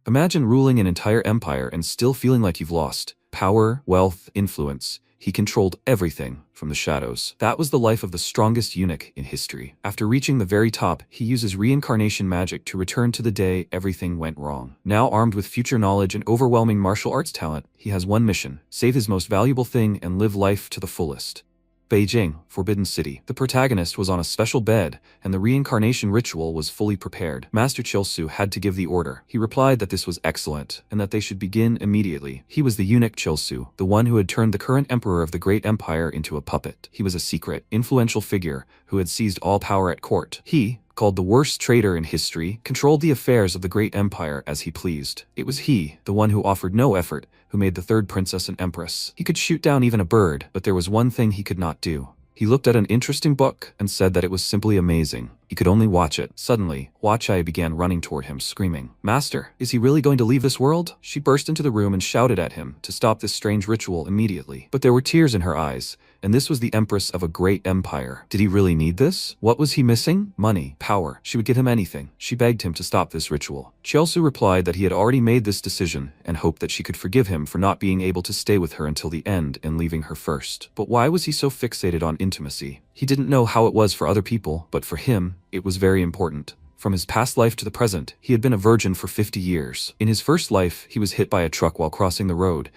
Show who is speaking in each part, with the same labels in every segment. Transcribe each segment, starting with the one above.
Speaker 1: Imagine ruling an entire empire and still feeling like you've lost. Power, wealth, influence. He controlled everything from the shadows. That was the life of the strongest eunuch in history. After reaching the very top, he uses reincarnation magic to return to the day everything went wrong. Now armed with future knowledge and overwhelming martial arts talent, he has one mission: save his most valuable thing and live life to the fullest. Beijing, Forbidden City. The protagonist was on a special bed, and the reincarnation ritual was fully prepared. Master Chilsu had to give the order. He replied that this was excellent, and that they should begin immediately. He was the eunuch Chilsu, the one who had turned the current emperor of the great empire into a puppet. He was a secret, influential figure who had seized all power at court. He, called the worst traitor in history, controlled the affairs of the great empire as he pleased. It was he, the one who offered no effort, who made the third princess an empress. He could shoot down even a bird, but there was one thing he could not do. He looked at an interesting book and said that it was simply amazing. He could only watch it. Suddenly, Huachai began running toward him, screaming, "Master, is he really going to leave this world?" She burst into the room and shouted at him to stop this strange ritual immediately. But there were tears in her eyes, and this was the empress of a great empire. Did he really need this? What was he missing? Money, power. She would give him anything. She begged him to stop this ritual. Chilsu replied that he had already made this decision and hoped that she could forgive him for not being able to stay with her until the end and leaving her first. But why was he so fixated on intimacy? He didn't know how it was for other people, but for him, it was very important. From his past life to the present, he had been a virgin for 50 years. In his first life, he was hit by a truck while crossing the road,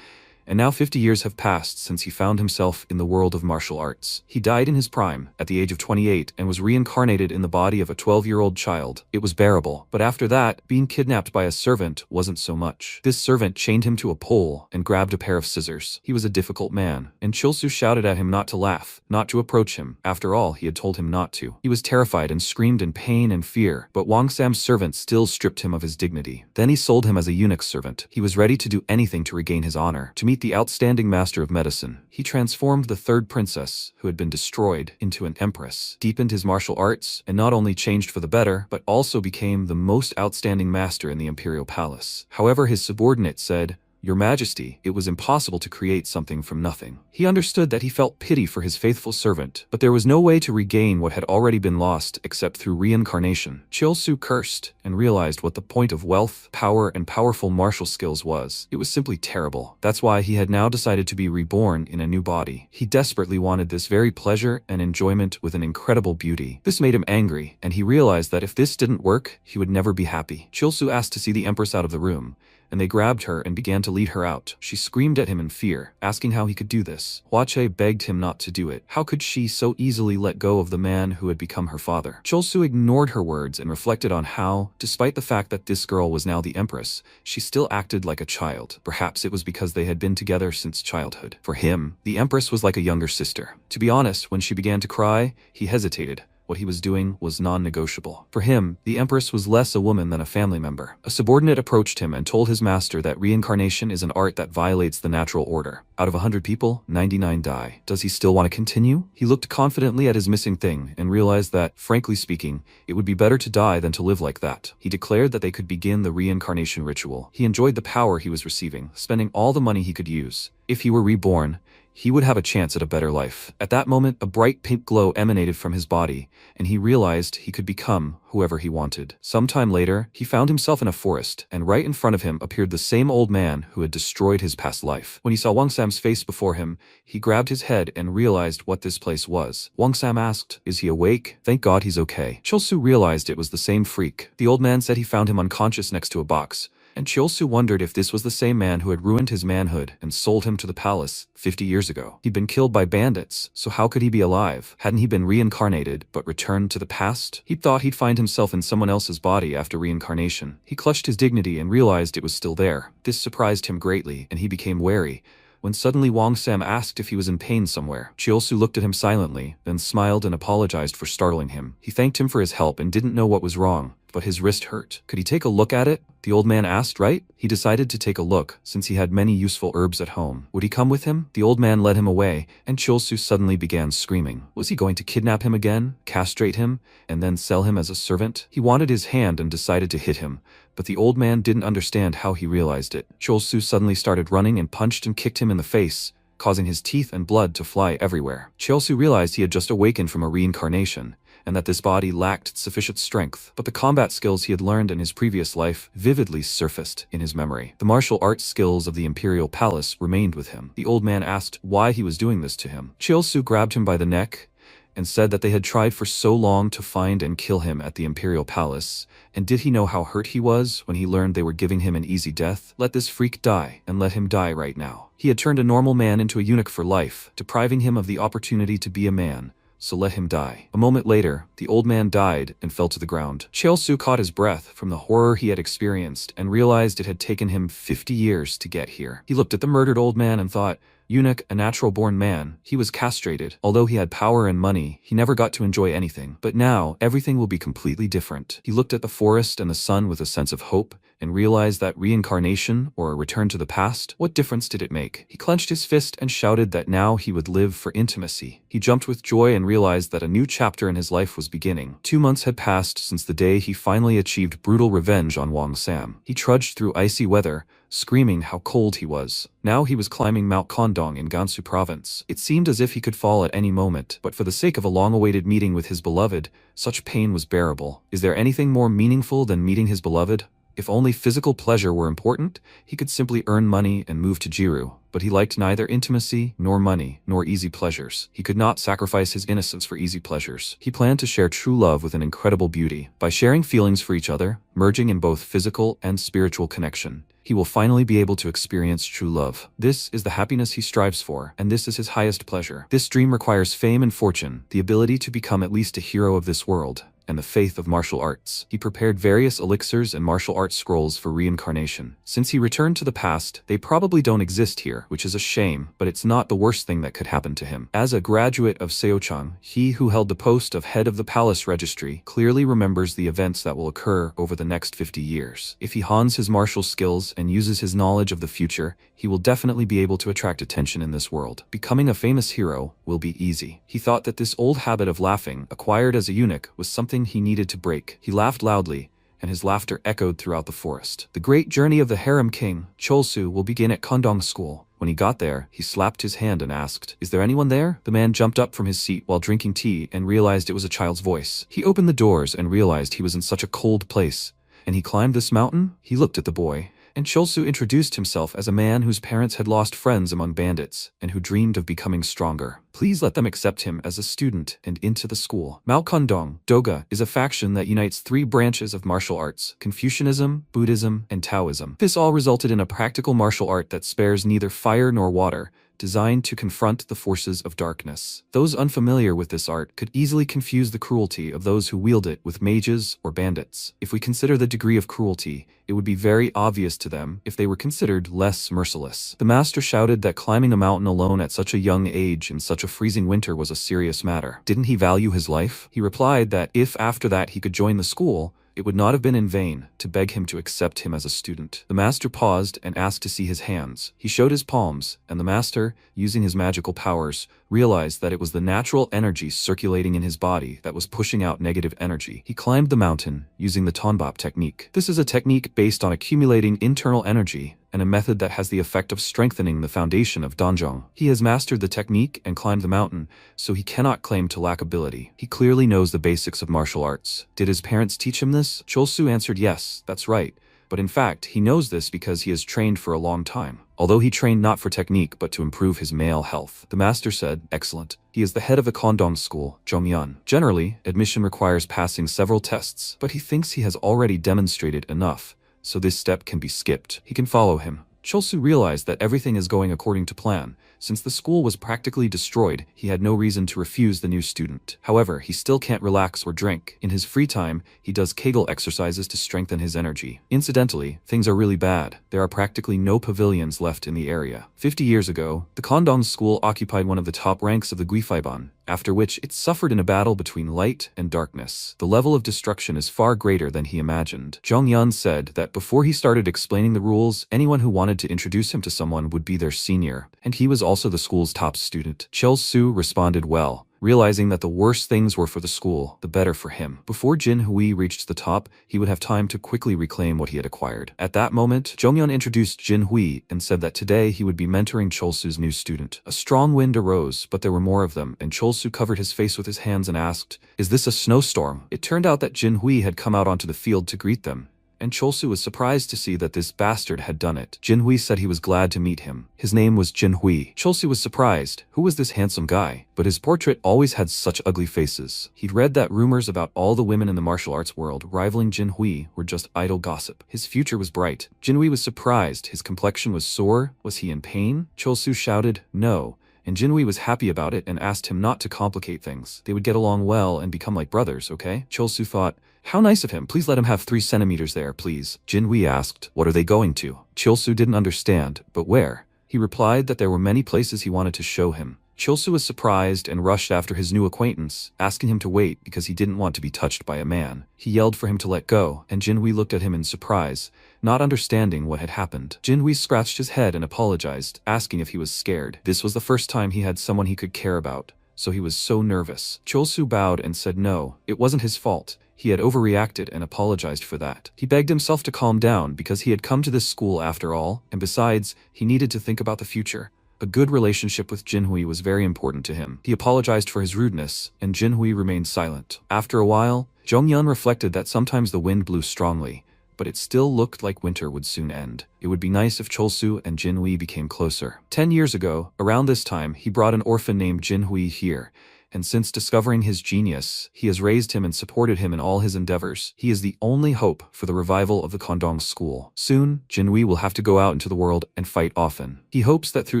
Speaker 1: and now 50 years have passed since he found himself in the world of martial arts. He died in his prime, at the age of 28, and was reincarnated in the body of a 12-year-old child. It was bearable, but after that, being kidnapped by a servant wasn't so much. This servant chained him to a pole and grabbed a pair of scissors. He was a difficult man, and Chilsu shouted at him not to laugh, not to approach him. After all, he had told him not to. He was terrified and screamed in pain and fear, but Wang Sam's servant still stripped him of his dignity. Then he sold him as a eunuch servant. He was ready to do anything to regain his honor. To meet the outstanding master of medicine, he transformed the third princess, who had been destroyed, into an empress, deepened his martial arts, and not only changed for the better, but also became the most outstanding master in the imperial palace. However, his subordinate said, "Your Majesty, it was impossible to create something from nothing." He understood that he felt pity for his faithful servant, but there was no way to regain what had already been lost except through reincarnation. Chilsu cursed and realized what the point of wealth, power, and powerful martial skills was. It was simply terrible. That's why he had now decided to be reborn in a new body. He desperately wanted this very pleasure and enjoyment with an incredible beauty. This made him angry, and he realized that if this didn't work, he would never be happy. Chilsu asked to see the empress out of the room, and they grabbed her and began to lead her out. She screamed at him in fear, asking how he could do this. Huachai begged him not to do it. How could she so easily let go of the man who had become her father? Chilsu ignored her words and reflected on how, despite the fact that this girl was now the empress, she still acted like a child. Perhaps it was because they had been together since childhood. For him, the empress was like a younger sister. To be honest, when she began to cry, he hesitated. What he was doing was non-negotiable. For him, the empress was less a woman than a family member. A subordinate approached him and told his master that reincarnation is an art that violates the natural order. Out of 100 people, 99 die. Does he still want to continue? He looked confidently at his missing thing and realized that, frankly speaking, it would be better to die than to live like that. He declared that they could begin the reincarnation ritual. He enjoyed the power he was receiving, spending all the money he could use. If he were reborn, he would have a chance at a better life. At that moment, a bright pink glow emanated from his body, and he realized he could become whoever he wanted. Sometime later, he found himself in a forest, and right in front of him appeared the same old man who had destroyed his past life. When he saw Wang Sam's face before him, he grabbed his head and realized what this place was. Wang Sam asked, "Is he awake?" "Thank God he's okay." Chilsu realized it was the same freak. The old man said he found him unconscious next to a box, and Chilsu wondered if this was the same man who had ruined his manhood and sold him to the palace 50 years ago. He'd been killed by bandits, so how could he be alive? Hadn't he been reincarnated, but returned to the past? He thought he'd find himself in someone else's body after reincarnation. He clutched his dignity and realized it was still there. This surprised him greatly, and he became wary, when suddenly Wang Sam asked if he was in pain somewhere. Chilsu looked at him silently, then smiled and apologized for startling him. He thanked him for his help and didn't know what was wrong, but his wrist hurt. Could he take a look at it? The old man asked, right? He decided to take a look, since he had many useful herbs at home. Would he come with him? The old man led him away, and Chilsu suddenly began screaming. Was he going to kidnap him again, castrate him, and then sell him as a servant? He wanted his hand and decided to hit him, but the old man didn't understand how he realized it. Chilsu suddenly started running and punched and kicked him in the face, causing his teeth and blood to fly everywhere. Chilsu realized he had just awakened from a reincarnation, and that this body lacked sufficient strength. But the combat skills he had learned in his previous life vividly surfaced in his memory. The martial arts skills of the Imperial Palace remained with him. The old man asked why he was doing this to him. Chilsu grabbed him by the neck and said that they had tried for so long to find and kill him at the Imperial Palace, and did he know how hurt he was when he learned they were giving him an easy death? Let this freak die, and let him die right now. He had turned a normal man into a eunuch for life, depriving him of the opportunity to be a man, so let him die. A moment later, the old man died and fell to the ground. Chilsu caught his breath from the horror he had experienced and realized it had taken him 50 years to get here. He looked at the murdered old man and thought, Eunuch, a natural-born man, he was castrated. Although he had power and money, he never got to enjoy anything. But now, everything will be completely different. He looked at the forest and the sun with a sense of hope, and realized that reincarnation, or a return to the past, what difference did it make? He clenched his fist and shouted that now he would live for intimacy. He jumped with joy and realized that a new chapter in his life was beginning. 2 months had passed since the day he finally achieved brutal revenge on Wang Sam. He trudged through icy weather, screaming how cold he was. Now he was climbing Mount Kondong in Gansu province. It seemed as if he could fall at any moment, but for the sake of a long-awaited meeting with his beloved, such pain was bearable. Is there anything more meaningful than meeting his beloved? If only physical pleasure were important, he could simply earn money and move to Jiru. But he liked neither intimacy, nor money, nor easy pleasures. He could not sacrifice his innocence for easy pleasures. He planned to share true love with an incredible beauty. By sharing feelings for each other, merging in both physical and spiritual connection, he will finally be able to experience true love. This is the happiness he strives for, and this is his highest pleasure. This dream requires fame and fortune, the ability to become at least a hero of this world, and the faith of martial arts. He prepared various elixirs and martial arts scrolls for reincarnation. Since he returned to the past, they probably don't exist here, which is a shame, but it's not the worst thing that could happen to him. As a graduate of Seochang, he who held the post of head of the palace registry clearly remembers the events that will occur over the next 50 years. If he hones his martial skills and uses his knowledge of the future, he will definitely be able to attract attention in this world. Becoming a famous hero will be easy. He thought that this old habit of laughing, acquired as a eunuch, was something he needed to break. He laughed loudly, and his laughter echoed throughout the forest. The great journey of the harem king, Cholsu, will begin at Kondong School. When he got there, he slapped his hand and asked, "Is there anyone there?" The man jumped up from his seat while drinking tea and realized it was a child's voice. He opened the doors and realized he was in such a cold place. And he climbed this mountain? He looked at the boy, and Cholsu introduced himself as a man whose parents had lost friends among bandits, and who dreamed of becoming stronger. Please let them accept him as a student and into the school. Mao Kondong, Doga, is a faction that unites 3 branches of martial arts: Confucianism, Buddhism, and Taoism. This all resulted in a practical martial art that spares neither fire nor water, designed to confront the forces of darkness. Those unfamiliar with this art could easily confuse the cruelty of those who wield it with mages or bandits. If we consider the degree of cruelty, it would be very obvious to them if they were considered less merciless. The master shouted that climbing a mountain alone at such a young age in such a freezing winter was a serious matter. Didn't he value his life? He replied that if after that he could join the school, it would not have been in vain to beg him to accept him as a student. The master paused and asked to see his hands. He showed his palms, and the master, using his magical powers, realized that it was the natural energy circulating in his body that was pushing out negative energy. He climbed the mountain using the Tonbop technique. This is a technique based on accumulating internal energy, and a method that has the effect of strengthening the foundation of Donjong. He has mastered the technique and climbed the mountain, so he cannot claim to lack ability. He clearly knows the basics of martial arts. Did his parents teach him this? Cholsu answered yes, that's right. But in fact, he knows this because he has trained for a long time. Although he trained not for technique but to improve his male health. The master said, "Excellent. He is the head of a Kondong school, Zhongyuan. Generally, admission requires passing several tests, but he thinks he has already demonstrated enough, so this step can be skipped. He can follow him." Cholsu realized that everything is going according to plan. Since the school was practically destroyed, he had no reason to refuse the new student. However, he still can't relax or drink. In his free time, he does Kegel exercises to strengthen his energy. Incidentally, things are really bad. There are practically no pavilions left in the area. 50 years ago, the Kondong school occupied one of the top ranks of the Guifaiban, after which it suffered in a battle between light and darkness. The level of destruction is far greater than he imagined. Zhongyuan said that before he started explaining the rules, anyone who wanted to introduce him to someone would be their senior, and he was also the school's top student. Chol Su responded well, realizing that the worse things were for the school, the better for him. Before Jinhui reached the top, he would have time to quickly reclaim what he had acquired. At that moment, Jonghyun introduced Jinhui and said that today he would be mentoring Cholsu's new student. A strong wind arose, but there were more of them, and Cholsu covered his face with his hands and asked, "Is this a snowstorm?" It turned out that Jinhui had come out onto the field to greet them, and Cholsu was surprised to see that this bastard had done it. Jinhui said he was glad to meet him. His name was Jinhui. Cholsu was surprised. Who was this handsome guy? But his portrait always had such ugly faces. He'd read that rumors about all the women in the martial arts world rivaling Jinhui were just idle gossip. His future was bright. Jinhui was surprised. His complexion was sore. Was he in pain? Cholsu shouted, "No." And Jinhui was happy about it and asked him not to complicate things. They would get along well and become like brothers, okay? Cholsu thought, how nice of him. Please let him have 3 centimeters there, please. Jinhui asked, what are they going to? Cholsu didn't understand, but where? He replied that there were many places he wanted to show him. Cholsu was surprised and rushed after his new acquaintance, asking him to wait because he didn't want to be touched by a man. He yelled for him to let go, and Jinhui looked at him in surprise, not understanding what had happened. Jinhui scratched his head and apologized, asking if he was scared. This was the first time he had someone he could care about, so he was so nervous. Cholsu bowed and said no, it wasn't his fault. He had overreacted and apologized for that. He begged himself to calm down because he had come to this school after all, and besides, he needed to think about the future. A good relationship with Jinhui was very important to him. He apologized for his rudeness, and Jinhui remained silent. After a while, Jonghyun reflected that sometimes the wind blew strongly, but it still looked like winter would soon end. It would be nice if Cholsu and Jinhui became closer. 10 years ago, around this time, he brought an orphan named Jinhui here, and since discovering his genius, he has raised him and supported him in all his endeavors. He is the only hope for the revival of the Kondong school. Soon, Jinhui will have to go out into the world and fight often. He hopes that through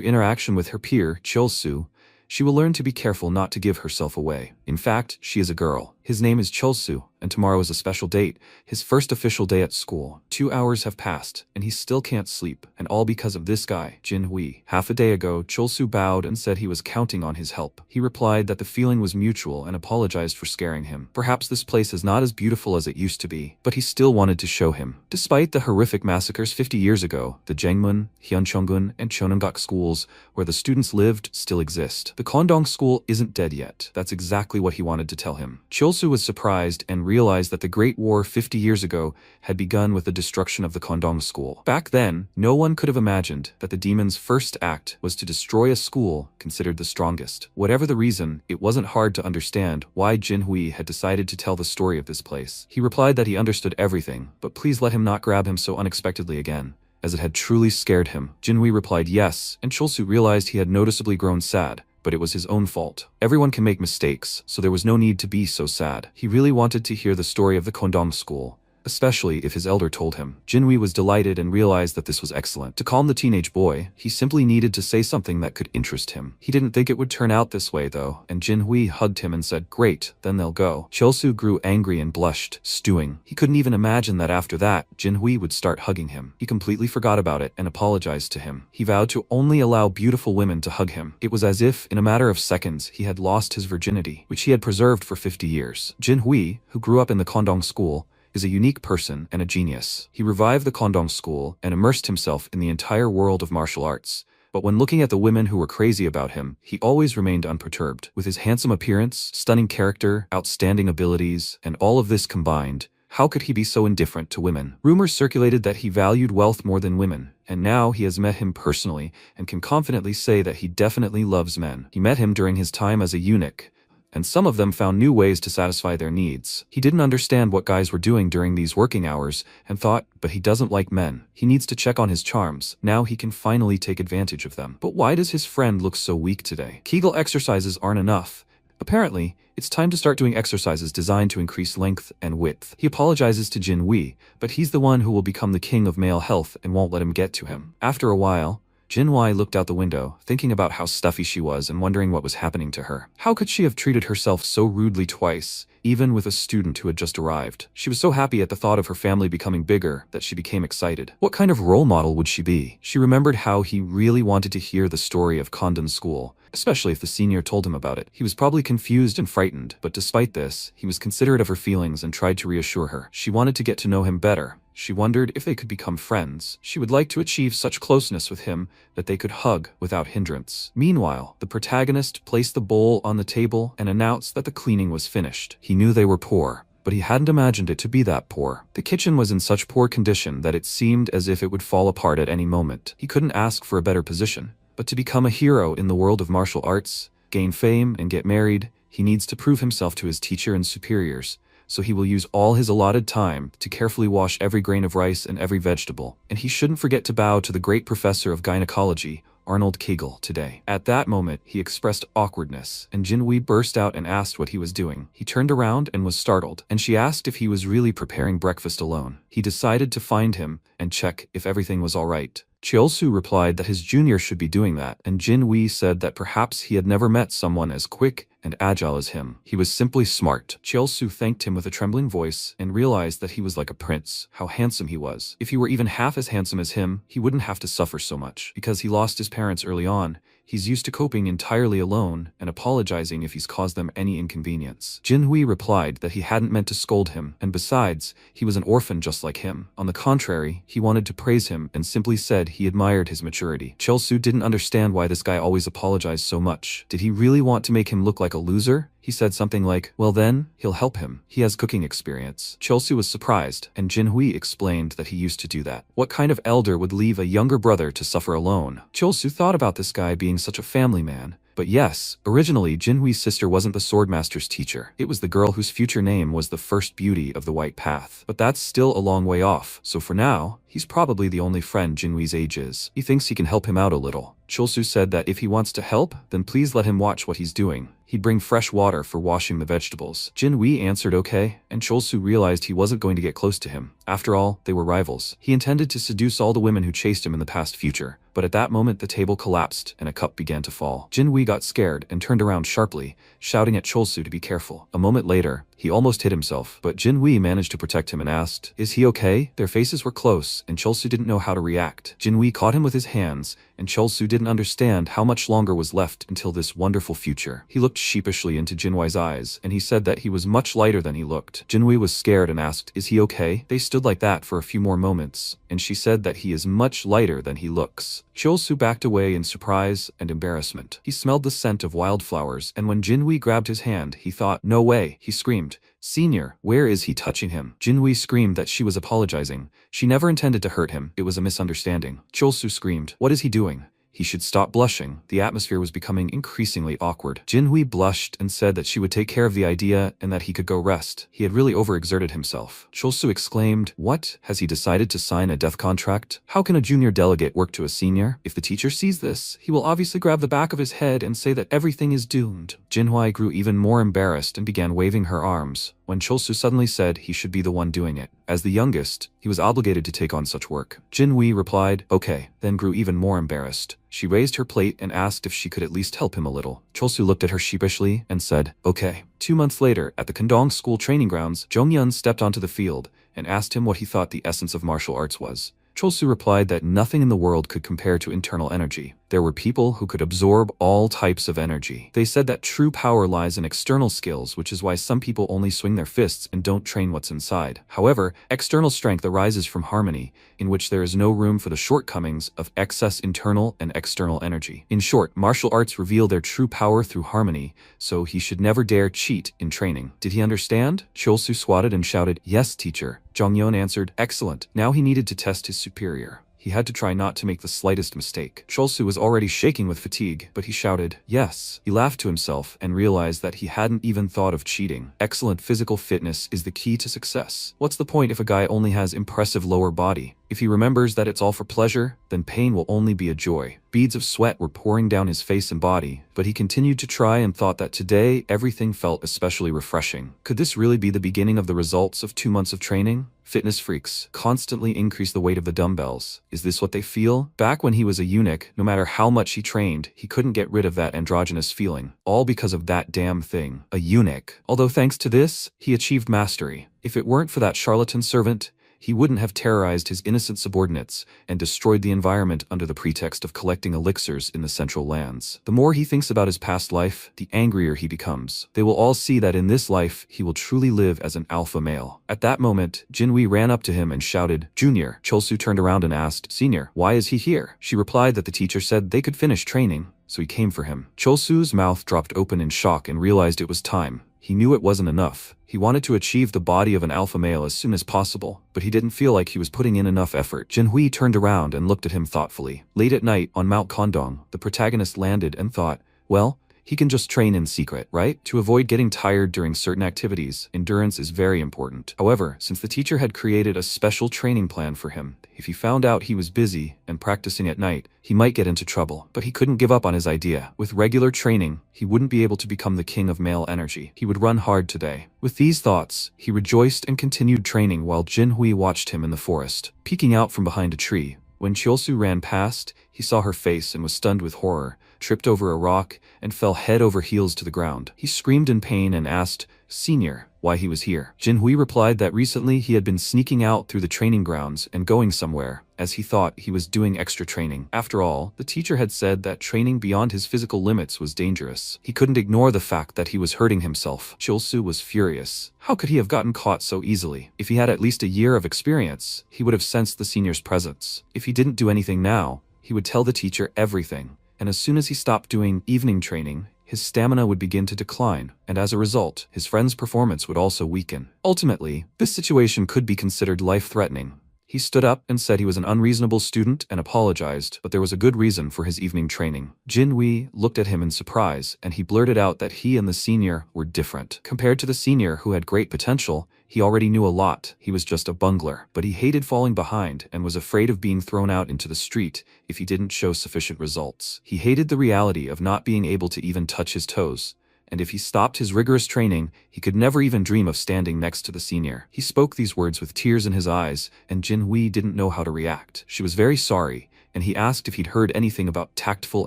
Speaker 1: interaction with her peer, Cholsu, she will learn to be careful not to give herself away. In fact, she is a girl. His name is Cholsu, and tomorrow is a special date, his first official day at school. 2 hours have passed, and he still can't sleep, and all because of this guy, Jinhui. Half a day ago, Cholsu bowed and said he was counting on his help. He replied that the feeling was mutual and apologized for scaring him. Perhaps this place is not as beautiful as it used to be, but he still wanted to show him. Despite the horrific massacres 50 years ago, the Jangmun, Hyuncheongun, and Chonamgak schools, where the students lived, still exist. The Kondong school isn't dead yet. That's exactly what he wanted to tell him. Cholsu was surprised and realized that the Great War 50 years ago had begun with the destruction of the Kondong school. Back then, no one could have imagined that the demon's first act was to destroy a school considered the strongest. Whatever the reason, it wasn't hard to understand why Jinhui had decided to tell the story of this place. He replied that he understood everything, but please let him not grab him so unexpectedly again, as it had truly scared him. Jinhui replied yes, and Cholsu realized he had noticeably grown sad. But it was his own fault. Everyone can make mistakes, so there was no need to be so sad. He really wanted to hear the story of the Kondong school, especially if his elder told him. Jinhui was delighted and realized that this was excellent. To calm the teenage boy, he simply needed to say something that could interest him. He didn't think it would turn out this way though, and Jinhui hugged him and said, "Great, then they'll go." Cholsu grew angry and blushed, stewing. He couldn't even imagine that after that, Jinhui would start hugging him. He completely forgot about it and apologized to him. He vowed to only allow beautiful women to hug him. It was as if, in a matter of seconds, he had lost his virginity, which he had preserved for 50 years. Jinhui, who grew up in the Kondong school, is a unique person and a genius. He revived the Kondong school and immersed himself in the entire world of martial arts. But when looking at the women who were crazy about him, he always remained unperturbed. With his handsome appearance, stunning character, outstanding abilities, and all of this combined, how could he be so indifferent to women? Rumors circulated that he valued wealth more than women, and now he has met him personally and can confidently say that he definitely loves men. He met him during his time as a eunuch, and some of them found new ways to satisfy their needs. He didn't understand what guys were doing during these working hours and thought, but he doesn't like men. He needs to check on his charms. Now he can finally take advantage of them. But why does his friend look so weak today? Kegel exercises aren't enough. Apparently, it's time to start doing exercises designed to increase length and width. He apologizes to Jinhui, but he's the one who will become the king of male health and won't let him get to him. After a while, Jinhui looked out the window, thinking about how stuffy she was and wondering what was happening to her. How could she have treated herself so rudely twice, even with a student who had just arrived? She was so happy at the thought of her family becoming bigger that she became excited. What kind of role model would she be? She remembered how he really wanted to hear the story of Kondon School, especially if the senior told him about it. He was probably confused and frightened, but despite this, he was considerate of her feelings and tried to reassure her. She wanted to get to know him better, She wondered if they could become friends. She would like to achieve such closeness with him that they could hug without hindrance. Meanwhile, the protagonist placed the bowl on the table and announced that the cleaning was finished. He knew they were poor, but he hadn't imagined it to be that poor. The kitchen was in such poor condition that it seemed as if it would fall apart at any moment. He couldn't ask for a better position, but to become a hero in the world of martial arts, gain fame, and get married, he needs to prove himself to his teacher and superiors. So he will use all his allotted time to carefully wash every grain of rice and every vegetable. And he shouldn't forget to bow to the great professor of gynecology, Arnold Kegel, today. At that moment, he expressed awkwardness, and Jinhui burst out and asked what he was doing. He turned around and was startled, and she asked if he was really preparing breakfast alone. He decided to find him and check if everything was all right. Cheolsu replied that his junior should be doing that, and Jinhui said that perhaps he had never met someone as quick and agile as him. He was simply smart. Cheolsu thanked him with a trembling voice and realized that he was like a prince. How handsome he was. If he were even half as handsome as him, he wouldn't have to suffer so much. Because he lost his parents early on, he's used to coping entirely alone and apologizing if he's caused them any inconvenience. Jinhui replied that he hadn't meant to scold him, and besides, he was an orphan just like him. On the contrary, he wanted to praise him and simply said he admired his maturity. Cheolsu didn't understand why this guy always apologized so much. Did he really want to make him look like a loser? He said something like, well then, he'll help him. He has cooking experience. Cheolsu was surprised, and Jinhui explained that he used to do that. What kind of elder would leave a younger brother to suffer alone? Cheolsu thought about this guy being such a family man. But yes, originally Jinhui's sister wasn't the swordmaster's teacher. It was the girl whose future name was the First Beauty of the White Path. But that's still a long way off, so for now, he's probably the only friend Jinhui's age is. He thinks he can help him out a little. Cheolsu said that if he wants to help, then please let him watch what he's doing. He'd bring fresh water for washing the vegetables. Jinhui answered okay, and Cheolsu realized he wasn't going to get close to him. After all, they were rivals. He intended to seduce all the women who chased him in the past future. But at that moment the table collapsed and a cup began to fall. Jinhui got scared and turned around sharply, shouting at Cheolsu to be careful. A moment later, he almost hit himself, but Jinhui managed to protect him and asked, "Is he okay?" Their faces were close, and Cheolsu didn't know how to react. Jinhui caught him with his hands, and Cheolsu didn't understand how much longer was left until this wonderful future. He looked sheepishly into Jinhui's eyes, and he said that he was much lighter than he looked. Jinhui was scared and asked, "Is he okay?" They stood like that for a few more moments, and she said that he is much lighter than he looks. Cheolsu backed away in surprise and embarrassment. He smelled the scent of wildflowers, and when Jinhui grabbed his hand, he thought, "No way," he screamed. "Senior, where is he touching him?" Jinhui screamed that she was apologizing. She never intended to hurt him. It was a misunderstanding. Cheolsu screamed, "What is he doing? He should stop blushing." The atmosphere was becoming increasingly awkward. Jinhui blushed and said that she would take care of the idea and that he could go rest. He had really overexerted himself. Cheolsu exclaimed, "What? Has he decided to sign a death contract? How can a junior delegate work to a senior? If the teacher sees this, he will obviously grab the back of his head and say that everything is doomed." Jinhui grew even more embarrassed and began waving her arms, when Cheolsu suddenly said he should be the one doing it. As the youngest, he was obligated to take on such work. Jinhui replied, "Okay," then grew even more embarrassed. She raised her plate and asked if she could at least help him a little. Cheolsu looked at her sheepishly and said, "Okay." 2 months later, at the Kendong school training grounds, Jongyun stepped onto the field and asked him what he thought the essence of martial arts was. Cheolsu replied that nothing in the world could compare to internal energy. There were people who could absorb all types of energy. They said that true power lies in external skills, which is why some people only swing their fists and don't train what's inside. However, external strength arises from harmony, in which there is no room for the shortcomings of excess internal and external energy. In short, martial arts reveal their true power through harmony, so he should never dare cheat in training. Did he understand? Cheolsu swatted and shouted, "Yes, teacher." Jongyun answered, "Excellent." Now he needed to test his superior. He had to try not to make the slightest mistake. Cheolsu was already shaking with fatigue, but he shouted, "Yes." He laughed to himself and realized that he hadn't even thought of cheating. Excellent physical fitness is the key to success. What's the point if a guy only has impressive lower body? If he remembers that it's all for pleasure, then pain will only be a joy. Beads of sweat were pouring down his face and body, but he continued to try and thought that today everything felt especially refreshing. Could this really be the beginning of the results of 2 months of training? Fitness freaks constantly increase the weight of the dumbbells. Is this what they feel? Back when he was a eunuch, no matter how much he trained, he couldn't get rid of that androgynous feeling. All because of that damn thing. A eunuch. Although thanks to this, he achieved mastery. If it weren't for that charlatan servant, he wouldn't have terrorized his innocent subordinates and destroyed the environment under the pretext of collecting elixirs in the Central Lands. The more he thinks about his past life, the angrier he becomes. They will all see that in this life, he will truly live as an alpha male. At that moment, Jinhui ran up to him and shouted, "Junior." Cholsu turned around and asked, "Senior, why is he here?" She replied that the teacher said they could finish training, so he came for him. Cholsu's mouth dropped open in shock and realized it was time. He knew it wasn't enough. He wanted to achieve the body of an alpha male as soon as possible, but he didn't feel like he was putting in enough effort. Jinhui turned around and looked at him thoughtfully. Late at night, on Mount Kondong, the protagonist landed and thought, well, he can just train in secret, right? To avoid getting tired during certain activities, endurance is very important. However, since the teacher had created a special training plan for him, if he found out he was busy and practicing at night, he might get into trouble. But he couldn't give up on his idea. With regular training, he wouldn't be able to become the king of male energy. He would run hard today. With these thoughts, he rejoiced and continued training while Jinhui watched him in the forest. Peeking out from behind a tree, when Cholsu ran past, he saw her face and was stunned with horror, tripped over a rock, and fell head over heels to the ground. He screamed in pain and asked, "Senior, why he was here?" Jinhui replied that recently he had been sneaking out through the training grounds and going somewhere, as he thought he was doing extra training. After all, the teacher had said that training beyond his physical limits was dangerous. He couldn't ignore the fact that he was hurting himself. Cholsu was furious. How could he have gotten caught so easily? If he had at least a year of experience, he would have sensed the senior's presence. If he didn't do anything now, he would tell the teacher everything. And as soon as he stopped doing evening training, his stamina would begin to decline, and as a result, his friend's performance would also weaken. Ultimately, this situation could be considered life-threatening. He stood up and said he was an unreasonable student and apologized, but there was a good reason for his evening training. Jinhui looked at him in surprise, and he blurted out that he and the senior were different. Compared to the senior who had great potential, he already knew a lot. He was just a bungler, but he hated falling behind and was afraid of being thrown out into the street if he didn't show sufficient results. He hated the reality of not being able to even touch his toes, and if he stopped his rigorous training, he could never even dream of standing next to the senior. He spoke these words with tears in his eyes, and Jinhui didn't know how to react. She was very sorry, and he asked if he'd heard anything about tactful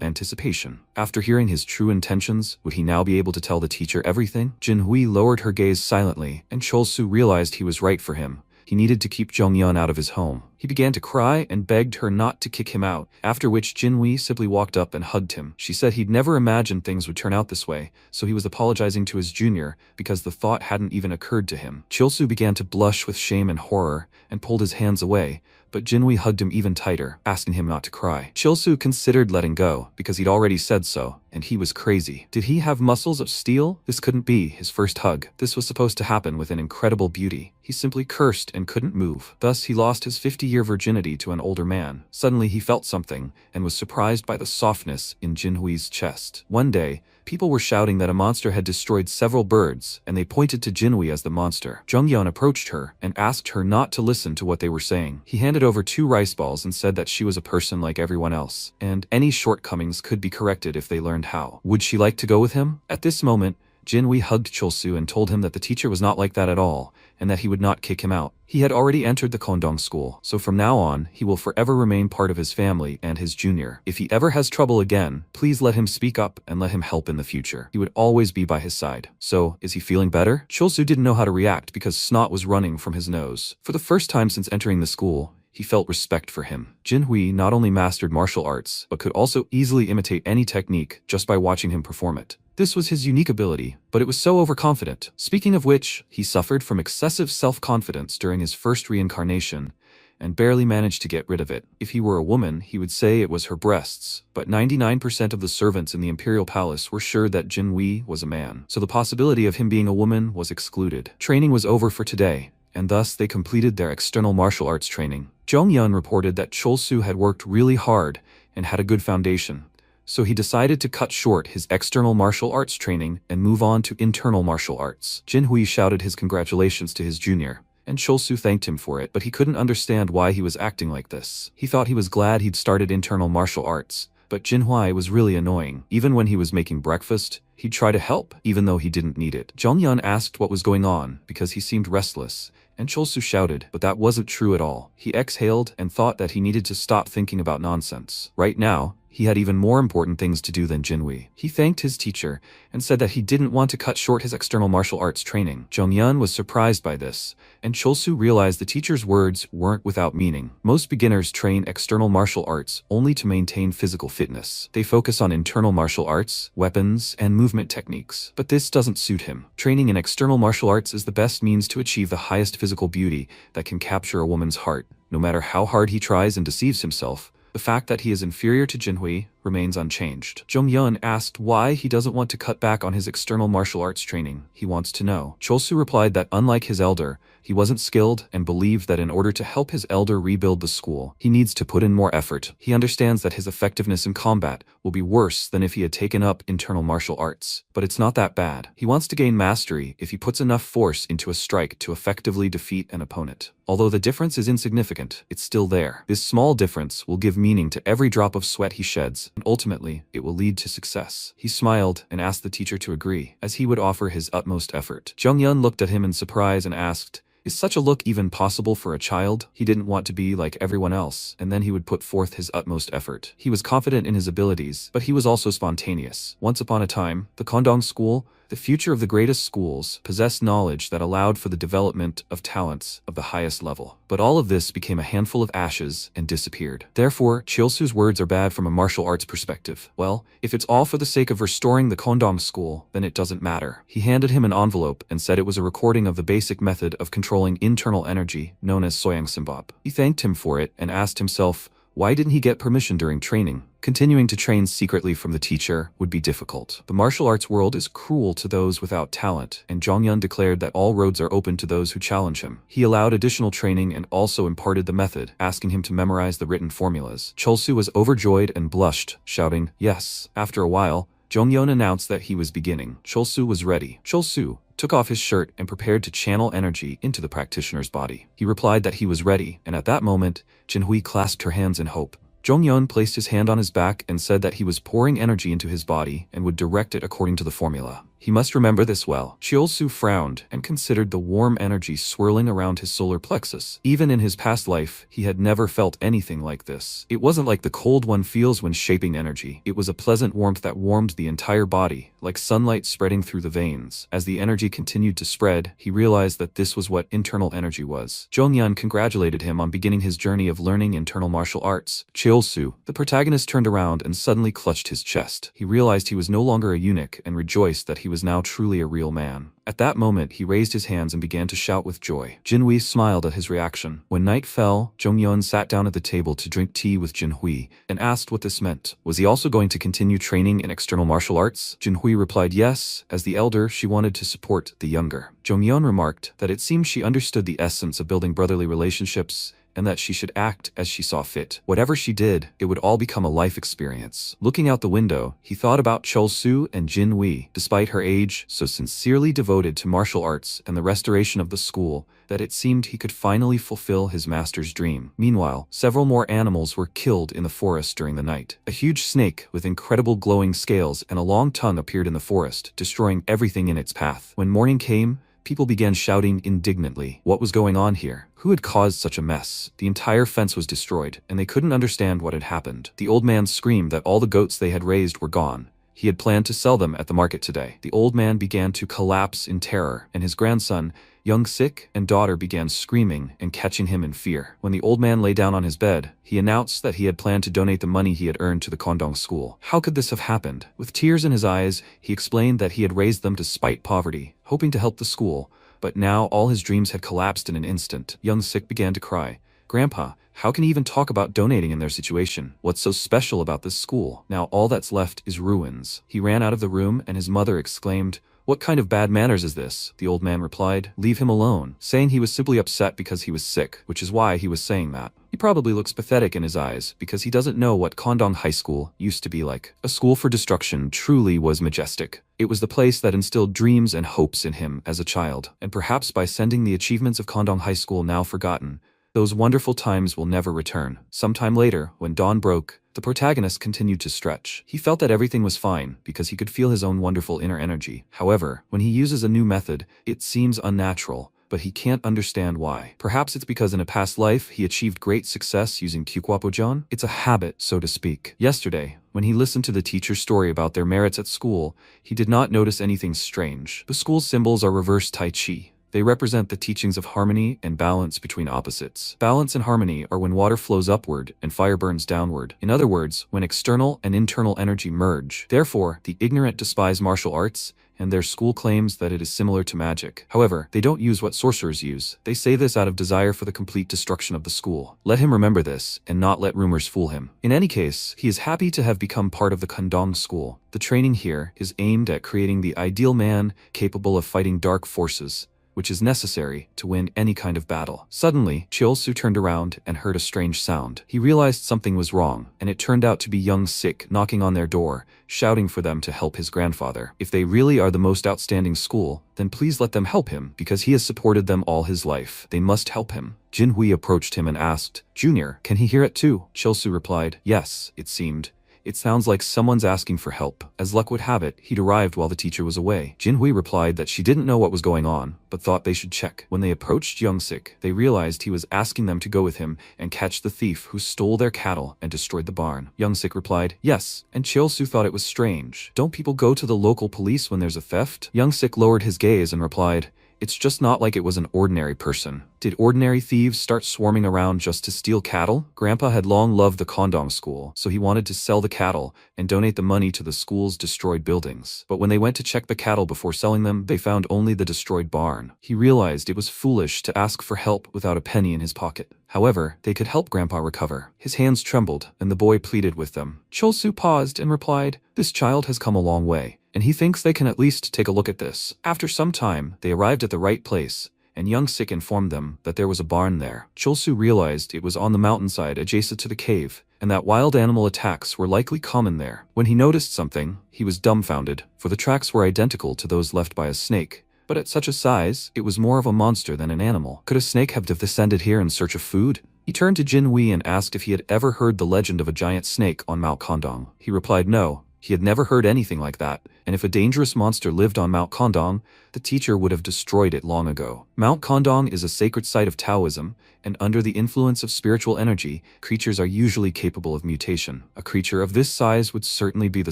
Speaker 1: anticipation. After hearing his true intentions, would he now be able to tell the teacher everything? Jinhui lowered her gaze silently, and Cholsu realized he was right for him. He needed to keep Zhongyun out of his home. He began to cry and begged her not to kick him out, after which Jinhui simply walked up and hugged him. She said he'd never imagined things would turn out this way, so he was apologizing to his junior because the thought hadn't even occurred to him. Cholsu began to blush with shame and horror and pulled his hands away, but Jinhui hugged him even tighter, asking him not to cry. Cholsu considered letting go, because he'd already said so, and he was crazy. Did he have muscles of steel? This couldn't be his first hug. This was supposed to happen with an incredible beauty. He simply cursed and couldn't move. Thus, he lost his 50-year virginity to an older man. Suddenly, he felt something, and was surprised by the softness in Jinhui's chest. One day, people were shouting that a monster had destroyed several birds, and they pointed to Jinhui as the monster. Zhongyun approached her and asked her not to listen to what they were saying. He handed over 2 rice balls and said that she was a person like everyone else, and any shortcomings could be corrected if they learned how. Would she like to go with him? At this moment, Jinhui hugged Cholsu and told him that the teacher was not like that at all, and that he would not kick him out. He had already entered the Kondong school, so from now on, he will forever remain part of his family and his junior. If he ever has trouble again, please let him speak up and let him help in the future. He would always be by his side. So, is he feeling better? Cholsu didn't know how to react because snot was running from his nose. For the first time since entering the school, he felt respect for him. Jinhui not only mastered martial arts, but could also easily imitate any technique just by watching him perform it. This was his unique ability, but it was so overconfident. Speaking of which, he suffered from excessive self-confidence during his first reincarnation, and barely managed to get rid of it. If he were a woman, he would say it was her breasts, but 99% of the servants in the imperial palace were sure that Jinhui was a man, so the possibility of him being a woman was excluded. Training was over for today, and thus they completed their external martial arts training. Zhongyun reported that Cholsu had worked really hard and had a good foundation, so he decided to cut short his external martial arts training and move on to internal martial arts. Jinhui shouted his congratulations to his junior, and Cholsu thanked him for it, but he couldn't understand why he was acting like this. He thought he was glad he'd started internal martial arts, but Jinhui was really annoying. Even when he was making breakfast, he'd try to help, even though he didn't need it. Zhongyun asked what was going on, because he seemed restless, and Cholsu shouted, but that wasn't true at all. He exhaled and thought that he needed to stop thinking about nonsense. Right now, he had even more important things to do than Jinhui. He thanked his teacher and said that he didn't want to cut short his external martial arts training. Jonghyun was surprised by this, and Cholsu realized the teacher's words weren't without meaning. Most beginners train external martial arts only to maintain physical fitness. They focus on internal martial arts, weapons, and movement techniques. But this doesn't suit him. Training in external martial arts is the best means to achieve the highest physical beauty that can capture a woman's heart. No matter how hard he tries and deceives himself, the fact that he is inferior to Jinhui remains unchanged. Jonghyun asked why he doesn't want to cut back on his external martial arts training. He wants to know. Cholsu replied that unlike his elder, he wasn't skilled and believed that in order to help his elder rebuild the school, he needs to put in more effort. He understands that his effectiveness in combat will be worse than if he had taken up internal martial arts. But it's not that bad. He wants to gain mastery if he puts enough force into a strike to effectively defeat an opponent. Although the difference is insignificant, it's still there. This small difference will give meaning to every drop of sweat he sheds, and ultimately, it will lead to success. He smiled and asked the teacher to agree, as he would offer his utmost effort. Jonghyun looked at him in surprise and asked, "Is such a look even possible for a child?" He didn't want to be like everyone else, and then he would put forth his utmost effort. He was confident in his abilities, but he was also spontaneous. Once upon a time, the Kondong School, the future of the greatest schools, possessed knowledge that allowed for the development of talents of the highest level. But all of this became a handful of ashes and disappeared. Therefore, Cholsu's words are bad from a martial arts perspective. Well, if it's all for the sake of restoring the Kondong School, then it doesn't matter. He handed him an envelope and said it was a recording of the basic method of controlling internal energy, known as Soyang Simbop. He thanked him for it and asked himself, why didn't he get permission during training? Continuing to train secretly from the teacher would be difficult. The martial arts world is cruel to those without talent, and Jonghyun declared that all roads are open to those who challenge him. He allowed additional training and also imparted the method, asking him to memorize the written formulas. Cholsu was overjoyed and blushed, shouting, "Yes." After a while, Jonghyun announced that he was beginning. Cholsu was ready. Cholsu took off his shirt and prepared to channel energy into the practitioner's body. He replied that he was ready, and at that moment, Jinhui clasped her hands in hope. Jonghyun placed his hand on his back and said that he was pouring energy into his body and would direct it according to the formula. He must remember this well. Cholsu frowned and considered the warm energy swirling around his solar plexus. Even in his past life, he had never felt anything like this. It wasn't like the cold one feels when shaping energy. It was a pleasant warmth that warmed the entire body, like sunlight spreading through the veins. As the energy continued to spread, he realized that this was what internal energy was. Jonghyun congratulated him on beginning his journey of learning internal martial arts. Cholsu, the protagonist, turned around and suddenly clutched his chest. He realized he was no longer a eunuch and rejoiced that he was now truly a real man. At that moment, he raised his hands and began to shout with joy. Jinhui smiled at his reaction. When night fell, Jonghyun sat down at the table to drink tea with Jinhui and asked what this meant. Was he also going to continue training in external martial arts? Jinhui replied yes. As the elder, she wanted to support the younger. Jonghyun remarked that it seemed she understood the essence of building brotherly relationships and that she should act as she saw fit. Whatever she did, it would all become a life experience. Looking out the window, he thought about Cholsu and Jinhui. Despite her age, so sincerely devoted to martial arts and the restoration of the school, that it seemed he could finally fulfill his master's dream. Meanwhile, several more animals were killed in the forest during the night. A huge snake with incredible glowing scales and a long tongue appeared in the forest, destroying everything in its path. When morning came, people began shouting indignantly. What was going on here? Who had caused such a mess? The entire fence was destroyed, and they couldn't understand what had happened. The old man screamed that all the goats they had raised were gone. He had planned to sell them at the market today. The old man began to collapse in terror, and his grandson, young Sik, and daughter began screaming and catching him in fear. When the old man lay down on his bed, he announced that he had planned to donate the money he had earned to the Kondong School. How could this have happened? With tears in his eyes, he explained that he had raised them despite poverty, hoping to help the school, but now all his dreams had collapsed in an instant. Young Sik began to cry. "Grandpa, how can he even talk about donating in their situation? What's so special about this school? Now all that's left is ruins." He ran out of the room and his mother exclaimed, "What kind of bad manners is this?" The old man replied, "Leave him alone," saying he was simply upset because he was sick, which is why he was saying that. He probably looks pathetic in his eyes because he doesn't know what Kondong High School used to be like. A school for destruction truly was majestic. It was the place that instilled dreams and hopes in him as a child, and perhaps by sending the achievements of Kondong High School now forgotten, those wonderful times will never return. Sometime later, when dawn broke, the protagonist continued to stretch. He felt that everything was fine because he could feel his own wonderful inner energy. However, when he uses a new method, it seems unnatural, but he can't understand why. Perhaps it's because in a past life he achieved great success using Tukwapojon? It's a habit, so to speak. Yesterday, When he listened to the teacher's story about their merits at school, he did not notice anything strange. The school's symbols are reverse Tai Chi. They represent the teachings of harmony and balance between opposites. Balance and harmony are when water flows upward and fire burns downward. In other words, when external and internal energy merge. Therefore, the ignorant despise martial arts, and their school claims that it is similar to magic. However, they don't use what sorcerers use. They say this out of desire for the complete destruction of the school. Let him remember this, and not let rumors fool him. In any case, he is happy to have become part of the Kondong school. The training here is aimed at creating the ideal man capable of fighting dark forces, which is necessary to win any kind of battle. Suddenly, Chol-su turned around and heard a strange sound. He realized something was wrong, and it turned out to be young Sik knocking on their door, shouting for them to help his grandfather. If they really are the most outstanding school, then please let them help him, because he has supported them all his life. They must help him. Jin-hui approached him and asked, "Junior, can he hear it too?" Chol-su replied, "Yes, it seemed. It sounds like someone's asking for help." As luck would have it, he'd arrived while the teacher was away. Jin-hui replied that she didn't know what was going on, but thought they should check. When they approached Young Sik, they realized he was asking them to go with him and catch the thief who stole their cattle and destroyed the barn. Young Sik replied, "Yes," and Chol-su thought it was strange. "Don't people go to the local police when there's a theft?" Young Sik lowered his gaze and replied, "It's just not like it was an ordinary person. Did ordinary thieves start swarming around just to steal cattle?" Grandpa had long loved the Kondong school, so he wanted to sell the cattle and donate the money to the school's destroyed buildings. But when they went to check the cattle before selling them, they found only the destroyed barn. He realized it was foolish to ask for help without a penny in his pocket. However, they could help Grandpa recover. His hands trembled, and the boy pleaded with them. Chol-su paused and replied, "This child has come a long way, and he thinks they can at least take a look at this." After some time, they arrived at the right place, and Young Sik informed them that there was a barn there. Chol-su realized it was on the mountainside adjacent to the cave, and that wild animal attacks were likely common there. When he noticed something, he was dumbfounded, for the tracks were identical to those left by a snake. But at such a size, it was more of a monster than an animal. Could a snake have descended here in search of food? He turned to Jin-hui and asked if he had ever heard the legend of a giant snake on Mount Kondong. He replied no. He had never heard anything like that, and if a dangerous monster lived on Mount Kondong, the teacher would have destroyed it long ago. Mount Kondong is a sacred site of Taoism, and under the influence of spiritual energy, creatures are usually capable of mutation. A creature of this size would certainly be the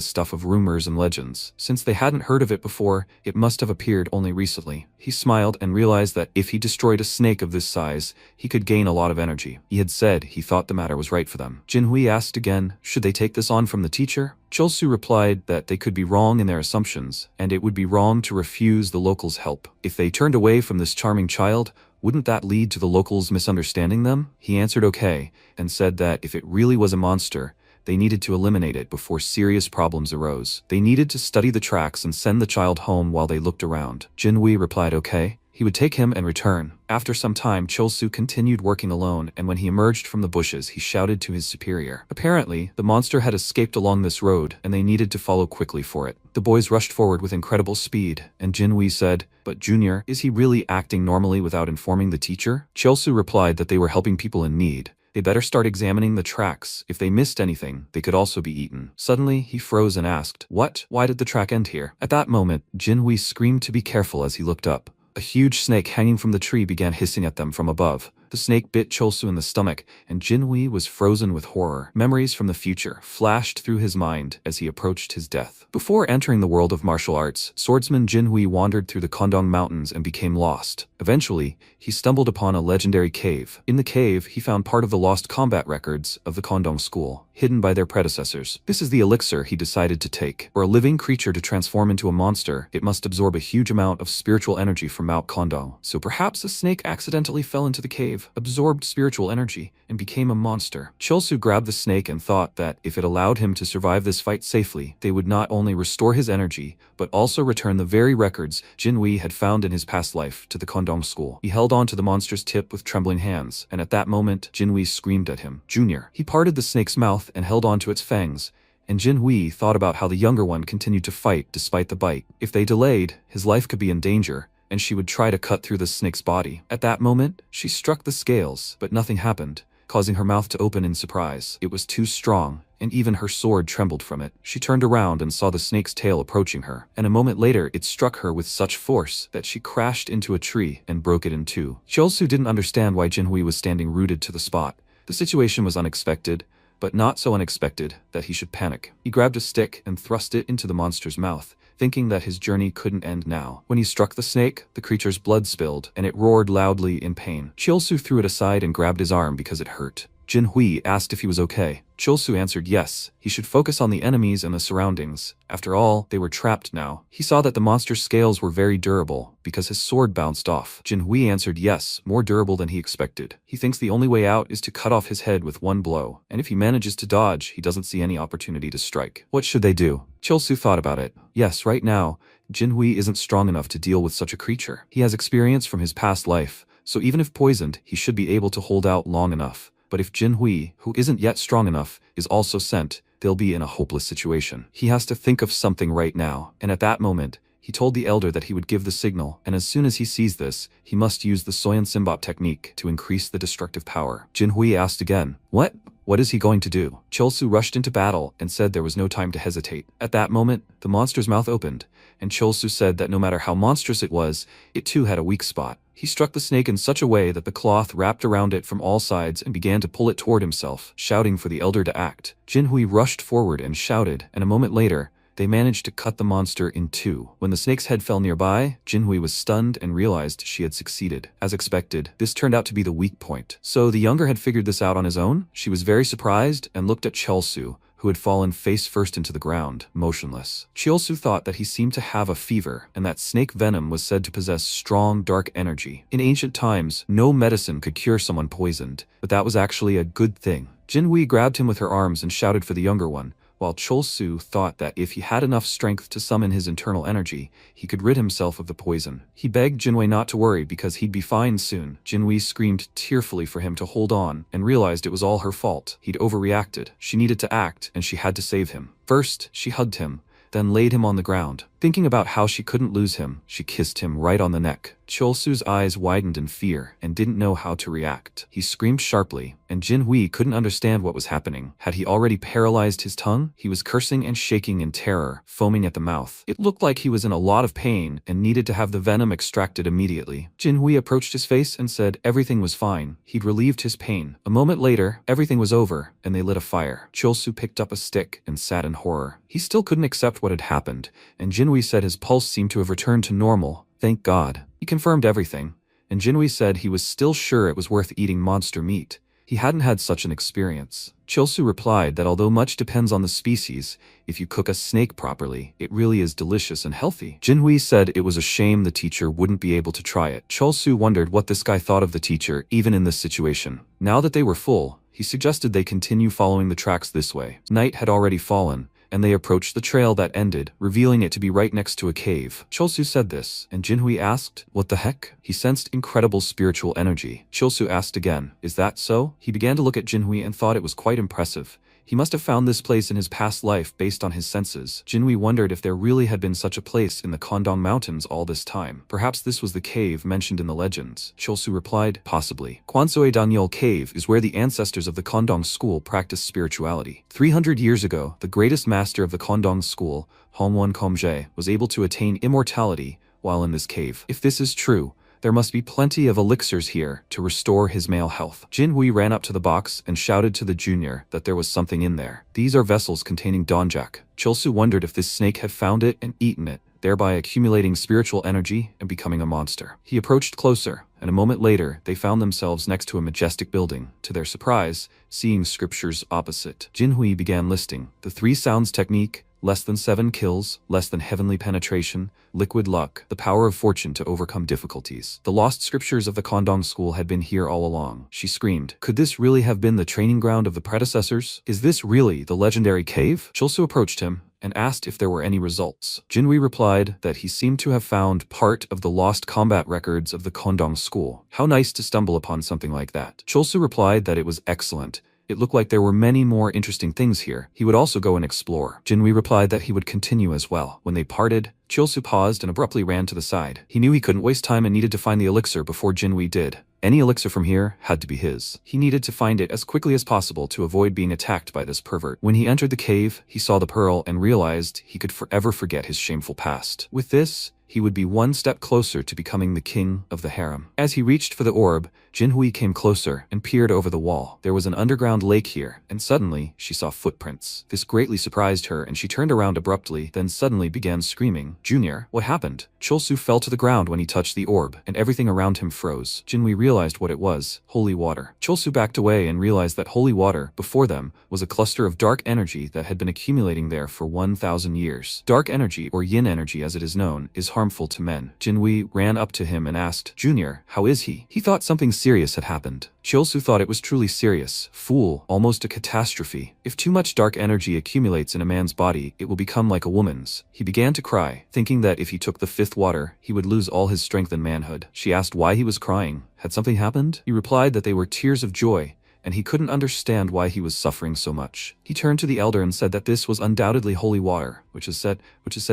Speaker 1: stuff of rumors and legends. Since they hadn't heard of it before, it must have appeared only recently. He smiled and realized that if he destroyed a snake of this size, he could gain a lot of energy. He had said he thought the matter was right for them. Jin-hui asked again, should they take this on from the teacher? Chol-su replied that they could be wrong in their assumptions, and it would be wrong to refuse the locals' help. If they turned away from this charming child, wouldn't that lead to the locals misunderstanding them? He answered okay, and said that if it really was a monster, they needed to eliminate it before serious problems arose. They needed to study the tracks and send the child home while they looked around. Jin-hui replied okay. He would take him and return. After some time, Chol-su continued working alone, and when he emerged from the bushes, he shouted to his superior. Apparently, the monster had escaped along this road, and they needed to follow quickly for it. The boys rushed forward with incredible speed, and Jin-hui said, "But Junior, is he really acting normally without informing the teacher?" Chol-su replied that they were helping people in need. They better start examining the tracks. If they missed anything, they could also be eaten. Suddenly, he froze and asked, "What? Why did the track end here?" At that moment, Jin-hui screamed to be careful as he looked up. A huge snake hanging from the tree began hissing at them from above. The snake bit Chol-su in the stomach, and Jin-hui was frozen with horror. Memories from the future flashed through his mind as he approached his death. Before entering the world of martial arts, swordsman Jin-hui wandered through the Kondong Mountains and became lost. Eventually, he stumbled upon a legendary cave. In the cave, he found part of the lost combat records of the Kondong school, hidden by their predecessors. This is the elixir he decided to take. For a living creature to transform into a monster, it must absorb a huge amount of spiritual energy from Mount Kondong. So perhaps the snake accidentally fell into the cave, absorbed spiritual energy, and became a monster. Chol-su grabbed the snake and thought that if it allowed him to survive this fight safely, they would not only restore his energy, but also return the very records Jin-hui had found in his past life to the Kondong school. He held on to the monster's tip with trembling hands, and at that moment, Jin-hui screamed at him, "Junior." He parted the snake's mouth and held on to its fangs, and Jin-hui thought about how the younger one continued to fight despite the bite. If they delayed, his life could be in danger, and she would try to cut through the snake's body. At that moment, she struck the scales, but nothing happened, causing her mouth to open in surprise. It was too strong, and even her sword trembled from it. She turned around and saw the snake's tail approaching her, and a moment later it struck her with such force that she crashed into a tree and broke it in two. Chol-su didn't understand why Jin-hui was standing rooted to the spot. The situation was unexpected, but not so unexpected that he should panic. He grabbed a stick and thrust it into the monster's mouth, thinking that his journey couldn't end now. When he struck the snake, the creature's blood spilled, and it roared loudly in pain. Chilsu threw it aside and grabbed his arm because it hurt. Jinhui asked if he was okay. Chilsu answered yes, he should focus on the enemies and the surroundings. After all, they were trapped now. He saw that the monster's scales were very durable, because his sword bounced off. Jinhui answered yes, more durable than he expected. He thinks the only way out is to cut off his head with one blow, and if he manages to dodge, he doesn't see any opportunity to strike. What should they do? Chilsu thought about it. Yes, right now, Jinhui isn't strong enough to deal with such a creature. He has experience from his past life, so even if poisoned, he should be able to hold out long enough. But if Jinhui, who isn't yet strong enough, is also sent, they'll be in a hopeless situation. He has to think of something right now, and at that moment, he told the elder that he would give the signal, and as soon as he sees this, he must use the Soyan Simbop technique to increase the destructive power. Jinhui asked again, "What? What is he going to do?" Chilsu rushed into battle and said there was no time to hesitate. At that moment, the monster's mouth opened, and Chilsu said that no matter how monstrous it was, it too had a weak spot. He struck the snake in such a way that the cloth wrapped around it from all sides and began to pull it toward himself, shouting for the elder to act. Jinhui rushed forward and shouted, and a moment later, they managed to cut the monster in two. When the snake's head fell nearby, Jinhui was stunned and realized she had succeeded. As expected, this turned out to be the weak point. So the younger had figured this out on his own? She was very surprised and looked at Chilsu, who had fallen face first into the ground, motionless. Chilsu thought that he seemed to have a fever, and that snake venom was said to possess strong, dark energy. In ancient times, no medicine could cure someone poisoned, but that was actually a good thing. Jinhui grabbed him with her arms and shouted for the younger one, while Chilsu thought that if he had enough strength to summon his internal energy, he could rid himself of the poison. He begged Jinhui not to worry because he'd be fine soon. Jinhui screamed tearfully for him to hold on and realized it was all her fault. He'd overreacted. She needed to act, and she had to save him. First, she hugged him, then laid him on the ground. Thinking about how she couldn't lose him, she kissed him right on the neck. Chilsu's eyes widened in fear and didn't know how to react. He screamed sharply, and Jinhui couldn't understand what was happening. Had he already paralyzed his tongue? He was cursing and shaking in terror, foaming at the mouth. It looked like he was in a lot of pain and needed to have the venom extracted immediately. Jinhui approached his face and said everything was fine. He'd relieved his pain. A moment later, everything was over, and they lit a fire. Chilsu picked up a stick and sat in horror. He still couldn't accept what had happened, and Jinhui said his pulse seemed to have returned to normal. Thank God. He confirmed everything, and Jinhui said he was still sure it was worth eating monster meat. He hadn't had such an experience. Chilsu replied that although much depends on the species, if you cook a snake properly, it really is delicious and healthy. Jinhui said it was a shame the teacher wouldn't be able to try it. Chilsu wondered what this guy thought of the teacher even in this situation. Now that they were full, he suggested they continue following the tracks this way. Night had already fallen, and they approached the trail that ended, revealing it to be right next to a cave. Chilsu said this, and Jinhui asked, "What the heck?" He sensed incredible spiritual energy. Chilsu asked again, "Is that so?" He began to look at Jinhui and thought it was quite impressive. He must have found this place in his past life based on his senses. Jinhui wondered if there really had been such a place in the Kondong Mountains all this time. Perhaps this was the cave mentioned in the legends. Chilsu replied, "Possibly. Kwansoe Danyol Cave is where the ancestors of the Kondong school practiced spirituality. 300 years ago, the greatest master of the Kondong school, Hongwon Komje, was able to attain immortality while in this cave. If this is true, there must be plenty of elixirs here to restore his male health." Jinhui ran up to the box and shouted to the junior that there was something in there. "These are vessels containing donjak." Chilsu wondered if this snake had found it and eaten it, thereby accumulating spiritual energy and becoming a monster. He approached closer, and a moment later, they found themselves next to a majestic building. To their surprise, seeing scriptures opposite, Jinhui began listing the 3 sounds technique, less than 7 kills, less than heavenly penetration, liquid luck, the power of fortune to overcome difficulties. The lost scriptures of the Kondong school had been here all along. She screamed, "Could this really have been the training ground of the predecessors? Is this really the legendary cave?" Chilsu approached him and asked if there were any results. Jinhui replied that he seemed to have found part of the lost combat records of the Kondong school. How nice to stumble upon something like that. Chilsu replied that it was excellent. It looked like there were many more interesting things here. He would also go and explore. Jinhui replied that he would continue as well. When they parted, Chilsu paused and abruptly ran to the side. He knew he couldn't waste time and needed to find the elixir before Jinhui did. Any elixir from here had to be his. He needed to find it as quickly as possible to avoid being attacked by this pervert. When he entered the cave, he saw the pearl and realized he could forever forget his shameful past. With this, he would be one step closer to becoming the king of the harem. As he reached for the orb, Jinhui came closer and peered over the wall. There was an underground lake here, and suddenly she saw footprints. This greatly surprised her, and she turned around abruptly, then suddenly began screaming, "Junior, what happened?" Chilsu fell to the ground when he touched the orb, and everything around him froze. Jinhui realized what it was: holy water. Chilsu backed away and realized that holy water, before them, was a cluster of dark energy that had been accumulating there for 1,000 years. Dark energy, or yin energy as it is known, is harmful to men. Jinhui ran up to him and asked, "Junior, how is he?" He thought something serious had happened. Chilsu thought it was truly serious. Fool, almost a catastrophe. If too much dark energy accumulates in a man's body, it will become like a woman's. He began to cry, thinking that if he took the fifth water, he would lose all his strength and manhood. She asked why he was crying. Had something happened? He replied that they were tears of joy, and he couldn't understand why he was suffering so much. He turned to the elder and said that this was undoubtedly holy water, which is said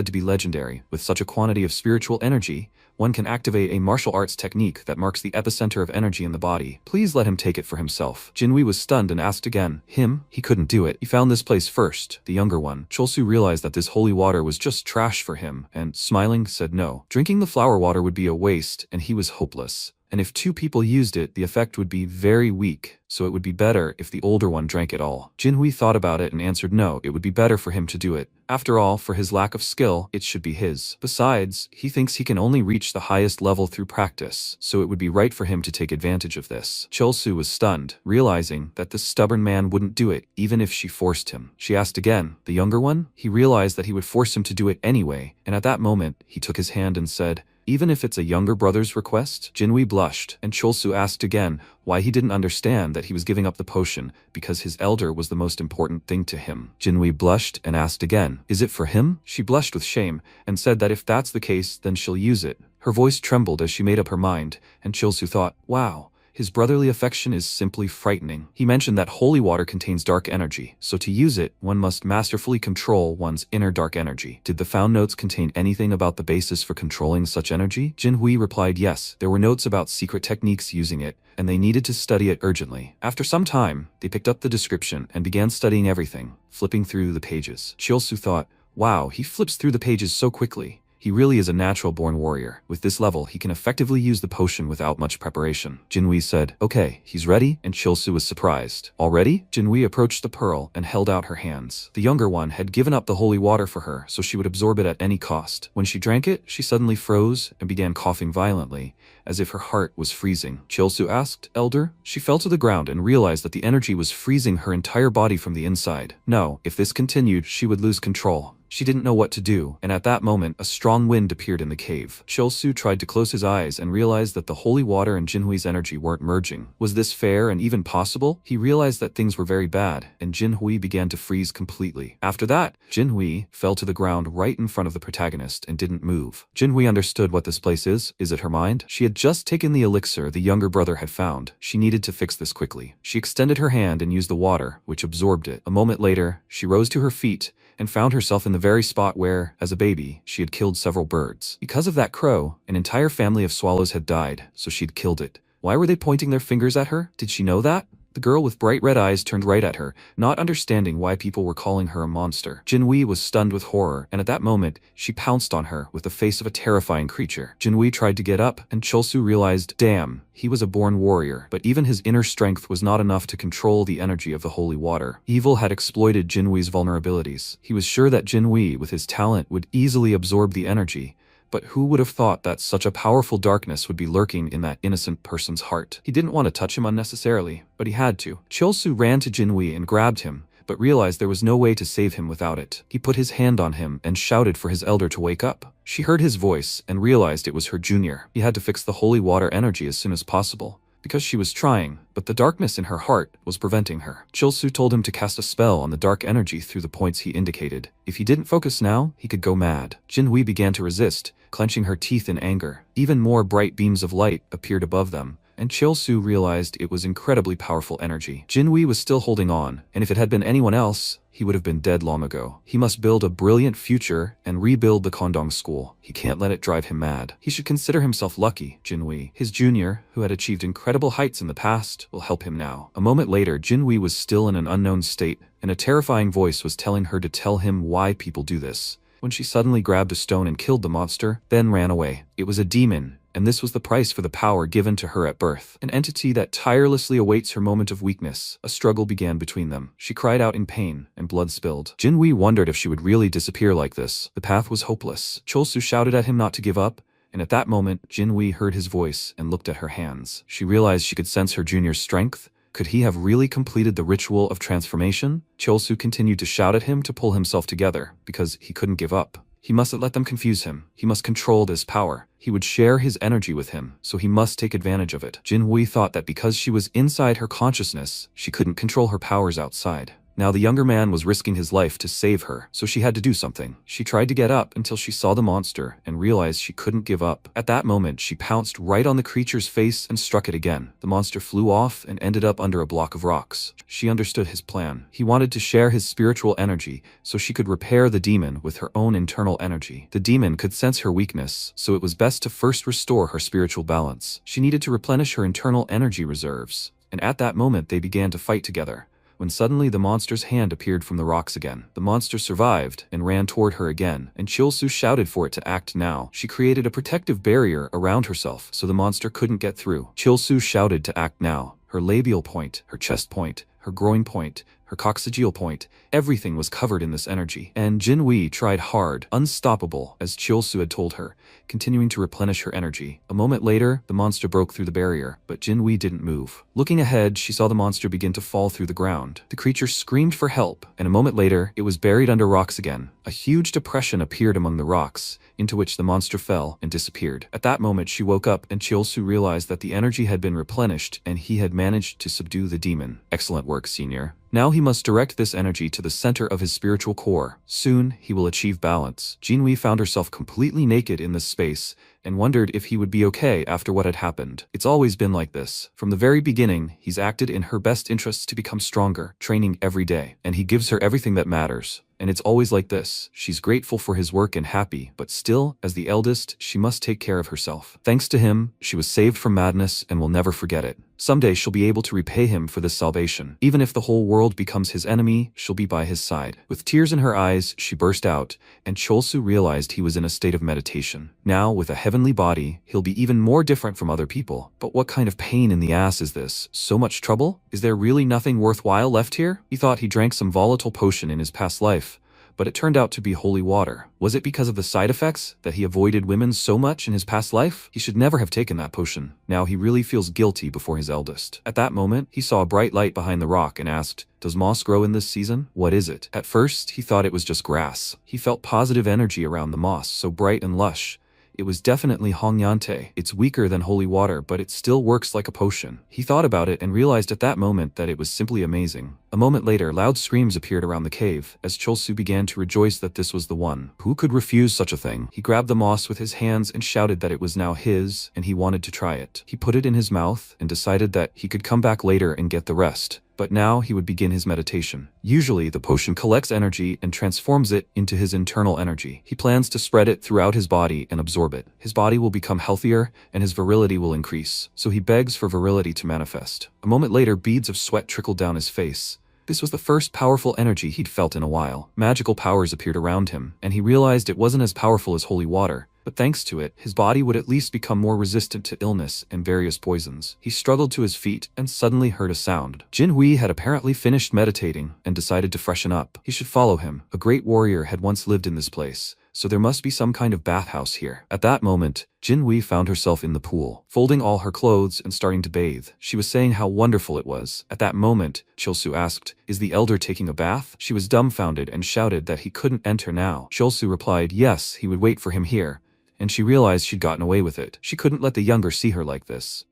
Speaker 1: to be legendary. With such a quantity of spiritual energy, one can activate a martial arts technique that marks the epicenter of energy in the body. Please let him take it for himself. Jinhui was stunned and asked again. Him? He couldn't do it. He found this place first, the younger one. Chilsu realized that this holy water was just trash for him, and, smiling, said no. Drinking the flower water would be a waste, and he was hopeless. And if two people used it, the effect would be very weak, so it would be better if the older one drank it all. Jinhui thought about it and answered no, it would be better for him to do it. After all, for his lack of skill, it should be his. Besides, he thinks he can only reach the highest level through practice, so it would be right for him to take advantage of this. Chilsu was stunned, realizing that this stubborn man wouldn't do it, even if she forced him. She asked again, the younger one? He realized that he would force him to do it anyway, and at that moment, he took his hand and said, even if it's a younger brother's request? Jinhui blushed, and Chilsu asked again why he didn't understand that he was giving up the potion because his elder was the most important thing to him. Jinhui blushed and asked again, is it for him? She blushed with shame and said that if that's the case, then she'll use it. Her voice trembled as she made up her mind, and Chilsu thought, wow. His brotherly affection is simply frightening. He mentioned that holy water contains dark energy, so to use it, one must masterfully control one's inner dark energy. Did the found notes contain anything about the basis for controlling such energy? Jinhui replied yes. There were notes about secret techniques using it, and they needed to study it urgently. After some time, they picked up the description and began studying everything, flipping through the pages. Chilsu thought, wow, he flips through the pages so quickly. He really is a natural-born warrior. With this level, he can effectively use the potion without much preparation. Jinhui said, okay, he's ready, and Chilsu was surprised. Already? Jinhui approached the pearl and held out her hands. The younger one had given up the holy water for her, so she would absorb it at any cost. When she drank it, she suddenly froze and began coughing violently, as if her heart was freezing. Chilsu asked, elder? She fell to the ground and realized that the energy was freezing her entire body from the inside. No, if this continued, she would lose control. She didn't know what to do, and at that moment, a strong wind appeared in the cave. Chilsu tried to close his eyes and realized that the holy water and Jinhui's energy weren't merging. Was this fair and even possible? He realized that things were very bad, and Jinhui began to freeze completely. After that, Jinhui fell to the ground right in front of the protagonist and didn't move. Jinhui understood what this place is. Is it her mind? She had just taken the elixir the younger brother had found. She needed to fix this quickly. She extended her hand and used the water, which absorbed it. A moment later, she rose to her feet and found herself in the very spot where, as a baby, she had killed several birds. Because of that crow, an entire family of swallows had died, so she'd killed it. Why were they pointing their fingers at her? Did she know that? The girl with bright red eyes turned right at her, not understanding why people were calling her a monster. Jinhui was stunned with horror, and at that moment, she pounced on her with the face of a terrifying creature. Jinhui tried to get up, and Chilsu realized, damn, he was a born warrior, but even his inner strength was not enough to control the energy of the holy water. Evil had exploited Jinhui's vulnerabilities. He was sure that Jinhui, with his talent, would easily absorb the energy, but who would have thought that such a powerful darkness would be lurking in that innocent person's heart? He didn't want to touch him unnecessarily, but he had to. Chilsu ran to Jinhui and grabbed him, but realized there was no way to save him without it. He put his hand on him and shouted for his elder to wake up. She heard his voice and realized it was her junior. He had to fix the holy water energy as soon as possible, because she was trying, but the darkness in her heart was preventing her. Chilsu told him to cast a spell on the dark energy through the points he indicated. If he didn't focus now, he could go mad. Jinhui began to resist, clenching her teeth in anger. Even more bright beams of light appeared above them, and Chilsu realized it was incredibly powerful energy. Jinhui was still holding on, and if it had been anyone else, he would have been dead long ago. He must build a brilliant future and rebuild the Kondong school. He can't let it drive him mad. He should consider himself lucky. Jinwei, his junior, who had achieved incredible heights in the past, will help him now. A moment later, Jinwei was still in an unknown state, and a terrifying voice was telling her to tell him why people do this. When she suddenly grabbed a stone and killed the monster, then ran away. It was a demon, and this was the price for the power given to her at birth. An entity that tirelessly awaits her moment of weakness. A struggle began between them. She cried out in pain, and blood spilled. Jinwei wondered if she would really disappear like this. The path was hopeless. Cholsu shouted at him not to give up, and at that moment, Jinwei heard his voice and looked at her hands. She realized she could sense her junior's strength. Could he have really completed the ritual of transformation? Cholsu continued to shout at him to pull himself together, because he couldn't give up. He mustn't let them confuse him. He must control this power. He would share his energy with him, so he must take advantage of it. Jinwei thought that because she was inside her consciousness, she couldn't control her powers outside. Now the younger man was risking his life to save her, so she had to do something. She tried to get up until she saw the monster and realized she couldn't give up. At that moment, she pounced right on the creature's face and struck it again. The monster flew off and ended up under a block of rocks. She understood his plan. He wanted to share his spiritual energy so she could repair the demon with her own internal energy. The demon could sense her weakness, so it was best to first restore her spiritual balance. She needed to replenish her internal energy reserves, and at that moment they began to fight together. When suddenly the monster's hand appeared from the rocks again. The monster survived and ran toward her again, and Cholsu shouted for it to act now. She created a protective barrier around herself so the monster couldn't get through. Cholsu shouted to act now. Her labial point, her chest point, her groin point, her coccygeal point, everything was covered in this energy. And Jinwei tried hard, unstoppable, as Cholsu had told her, continuing to replenish her energy. A moment later, the monster broke through the barrier, but Jinwei didn't move. Looking ahead, she saw the monster begin to fall through the ground. The creature screamed for help, and a moment later, it was buried under rocks again. A huge depression appeared among the rocks, into which the monster fell and disappeared. At that moment, she woke up, and Cholsu realized that the energy had been replenished, and he had managed to subdue the demon. Excellent work, senior. Now he must direct this energy to the center of his spiritual core. Soon, he will achieve balance. Jinwei found herself completely naked in this space and wondered if he would be okay after what had happened. It's always been like this. From the very beginning, he's acted in her best interests to become stronger, training every day, and he gives her everything that matters. And it's always like this. She's grateful for his work and happy, but still, as the eldest, she must take care of herself. Thanks to him, she was saved from madness and will never forget it. Someday she'll be able to repay him for this salvation. Even if the whole world becomes his enemy, she'll be by his side. With tears in her eyes, she burst out, and Cholsu realized he was in a state of meditation. Now, with a heavenly body, he'll be even more different from other people. But what kind of pain in the ass is this? So much trouble? Is there really nothing worthwhile left here? He thought he drank some volatile potion in his past life, but it turned out to be holy water. Was it because of the side effects that he avoided women so much in his past life? He should never have taken that potion. Now he really feels guilty before his eldest. At that moment, he saw a bright light behind the rock and asked, "Does moss grow in this season? What is it?" At first, he thought it was just grass. He felt positive energy around the moss, so bright and lush. It was definitely Hongyante. It's weaker than holy water, but it still works like a potion. He thought about it and realized at that moment that it was simply amazing. A moment later, loud screams appeared around the cave, as Cholsu began to rejoice that this was the one. Who could refuse such a thing? He grabbed the moss with his hands and shouted that it was now his, and he wanted to try it. He put it in his mouth and decided that he could come back later and get the rest. But now he would begin his meditation. Usually, the potion collects energy and transforms it into his internal energy. He plans to spread it throughout his body and absorb it. His body will become healthier and his virility will increase. So he begs for virility to manifest. A moment later, beads of sweat trickled down his face. This was the first powerful energy he'd felt in a while. Magical powers appeared around him, and he realized it wasn't as powerful as holy water. But thanks to it, his body would at least become more resistant to illness and various poisons. He struggled to his feet and suddenly heard a sound. Jinwei had apparently finished meditating and decided to freshen up. He should follow him. A great warrior had once lived in this place, so there must be some kind of bathhouse here. At that moment, Jinwei found herself in the pool, folding all her clothes and starting to bathe. She was saying how wonderful it was. At that moment, Cholsu asked, "Is the elder taking a bath?" She was dumbfounded and shouted that he couldn't enter now. Cholsu replied yes, he would wait for him here, and she realized she'd gotten away with it. She couldn't let the younger see her like this.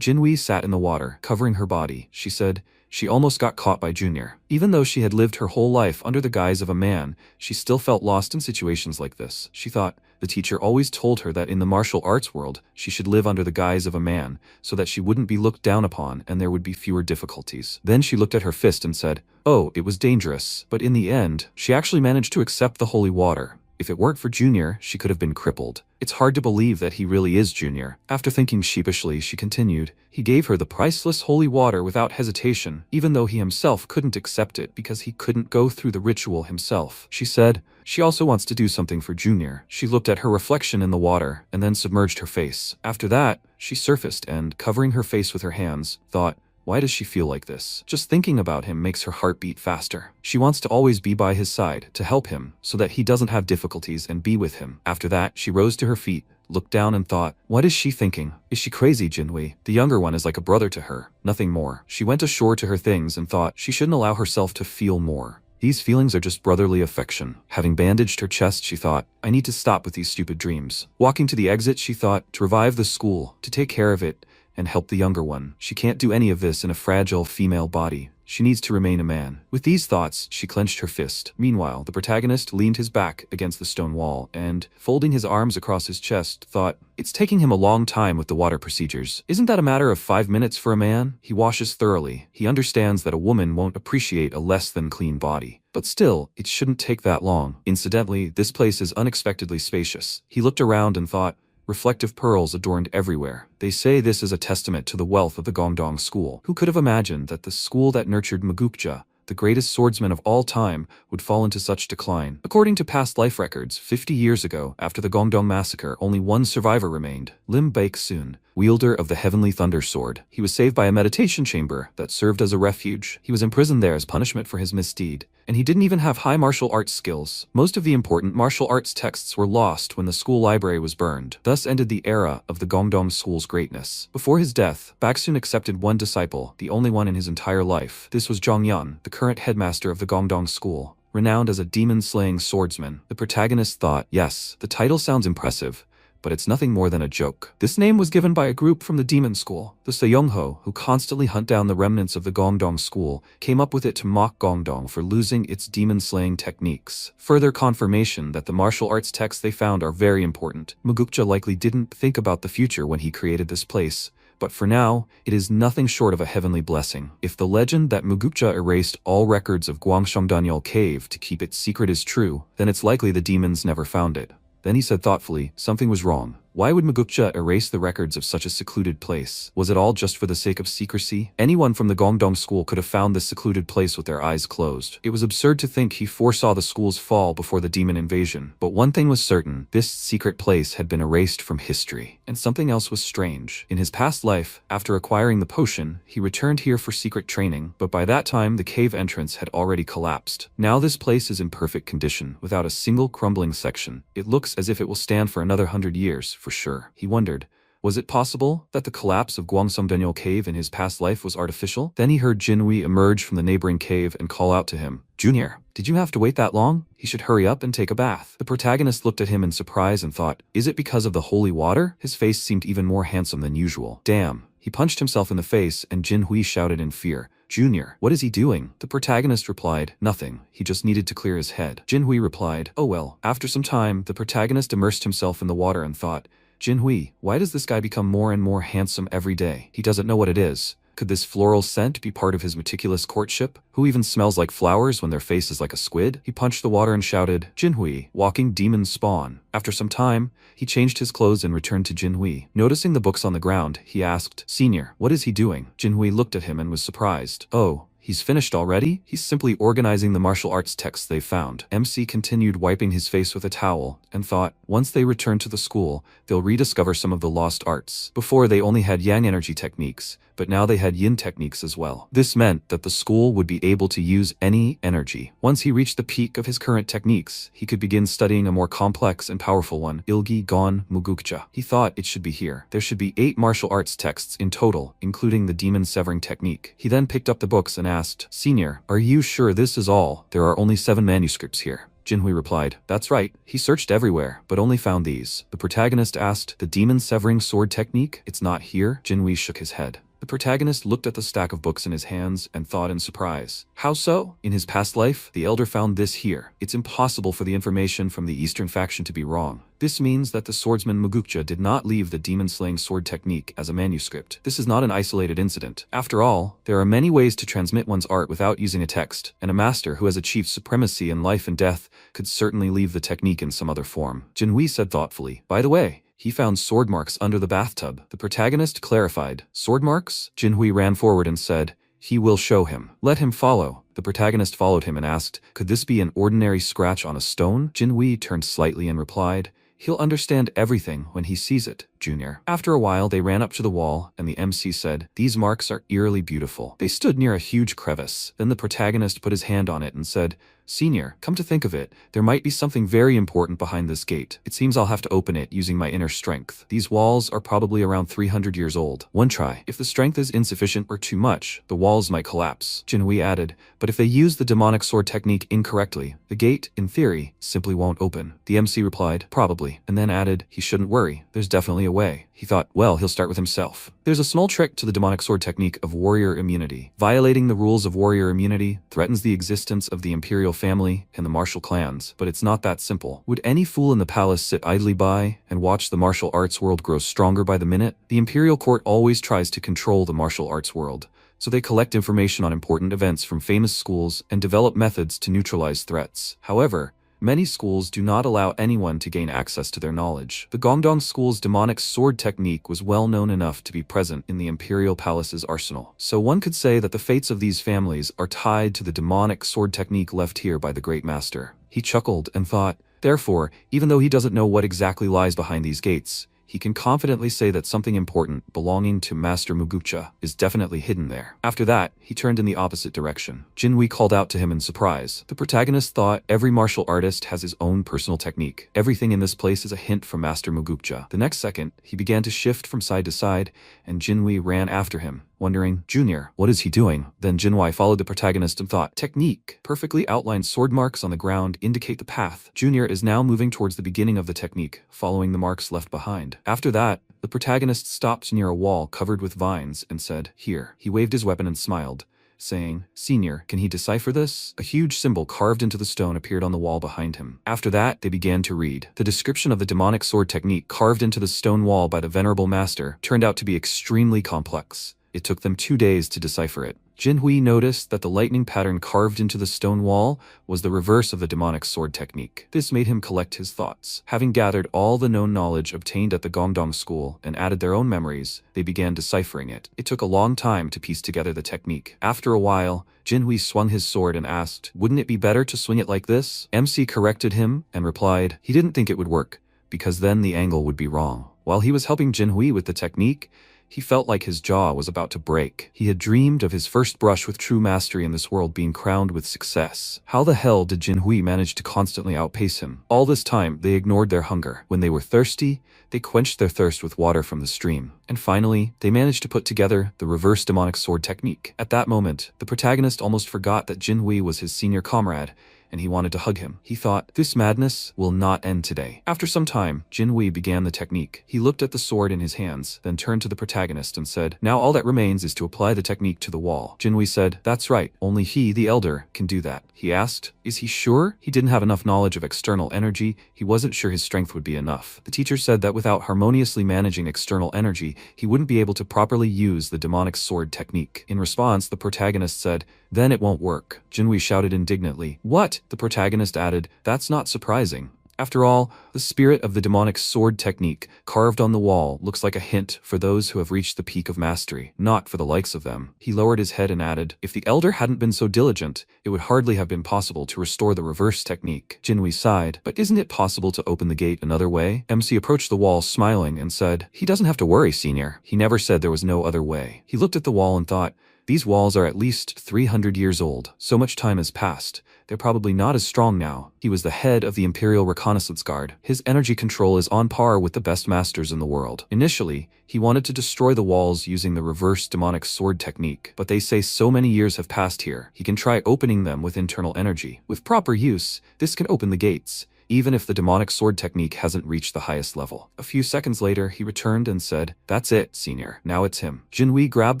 Speaker 1: Jinwei sat in the water, covering her body. She said, She almost got caught by Junior. Even though she had lived her whole life under the guise of a man, she still felt lost in situations like this. She thought, the teacher always told her that in the martial arts world, she should live under the guise of a man, so that she wouldn't be looked down upon and there would be fewer difficulties. Then she looked at her fist and said, oh, it was dangerous. But in the end, she actually managed to accept the holy water. If it weren't for Junior, she could have been crippled. It's hard to believe that he really is Junior. After thinking sheepishly, she continued, he gave her the priceless holy water without hesitation, even though he himself couldn't accept it because he couldn't go through the ritual himself. She said, she also wants to do something for Junior. She looked at her reflection in the water and then submerged her face. After that, she surfaced and, covering her face with her hands, thought, why does she feel like this? Just thinking about him makes her heart beat faster. She wants to always be by his side, to help him, so that he doesn't have difficulties and be with him. After that, she rose to her feet, looked down and thought, what is she thinking? Is she crazy, Jinhui? The younger one is like a brother to her, nothing more. She went ashore to her things and thought she shouldn't allow herself to feel more. These feelings are just brotherly affection. Having bandaged her chest, she thought, I need to stop with these stupid dreams. Walking to the exit, she thought, to revive the school, to take care of it, and help the younger one. She can't do any of this in a fragile female body. She needs to remain a man. With these thoughts, she clenched her fist. Meanwhile, the protagonist leaned his back against the stone wall and, folding his arms across his chest, thought, it's taking him a long time with the water procedures. Isn't that a matter of 5 minutes for a man? He washes thoroughly. He understands that a woman won't appreciate a less than clean body. But still, it shouldn't take that long. Incidentally, this place is unexpectedly spacious. He looked around and thought, reflective pearls adorned everywhere. They say this is a testament to the wealth of the Gongdong school. Who could have imagined that the school that nurtured Magukja, the greatest swordsman of all time, would fall into such decline? According to past life records, 50 years ago, after the Gongdong massacre, only one survivor remained, Lim Baek-soon, wielder of the Heavenly Thunder Sword. He was saved by a meditation chamber that served as a refuge. He was imprisoned there as punishment for his misdeed. And he didn't even have high martial arts skills. Most of the important martial arts texts were lost when the school library was burned. Thus ended the era of the Gongdong school's greatness. Before his death, Baek-soon accepted one disciple, the only one in his entire life. This was Zhongyan, the current headmaster of the Gongdong school, renowned as a demon-slaying swordsman. The protagonist thought, yes, the title sounds impressive, but it's nothing more than a joke. This name was given by a group from the demon school. The Seongho, who constantly hunt down the remnants of the Gongdong school, came up with it to mock Gongdong for losing its demon-slaying techniques. Further confirmation that the martial arts texts they found are very important. Magukja likely didn't think about the future when he created this place, but for now, it is nothing short of a heavenly blessing. If the legend that Magukja erased all records of Gwangshangnyeol Cave to keep it secret is true, then it's likely the demons never found it. Then he said thoughtfully, something was wrong. Why would Magukja erase the records of such a secluded place? Was it all just for the sake of secrecy? Anyone from the Gongdong school could have found this secluded place with their eyes closed. It was absurd to think he foresaw the school's fall before the demon invasion. But one thing was certain, this secret place had been erased from history. And something else was strange. In his past life, after acquiring the potion, he returned here for secret training, but by that time the cave entrance had already collapsed. Now this place is in perfect condition, without a single crumbling section. It looks as if it will stand for another 100 years. For sure. He wondered, was it possible that the collapse of Gwangshangnyeol Cave in his past life was artificial? Then he heard Jinhui emerge from the neighboring cave and call out to him, Junior, did you have to wait that long? He should hurry up and take a bath. The protagonist looked at him in surprise and thought, is it because of the holy water? His face seemed even more handsome than usual. Damn. He punched himself in the face and Jinhui shouted in fear, Junior, what is he doing? The protagonist replied, nothing, he just needed to clear his head. Jinhui replied, oh well. After some time, the protagonist immersed himself in the water and thought, Jinhui, why does this guy become more and more handsome every day? He doesn't know what it is. Could this floral scent be part of his meticulous courtship? Who even smells like flowers when their face is like a squid? He punched the water and shouted, Jinhui, walking demon spawn. After some time, he changed his clothes and returned to Jinhui. Noticing the books on the ground, he asked, Senior, what is he doing? Jinhui looked at him and was surprised. Oh, he's finished already? He's simply organizing the martial arts texts they found. MC continued wiping his face with a towel and thought, once they return to the school, they'll rediscover some of the lost arts. Before they only had yang energy techniques, but now they had yin techniques as well. This meant that the school would be able to use any energy. Once he reached the peak of his current techniques, he could begin studying a more complex and powerful one, Ilgi Gon Mugukja. He thought it should be here. There should be 8 martial arts texts in total, including the demon severing technique. He then picked up the books and asked, Senior, are you sure this is all? There are only 7 manuscripts here. Jinhui replied, that's right. He searched everywhere, but only found these. The protagonist asked, the demon severing sword technique? It's not here? Jinhui shook his head. The protagonist looked at the stack of books in his hands and thought in surprise. How so? In his past life, the elder found this here. It's impossible for the information from the eastern faction to be wrong. This means that the swordsman Mangacap did not leave the demon-slaying sword technique as a manuscript. This is not an isolated incident. After all, there are many ways to transmit one's art without using a text, and a master who has achieved supremacy in life and death could certainly leave the technique in some other form. Jinhui said thoughtfully. By the way, he found sword marks under the bathtub. The protagonist clarified. Sword marks? Jinhui ran forward and said, he will show him. Let him follow. The protagonist followed him and asked, could this be an ordinary scratch on a stone? Jinhui turned slightly and replied, he'll understand everything when he sees it, Junior. After a while, they ran up to the wall, and the MC said, these marks are eerily beautiful. They stood near a huge crevice. Then the protagonist put his hand on it and said, Senior, come to think of it, there might be something very important behind this gate. It seems I'll have to open it using my inner strength. These walls are probably around 300 years old. One try. If the strength is insufficient or too much, the walls might collapse. Jinhui added, but if they use the demonic sword technique incorrectly, the gate, in theory, simply won't open. The MC replied, probably, and then added, he shouldn't worry, there's definitely a way. He thought, well, he'll start with himself. There's a small trick to the demonic sword technique of warrior immunity. Violating the rules of warrior immunity threatens the existence of the imperial family and the martial clans, but it's not that simple. Would any fool in the palace sit idly by and watch the martial arts world grow stronger by the minute? The imperial court always tries to control the martial arts world, so they collect information on important events from famous schools and develop methods to neutralize threats. However, many schools do not allow anyone to gain access to their knowledge. The Gongdong School's demonic sword technique was well known enough to be present in the Imperial Palace's arsenal. So one could say that the fates of these families are tied to the demonic sword technique left here by the Great Master. He chuckled and thought, therefore, even though he doesn't know what exactly lies behind these gates, he can confidently say that something important belonging to Master Mangacap is definitely hidden there. After that, he turned in the opposite direction. Jinhui called out to him in surprise. The protagonist thought every martial artist has his own personal technique. Everything in this place is a hint from Master Mangacap. The next second, he began to shift from side to side, and Jinhui ran after him, wondering, Junior, what is he doing? Then Jinhui followed the protagonist and thought, technique. Perfectly outlined sword marks on the ground indicate the path. Junior is now moving towards the beginning of the technique, following the marks left behind. After that, the protagonist stopped near a wall covered with vines and said, here. He waved his weapon and smiled, saying, Senior, can he decipher this? A huge symbol carved into the stone appeared on the wall behind him. After that, they began to read. The description of the demonic sword technique carved into the stone wall by the venerable master turned out to be extremely complex. It took them 2 days to decipher it. Jinhui noticed that the lightning pattern carved into the stone wall was the reverse of the demonic sword technique. This made him collect his thoughts. Having gathered all the known knowledge obtained at the Gongdong School and added their own memories, they began deciphering it. It took a long time to piece together the technique. After a while, Jinhui swung his sword and asked, wouldn't it be better to swing it like this? MC corrected him and replied, he didn't think it would work, because then the angle would be wrong. While he was helping Jinhui with the technique, he felt like his jaw was about to break. He had dreamed of his first brush with true mastery in this world being crowned with success. How the hell did Jinhui manage to constantly outpace him? All this time, they ignored their hunger. When they were thirsty, they quenched their thirst with water from the stream. And finally, they managed to put together the reverse demonic sword technique. At that moment, the protagonist almost forgot that Jinhui was his senior comrade, and he wanted to hug him. He thought, this madness will not end today. After some time, Jinhui began the technique. He looked at the sword in his hands, then turned to the protagonist and said, now all that remains is to apply the technique to the wall. Jinhui said, that's right, only he, the elder, can do that. He asked, is he sure? He didn't have enough knowledge of external energy. He wasn't sure his strength would be enough. The teacher said that without harmoniously managing external energy, he wouldn't be able to properly use the demonic sword technique. In response, the protagonist said, then it won't work. Jinhui shouted indignantly. What? The protagonist added, that's not surprising. After all, the spirit of the demonic sword technique carved on the wall looks like a hint for those who have reached the peak of mastery, not for the likes of them. He lowered his head and added, if the elder hadn't been so diligent, it would hardly have been possible to restore the reverse technique. Jinhui sighed, but isn't it possible to open the gate another way? MC approached the wall smiling and said, he doesn't have to worry, Senior. He never said there was no other way. He looked at the wall and thought, these walls are at least 300 years old. So much time has passed. They're probably not as strong now. He was the head of the Imperial Reconnaissance Guard. His energy control is on par with the best masters in the world. Initially, he wanted to destroy the walls using the reverse demonic sword technique, but they say so many years have passed here, he can try opening them with internal energy. With proper use, this can open the gates. even if the demonic sword technique hasn't reached the highest level. A few seconds later, he returned and said, "That's it, senior. Now it's him." Jinwei grabbed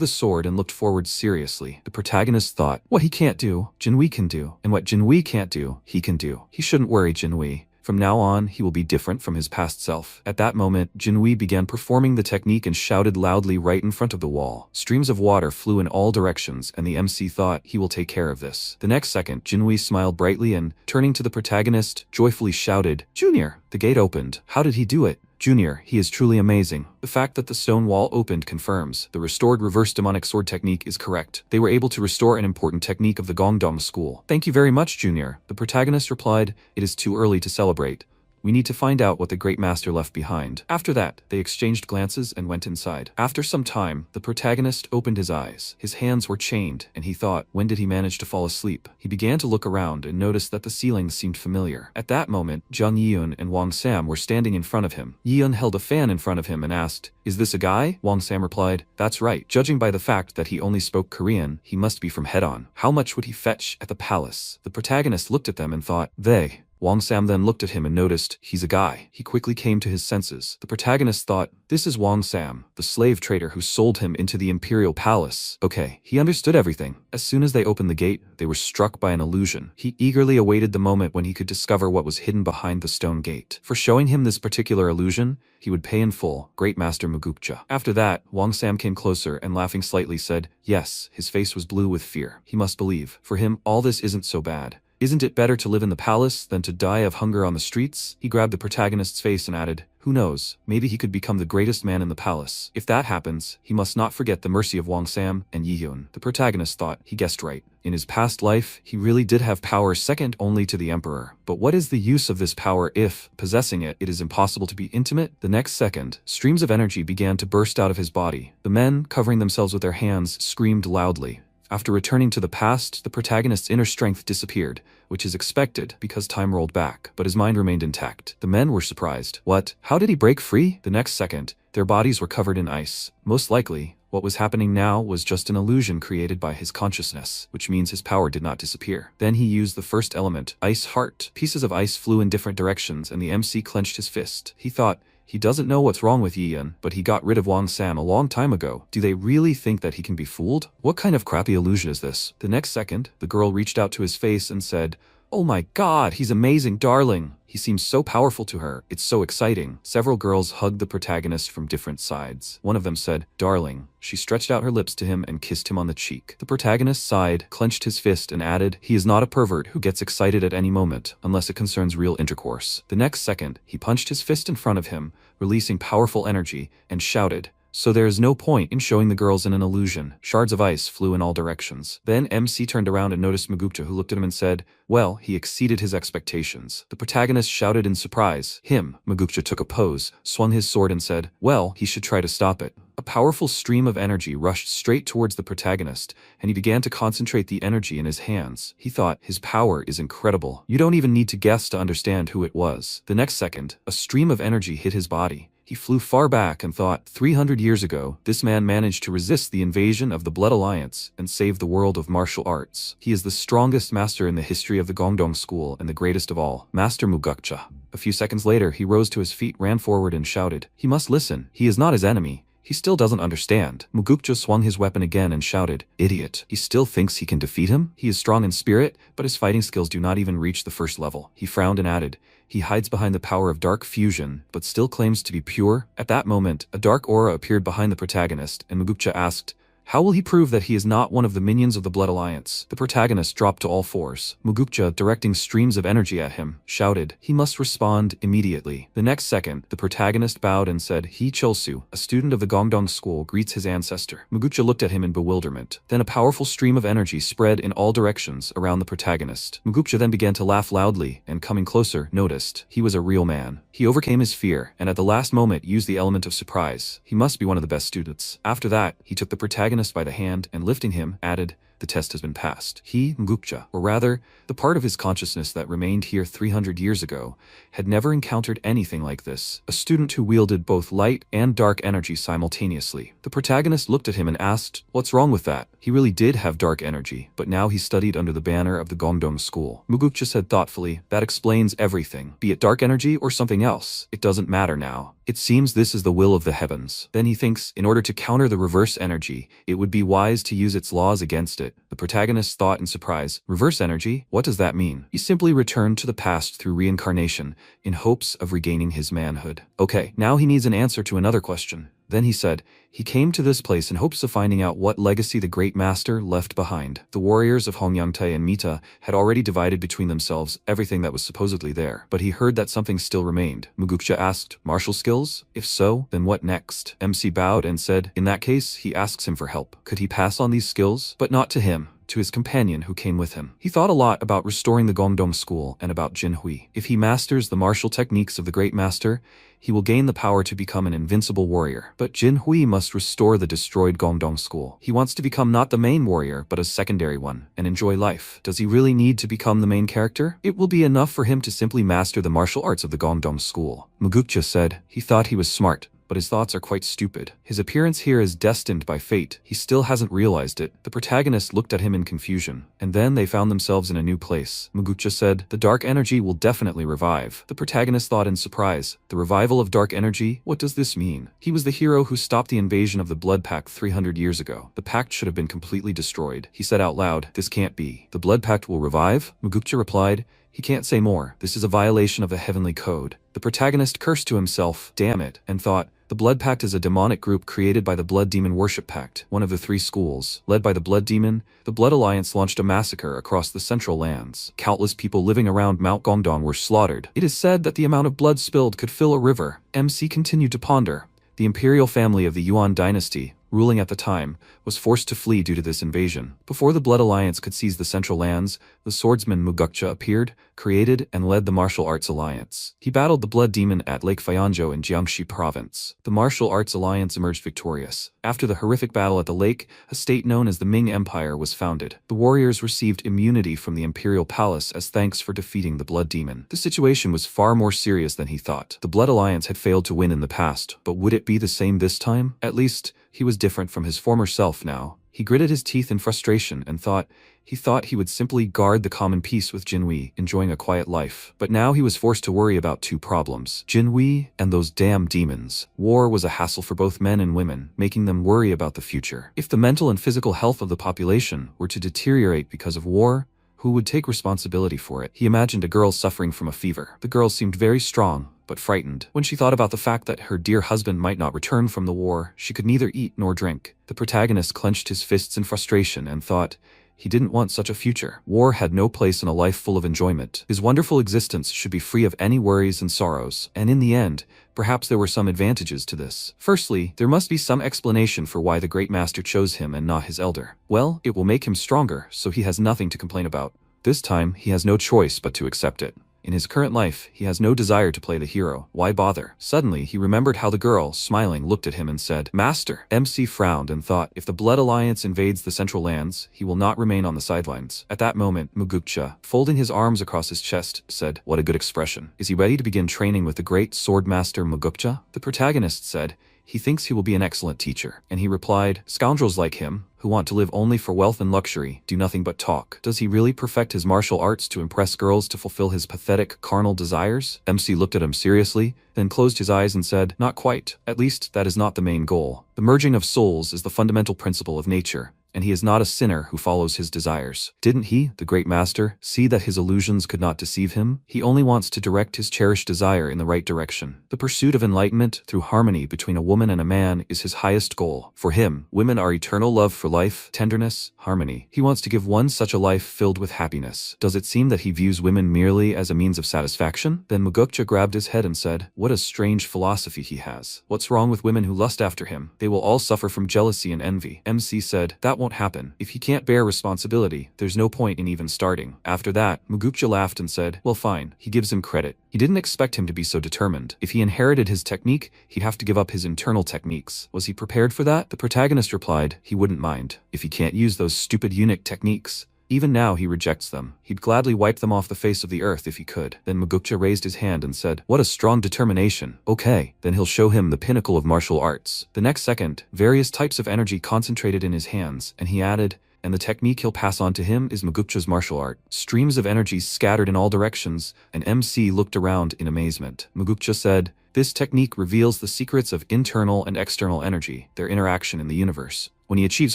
Speaker 1: the sword and looked forward seriously. The protagonist thought, what he can't do, Jinwei can do. And what Jinwei can't do, he can do. He shouldn't worry, Jinwei. From now on, he will be different from his past self. At that moment, Jinwei began performing the technique and shouted loudly right in front of the wall. Streams of water flew in all directions, and the MC thought, he will take care of this. The next second, Jinwei smiled brightly and, turning to the protagonist, joyfully shouted, "Junior!" The gate opened. How did he do it? Junior, he is truly amazing. The fact that the stone wall opened confirms the restored reverse demonic sword technique is correct. They were able to restore an important technique of the Gongdong school. Thank you very much, Junior. The protagonist replied, it is too early to celebrate. We need to find out what the great master left behind. After that, they exchanged glances and went inside. After some time, the protagonist opened his eyes. His hands were chained, and he thought, when did he manage to fall asleep? He began to look around and noticed that the ceiling seemed familiar. At that moment, Zhang Yiyun and Wang Sam were standing in front of him. Yiyun held a fan in front of him and asked, "Is this a guy?" Wang Sam replied, "That's right. Judging by the fact that he only spoke Korean, he must be from Head-On. How much would he fetch at the palace?" The protagonist looked at them and thought, they. Wang Sam then looked at him and noticed, he's a guy. He quickly came to his senses. The protagonist thought, this is Wang Sam, the slave trader who sold him into the imperial palace. Okay, he understood everything. As soon as they opened the gate, they were struck by an illusion. He eagerly awaited the moment when he could discover what was hidden behind the stone gate. For showing him this particular illusion, he would pay in full, Great Master Mangukja. After that, Wang Sam came closer and laughing slightly said, yes, his face was blue with fear. He must believe. For him, all this isn't so bad. Isn't it better to live in the palace than to die of hunger on the streets? He grabbed the protagonist's face and added, who knows, maybe he could become the greatest man in the palace. If that happens, he must not forget the mercy of Wang Sam and Yiyun. The protagonist thought, he guessed right. In his past life, he really did have power second only to the emperor. But what is the use of this power if, possessing it, it is impossible to be intimate? The next second, streams of energy began to burst out of his body. The men, covering themselves with their hands, screamed loudly. After returning to the past, the protagonist's inner strength disappeared, which is expected because time rolled back, but his mind remained intact. The men were surprised. What? How did he break free? The next second, their bodies were covered in ice. Most likely, what was happening now was just an illusion created by his consciousness, which means his power did not disappear. Then he used the first element, Ice Heart. Pieces of ice flew in different directions and the MC clenched his fist. He thought, he doesn't know what's wrong with Yiyun, but he got rid of Wang Sam a long time ago. Do they really think that he can be fooled? What kind of crappy illusion is this? The next second, the girl reached out to his face and said, oh my god, he's amazing, darling. He seems so powerful to her. It's so exciting. Several girls hugged the protagonist from different sides. One of them said, darling. She stretched out her lips to him and kissed him on the cheek. The protagonist sighed, clenched his fist and added, he is not a pervert who gets excited at any moment, unless it concerns real intercourse. The next second, he punched his fist in front of him, releasing powerful energy, and shouted, so there is no point in showing the girls in an illusion. Shards of ice flew in all directions. Then MC turned around and noticed Mangukja, who looked at him and said, well, he exceeded his expectations. The protagonist shouted in surprise. Him. Mangukja took a pose, swung his sword and said, well, he should try to stop it. A powerful stream of energy rushed straight towards the protagonist, and he began to concentrate the energy in his hands. He thought, his power is incredible. You don't even need to guess to understand who it was. The next second, a stream of energy hit his body. He flew far back and thought, 300 years ago, this man managed to resist the invasion of the Blood Alliance and save the world of martial arts. He is the strongest master in the history of the Gongdong school and the greatest of all, Master Mangukja. A few seconds later, he rose to his feet, ran forward and shouted, he must listen. He is not his enemy. He still doesn't understand. Mangukja swung his weapon again and shouted, idiot. He still thinks he can defeat him? He is strong in spirit, but his fighting skills do not even reach the first level. He frowned and added, he hides behind the power of dark fusion, but still claims to be pure. At that moment, a dark aura appeared behind the protagonist, and Mangukja asked, how will he prove that he is not one of the minions of the Blood Alliance? The protagonist dropped to all fours. Mangukja, directing streams of energy at him, shouted, he must respond immediately. The next second, the protagonist bowed and said, He Cholsu, a student of the Gongdong school, greets his ancestor. Mangukja looked at him in bewilderment. Then a powerful stream of energy spread in all directions around the protagonist. Mangukja then began to laugh loudly, and coming closer, noticed he was a real man. He overcame his fear, and at the last moment used the element of surprise. He must be one of the best students. After that, he took the protagonist by the hand and lifting him, added, the test has been passed. He, Ngukcha, or rather, the part of his consciousness that remained here 300 years ago, had never encountered anything like this. A student who wielded both light and dark energy simultaneously. The protagonist looked at him and asked, "What's wrong with that?" He really did have dark energy, but now he studied under the banner of the Gongdong school. Ngukcha said thoughtfully, "That explains everything. Be it dark energy or something else, it doesn't matter now. It seems this is the will of the heavens." Then he thinks, in order to counter the reverse energy, it would be wise to use its laws against it. The protagonist thought in surprise, "Reverse energy? What does that mean?" He simply returned to the past through reincarnation, in hopes of regaining his manhood. Okay, now he needs an answer to another question. Then he said, he came to this place in hopes of finding out what legacy the great master left behind. The warriors of Hongyangtae and Mita had already divided between themselves everything that was supposedly there, but he heard that something still remained. Mugukcha asked, "Martial skills? If so, then what next?" MC bowed and said, "In that case, he asks him for help. Could he pass on these skills? But not to him, to his companion who came with him." He thought a lot about restoring the Gongdong school and about Jin Hui. If he masters the martial techniques of the great master, he will gain the power to become an invincible warrior. But Jin Hui must restore the destroyed Gongdong school. He wants to become not the main warrior, but a secondary one, and enjoy life. Does he really need to become the main character? It will be enough for him to simply master the martial arts of the Gongdong school. Mugukcha said, he thought he was smart, but his thoughts are quite stupid. His appearance here is destined by fate. He still hasn't realized it. The protagonist looked at him in confusion, and then they found themselves in a new place. Mugukcha said, "The dark energy will definitely revive." The protagonist thought in surprise, "The revival of dark energy? What does this mean?" He was the hero who stopped the invasion of the Blood Pact 300 years ago. The pact should have been completely destroyed. He said out loud, "This can't be. The Blood Pact will revive?" Mugukcha replied, "He can't say more. This is a violation of the heavenly code." The protagonist cursed to himself, "Damn it," and thought, the Blood Pact is a demonic group created by the Blood Demon Worship Pact, one of the 3 schools. Led by the Blood Demon, the Blood Alliance launched a massacre across the central lands. Countless people living around Mount Gongdong were slaughtered. It is said that the amount of blood spilled could fill a river. MC continued to ponder. The imperial family of the Yuan dynasty, ruling at the time, was forced to flee due to this invasion. Before the Blood Alliance could seize the central lands, the swordsman Mugukcha appeared, created, and led the Martial Arts Alliance. He battled the Blood Demon at Lake Fyanzhou in Jiangxi province. The Martial Arts Alliance emerged victorious. After the horrific battle at the lake, a state known as the Ming Empire was founded. The warriors received immunity from the imperial palace as thanks for defeating the Blood Demon. The situation was far more serious than he thought. The Blood Alliance had failed to win in the past, but would it be the same this time? At least, he was different from his former self now. He gritted his teeth in frustration and thought he would simply guard the common peace with Jinhui, enjoying a quiet life. But now he was forced to worry about 2 problems: Jinhui and those damn demons. War was a hassle for both men and women, making them worry about the future. If the mental and physical health of the population were to deteriorate because of war, who would take responsibility for it? He imagined a girl suffering from a fever. The girl seemed very strong, but frightened. When she thought about the fact that her dear husband might not return from the war, she could neither eat nor drink. The protagonist clenched his fists in frustration and thought, he didn't want such a future. War had no place in a life full of enjoyment. His wonderful existence should be free of any worries and sorrows, and in the end, perhaps there were some advantages to this. Firstly, there must be some explanation for why the great master chose him and not his elder. Well, it will make him stronger, so he has nothing to complain about. This time, he has no choice but to accept it. In his current life, he has no desire to play the hero. Why bother? Suddenly, he remembered how the girl, smiling, looked at him and said, "Master." MC frowned and thought, if the Blood Alliance invades the central lands, he will not remain on the sidelines. At that moment, Mugukcha, folding his arms across his chest, said, "What a good expression. Is he ready to begin training with the great sword master Mugukcha?" The protagonist said, he thinks he will be an excellent teacher. And he replied, "Scoundrels like him, who want to live only for wealth and luxury, do nothing but talk. Does he really perfect his martial arts to impress girls to fulfill his pathetic, carnal desires?" MC looked at him seriously, then closed his eyes and said, "Not quite. At least, that is not the main goal. The merging of souls is the fundamental principle of nature, and he is not a sinner who follows his desires. Didn't he, the great master, see that his illusions could not deceive him? He only wants to direct his cherished desire in the right direction. The pursuit of enlightenment through harmony between a woman and a man is his highest goal. For him, women are eternal love for life, tenderness, harmony. He wants to give one such a life filled with happiness. Does it seem that he views women merely as a means of satisfaction?" Then Mugukcha grabbed his head and said, "What a strange philosophy he has. What's wrong with women who lust after him? They will all suffer from jealousy and envy." MC said, "That won't happen. If he can't bear responsibility, there's no point in even starting. After that, Mangacap laughed and said, well fine, he gives him credit. He didn't expect him to be so determined. If he inherited his technique, he'd have to give up his internal techniques. Was he prepared for that? The protagonist replied, he wouldn't mind. If he can't use those stupid eunuch techniques. Even now he rejects them. He'd gladly wipe them off the face of the earth if he could. Then Mangacap raised his hand and said, what a strong determination. Okay, then he'll show him the pinnacle of martial arts. The next second, various types of energy concentrated in his hands, and he added, and the technique he'll pass on to him is Mangacap's martial art. Streams of energy scattered in all directions, and MC looked around in amazement. Mangacap said, this technique reveals the secrets of internal and external energy, their interaction in the universe. When he achieves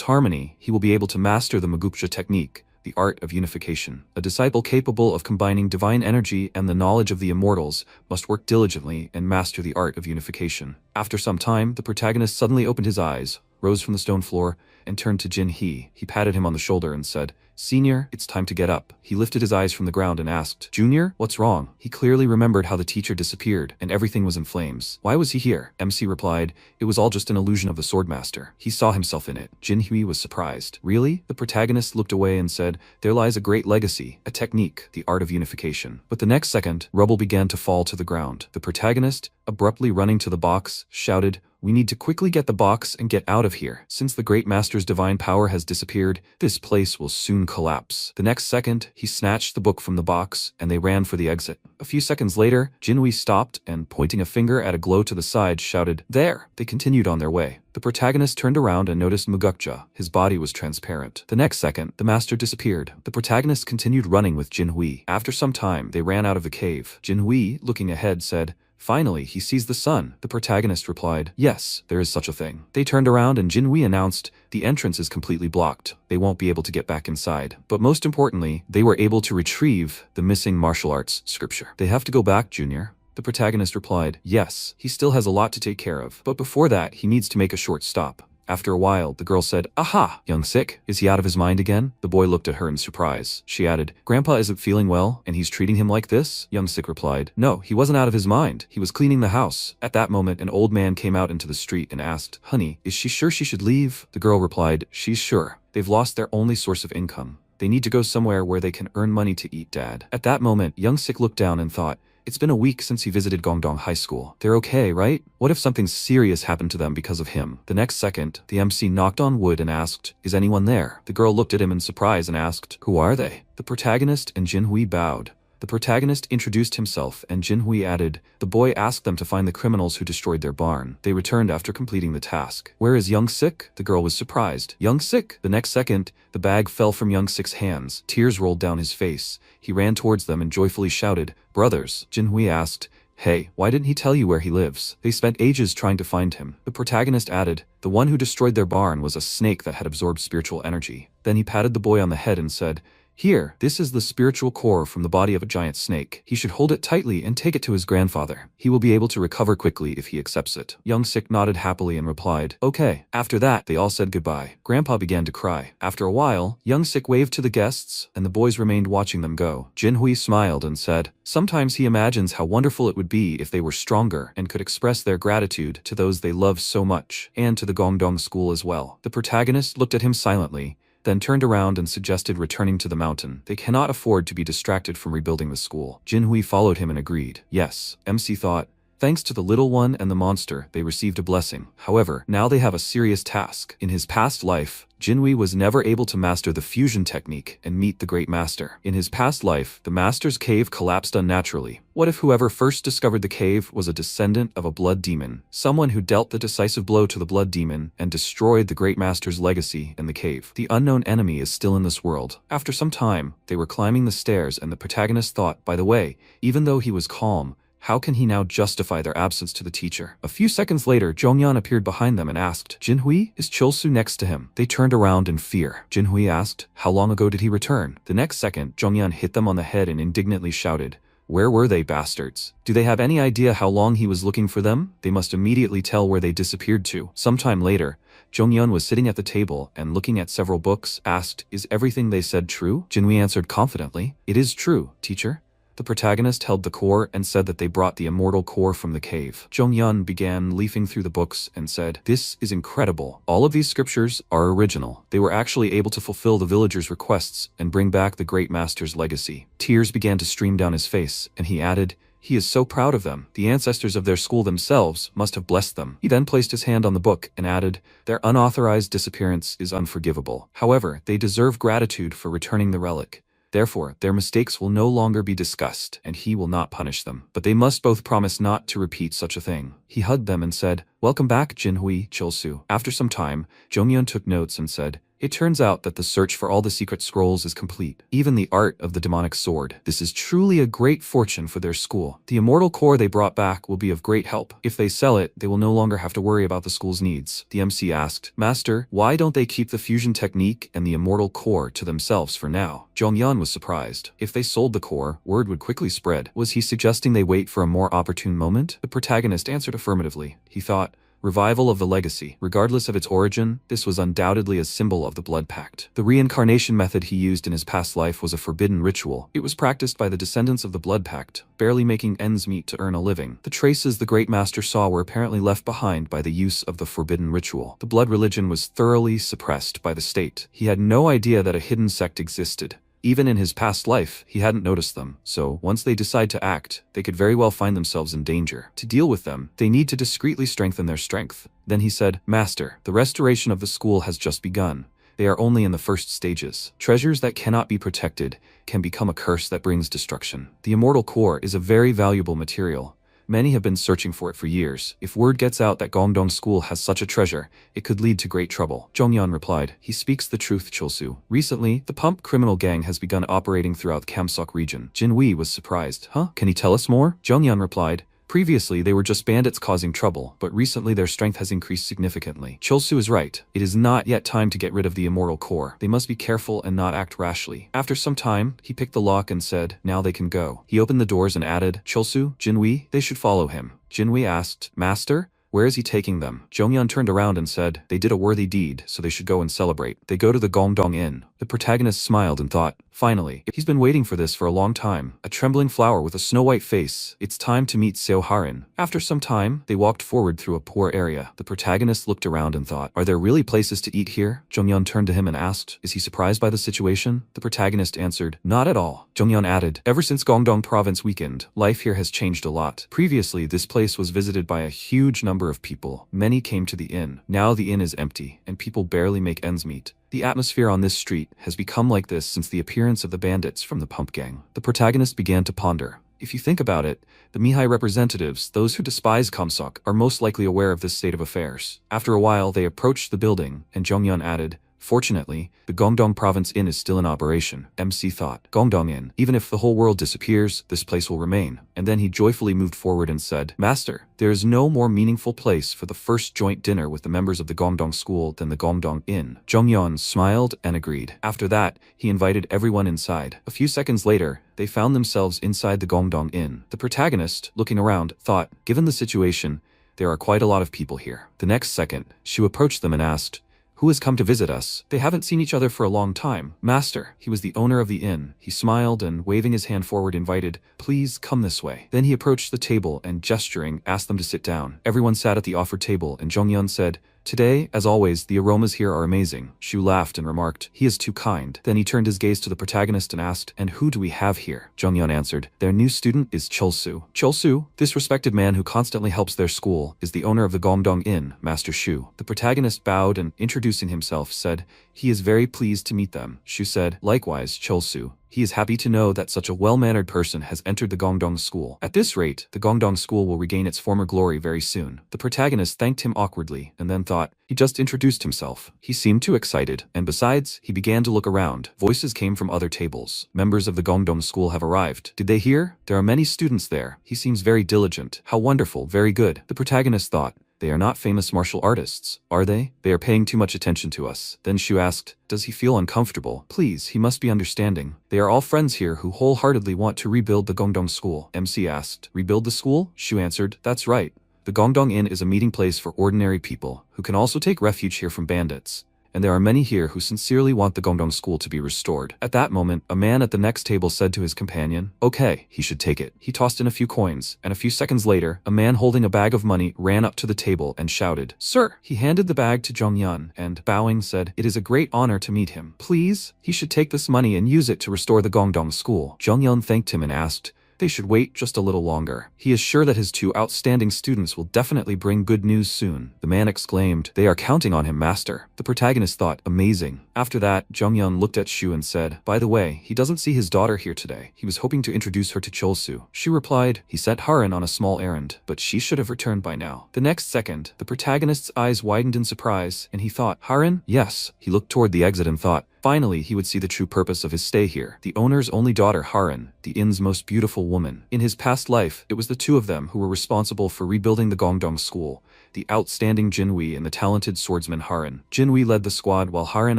Speaker 1: harmony, he will be able to master the Mangacap technique, the art of unification. A disciple capable of combining divine energy and the knowledge of the immortals must work diligently and master the art of unification. After some time, the protagonist suddenly opened his eyes, rose from the stone floor, and turned to Jin-hee. He patted him on the shoulder and said, Senior, it's time to get up. He lifted his eyes from the ground and asked, Junior, what's wrong? He clearly remembered how the teacher disappeared, and everything was in flames. Why was he here? MC replied, it was all just an illusion of the swordmaster. He saw himself in it. Jin-hee was surprised. Really? The protagonist looked away and said, there lies a great legacy, a technique, the art of unification. But the next second, rubble began to fall to the ground. The protagonist, abruptly running to the box, shouted, we need to quickly get the box and get out of here. Since the Great Master's divine power has disappeared, this place will soon collapse. The next second, he snatched the book from the box, and they ran for the exit. A few seconds later, Jin-hee stopped and, pointing a finger at a glow to the side, shouted, there! They continued on their way. The protagonist turned around and noticed Mangacap. His body was transparent. The next second, the master disappeared. The protagonist continued running with Jin-hee. After some time, they ran out of the cave. Jin-hee, looking ahead, said, finally, he sees the sun. The protagonist replied, yes, there is such a thing. They turned around and Jin-hee announced, the entrance is completely blocked. They won't be able to get back inside. But most importantly, they were able to retrieve the missing martial arts scripture. They have to go back, Junior. The protagonist replied, yes, he still has a lot to take care of. But before that, he needs to make a short stop. After a while, the girl said, aha, Young-sik, is he out of his mind again? The boy looked at her in surprise. She added, Grandpa isn't feeling well, and he's treating him like this? Young-sik replied, no, he wasn't out of his mind. He was cleaning the house. At that moment, an old man came out into the street and asked, honey, is she sure she should leave? The girl replied, she's sure. They've lost their only source of income. They need to go somewhere where they can earn money to eat, Dad. At that moment, Young-sik looked down and thought, it's been a week since he visited Gongdong High School. They're okay, right? What if something serious happened to them because of him? The next second, the MC knocked on wood and asked, is anyone there? The girl looked at him in surprise and asked, who are they? The protagonist and Jin-hee bowed. The protagonist introduced himself and Jin-hee added, the boy asked them to find the criminals who destroyed their barn. They returned after completing the task. Where is Young-sik? The girl was surprised. Young-sik? The next second, the bag fell from Young-sik's hands. Tears rolled down his face. He ran towards them and joyfully shouted, brothers. Jin-hee asked, hey, why didn't he tell you where he lives? They spent ages trying to find him. The protagonist added, the one who destroyed their barn was a snake that had absorbed spiritual energy. Then he patted the boy on the head and said, here, this is the spiritual core from the body of a giant snake. He should hold it tightly and take it to his grandfather. He will be able to recover quickly if he accepts it. Young-sik nodded happily and replied, okay. After that, they all said goodbye. Grandpa began to cry. After a while, Young-sik waved to the guests, and the boys remained watching them go. Jin-hee smiled and said, sometimes he imagines how wonderful it would be if they were stronger and could express their gratitude to those they love so much, and to the Gongdong school as well. The protagonist looked at him silently, then turned around and suggested returning to the mountain. They cannot afford to be distracted from rebuilding the school. Jin-hee followed him and agreed. Yes, MC thought, thanks to the little one and the monster, they received a blessing. However, now they have a serious task. In his past life, Jin-hee was never able to master the fusion technique and meet the Great Master. In his past life, the Master's cave collapsed unnaturally. What if whoever first discovered the cave was a descendant of a blood demon, someone who dealt the decisive blow to the blood demon and destroyed the Great Master's legacy in the cave? The unknown enemy is still in this world. After some time, they were climbing the stairs and the protagonist thought, by the way, even though he was calm, how can he now justify their absence to the teacher? A few seconds later, Jonghyun appeared behind them and asked, Jin-hee, is Chol-soo next to him? They turned around in fear. Jin-hee asked, how long ago did he return? The next second, Jonghyun hit them on the head and indignantly shouted, where were they, bastards? Do they have any idea how long he was looking for them? They must immediately tell where they disappeared to. Sometime later, Jonghyun was sitting at the table and looking at several books, asked, is everything they said true? Jin-hee answered confidently, it is true, teacher. The protagonist held the core and said that they brought the immortal core from the cave. Jong-yeon began leafing through the books and said, "This is incredible. All of these scriptures are original. They were actually able to fulfill the villagers' requests and bring back the great master's legacy." Tears began to stream down his face, and he added, "He is so proud of them. The ancestors of their school themselves must have blessed them." He then placed his hand on the book and added, "Their unauthorized disappearance is unforgivable. However, they deserve gratitude for returning the relic. Therefore, their mistakes will no longer be discussed, and he will not punish them. But they must both promise not to repeat such a thing." He hugged them and said, "Welcome back, Jinhui, Chulsu." After some time, Jongyeon took notes and said, "It turns out that the search for all the secret scrolls is complete. Even the art of the demonic sword. This is truly a great fortune for their school. The immortal core they brought back will be of great help. If they sell it, they will no longer have to worry about the school's needs." The MC asked, "Master, why don't they keep the fusion technique and the immortal core to themselves for now?" Jongyeon was surprised. If they sold the core, word would quickly spread. Was he suggesting they wait for a more opportune moment? The protagonist answered affirmatively. He thought, revival of the legacy. Regardless of its origin, this was undoubtedly a symbol of the blood pact. The reincarnation method he used in his past life was a forbidden ritual. It was practiced by the descendants of the blood pact, barely making ends meet to earn a living. The traces the great master saw were apparently left behind by the use of the forbidden ritual. The blood religion was thoroughly suppressed by the state. He had no idea that a hidden sect existed. Even in his past life, he hadn't noticed them, so once they decide to act, they could very well find themselves in danger. To deal with them, they need to discreetly strengthen their strength. Then he said, "Master, the restoration of the school has just begun. They are only in the first stages. Treasures that cannot be protected can become a curse that brings destruction. The immortal core is a very valuable material. Many have been searching for it for years. If word gets out that Gongdong School has such a treasure, it could lead to great trouble." Jongyeon replied, "He speaks the truth, Chulsu. Recently, the pump criminal gang has begun operating throughout the Kamsok region." Jinhui was surprised. "Huh? Can he tell us more?" Jongyeon replied, "Previously, they were just bandits causing trouble, but recently their strength has increased significantly. Chulsu is right. It is not yet time to get rid of the immortal core. They must be careful and not act rashly." After some time, he picked the lock and said, "Now they can go." He opened the doors and added, "Chulsu, Jinhui, they should follow him." Jinhui asked, "Master? Where is he taking them?" Jongyeon turned around and said, "They did a worthy deed, so they should go and celebrate. They go to the Gongdong Inn." The protagonist smiled and thought, finally, he's been waiting for this for a long time. A trembling flower with a snow-white face. It's time to meet Seo Harin. After some time, they walked forward through a poor area. The protagonist looked around and thought, are there really places to eat here? Jongyeon turned to him and asked, is he surprised by the situation? The protagonist answered, not at all. Jongyeon added, ever since Gongdong province weakened, life here has changed a lot. Previously, this place was visited by a huge number of people. Many came to the inn. Now the inn is empty, and people barely make ends meet. The atmosphere on this street has become like this since the appearance of the bandits from the pump gang. The protagonist began to ponder. If you think about it, the Mihai representatives, those who despise Kamsok, are most likely aware of this state of affairs. After a while, they approached the building, and Jongyeon added, fortunately, the Gongdong Province Inn is still in operation. MC thought, Gongdong Inn, even if the whole world disappears, this place will remain. And then he joyfully moved forward and said, Master, there is no more meaningful place for the first joint dinner with the members of the Gongdong school than the Gongdong Inn. Jongyeon smiled and agreed. After that, he invited everyone inside. A few seconds later, they found themselves inside the Gongdong Inn. The protagonist, looking around, thought, given the situation, there are quite a lot of people here. The next second, Shu approached them and asked, who has come to visit us? They haven't seen each other for a long time. Master, he was the owner of the inn. He smiled and, waving his hand forward, invited, please come this way. Then he approached the table and, gesturing, asked them to sit down. Everyone sat at the offered table, and Jongyeon said, today, as always, the aromas here are amazing. Shu laughed and remarked, he is too kind. Then he turned his gaze to the protagonist and asked, and who do we have here? Jongyeon answered, their new student is Chulsu. Chulsu, this respected man who constantly helps their school, is the owner of the Gongdong Inn, Master Shu. The protagonist bowed and, introducing himself, said, he is very pleased to meet them. Shu said, likewise, Chulsu. He is happy to know that such a well-mannered person has entered the Gongdong school. At this rate, the Gongdong school will regain its former glory very soon. The protagonist thanked him awkwardly, and then thought, he just introduced himself. He seemed too excited, and besides, he began to look around. Voices came from other tables. Members of the Gongdong school have arrived. Did they hear? There are many students there. He seems very diligent. How wonderful, very good. The protagonist thought, they are not famous martial artists, are they? They are paying too much attention to us. Then Shu asked, does he feel uncomfortable? Please, he must be understanding. They are all friends here who wholeheartedly want to rebuild the Gongdong school. MC asked, rebuild the school? Shu answered, that's right. The Gongdong Inn is a meeting place for ordinary people, who can also take refuge here from bandits. and there are many here who sincerely want the Gongdong school to be restored. At that moment, a man at the next table said to his companion, "Okay, he should take it." He tossed in a few coins, and a few seconds later, a man holding a bag of money ran up to the table and shouted, "Sir!" He handed the bag to Zhongyun and, bowing, said, "It is a great honor to meet him. Please, he should take this money and use it to restore the Gongdong school." Zhongyun thanked him and asked, "They should wait just a little longer. He is sure that his 2 outstanding students will definitely bring good news soon." The man exclaimed, "They are counting on him, master." The protagonist thought, "Amazing." After that, Zhongyun looked at Shu and said, "By the way, he doesn't see his daughter here today. He was hoping to introduce her to Cholsu." Shu replied, "He sent Harin on a small errand, but she should have returned by now." The next second, the protagonist's eyes widened in surprise, and he thought, "Harin?" Yes. He looked toward the exit and thought, finally, he would see the true purpose of his stay here. The owner's only daughter, Harin, the inn's most beautiful woman. In his past life, it was the 2 of them who were responsible for rebuilding the Gongdong school, the outstanding Jinhui and the talented swordsman Harin. Jinhui led the squad while Harin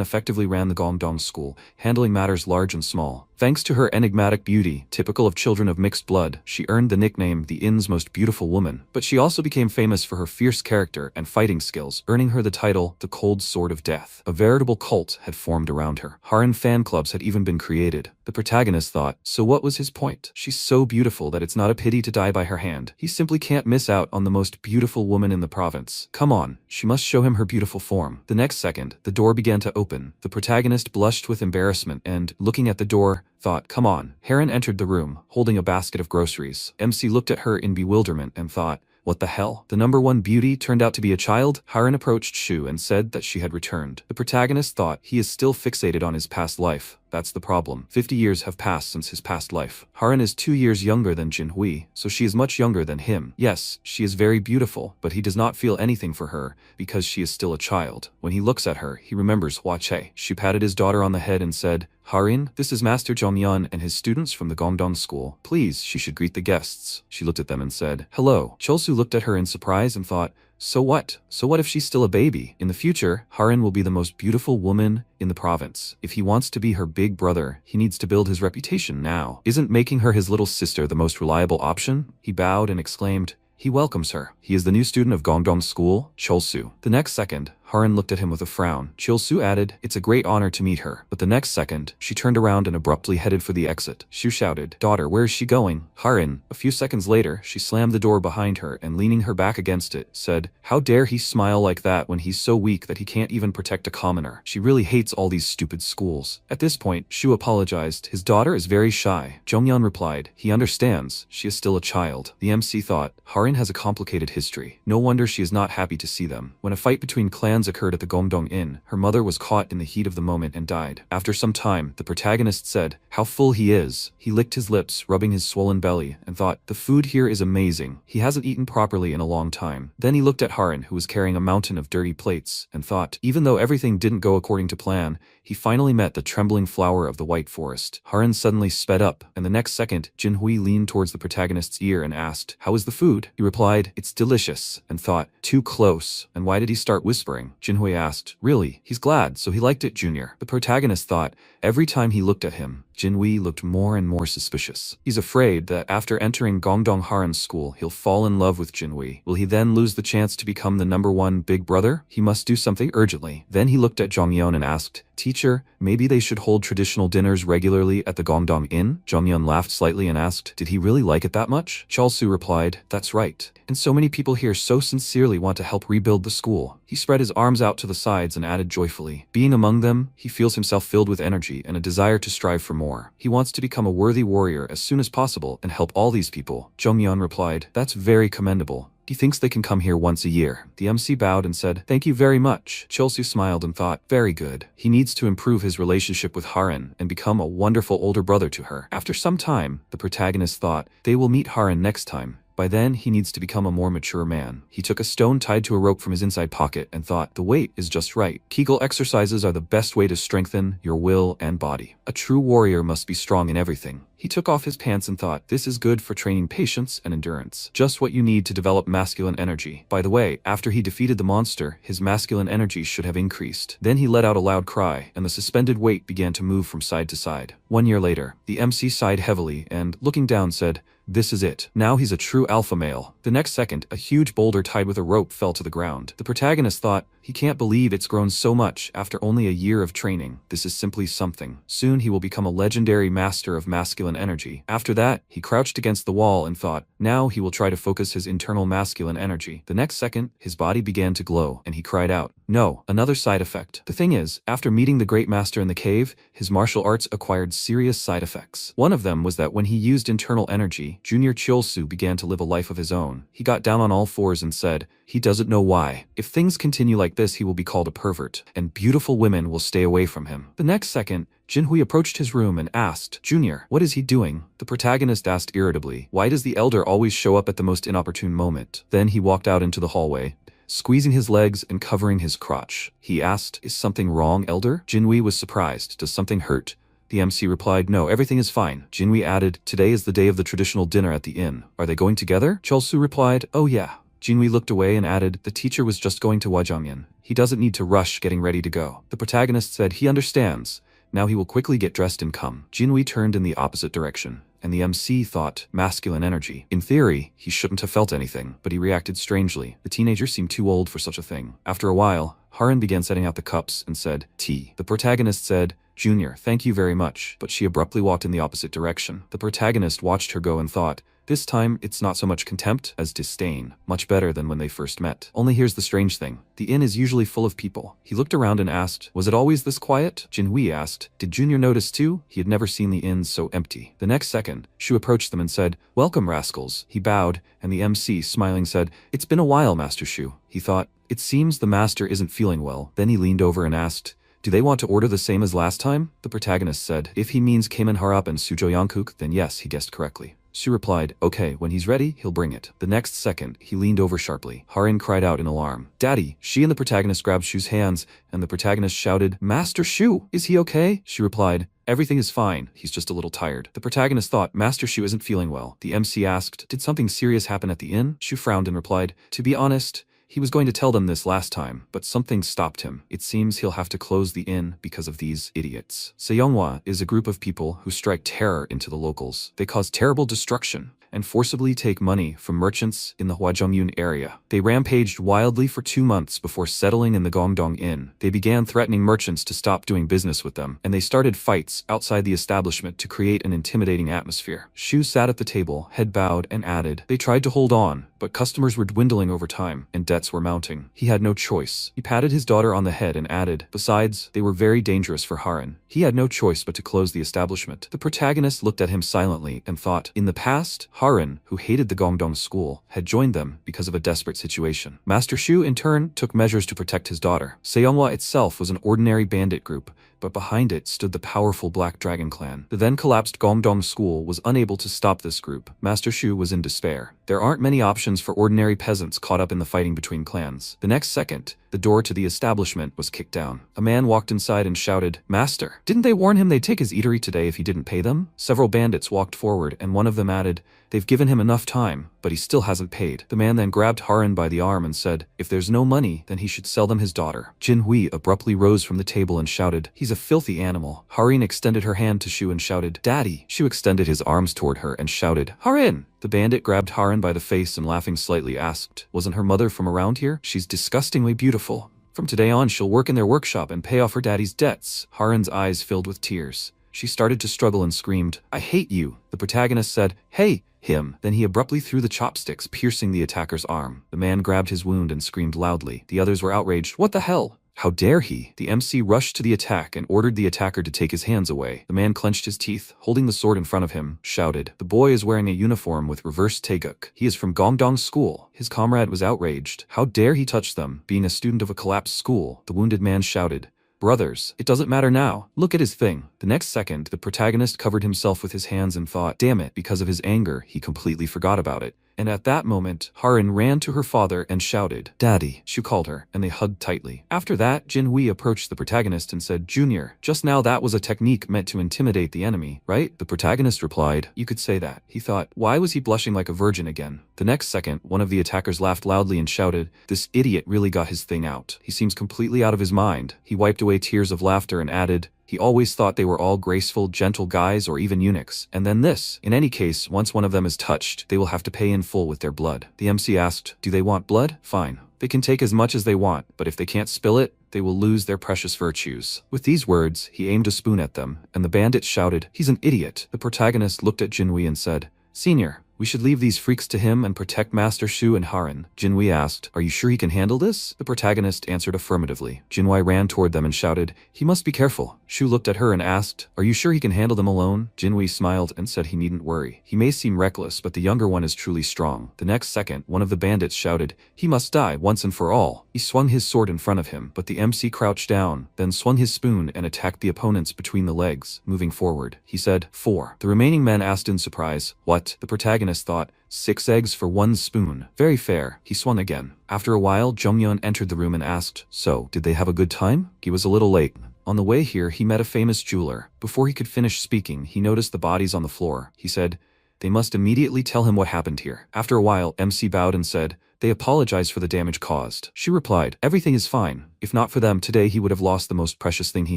Speaker 1: effectively ran the Gongdong school, handling matters large and small. Thanks to her enigmatic beauty, typical of children of mixed blood, she earned the nickname the inn's most beautiful woman. But she also became famous for her fierce character and fighting skills, earning her the title, the Cold Sword of Death. A veritable cult had formed around her. Harin fan clubs had even been created. The protagonist thought, so what was his point? She's so beautiful that it's not a pity to die by her hand. He simply can't miss out on the most beautiful woman in the province. Come on, she must show him her beautiful form. The next second, the door began to open. The protagonist blushed with embarrassment and, looking at the door, thought, come on. Harin entered the room, holding a basket of groceries. MC looked at her in bewilderment and thought, what the hell? The number 1 beauty turned out to be a child? Harin approached Shu and said that she had returned. The protagonist thought, he is still fixated on his past life. That's the problem. 50 years have passed since his past life. Harin is 2 years younger than Jinhui, so she is much younger than him. Yes, she is very beautiful, but he does not feel anything for her because she is still a child. When he looks at her, he remembers Hua Che. She patted his daughter on the head and said, Harin, this is Master Zhongyun and his students from the Gongdong school. Please, she should greet the guests. She looked at them and said, hello. Cholsu looked at her in surprise and thought, so what? So what if she's still a baby? In the future, Harin will be the most beautiful woman in the province. If he wants to be her big brother, he needs to build his reputation now. Isn't making her his little sister the most reliable option? He bowed and exclaimed, he welcomes her. He is the new student of Gongdong school, Cholsu. The next second, Harin looked at him with a frown. Cholsu added, it's a great honor to meet her. But the next second, she turned around and abruptly headed for the exit. Shu shouted, daughter, where is she going? Harin, a few seconds later, she slammed the door behind her and leaning her back against it, said, how dare he smile like that when he's so weak that he can't even protect a commoner. She really hates all these stupid schools. At this point, Shu apologized. His daughter is very shy. Zhongyun replied, he understands. She is still a child. The MC thought, Harin has a complicated history. No wonder she is not happy to see them. When a fight between clans occurred at the Gongdong Inn, her mother was caught in the heat of the moment and died. After some time, the protagonist said, how full he is. He licked his lips, rubbing his swollen belly, and thought, the food here is amazing. He hasn't eaten properly in a long time. Then he looked at Harin, who was carrying a mountain of dirty plates, and thought, even though everything didn't go according to plan, he finally met the trembling flower of the white forest. Harin suddenly sped up, and the next second, Jinhui leaned towards the protagonist's ear and asked, how is the food? He replied, it's delicious, and thought, too close. And why did he start whispering? Jinhui asked, really? He's glad, so he liked it, Junior. The protagonist thought, every time he looked at him, Jinhui looked more and more suspicious. He's afraid that after entering Gongdong Harin's school, he'll fall in love with Jinhui. Will he then lose the chance to become the number 1 big brother? He must do something urgently. Then he looked at Zhongyun and asked, teacher, maybe they should hold traditional dinners regularly at the Gongdong Inn? Zhongyun laughed slightly and asked, did he really like it that much? Cholsu replied, that's right. And so many people here so sincerely want to help rebuild the school. He spread his arms out to the sides and added joyfully, being among them, he feels himself filled with energy and a desire to strive for more. He wants to become a worthy warrior as soon as possible and help all these people. Zhongyun replied, that's very commendable. He thinks they can come here once a year. The MC bowed and said, thank you very much. Cholsu smiled and thought, very good. He needs to improve his relationship with Harin and become a wonderful older brother to her. After some time, the protagonist thought, they will meet Harin next time. By then, he needs to become a more mature man. He took a stone tied to a rope from his inside pocket and thought, the weight is just right. Kegel exercises are the best way to strengthen your will and body. A true warrior must be strong in everything. He took off his pants and thought, this is good for training patience and endurance. Just what you need to develop masculine energy. By the way, after he defeated the monster, his masculine energy should have increased. Then he let out a loud cry, and the suspended weight began to move from side to side. 1 year later, the MC sighed heavily and, looking down, said, this is it. Now he's a true alpha male. The next second, a huge boulder tied with a rope fell to the ground. The protagonist thought, he can't believe it's grown so much after only a year of training. This is simply something. Soon he will become a legendary master of masculine energy. After that, he crouched against the wall and thought, now he will try to focus his internal masculine energy. The next second, his body began to glow, and he cried out, no, another side effect. The thing is, after meeting the great master in the cave, his martial arts acquired serious side effects. One of them was that when he used internal energy, Junior Chulsu began to live a life of his own. He got down on all fours and said, he doesn't know why. If things continue like this, he will be called a pervert, and beautiful women will stay away from him. The next second, Jinhui approached his room and asked, Junior, what is he doing? The protagonist asked irritably, why does the elder always show up at the most inopportune moment? Then he walked out into the hallway, squeezing his legs and covering his crotch. He asked, is something wrong, elder? Jinhui was surprised. Does something hurt? The MC replied, no, everything is fine. Jinhui added, today is the day of the traditional dinner at the inn. Are they going together? Chulsu replied, oh yeah. Jinhui looked away and added, the teacher was just going to Wajangyan. He doesn't need to rush getting ready to go. The protagonist said he understands. Now he will quickly get dressed and come. Jinhui turned in the opposite direction, and the MC thought, masculine energy. In theory, he shouldn't have felt anything, but he reacted strangely. The teenager seemed too old for such a thing. After a while, Harin began setting out the cups and said, tea. The protagonist said, Junior, thank you very much, but she abruptly walked in the opposite direction. The protagonist watched her go and thought, this time, it's not so much contempt as disdain, much better than when they first met. Only here's the strange thing. The inn is usually full of people. He looked around and asked, was it always this quiet? Jinhui asked, did Junior notice too? He had never seen the inn so empty. The next second, Shu approached them and said, welcome, rascals. He bowed, and the MC, smiling, said, it's been a while, Master Shu. He thought, it seems the master isn't feeling well. Then he leaned over and asked, do they want to order the same as last time? The protagonist said, if he means Kamen Harap and Sujo Yankuk, then yes, he guessed correctly. Shu replied, okay, when he's ready, he'll bring it. The next second, he leaned over sharply. Harin cried out in alarm. Daddy! She and the protagonist grabbed Shu's hands, and the protagonist shouted, Master Shu! Is he okay? She replied, everything is fine, he's just a little tired. The protagonist thought, Master Shu isn't feeling well. The MC asked, did something serious happen at the inn? Shu frowned and replied, to be honest, he was going to tell them this last time, but something stopped him. It seems he'll have to close the inn because of these idiots. Seonghwa is a group of people who strike terror into the locals. They cause terrible destruction and forcibly take money from merchants in the Hwajongyun area. They rampaged wildly for 2 months before settling in the Gongdong Inn. They began threatening merchants to stop doing business with them, and they started fights outside the establishment to create an intimidating atmosphere. Shu sat at the table, head bowed, and added, they tried to hold on, but customers were dwindling over time, and debts were mounting. He had no choice. He patted his daughter on the head and added, besides, they were very dangerous for Harin. He had no choice but to close the establishment. The protagonist looked at him silently and thought, in the past, Harin, who hated the Gongdong school, had joined them because of a desperate situation. Master Shu, in turn, took measures to protect his daughter. Seonghwa itself was an ordinary bandit group, but behind it stood the powerful Black Dragon clan. The then collapsed Gongdong school was unable to stop this group. Master Shu was in despair. There aren't many options for ordinary peasants caught up in the fighting between clans. The next second, the door to the establishment was kicked down. A man walked inside and shouted, Master, didn't they warn him they'd take his eatery today if he didn't pay them? Several bandits walked forward, and one of them added, they've given him enough time, but he still hasn't paid. The man then grabbed Harin by the arm and said, if there's no money, then he should sell them his daughter. Jinhui abruptly rose from the table and shouted, he's a filthy animal. Harin extended her hand to Shu and shouted, Daddy. Shu extended his arms toward her and shouted, Harin! The bandit grabbed Harin by the face and laughing slightly asked, wasn't her mother from around here? She's disgustingly beautiful. From today on she'll work in their workshop and pay off her daddy's debts. Harin's eyes filled with tears. She started to struggle and screamed, I hate you. The protagonist said, hey, him. Then he abruptly threw the chopsticks, piercing the attacker's arm. The man grabbed his wound and screamed loudly. The others were outraged. What the hell? How dare he? The MC rushed to the attack and ordered the attacker to take his hands away. The man clenched his teeth, holding the sword in front of him, shouted, the boy is wearing a uniform with reverse taeguk. He is from Gongdong school. His comrade was outraged. How dare he touch them, being a student of a collapsed school? The wounded man shouted, brothers, it doesn't matter now. Look at his thing. The next second, the protagonist covered himself with his hands and thought, damn it, because of his anger, he completely forgot about it, And at that moment, Harin ran to her father and shouted, "Daddy!" Shu called her, and they hugged tightly. After that, Jinhui approached the protagonist and said, "Junior, just now that was a technique meant to intimidate the enemy, right?" The protagonist replied, "You could say that." He thought, why was he blushing like a virgin again? The next second, one of the attackers laughed loudly and shouted, "This idiot really got his thing out. He seems completely out of his mind." He wiped away tears of laughter and added, "He always thought they were all graceful, gentle guys or even eunuchs. And then this. In any case, once one of them is touched, they will have to pay in full with their blood." The MC asked, "Do they want blood? Fine. They can take as much as they want, but if they can't spill it, they will lose their precious virtues." With these words, he aimed a spoon at them, and the bandit shouted, "He's an idiot." The protagonist looked at Jinhui and said, "Senior, we should leave these freaks to him and protect Master Shu and Harin." Jinhui asked, "Are you sure he can handle this?" The protagonist answered affirmatively. Jinhui ran toward them and shouted, "He must be careful." Shu looked at her and asked, "Are you sure he can handle them alone?" Jinhui smiled and said he needn't worry. He may seem reckless, but the younger one is truly strong. The next second, one of the bandits shouted, "He must die once and for all." He swung his sword in front of him, but the MC crouched down, then swung his spoon and attacked the opponents between the legs, moving forward. He said, "4." The remaining men asked in surprise, "What?" The protagonist thought, 6 eggs for 1 spoon. Very fair. He swung again. After a while, Jonghyun entered the room and asked, "So, did they have a good time?" He was a little late. On the way here, he met a famous jeweler. Before he could finish speaking, he noticed the bodies on the floor. He said, "They must immediately tell him what happened here." After a while, MC bowed and said, "They apologize for the damage caused." She replied, "Everything is fine. If not for them, today he would have lost the most precious thing he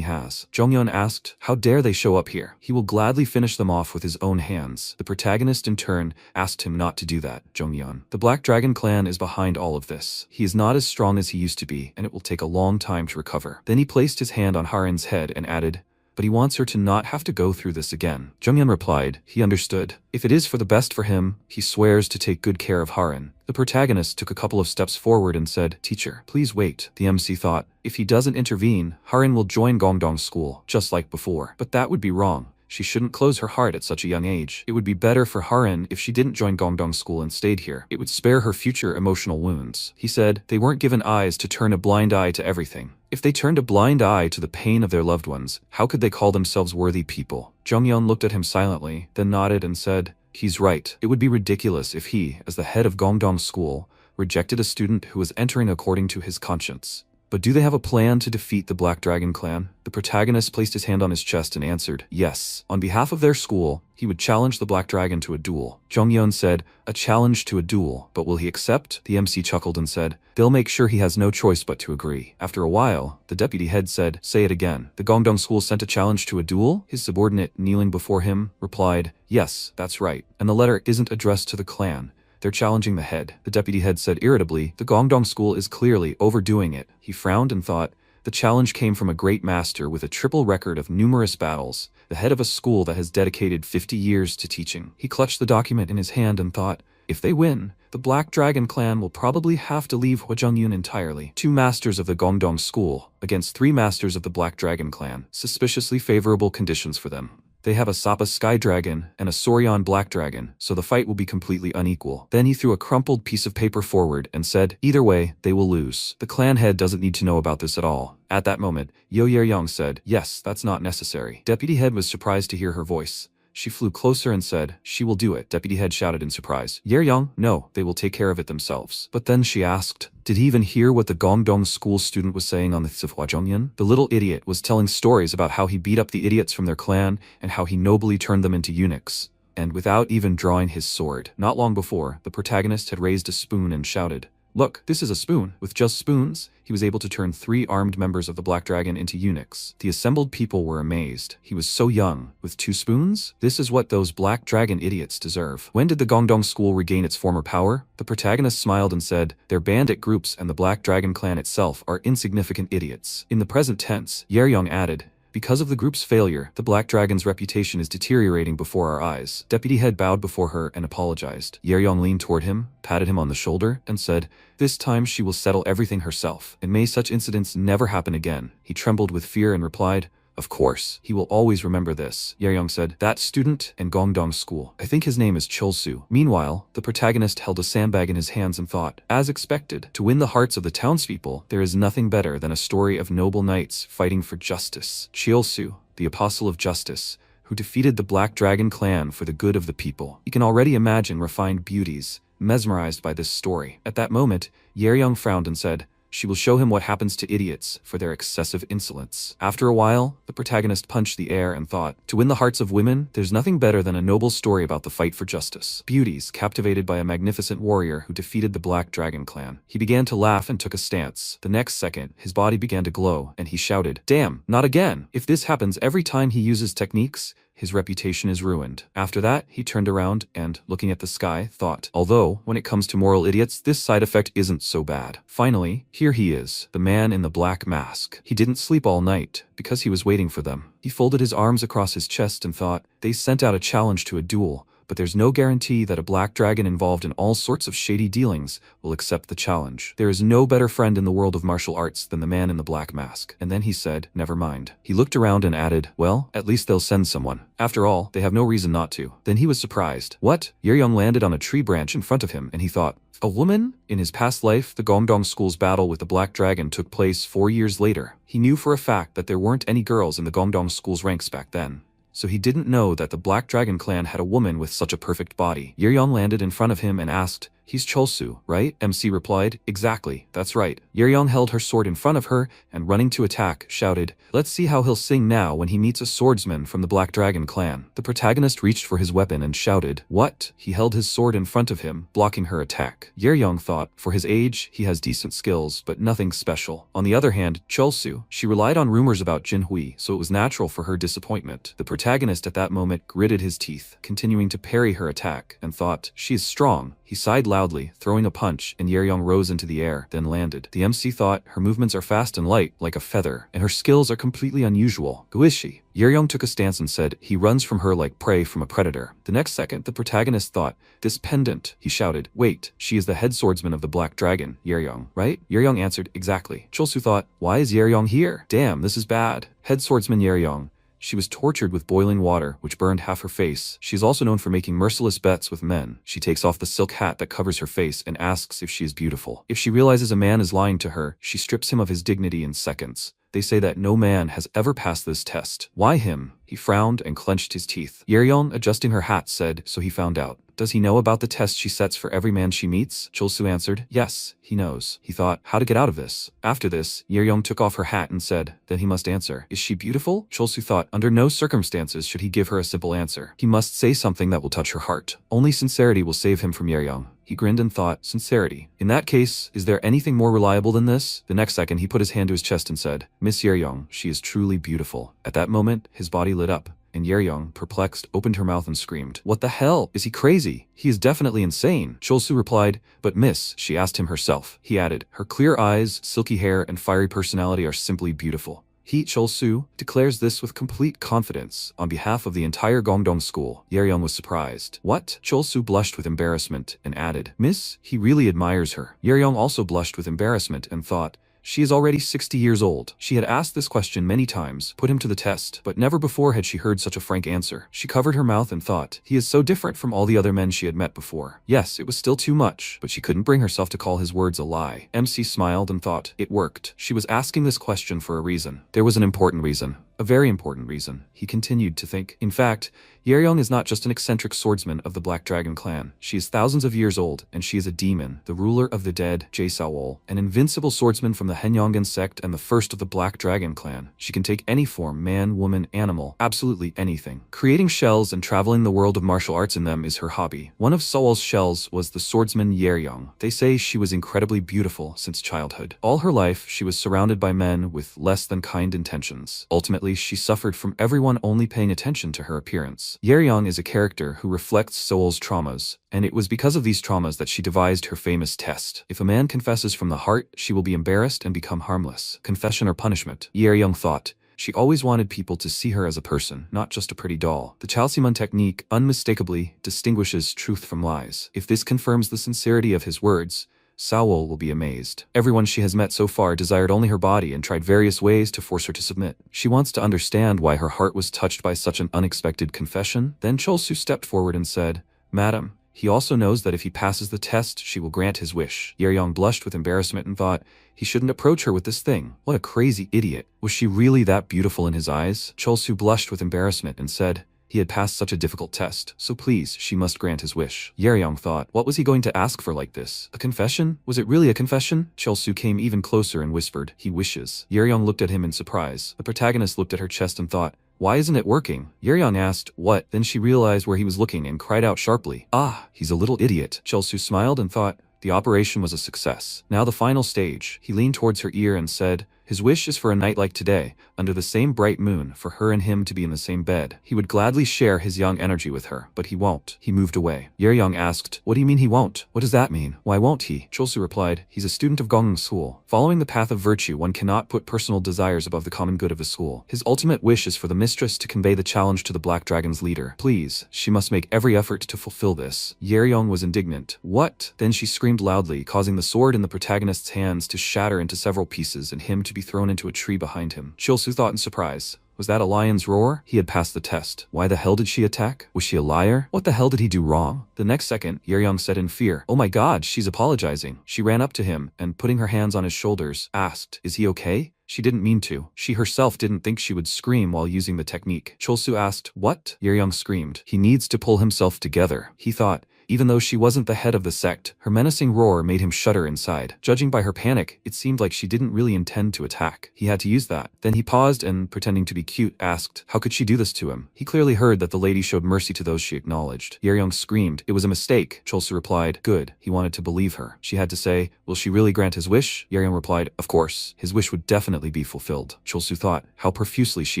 Speaker 1: has." Jonghyun asked, "How dare they show up here? He will gladly finish them off with his own hands." The protagonist in turn asked him not to do that. Jonghyun, "The Black Dragon clan is behind all of this. He is not as strong as he used to be, and it will take a long time to recover." Then he placed his hand on Harin's head and added, "But he wants her to not have to go through this again." Jonghyun replied, he understood. If it is for the best for him, he swears to take good care of Harin. The protagonist took a couple of steps forward and said, "Teacher, please wait." The MC thought, if he doesn't intervene, Harin will join Gongdong school, just like before. But that would be wrong. She shouldn't close her heart at such a young age. It would be better for Harin if she didn't join Gongdong school and stayed here. It would spare her future emotional wounds. He said, they weren't given eyes to turn a blind eye to everything. If they turned a blind eye to the pain of their loved ones, how could they call themselves worthy people? Jonghyun looked at him silently, then nodded and said, "He's right. It would be ridiculous if he, as the head of Gongdong school, rejected a student who was entering according to his conscience." But do they have a plan to defeat the Black Dragon clan? The protagonist placed his hand on his chest and answered, yes. On behalf of their school, he would challenge the Black Dragon to a duel. Jonghyun said, a challenge to a duel, but will he accept? The MC chuckled and said, they'll make sure he has no choice but to agree. After a while, the deputy head said, say it again. The Gongdong school sent a challenge to a duel? His subordinate, kneeling before him, replied, yes, that's right. And the letter isn't addressed to the clan. They're challenging the head. The deputy head said irritably, the Gongdong school is clearly overdoing it. He frowned and thought, the challenge came from a great master with a triple record of numerous battles, the head of a school that has dedicated 50 years to teaching. He clutched the document in his hand and thought, if they win, the Black Dragon clan will probably have to leave Hwajungyun entirely. 2 masters of the Gongdong school against 3 masters of the Black Dragon clan. Suspiciously favorable conditions for them. They have a Sapa Sky Dragon and a Soryon Black Dragon, so the fight will be completely unequal. Then he threw a crumpled piece of paper forward and said, either way, they will lose. The clan head doesn't need to know about this at all. At that moment, Yo Yeryong said, yes, that's not necessary. Deputy head was surprised to hear her voice. She flew closer and said, she will do it. Deputy head shouted in surprise. Yeryong, no, they will take care of it themselves. But then she asked, did he even hear what the Gongdong school student was saying on the Hwajungyun? The little idiot was telling stories about how he beat up the idiots from their clan and how he nobly turned them into eunuchs. And without even drawing his sword. Not long before, the protagonist had raised a spoon and shouted, look, this is a spoon. With just spoons, he was able to turn 3 armed members of the Black Dragon into eunuchs. The assembled people were amazed. He was so young. With 2 spoons? This is what those Black Dragon idiots deserve. When did the Gongdong school regain its former power? The protagonist smiled and said, their bandit groups and the Black Dragon clan itself are insignificant idiots. In the present tense, Yeryong added, because of the group's failure, the Black Dragon's reputation is deteriorating before our eyes. Deputy head bowed before her and apologized. Yeryong leaned toward him, patted him on the shoulder, and said, this time she will settle everything herself, and may such incidents never happen again. He trembled with fear and replied, of course, he will always remember this. Yeryong said, that student and Gongdong school. I think his name is Chulsu. Meanwhile, the protagonist held a sandbag in his hands and thought, as expected, to win the hearts of the townspeople, there is nothing better than a story of noble knights fighting for justice. Chulsu, the apostle of justice, who defeated the Black Dragon clan for the good of the people. You can already imagine refined beauties, mesmerized by this story. At that moment, Yeryong frowned and said, "She will show him what happens to idiots for their excessive insolence." After a while, the protagonist punched the air and thought, to win the hearts of women, there's nothing better than a noble story about the fight for justice. Beauties, captivated by a magnificent warrior who defeated the Black Dragon clan. He began to laugh and took a stance. The next second, his body began to glow, and he shouted, "Damn, not again! If this happens every time he uses techniques, his reputation is ruined." After that, he turned around and, looking at the sky, thought, although, when it comes to moral idiots, this side effect isn't so bad. Finally, here he is, the man in the black mask. He didn't sleep all night, because he was waiting for them. He folded his arms across his chest and thought, they sent out a challenge to a duel, but there's no guarantee that a black dragon involved in all sorts of shady dealings will accept the challenge. There is no better friend in the world of martial arts than the man in the black mask. And then he said, never mind. He looked around and added, well, at least they'll send someone. After all, they have no reason not to. Then he was surprised. What? Yeryong landed on a tree branch in front of him, and he thought, a woman? In his past life, the Gongdong School's battle with the Black Dragon took place 4 years later. He knew for a fact that there weren't any girls in the Gongdong School's ranks back then. So he didn't know that the Black Dragon clan had a woman with such a perfect body. Yeryong landed in front of him and asked, he's Cholsu, right? MC replied, exactly, that's right. Yeryong held her sword in front of her and, running to attack, shouted, let's see how he'll sing now when he meets a swordsman from the Black Dragon clan. The protagonist reached for his weapon and shouted, what? He held his sword in front of him, blocking her attack. Yeryong thought, for his age, he has decent skills, but nothing special. On the other hand, Cholsu, she relied on rumors about Jinhui, so it was natural for her disappointment. The protagonist at that moment gritted his teeth, continuing to parry her attack, and thought, she is strong. He sighed loudly, throwing a punch, and Yeryong rose into the air, then landed. The MC thought, her movements are fast and light, like a feather, and her skills are completely unusual. Who is she? Yeryong took a stance and said, he runs from her like prey from a predator. The next second, the protagonist thought, this pendant. He shouted, wait, she is the head swordsman of the Black Dragon, Yeryong, right? Yeryong answered, exactly. Cholsu thought, why is Yeryong here? Damn, this is bad. Head swordsman Yeryong. She was tortured with boiling water, which burned half her face. She is also known for making merciless bets with men. She takes off the silk hat that covers her face and asks if she is beautiful. If she realizes a man is lying to her, she strips him of his dignity in seconds. They say that no man has ever passed this test. Why him? He frowned and clenched his teeth. Yeryong, adjusting her hat, said, so he found out. Does he know about the test she sets for every man she meets? Cholsu answered, yes, he knows. He thought, how to get out of this. After this, Yeryong took off her hat and said, then he must answer. Is she beautiful? Cholsu thought, under no circumstances should he give her a simple answer. He must say something that will touch her heart. Only sincerity will save him from Yeryong. He grinned and thought, sincerity. In that case, is there anything more reliable than this? The next second, he put his hand to his chest and said, Miss Yeryong, she is truly beautiful. At that moment, his body lit up, and Yeryong, perplexed, opened her mouth and screamed, what the hell? Is he crazy? He is definitely insane. Cholsu replied, but miss, she asked him herself. He added, her clear eyes, silky hair, and fiery personality are simply beautiful. He, Cholsu, declares this with complete confidence on behalf of the entire Gongdong school. Yeryong was surprised. What? Cholsu blushed with embarrassment and added, miss, he really admires her. Yeryong also blushed with embarrassment and thought, she is already 60 years old. She had asked this question many times, put him to the test, but never before had she heard such a frank answer. She covered her mouth and thought, he is so different from all the other men she had met before. Yes, it was still too much, but she couldn't bring herself to call his words a lie. MC smiled and thought, it worked. She was asking this question for a reason. There was an important reason. A very important reason, he continued to think. In fact, Yeryong is not just an eccentric swordsman of the Black Dragon clan. She is thousands of years old, and she is a demon, the ruler of the dead, Jae-Sawol, an invincible swordsman from the Henyongan sect and the first of the Black Dragon clan. She can take any form, man, woman, animal, absolutely anything. Creating shells and traveling the world of martial arts in them is her hobby. One of Sawol's shells was the swordsman Yeryong. They say she was incredibly beautiful since childhood. All her life, she was surrounded by men with less than kind intentions. Ultimately, she suffered from everyone only paying attention to her appearance. Yeryong is a character who reflects Sawol's traumas, and it was because of these traumas that she devised her famous test. If a man confesses from the heart, she will be embarrassed and become harmless. Confession or punishment, Yeryong thought. She always wanted people to see her as a person, not just a pretty doll. The Chalsimon technique unmistakably distinguishes truth from lies. If this confirms the sincerity of his words, Sawol will be amazed. Everyone she has met so far desired only her body and tried various ways to force her to submit. She wants to understand why her heart was touched by such an unexpected confession. Then Cholsu stepped forward and said, Madam, he also knows that if he passes the test, she will grant his wish. Yeryong blushed with embarrassment and thought, he shouldn't approach her with this thing. What a crazy idiot. Was she really that beautiful in his eyes? Cholsu blushed with embarrassment and said, He had passed such a difficult test, so please, she must grant his wish. Yeryong thought, what was he going to ask for like this? A confession? Was it really a confession? Chelsu came even closer and whispered, he wishes. Yeryong looked at him in surprise. The protagonist looked at her chest and thought, why isn't it working? Yeryong asked, what? Then she realized where he was looking and cried out sharply, ah, he's a little idiot. Chelsu smiled and thought, the operation was a success. Now the final stage. He leaned towards her ear and said, his wish is for a night like today, under the same bright moon, for her and him to be in the same bed. He would gladly share his young energy with her, but he won't. He moved away. Yeryong asked, what do you mean he won't? What does that mean? Why won't he? Cholsu replied, he's a student of Gongeng School. Following the path of virtue, one cannot put personal desires above the common good of the school. His ultimate wish is for the mistress to convey the challenge to the Black Dragon's leader. Please, she must make every effort to fulfill this. Yeryong was indignant. What? Then she screamed loudly, causing the sword in the protagonist's hands to shatter into several pieces and him to be thrown into a tree behind him. Chilsu thought in surprise. Was that a lion's roar? He had passed the test. Why the hell did she attack? Was she a liar? What the hell did he do wrong? The next second, Yeryong said in fear, oh my god, she's apologizing. She ran up to him and, putting her hands on his shoulders, asked, is he okay? She didn't mean to. She herself didn't think she would scream while using the technique. Cholsu asked, what? Yeryong screamed. He needs to pull himself together. He thought, even though she wasn't the head of the sect, her menacing roar made him shudder inside. Judging by her panic, it seemed like she didn't really intend to attack. He had to use that. Then he paused and, pretending to be cute, asked, how could she do this to him? He clearly heard that the lady showed mercy to those she acknowledged. Yeryong screamed, it was a mistake. Cholsu replied, good. He wanted to believe her. She had to say, will she really grant his wish? Yeryong replied, of course. His wish would definitely be fulfilled. Cholsu thought, how profusely she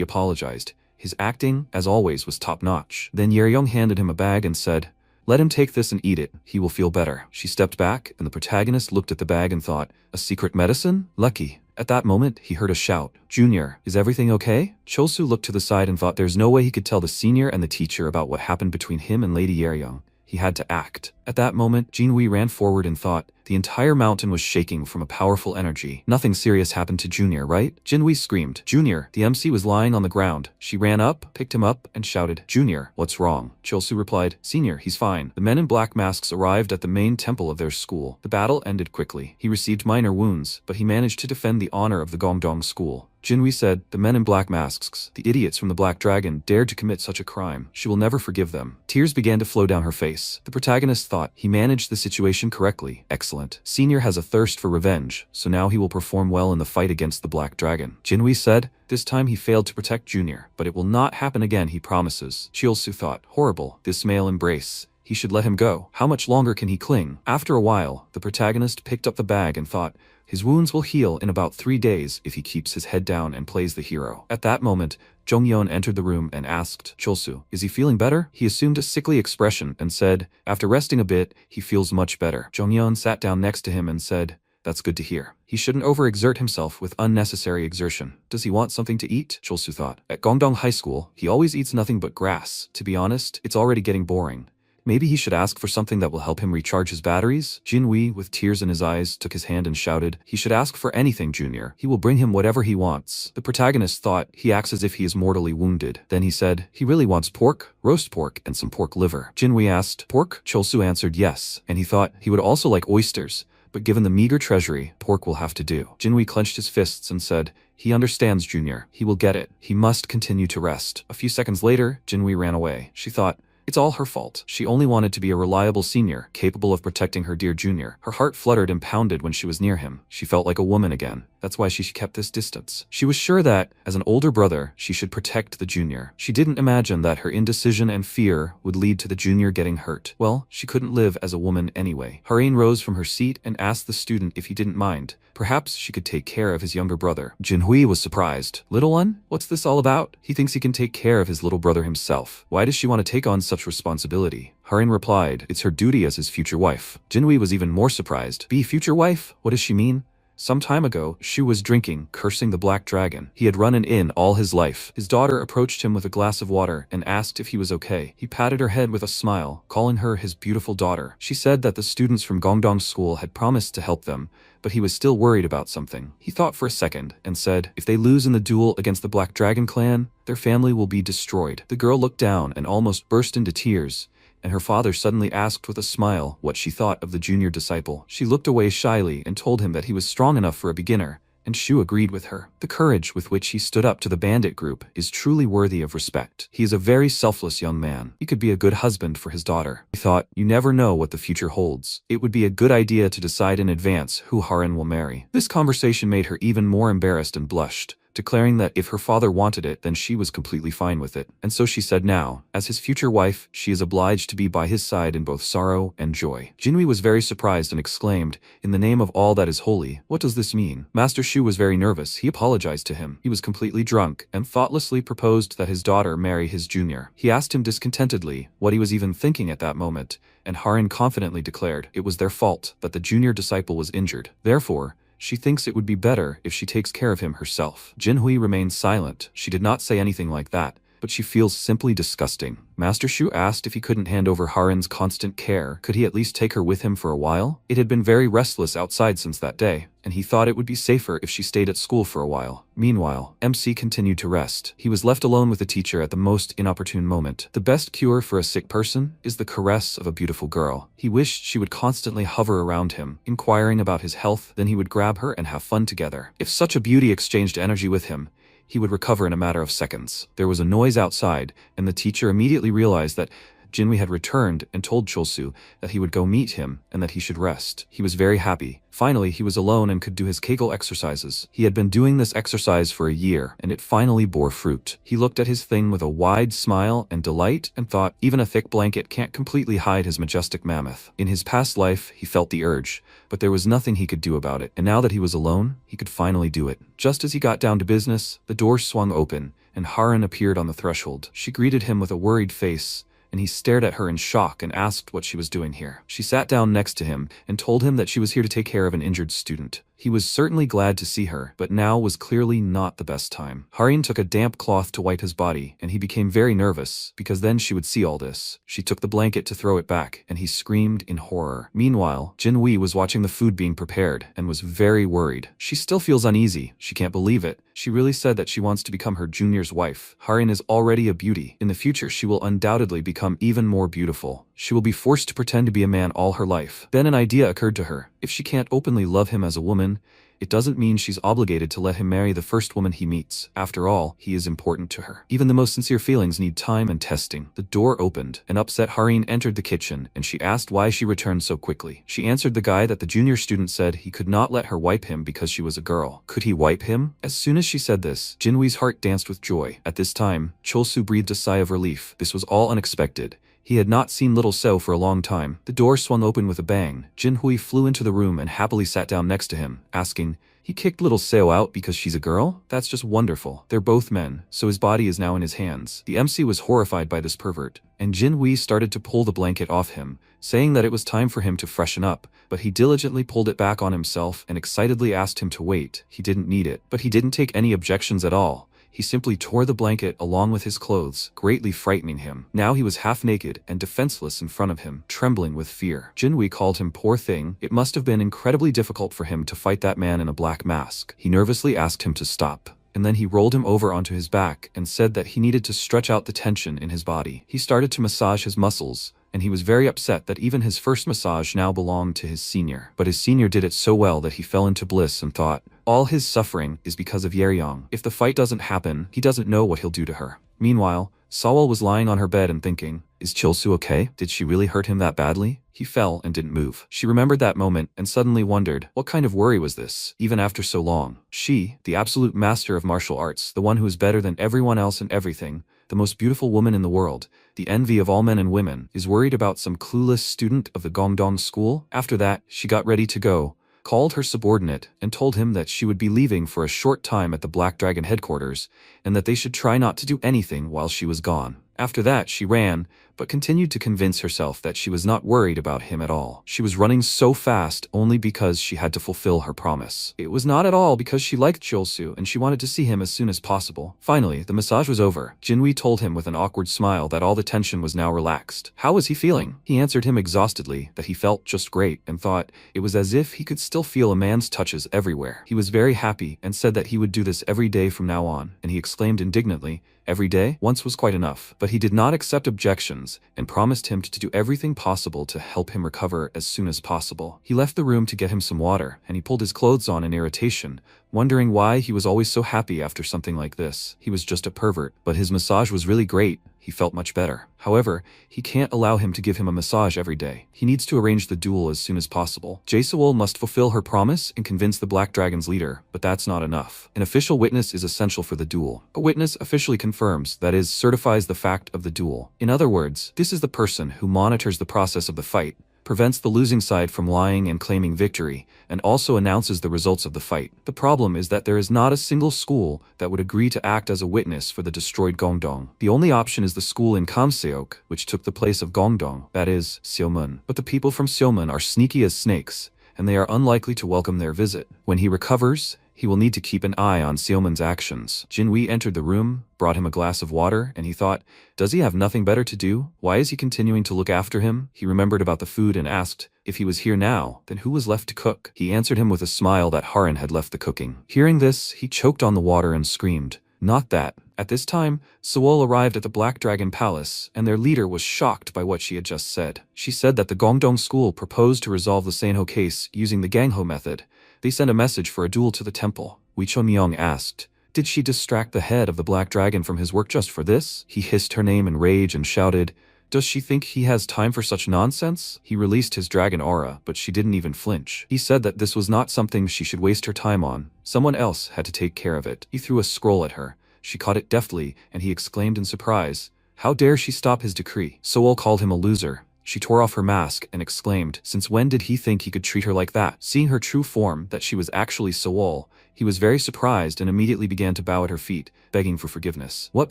Speaker 1: apologized. His acting, as always, was top-notch. Then Yeryong handed him a bag and said, let him take this and eat it. He will feel better. She stepped back, and the protagonist looked at the bag and thought, a secret medicine? Lucky. At that moment, he heard a shout. Junior, is everything okay? Cholsu looked to the side and thought there's no way he could tell the senior and the teacher about what happened between him and Lady Yeryong. He had to act. At that moment, Jinwei ran forward and thought, the entire mountain was shaking from a powerful energy. Nothing serious happened to Junior, right? Jinwei screamed, Junior. The MC was lying on the ground. She ran up, picked him up, and shouted, Junior, what's wrong? Cholsu replied, Senior, he's fine. The men in black masks arrived at the main temple of their school. The battle ended quickly. He received minor wounds, but he managed to defend the honor of the Gongdong School. Jinwei said, the men in black masks, the idiots from the Black Dragon, dared to commit such a crime. She will never forgive them. Tears began to flow down her face. The protagonist thought, he managed the situation correctly. Excellent. Senior has a thirst for revenge, so now he will perform well in the fight against the Black Dragon. Jinwei said, this time he failed to protect Junior, but it will not happen again, he promises. Chiolsu thought, horrible, this male embrace. He should let him go. How much longer can he cling? After a while, the protagonist picked up the bag and thought, his wounds will heal in about 3 days if he keeps his head down and plays the hero. At that moment, Jongyeon entered the room and asked, Cholsu, is he feeling better? He assumed a sickly expression and said, after resting a bit, he feels much better. Jongyeon sat down next to him and said, that's good to hear. He shouldn't overexert himself with unnecessary exertion. Does he want something to eat? Cholsu thought. At Gongdong High School, he always eats nothing but grass. To be honest, it's already getting boring. Maybe he should ask for something that will help him recharge his batteries? Jinwei, with tears in his eyes, took his hand and shouted, he should ask for anything, Junior. He will bring him whatever he wants. The protagonist thought, he acts as if he is mortally wounded. Then he said, he really wants pork, roast pork, and some pork liver. Jinwei asked, pork? Cholsu answered yes, and he thought he would also like oysters. But given the meager treasury, pork will have to do. Jinwei clenched his fists and said, he understands, Junior. He will get it. He must continue to rest. A few seconds later, Jinwei ran away. She thought, it's all her fault. She only wanted to be a reliable senior, capable of protecting her dear junior. Her heart fluttered and pounded when she was near him. She felt like a woman again. That's why she kept this distance. She was sure that, as an older brother, she should protect the junior. She didn't imagine that her indecision and fear would lead to the junior getting hurt. Well, she couldn't live as a woman anyway. Harin rose from her seat and asked the student if he didn't mind. Perhaps she could take care of his younger brother. Jinhui was surprised. Little one? What's this all about? He thinks he can take care of his little brother himself. Why does she want to take on such responsibility? Harin replied, it's her duty as his future wife. Jinhui was even more surprised. Be future wife? What does she mean? Some time ago, Shu was drinking, cursing the Black Dragon. He had run an inn all his life. His daughter approached him with a glass of water and asked if he was okay. He patted her head with a smile, calling her his beautiful daughter. She said that the students from Gongdong School had promised to help them, but he was still worried about something. He thought for a second and said, if they lose in the duel against the Black Dragon clan, their family will be destroyed. The girl looked down and almost burst into tears, and her father suddenly asked with a smile what she thought of the junior disciple. She looked away shyly and told him that he was strong enough for a beginner, and Shu agreed with her. The courage with which he stood up to the bandit group is truly worthy of respect. He is a very selfless young man. He could be a good husband for his daughter. He thought, you never know what the future holds. It would be a good idea to decide in advance who Harin will marry. This conversation made her even more embarrassed and blushed, declaring that if her father wanted it, then she was completely fine with it. And so she said now, as his future wife, she is obliged to be by his side in both sorrow and joy. Jinhui was very surprised and exclaimed, in the name of all that is holy, what does this mean? Master Shu was very nervous. He apologized to him. He was completely drunk and thoughtlessly proposed that his daughter marry his junior. He asked him discontentedly what he was even thinking at that moment, and Harin confidently declared it was their fault that the junior disciple was injured. Therefore, she thinks it would be better if she takes care of him herself. Jinhui remained silent. She did not say anything like that, but she feels simply disgusting. Master Shu asked if he couldn't hand over Harin's constant care. Could he at least take her with him for a while? It had been very restless outside since that day, and he thought it would be safer if she stayed at school for a while. Meanwhile, MC continued to rest. He was left alone with the teacher at the most inopportune moment. The best cure for a sick person is the caress of a beautiful girl. He wished she would constantly hover around him, inquiring about his health, then he would grab her and have fun together. If such a beauty exchanged energy with him, he would recover in a matter of seconds. There was a noise outside, and the teacher immediately realized that Jinhui had returned and told Cholsu that he would go meet him and that he should rest. He was very happy. Finally, he was alone and could do his Kegel exercises. He had been doing this exercise for a year, and it finally bore fruit. He looked at his thing with a wide smile and delight and thought, even a thick blanket can't completely hide his majestic mammoth. In his past life, he felt the urge, but there was nothing he could do about it. And now that he was alone, he could finally do it. Just as he got down to business, the door swung open, and Harin appeared on the threshold. She greeted him with a worried face, and he stared at her in shock and asked what she was doing here. She sat down next to him and told him that she was here to take care of an injured student. He was certainly glad to see her, but now was clearly not the best time. Harin took a damp cloth to wipe his body, and he became very nervous, because then she would see all this. She took the blanket to throw it back, and he screamed in horror. Meanwhile, Jinhui was watching the food being prepared, and was very worried. She still feels uneasy. She can't believe it. She really said that she wants to become her junior's wife. Harin is already a beauty. In the future, she will undoubtedly become even more beautiful. She will be forced to pretend to be a man all her life. Then an idea occurred to her. If she can't openly love him as a woman, it doesn't mean she's obligated to let him marry the first woman he meets. After all, he is important to her. Even the most sincere feelings need time and testing. The door opened. An upset Harin entered the kitchen, and she asked why she returned so quickly. She answered the guy that the junior student said he could not let her wipe him because she was a girl. Could he wipe him? As soon as she said this, Jinhui's heart danced with joy. At this time, Cholsu breathed a sigh of relief. This was all unexpected. He had not seen little Seo for a long time. The door swung open with a bang. Jinhui flew into the room and happily sat down next to him, asking, "He kicked little Seo out because she's a girl? That's just wonderful. They're both men, so his body is now in his hands." The MC was horrified by this pervert, and Jinhui started to pull the blanket off him, saying that it was time for him to freshen up, but he diligently pulled it back on himself and excitedly asked him to wait. He didn't need it, but he didn't take any objections at all. He simply tore the blanket along with his clothes, greatly frightening him. Now he was half naked and defenseless in front of him, trembling with fear. Jinhui called him poor thing. It must have been incredibly difficult for him to fight that man in a black mask. He nervously asked him to stop, and then he rolled him over onto his back and said that he needed to stretch out the tension in his body. He started to massage his muscles, and he was very upset that even his first massage now belonged to his senior. But his senior did it so well that he fell into bliss and thought, all his suffering is because of Yeryong. If the fight doesn't happen, he doesn't know what he'll do to her. Meanwhile, Sawol was lying on her bed and thinking, is Cholsu okay? Did she really hurt him that badly? He fell and didn't move. She remembered that moment and suddenly wondered, what kind of worry was this, even after so long? She, the absolute master of martial arts, the one who is better than everyone else in everything, the most beautiful woman in the world, the envy of all men and women, is worried about some clueless student of the Gongdong school? After that, she got ready to go, called her subordinate, and told him that she would be leaving for a short time at the Black Dragon headquarters, and that they should try not to do anything while she was gone. After that, she ran, but continued to convince herself that she was not worried about him at all. She was running so fast only because she had to fulfill her promise. It was not at all because she liked Cholsu and she wanted to see him as soon as possible. Finally, the massage was over. Jinhui told him with an awkward smile that all the tension was now relaxed. How was he feeling? He answered him exhaustedly that he felt just great and thought it was as if he could still feel a man's touches everywhere. He was very happy and said that he would do this every day from now on, and he exclaimed indignantly, every day? Once was quite enough. But he did not accept objections and promised him to do everything possible to help him recover as soon as possible. He left the room to get him some water, and he pulled his clothes on in irritation, wondering why he was always so happy after something like this. He was just a pervert, but his massage was really great. He felt much better. However, he can't allow him to give him a massage every day. He needs to arrange the duel as soon as possible. Jae-seol must fulfill her promise and convince the Black Dragon's leader, but that's not enough. An official witness is essential for the duel. A witness officially confirms, that is, certifies the fact of the duel. In other words, this is the person who monitors the process of the fight, prevents the losing side from lying and claiming victory, and also announces the results of the fight. The problem is that there is not a single school that would agree to act as a witness for the destroyed Gongdong. The only option is the school in Kamseok, which took the place of Gongdong, that is, Seomun. But the people from Seomun are sneaky as snakes, and they are unlikely to welcome their visit. When he recovers, he will need to keep an eye on Seomun's actions. Jinwei entered the room, brought him a glass of water, and he thought, does he have nothing better to do? Why is he continuing to look after him? He remembered about the food and asked, if he was here now, then who was left to cook? He answered him with a smile that Harin had left the cooking. Hearing this, he choked on the water and screamed, not that. At this time, Seol arrived at the Black Dragon Palace, and their leader was shocked by what she had just said. She said that the Gongdong school proposed to resolve the Sanho case using the Gangho method. They sent a message for a duel to the temple. Wee Chon-myung asked, did she distract the head of the Black Dragon from his work just for this? He hissed her name in rage and shouted, does she think he has time for such nonsense? He released his dragon aura, but she didn't even flinch. He said that this was not something she should waste her time on. Someone else had to take care of it. He threw a scroll at her. She caught it deftly, and he exclaimed in surprise, how dare she stop his decree? Seol called him a loser. She tore off her mask and exclaimed, since when did he think he could treat her like that? Seeing her true form, that she was actually Seol, he was very surprised and immediately began to bow at her feet, begging for forgiveness. What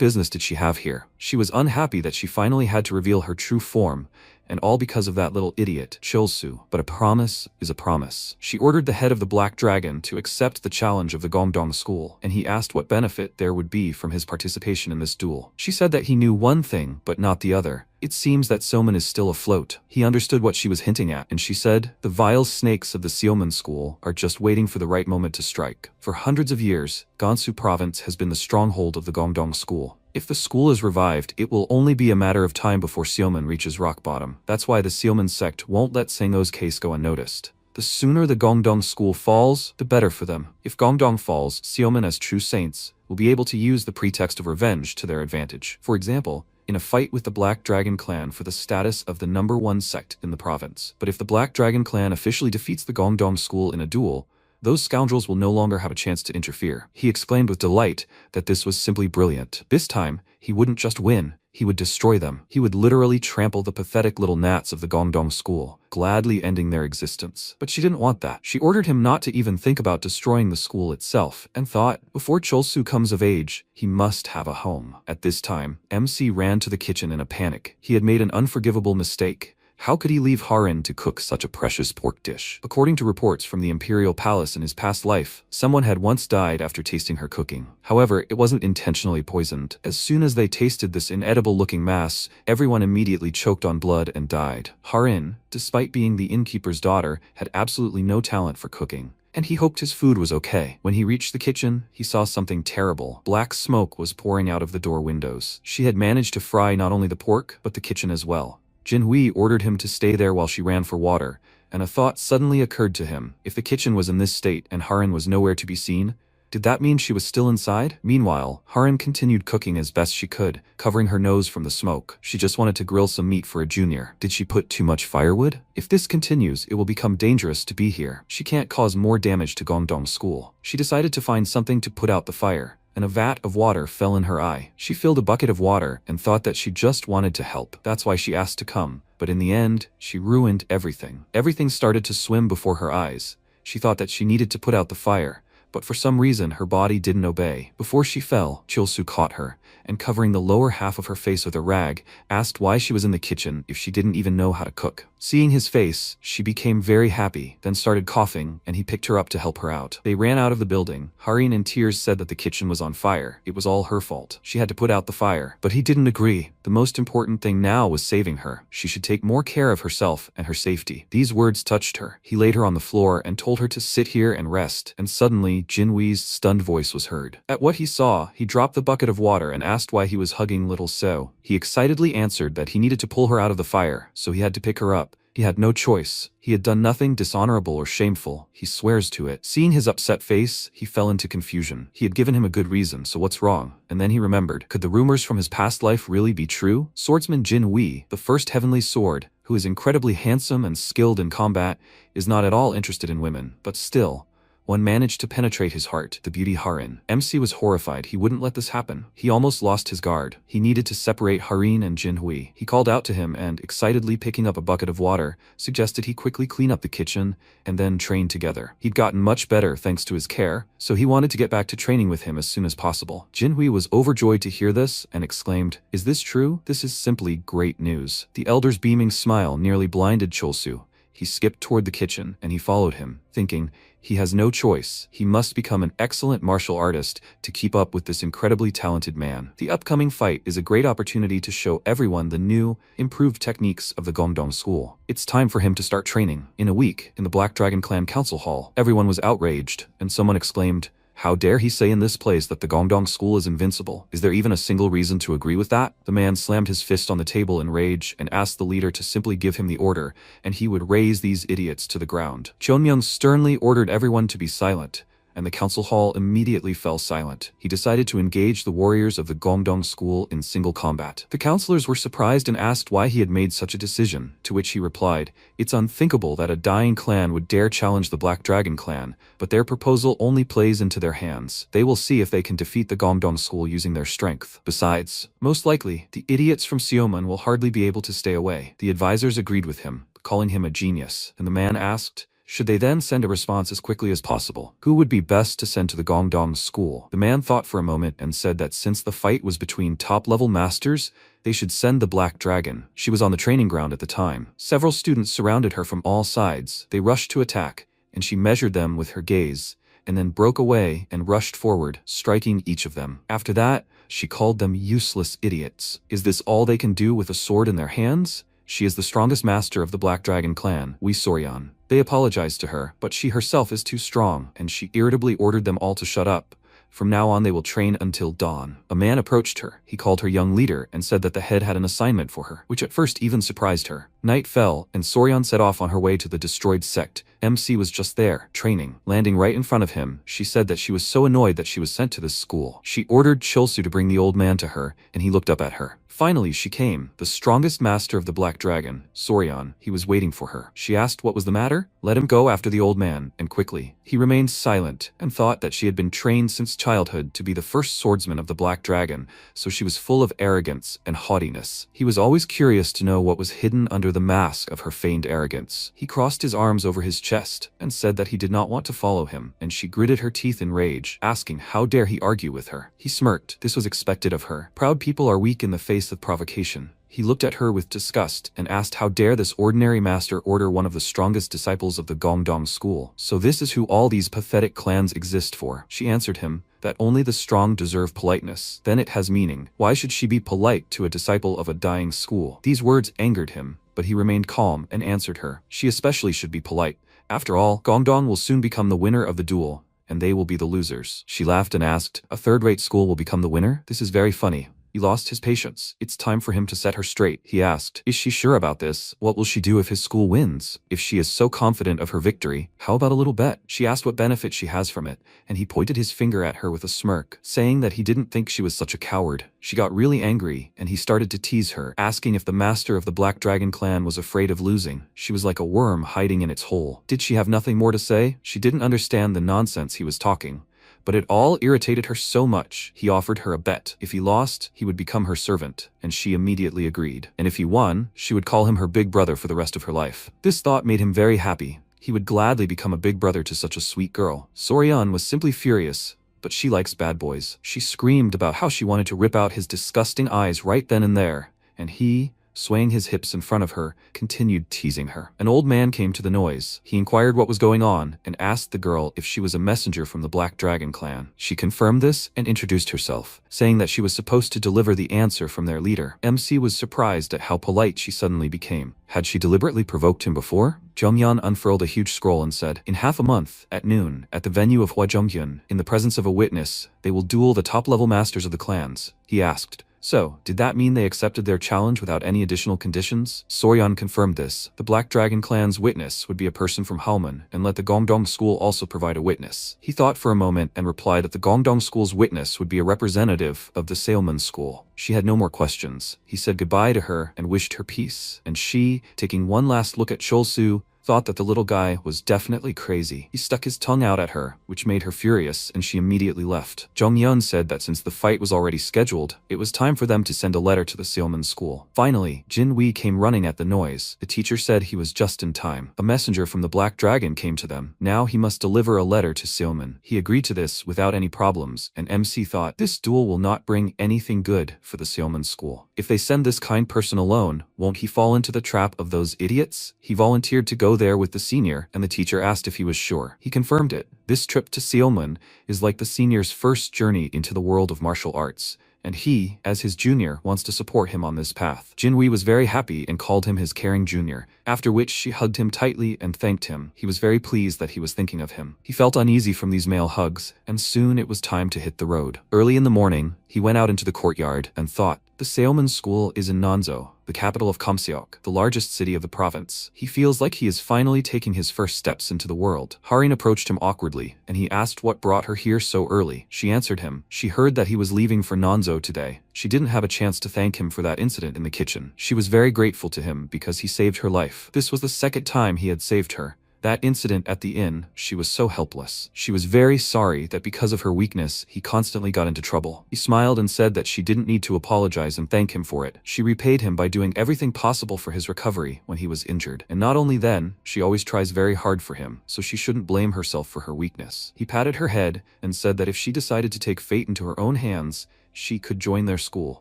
Speaker 1: business did she have here? She was unhappy that she finally had to reveal her true form, and all because of that little idiot, Chulsu. But a promise is a promise. She ordered the head of the Black Dragon to accept the challenge of the Gongdong school, and he asked what benefit there would be from his participation in this duel. She said that he knew one thing, but not the other. It seems that Seomun is still afloat. He understood what she was hinting at, and she said, the vile snakes of the Seomun school are just waiting for the right moment to strike. For hundreds of years, Gansu province has been the stronghold of the Gongdong school. If the school is revived, it will only be a matter of time before Seomun reaches rock bottom. That's why the Seomun sect won't let Sangho's case go unnoticed. The sooner the Gongdong school falls, the better for them. If Gongdong falls, Seomun as true saints will be able to use the pretext of revenge to their advantage. For example, in a fight with the Black Dragon clan for the status of the #1 sect in the province. But if the Black Dragon clan officially defeats the Gongdong school in a duel, those scoundrels will no longer have a chance to interfere. He exclaimed with delight that this was simply brilliant. This time, he wouldn't just win, he would destroy them. He would literally trample the pathetic little gnats of the Gongdong school, gladly ending their existence. But she didn't want that. She ordered him not to even think about destroying the school itself, and thought, before Chulsu comes of age, he must have a home. At this time, MC ran to the kitchen in a panic. He had made an unforgivable mistake. How could he leave Harin to cook such a precious pork dish? According to reports from the Imperial Palace in his past life, someone had once died after tasting her cooking. However, it wasn't intentionally poisoned. As soon as they tasted this inedible-looking mass, everyone immediately choked on blood and died. Harin, despite being the innkeeper's daughter, had absolutely no talent for cooking, and he hoped his food was okay. When he reached the kitchen, he saw something terrible. Black smoke was pouring out of the door windows. She had managed to fry not only the pork, but the kitchen as well. Jinwei ordered him to stay there while she ran for water, and a thought suddenly occurred to him. If the kitchen was in this state and Harin was nowhere to be seen, did that mean she was still inside? Meanwhile, Harin continued cooking as best she could, covering her nose from the smoke. She just wanted to grill some meat for a junior. Did she put too much firewood? If this continues, it will become dangerous to be here. She can't cause more damage to Gongdong school. She decided to find something to put out the fire, and a vat of water fell in her eye. She filled a bucket of water and thought that she just wanted to help. That's why she asked to come. But in the end, she ruined everything. Everything started to swim before her eyes. She thought that she needed to put out the fire, but for some reason her body didn't obey. Before she fell, Chulsu caught her, and covering the lower half of her face with a rag, asked why she was in the kitchen if she didn't even know how to cook. Seeing his face, she became very happy, then started coughing, and he picked her up to help her out. They ran out of the building. Harin in tears said that the kitchen was on fire. It was all her fault. She had to put out the fire. But he didn't agree. The most important thing now was saving her. She should take more care of herself and her safety. These words touched her. He laid her on the floor and told her to sit here and rest, and suddenly Jinwei's stunned voice was heard. At what he saw, he dropped the bucket of water and asked why he was hugging little So. He excitedly answered that he needed to pull her out of the fire, so he had to pick her up, He had no choice. He had done nothing dishonorable or shameful. He swears to it. Seeing his upset face, he fell into confusion. He had given him a good reason, so what's wrong? And then he remembered. Could the rumors from his past life really be true? Swordsman Jin Wei, the first heavenly sword, who is incredibly handsome and skilled in combat, is not at all interested in women, but still, one managed to penetrate his heart, the beauty Harin. MC was horrified. He wouldn't let this happen. He almost lost his guard. He needed to separate Harin and Jinhui. He called out to him and, excitedly picking up a bucket of water, suggested he quickly clean up the kitchen and then train together. He'd gotten much better thanks to his care, so he wanted to get back to training with him as soon as possible. Jinhui was overjoyed to hear this and exclaimed, "Is this true? This is simply great news." The elder's beaming smile nearly blinded Cholsu. He skipped toward the kitchen and he followed him, thinking, he has no choice. He must become an excellent martial artist to keep up with this incredibly talented man. The upcoming fight is a great opportunity to show everyone the new, improved techniques of the Gongdong school. It's time for him to start training. In a week, in the Black Dragon Clan Council Hall, everyone was outraged, and someone exclaimed, "How dare he say in this place that the Gongdong school is invincible? Is there even a single reason to agree with that?" The man slammed his fist on the table in rage and asked the leader to simply give him the order, and he would raze these idiots to the ground. Chonmyoung sternly ordered everyone to be silent, and the council hall immediately fell silent. He decided to engage the warriors of the Gongdong school in single combat. The counselors were surprised and asked why he had made such a decision, to which he replied, "It's unthinkable that a dying clan would dare challenge the Black Dragon clan, but their proposal only plays into their hands. They will see if they can defeat the Gongdong school using their strength. Besides, most likely, the idiots from Xiaoman will hardly be able to stay away." The advisors agreed with him, calling him a genius, and the man asked, should they then send a response as quickly as possible? Who would be best to send to the Gongdong school? The man thought for a moment and said that since the fight was between top-level masters, they should send the Black Dragon. She was on the training ground at the time. Several students surrounded her from all sides. They rushed to attack, and she measured them with her gaze, and then broke away and rushed forward, striking each of them. After that, she called them useless idiots. Is this all they can do with a sword in their hands? She is the strongest master of the Black Dragon clan, Wei Soryan. They apologized to her, but she herself is too strong, and she irritably ordered them all to shut up. From now on they will train until dawn. A man approached her. He called her young leader and said that the head had an assignment for her, which at first even surprised her. Night fell, and Soryan set off on her way to the destroyed sect. MC was just there, training. Landing right in front of him, she said that she was so annoyed that she was sent to this school. She ordered Chilsu to bring the old man to her, and he looked up at her. Finally she came, the strongest master of the Black Dragon, Soryan. He was waiting for her. She asked what was the matter. Let him go after the old man, and quickly. He remained silent, and thought that she had been trained since childhood to be the first swordsman of the Black Dragon, so she was full of arrogance and haughtiness. He was always curious to know what was hidden under the mask of her feigned arrogance. He crossed his arms over his chest, and said that he did not want to follow him, and she gritted her teeth in rage, asking how dare he argue with her. He smirked. This was expected of her. Proud people are weak in the face of provocation. He looked at her with disgust and asked how dare this ordinary master order one of the strongest disciples of the Gongdong school. So this is who all these pathetic clans exist for. She answered him that only the strong deserve politeness. Then it has meaning. Why should she be polite to a disciple of a dying school? These words angered him, but he remained calm and answered her. She especially should be polite. After all, Gongdong will soon become the winner of the duel, and they will be the losers. She laughed and asked, a third-rate school will become the winner? This is very funny. He lost his patience. It's time for him to set her straight. He asked, is she sure about this? What will she do if his school wins? If she is so confident of her victory, how about a little bet? She asked what benefit she has from it, and he pointed his finger at her with a smirk, saying that he didn't think she was such a coward. She got really angry, and he started to tease her, asking if the master of the Black Dragon clan was afraid of losing. She was like a worm hiding in its hole. Did she have nothing more to say? She didn't understand the nonsense he was talking, but it all irritated her so much. He offered her a bet. If he lost, he would become her servant, and she immediately agreed. And if he won, she would call him her big brother for the rest of her life. This thought made him very happy. He would gladly become a big brother to such a sweet girl. Soryan was simply furious, but she likes bad boys. She screamed about how she wanted to rip out his disgusting eyes right then and there, and he, swaying his hips in front of her, continued teasing her. An old man came to the noise. He inquired what was going on and asked the girl if she was a messenger from the Black Dragon clan. She confirmed this and introduced herself, saying that she was supposed to deliver the answer from their leader. MC was surprised at how polite she suddenly became. Had she deliberately provoked him before? Zhongyan unfurled a huge scroll and said, in half a month, at noon, at the venue of Huazhongyun, in the presence of a witness, they will duel the top-level masters of the clans. He asked, So, did that mean they accepted their challenge without any additional conditions? Soryeon confirmed this. The Black Dragon clan's witness would be a person from Halman, and let the Gongdong school also provide a witness. He thought for a moment and replied that the Gongdong school's witness would be a representative of the Salmon school. She had no more questions. He said goodbye to her and wished her peace, and she, taking one last look at Cholsu, thought that the little guy was definitely crazy. He stuck his tongue out at her, which made her furious, and she immediately left. Jong-yeon said that since the fight was already scheduled, it was time for them to send a letter to the Seolman school. Finally, Jin-wee came running at the noise. The teacher said he was just in time. A messenger from the Black Dragon came to them. Now he must deliver a letter to Seolman. He agreed to this without any problems, and MC thought this duel will not bring anything good for the Seolman school. If they send this kind person alone, won't he fall into the trap of those idiots? He volunteered to go there with the senior, and the teacher asked if he was sure. He confirmed it. This trip to Seolman is like the senior's first journey into the world of martial arts, and he, as his junior, wants to support him on this path. Jin-wee was very happy and called him his caring junior, after which she hugged him tightly and thanked him. He was very pleased that he was thinking of him. He felt uneasy from these male hugs, and soon it was time to hit the road. Early in the morning, he went out into the courtyard and thought, the Seolman school is in Nanzhou, the capital of Kamseok, the largest city of the province. He feels like he is finally taking his first steps into the world. Harin approached him awkwardly, and he asked what brought her here so early. She answered him. She heard that he was leaving for Nanzhou today. She didn't have a chance to thank him for that incident in the kitchen. She was very grateful to him because he saved her life. This was the second time he had saved her. That incident at the inn, she was so helpless. She was very sorry that because of her weakness, he constantly got into trouble. He smiled and said that she didn't need to apologize and thank him for it. She repaid him by doing everything possible for his recovery when he was injured. And not only then, she always tries very hard for him, so she shouldn't blame herself for her weakness. He patted her head and said that if she decided to take fate into her own hands, she could join their school.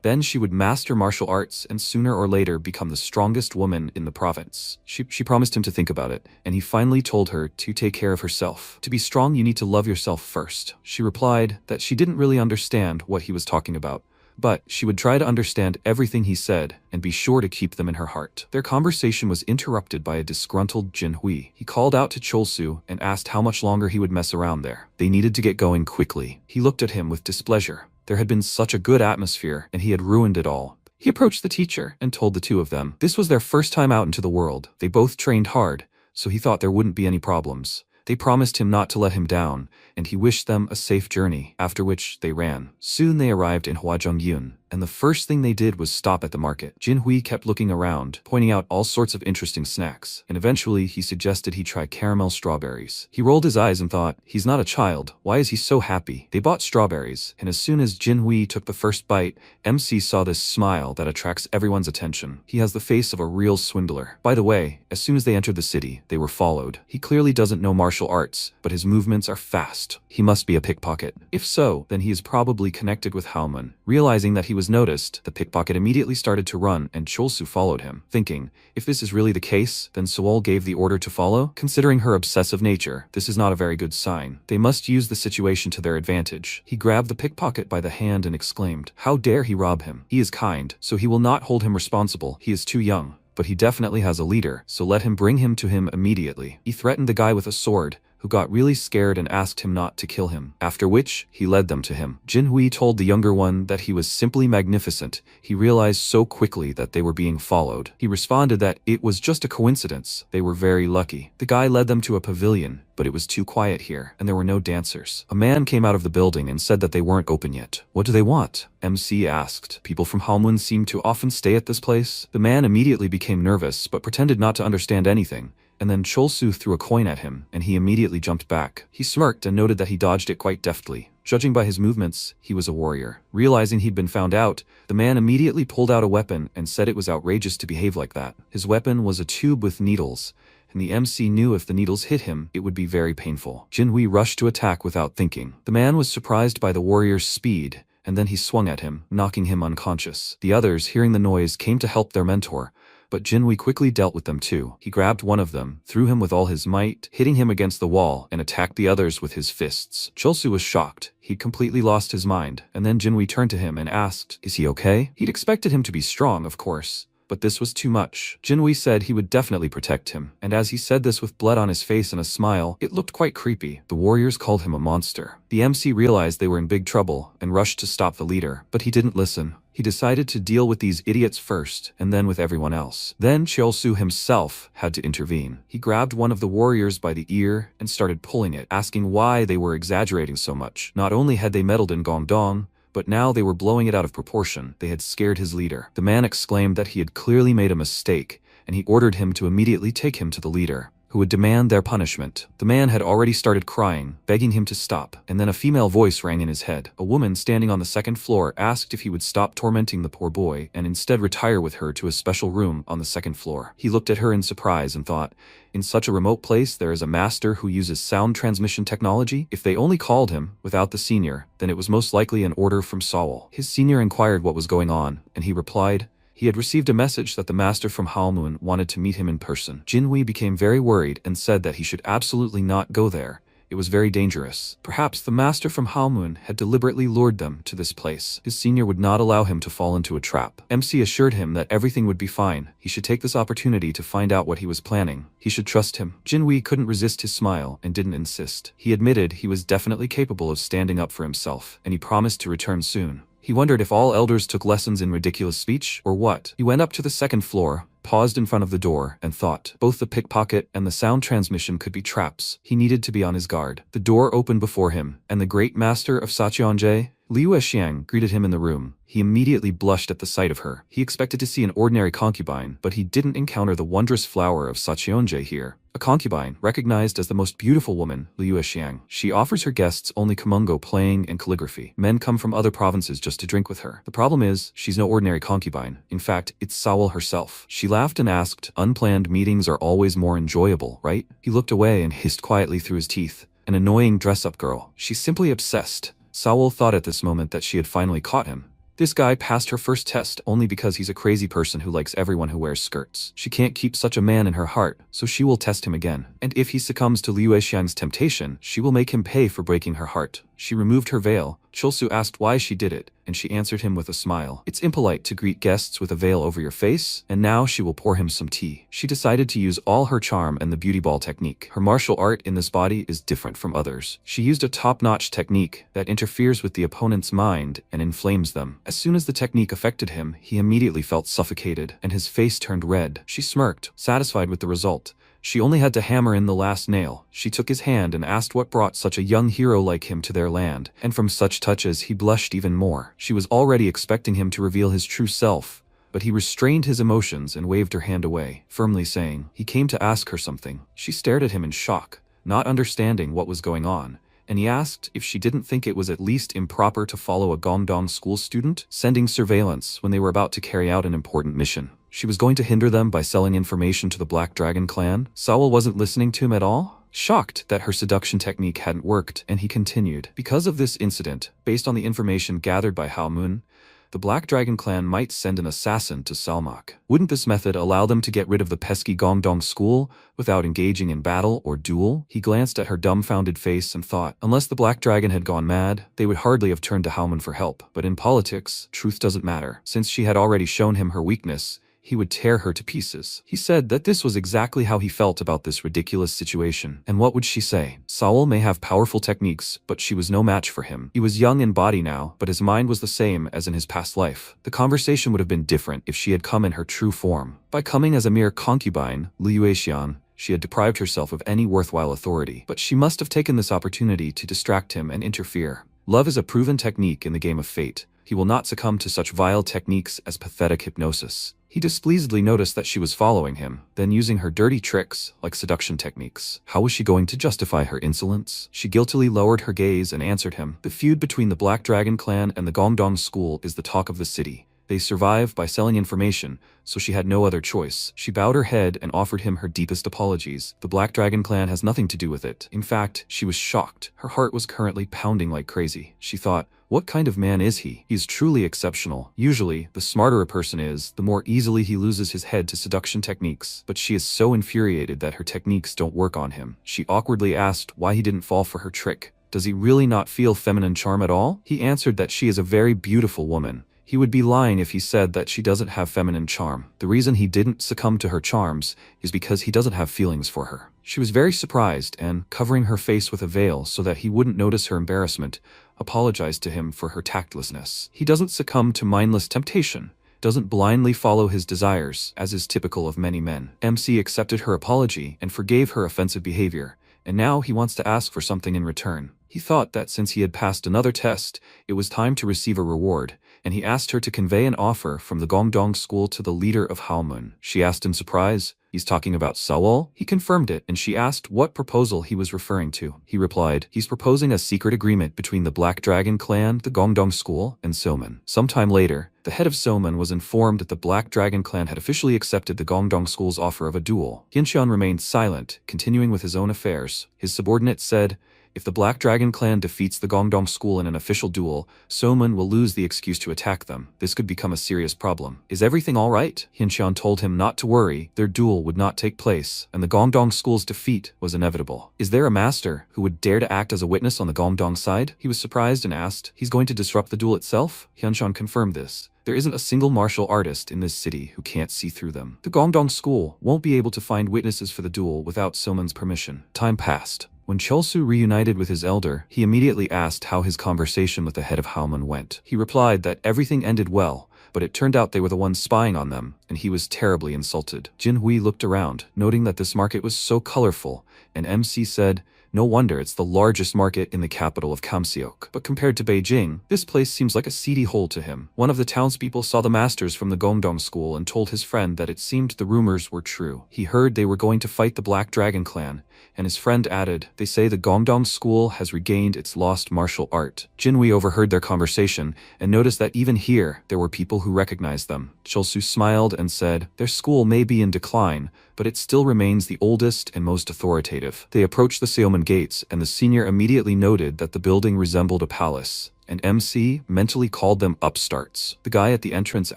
Speaker 1: Then she would master martial arts and sooner or later become the strongest woman in the province. She promised him to think about it, and he finally told her to take care of herself. To be strong, you need to love yourself first. She replied that she didn't really understand what he was talking about, but she would try to understand everything he said and be sure to keep them in her heart. Their conversation was interrupted by a disgruntled Jin-hui. He called out to Cholsu and asked how much longer he would mess around there. They needed to get going quickly. He looked at him with displeasure. There had been such a good atmosphere, and he had ruined it all. He approached the teacher and told the two of them this was their first time out into the world. They both trained hard, so he thought there wouldn't be any problems. They promised him not to let him down, and he wished them a safe journey, after which they ran. Soon they arrived in Hwajongyun, and the first thing they did was stop at the market. Jin-hui kept looking around, pointing out all sorts of interesting snacks, and eventually he suggested he try caramel strawberries. He rolled his eyes and thought, he's not a child, why is he so happy? They bought strawberries, and as soon as Jin-hui took the first bite, MC saw this smile that attracts everyone's attention. He has the face of a real swindler. By the way, as soon as they entered the city, they were followed. He clearly doesn't know martial arts, but his movements are fast. He must be a pickpocket. If so, then he is probably connected with Halman. Realizing that he was noticed, the pickpocket immediately started to run and Cholsu followed him. Thinking, if this is really the case, then Seol gave the order to follow? Considering her obsessive nature, this is not a very good sign. They must use the situation to their advantage. He grabbed the pickpocket by the hand and exclaimed, how dare he rob him? He is kind, so he will not hold him responsible. He is too young. But he definitely has a leader, so let him bring him to him immediately. He threatened the guy with a sword, who got really scared and asked him not to kill him, after which he led them to him. Jin-hui told the younger one that he was simply magnificent. He realized so quickly that they were being followed. He responded that it was just a coincidence. They were very lucky. The guy led them to a pavilion, but it was too quiet here, and there were no dancers. A man came out of the building and said that they weren't open yet. What do they want? MC asked. People from Halmun seem to often stay at this place. The man immediately became nervous, but pretended not to understand anything. And then Cholsu threw a coin at him, and he immediately jumped back. He smirked and noted that he dodged it quite deftly. Judging by his movements, he was a warrior. Realizing he'd been found out, the man immediately pulled out a weapon and said it was outrageous to behave like that. His weapon was a tube with needles, and the MC knew if the needles hit him, it would be very painful. Jin-hui rushed to attack without thinking. The man was surprised by the warrior's speed, and then he swung at him, knocking him unconscious. The others, hearing the noise, came to help their mentor, but Jin-hui quickly dealt with them too. He grabbed one of them, threw him with all his might, hitting him against the wall, and attacked the others with his fists. Cholsu was shocked. He'd completely lost his mind, and then Jin-hui turned to him and asked, is he okay? He'd expected him to be strong, of course, but this was too much. Jinwei said he would definitely protect him, and as he said this with blood on his face and a smile, it looked quite creepy. The warriors called him a monster. The MC realized they were in big trouble and rushed to stop the leader, but he didn't listen. He decided to deal with these idiots first, and then with everyone else. Then Cheolsu himself had to intervene. He grabbed one of the warriors by the ear and started pulling it, asking why they were exaggerating so much. Not only had they meddled in Gongdong, but now they were blowing it out of proportion. They had scared his leader. The man exclaimed that he had clearly made a mistake, and he ordered him to immediately take him to the leader, who would demand their punishment. The man had already started crying, begging him to stop, and then a female voice rang in his head. A woman standing on the second floor asked if he would stop tormenting the poor boy and instead retire with her to a special room on the second floor. He looked at her in surprise and thought, in such a remote place there is a master who uses sound transmission technology? If they only called him, without the senior, then it was most likely an order from Sewell. His senior inquired what was going on, and he replied, he had received a message that the master from Halmoon wanted to meet him in person. Jinwei became very worried and said that he should absolutely not go there. It was very dangerous. Perhaps the master from Halmoon had deliberately lured them to this place. His senior would not allow him to fall into a trap. MC assured him that everything would be fine. He should take this opportunity to find out what he was planning. He should trust him. Jinwei couldn't resist his smile and didn't insist. He admitted he was definitely capable of standing up for himself, and he promised to return soon. He wondered if all elders took lessons in ridiculous speech, or what. He went up to the second floor, paused in front of the door, and thought. Both the pickpocket and the sound transmission could be traps. He needed to be on his guard. The door opened before him, and the great master of Sacheonje, Liu Xiang, greeted him in the room. He immediately blushed at the sight of her. He expected to see an ordinary concubine, but he didn't encounter the wondrous flower of Sacheonje here. A concubine, recognized as the most beautiful woman, Liu Xiang. She offers her guests only Kumungo playing and calligraphy. Men come from other provinces just to drink with her. The problem is, she's no ordinary concubine. In fact, it's Sewell herself. She laughed and asked, unplanned meetings are always more enjoyable, right? He looked away and hissed quietly through his teeth. An annoying dress-up girl. She's simply obsessed. Sewell thought at this moment that she had finally caught him. This guy passed her first test only because he's a crazy person who likes everyone who wears skirts. She can't keep such a man in her heart, so she will test him again. And if he succumbs to Liu Xiang's temptation, she will make him pay for breaking her heart. She removed her veil. Cheolsu asked why she did it, and she answered him with a smile. It's impolite to greet guests with a veil over your face, and now she will pour him some tea. She decided to use all her charm and the beauty ball technique. Her martial art in this body is different from others. She used a top-notch technique that interferes with the opponent's mind and inflames them. As soon as the technique affected him, he immediately felt suffocated, and his face turned red. She smirked, satisfied with the result. She only had to hammer in the last nail. She took his hand and asked what brought such a young hero like him to their land, and from such touches he blushed even more. She was already expecting him to reveal his true self, but he restrained his emotions and waved her hand away, firmly saying he came to ask her something. She stared at him in shock, not understanding what was going on, and he asked if she didn't think it was at least improper to follow a Gongdong school student, sending surveillance when they were about to carry out an important mission. She was going to hinder them by selling information to the Black Dragon clan. Sewell wasn't listening to him at all, shocked that her seduction technique hadn't worked, and he continued. Because of this incident, based on the information gathered by Halmoon, the Black Dragon clan might send an assassin to Salmak. Wouldn't this method allow them to get rid of the pesky Gongdong school without engaging in battle or duel? He glanced at her dumbfounded face and thought, unless the Black Dragon had gone mad, they would hardly have turned to Halmoon for help. But in politics, truth doesn't matter. Since she had already shown him her weakness, he would tear her to pieces. He said that this was exactly how he felt about this ridiculous situation. And what would she say? Sewell may have powerful techniques, but she was no match for him. He was young in body now, but his mind was the same as in his past life. The conversation would have been different if she had come in her true form. By coming as a mere concubine, Liu Xian, she had deprived herself of any worthwhile authority. But she must have taken this opportunity to distract him and interfere. Love is a proven technique in the game of fate. He will not succumb to such vile techniques as pathetic hypnosis. He displeasedly noticed that she was following him, then using her dirty tricks, like seduction techniques. How was she going to justify her insolence? She guiltily lowered her gaze and answered him. The feud between the Black Dragon clan and the Gongdong school is the talk of the city. They survive by selling information, so she had no other choice. She bowed her head and offered him her deepest apologies. The Black Dragon clan has nothing to do with it. In fact, she was shocked. Her heart was currently pounding like crazy. She thought, what kind of man is he? He's truly exceptional. Usually, the smarter a person is, the more easily he loses his head to seduction techniques. But she is so infuriated that her techniques don't work on him. She awkwardly asked why he didn't fall for her trick. Does he really not feel feminine charm at all? He answered that she is a very beautiful woman. He would be lying if he said that she doesn't have feminine charm. The reason he didn't succumb to her charms is because he doesn't have feelings for her. She was very surprised and, covering her face with a veil so that he wouldn't notice her embarrassment, apologized to him for her tactlessness. He doesn't succumb to mindless temptation, doesn't blindly follow his desires, as is typical of many men. MC accepted her apology and forgave her offensive behavior, and now he wants to ask for something in return. He thought that since he had passed another test, it was time to receive a reward, and he asked her to convey an offer from the Gongdong school to the leader of Halmun. She asked in surprise, "He's talking about Sewol?" He confirmed it, and she asked what proposal he was referring to. He replied, he's proposing a secret agreement between the Black Dragon clan, the Gongdong school, and Soman. Sometime later, the head of Soman was informed that the Black Dragon clan had officially accepted the Gongdong school's offer of a duel. Hinxian remained silent, continuing with his own affairs. His subordinate said, if the Black Dragon clan defeats the Gongdong school in an official duel, Soman will lose the excuse to attack them. This could become a serious problem. Is everything all right? Hinxian told him not to worry, their duel would not take place, and the Gongdong school's defeat was inevitable. Is there a master who would dare to act as a witness on the Gongdong side? He was surprised and asked, he's going to disrupt the duel itself? Hinxian confirmed this. There isn't a single martial artist in this city who can't see through them. The Gongdong school won't be able to find witnesses for the duel without Soman's permission. Time passed. When Cholsu reunited with his elder, he immediately asked how his conversation with the head of Halmun went. He replied that everything ended well, but it turned out they were the ones spying on them, and he was terribly insulted. Jinhui looked around, noting that this market was so colorful, and MC said, no wonder it's the largest market in the capital of Kamsiok. But compared to Beijing, this place seems like a seedy hole to him. One of the townspeople saw the masters from the Gongdong school and told his friend that it seemed the rumors were true. He heard they were going to fight the Black Dragon clan, and his friend added, they say the Gongdong school has regained its lost martial art. Jinhui overheard their conversation and noticed that even here, there were people who recognized them. Cholsu smiled and said, their school may be in decline, but it still remains the oldest and most authoritative. They approached the Seoman gates, and the senior immediately noted that the building resembled a palace, and MC mentally called them upstarts. The guy at the entrance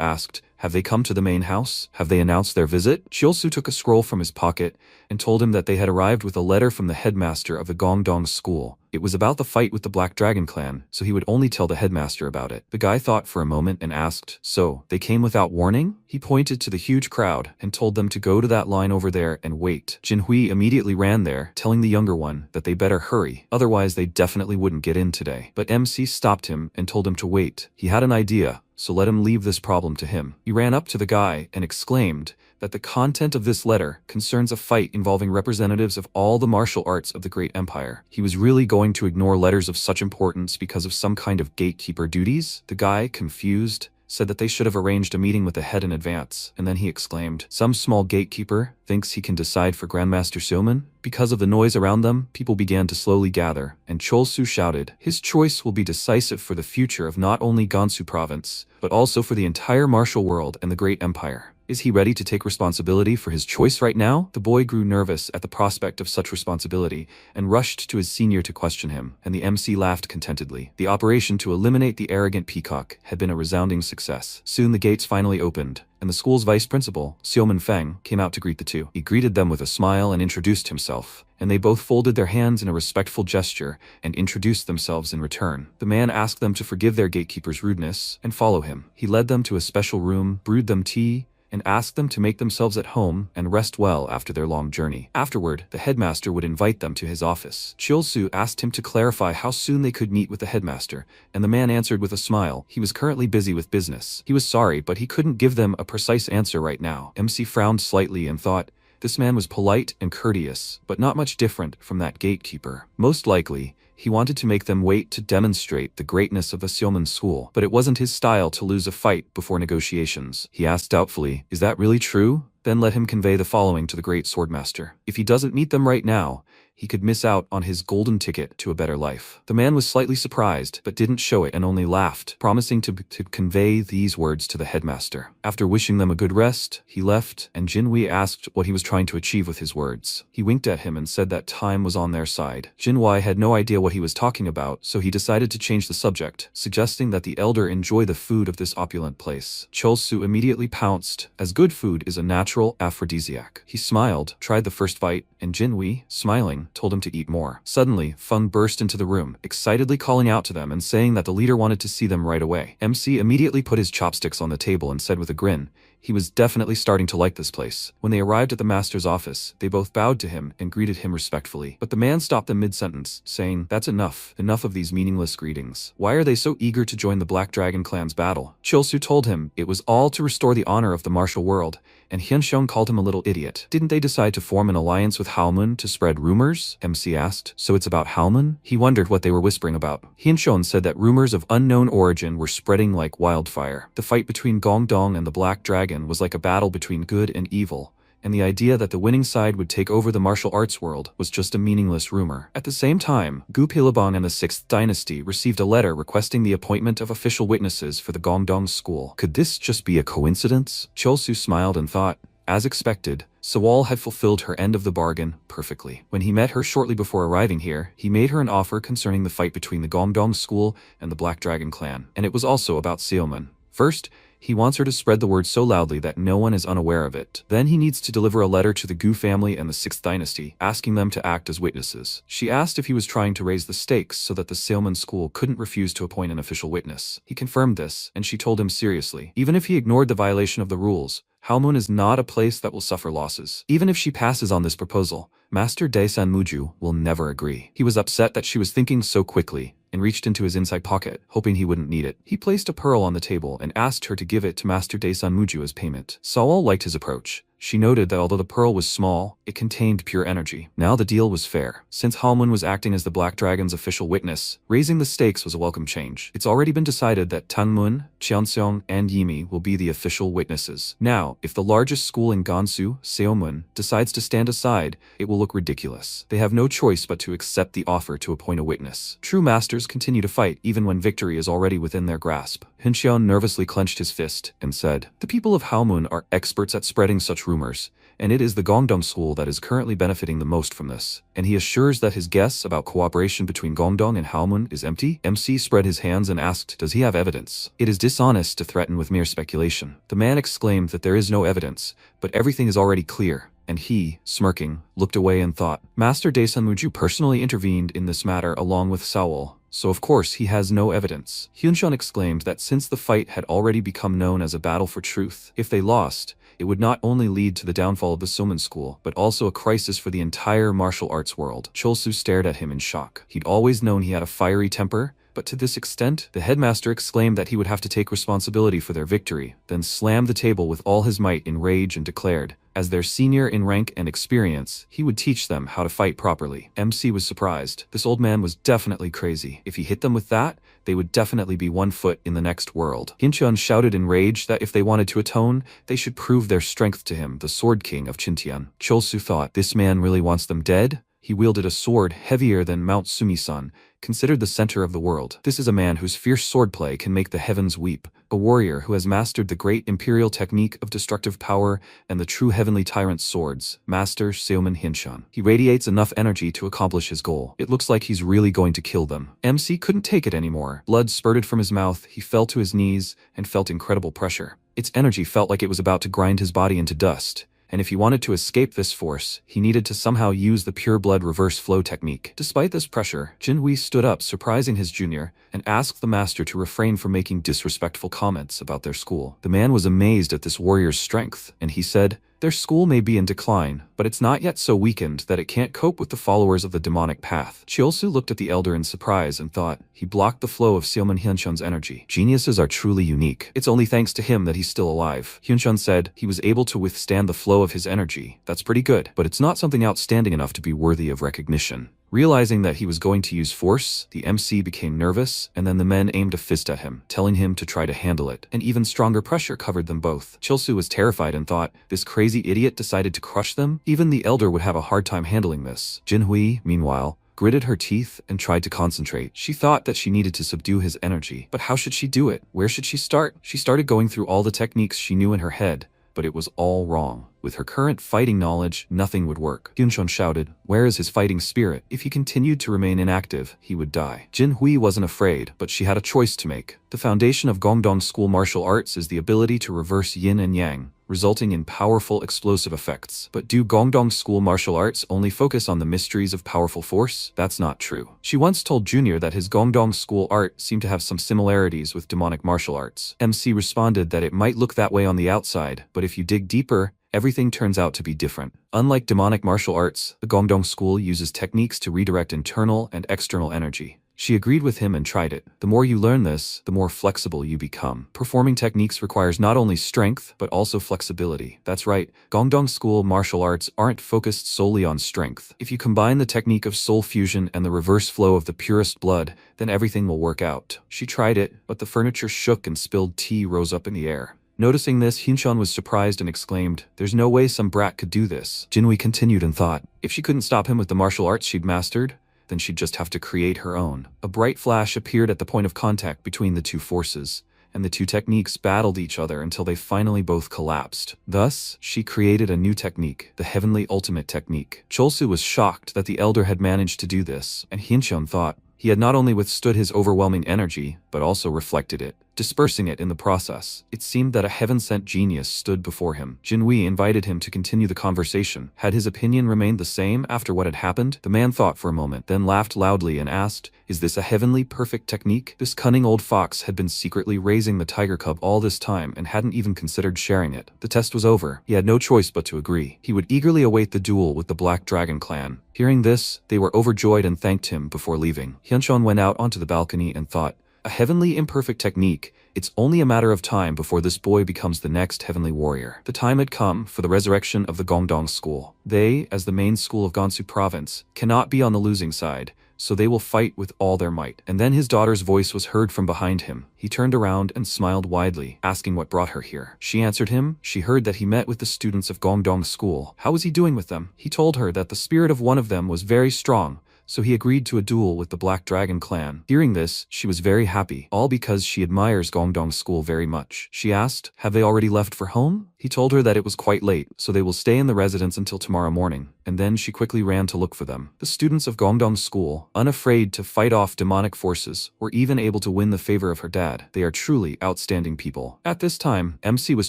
Speaker 1: asked, have they come to the main house? Have they announced their visit? Cholsu took a scroll from his pocket and told him that they had arrived with a letter from the headmaster of the Gongdong school. It was about the fight with the Black Dragon clan, so he would only tell the headmaster about it. The guy thought for a moment and asked, so, they came without warning? He pointed to the huge crowd and told them to go to that line over there and wait. Jinhui immediately ran there, telling the younger one that they better hurry, otherwise they definitely wouldn't get in today. But MC stopped him and told him to wait. He had an idea, so let him leave this problem to him. He ran up to the guy and exclaimed that the content of this letter concerns a fight involving representatives of all the martial arts of the great empire. He was really going to ignore letters of such importance because of some kind of gatekeeper duties? The guy, confused, said that they should have arranged a meeting with the head in advance, and then he exclaimed, some small gatekeeper thinks he can decide for Grandmaster Seoman? Because of the noise around them, people began to slowly gather, and Cholsu shouted, his choice will be decisive for the future of not only Gansu province, but also for the entire martial world and the great empire. Is he ready to take responsibility for his choice right now? The boy grew nervous at the prospect of such responsibility and rushed to his senior to question him, and the MC laughed contentedly. The operation to eliminate the arrogant peacock had been a resounding success. Soon the gates finally opened, and the school's vice principal, Seoman Feng, came out to greet the two. He greeted them with a smile and introduced himself, and they both folded their hands in a respectful gesture and introduced themselves in return. The man asked them to forgive their gatekeeper's rudeness and follow him. He led them to a special room, brewed them tea, and asked them to make themselves at home and rest well after their long journey. Afterward, the headmaster would invite them to his office. Cholsu asked him to clarify how soon they could meet with the headmaster, and the man answered with a smile. He was currently busy with business. He was sorry, but he couldn't give them a precise answer right now. MC frowned slightly and thought, this man was polite and courteous, but not much different from that gatekeeper. Most likely, he wanted to make them wait to demonstrate the greatness of the Seoman school, but it wasn't his style to lose a fight before negotiations. He asked doubtfully, is that really true? Then let him convey the following to the great swordmaster. If he doesn't meet them right now, he could miss out on his golden ticket to a better life. The man was slightly surprised, but didn't show it and only laughed, promising to convey these words to the headmaster. After wishing them a good rest, he left, and Jinhui asked what he was trying to achieve with his words. He winked at him and said that time was on their side. Jinhui had no idea what he was talking about, so he decided to change the subject, suggesting that the elder enjoy the food of this opulent place. Cholsu immediately pounced, as good food is a natural aphrodisiac. He smiled, tried the first bite, and Jinhui, smiling, told him to eat more. Suddenly, Feng burst into the room, excitedly calling out to them and saying that the leader wanted to see them right away. MC immediately put his chopsticks on the table and said with a grin, he was definitely starting to like this place. When they arrived at the master's office, they both bowed to him and greeted him respectfully. But the man stopped them mid-sentence, saying, "That's enough. Enough of these meaningless greetings. Why are they so eager to join the Black Dragon clan's battle?" Chilsu told him it was all to restore the honor of the martial world, and Hyunxiong called him a little idiot. Didn't they decide to form an alliance with Halmun to spread rumors? MC asked. So it's about Halmun? He wondered what they were whispering about. Hyunxiong said that rumors of unknown origin were spreading like wildfire. The fight between Gongdong and the Black Dragon was like a battle between good and evil, and the idea that the winning side would take over the martial arts world was just a meaningless rumor. At the same time, Gu Pilabong and the 6th Dynasty received a letter requesting the appointment of official witnesses for the Gongdong school. Could this just be a coincidence? Cholsu smiled and thought, as expected, Sewol had fulfilled her end of the bargain perfectly. When he met her shortly before arriving here, he made her an offer concerning the fight between the Gongdong school and the Black Dragon clan, and it was also about Seomun. First, he wants her to spread the word so loudly that no one is unaware of it. Then he needs to deliver a letter to the Gu family and the 6th Dynasty, asking them to act as witnesses. She asked if he was trying to raise the stakes so that the Seomun school couldn't refuse to appoint an official witness. He confirmed this, and she told him seriously, even if he ignored the violation of the rules, Halmun is not a place that will suffer losses. Even if she passes on this proposal, Master Daesan Muju will never agree. He was upset that she was thinking so quickly, and reached into his inside pocket, hoping he wouldn't need it. He placed a pearl on the table and asked her to give it to Master Daesan Muju as payment. Sewol liked his approach. She noted that although the pearl was small, it contained pure energy. Now the deal was fair. Since Halmun was acting as the Black Dragon's official witness, raising the stakes was a welcome change. It's already been decided that Tangmun, Cheonseong, and Yimi will be the official witnesses. Now, if the largest school in Gansu, Seomun, decides to stand aside, it will look ridiculous. They have no choice but to accept the offer to appoint a witness. True masters continue to fight even when victory is already within their grasp. Hyunxian nervously clenched his fist and said, "The people of Halmun are experts at spreading such rumors, and it is the Gongdong school that is currently benefiting the most from this." And he assures that his guess about cooperation between Gongdong and Halmun is empty. MC spread his hands and asked, "Does he have evidence?" It is dishonest to threaten with mere speculation. The man exclaimed that there is no evidence, but everything is already clear. And he, smirking, looked away and thought, Master Daesan Muju personally intervened in this matter along with Sewol, so of course he has no evidence. Hyunxian exclaimed that since the fight had already become known as a battle for truth, if they lost, it would not only lead to the downfall of the Seomun school, but also a crisis for the entire martial arts world. Cholsu stared at him in shock. He'd always known he had a fiery temper, but to this extent, the headmaster exclaimed that he would have to take responsibility for their victory, then slammed the table with all his might in rage and declared, as their senior in rank and experience, he would teach them how to fight properly. MC was surprised. This old man was definitely crazy. If he hit them with that, they would definitely be 1 foot in the next world. Hyunxian shouted in rage that if they wanted to atone, they should prove their strength to him, the Sword King of Chintian. Cholsu thought, this man really wants them dead? He wielded a sword heavier than Mount Sumisan, considered the center of the world. This is a man whose fierce swordplay can make the heavens weep, a warrior who has mastered the great imperial technique of destructive power and the true heavenly tyrant's swords, Master Seomun Hyunxian. He radiates enough energy to accomplish his goal. It looks like he's really going to kill them. MC couldn't take it anymore. Blood spurted from his mouth, he fell to his knees and felt incredible pressure. Its energy felt like it was about to grind his body into dust. And if he wanted to escape this force, he needed to somehow use the pure blood reverse flow technique. Despite this pressure, Jinhui stood up, surprising his junior, and asked the master to refrain from making disrespectful comments about their school. The man was amazed at this warrior's strength, and he said, their school may be in decline, but it's not yet so weakened that it can't cope with the followers of the demonic path. Chiolsu looked at the elder in surprise and thought, he blocked the flow of Seomun Hyunxian's energy. Geniuses are truly unique. It's only thanks to him that he's still alive. Hyunxian said he was able to withstand the flow of his energy. That's pretty good, but it's not something outstanding enough to be worthy of recognition. Realizing that he was going to use force, the MC became nervous, and then the men aimed a fist at him, telling him to try to handle it. And even stronger pressure covered them both. Chilsu was terrified and thought, this crazy idiot decided to crush them? Even the elder would have a hard time handling this. Jinhui, meanwhile, gritted her teeth and tried to concentrate. She thought that she needed to subdue his energy. But how should she do it? Where should she start? She started going through all the techniques she knew in her head, but it was all wrong. With her current fighting knowledge, nothing would work. Hyunxian shouted, where is his fighting spirit? If he continued to remain inactive, he would die. Jinhui wasn't afraid, but she had a choice to make. The foundation of Gongdong School martial arts is the ability to reverse yin and yang, resulting in powerful explosive effects. But do Gongdong School martial arts only focus on the mysteries of powerful force? That's not true. She once told Junior that his Gongdong School art seemed to have some similarities with demonic martial arts. MC responded that it might look that way on the outside, but if you dig deeper, everything turns out to be different. Unlike demonic martial arts, the Gongdong School uses techniques to redirect internal and external energy. She agreed with him and tried it. The more you learn this, the more flexible you become. Performing techniques requires not only strength, but also flexibility. That's right, Gongdong School martial arts aren't focused solely on strength. If you combine the technique of soul fusion and the reverse flow of the purest blood, then everything will work out. She tried it, but the furniture shook and spilled tea rose up in the air. Noticing this, Hyuncheon was surprised and exclaimed, "There's no way some brat could do this." Jinwoo continued and thought, if she couldn't stop him with the martial arts she'd mastered, then she'd just have to create her own. A bright flash appeared at the point of contact between the two forces, and the two techniques battled each other until they finally both collapsed. Thus, she created a new technique, the Heavenly Ultimate Technique. Cholsu was shocked that the elder had managed to do this, and Hyuncheon thought he had not only withstood his overwhelming energy, but also reflected it, dispersing it in the process. It seemed that a heaven-sent genius stood before him. Jinwoo invited him to continue the conversation. Had his opinion remained the same after what had happened? The man thought for a moment, then laughed loudly and asked, "Is this a heavenly perfect technique?" This cunning old fox had been secretly raising the tiger cub all this time and hadn't even considered sharing it. The test was over. He had no choice but to agree. He would eagerly await the duel with the Black Dragon clan. Hearing this, they were overjoyed and thanked him before leaving. Hyuncheon went out onto the balcony and thought, a heavenly imperfect technique. It's only a matter of time before this boy becomes the next heavenly warrior. The time had come for the resurrection of the Gongdong School. They, as the main school of Gansu province, cannot be on the losing side, so they will fight with all their might. And then his daughter's voice was heard from behind him. He turned around and smiled widely, asking what brought her here. She answered him. She heard that he met with the students of Gongdong School. How was he doing with them? He told her that the spirit of one of them was very strong, so he agreed to a duel with the Black Dragon clan. Hearing this, she was very happy, all because she admires Gongdong School very much. She asked, have they already left for home? He told her that it was quite late, so they will stay in the residence until tomorrow morning, and then she quickly ran to look for them. The students of Gongdong School, unafraid to fight off demonic forces, were even able to win the favor of her dad. They are truly outstanding people. At this time, MC was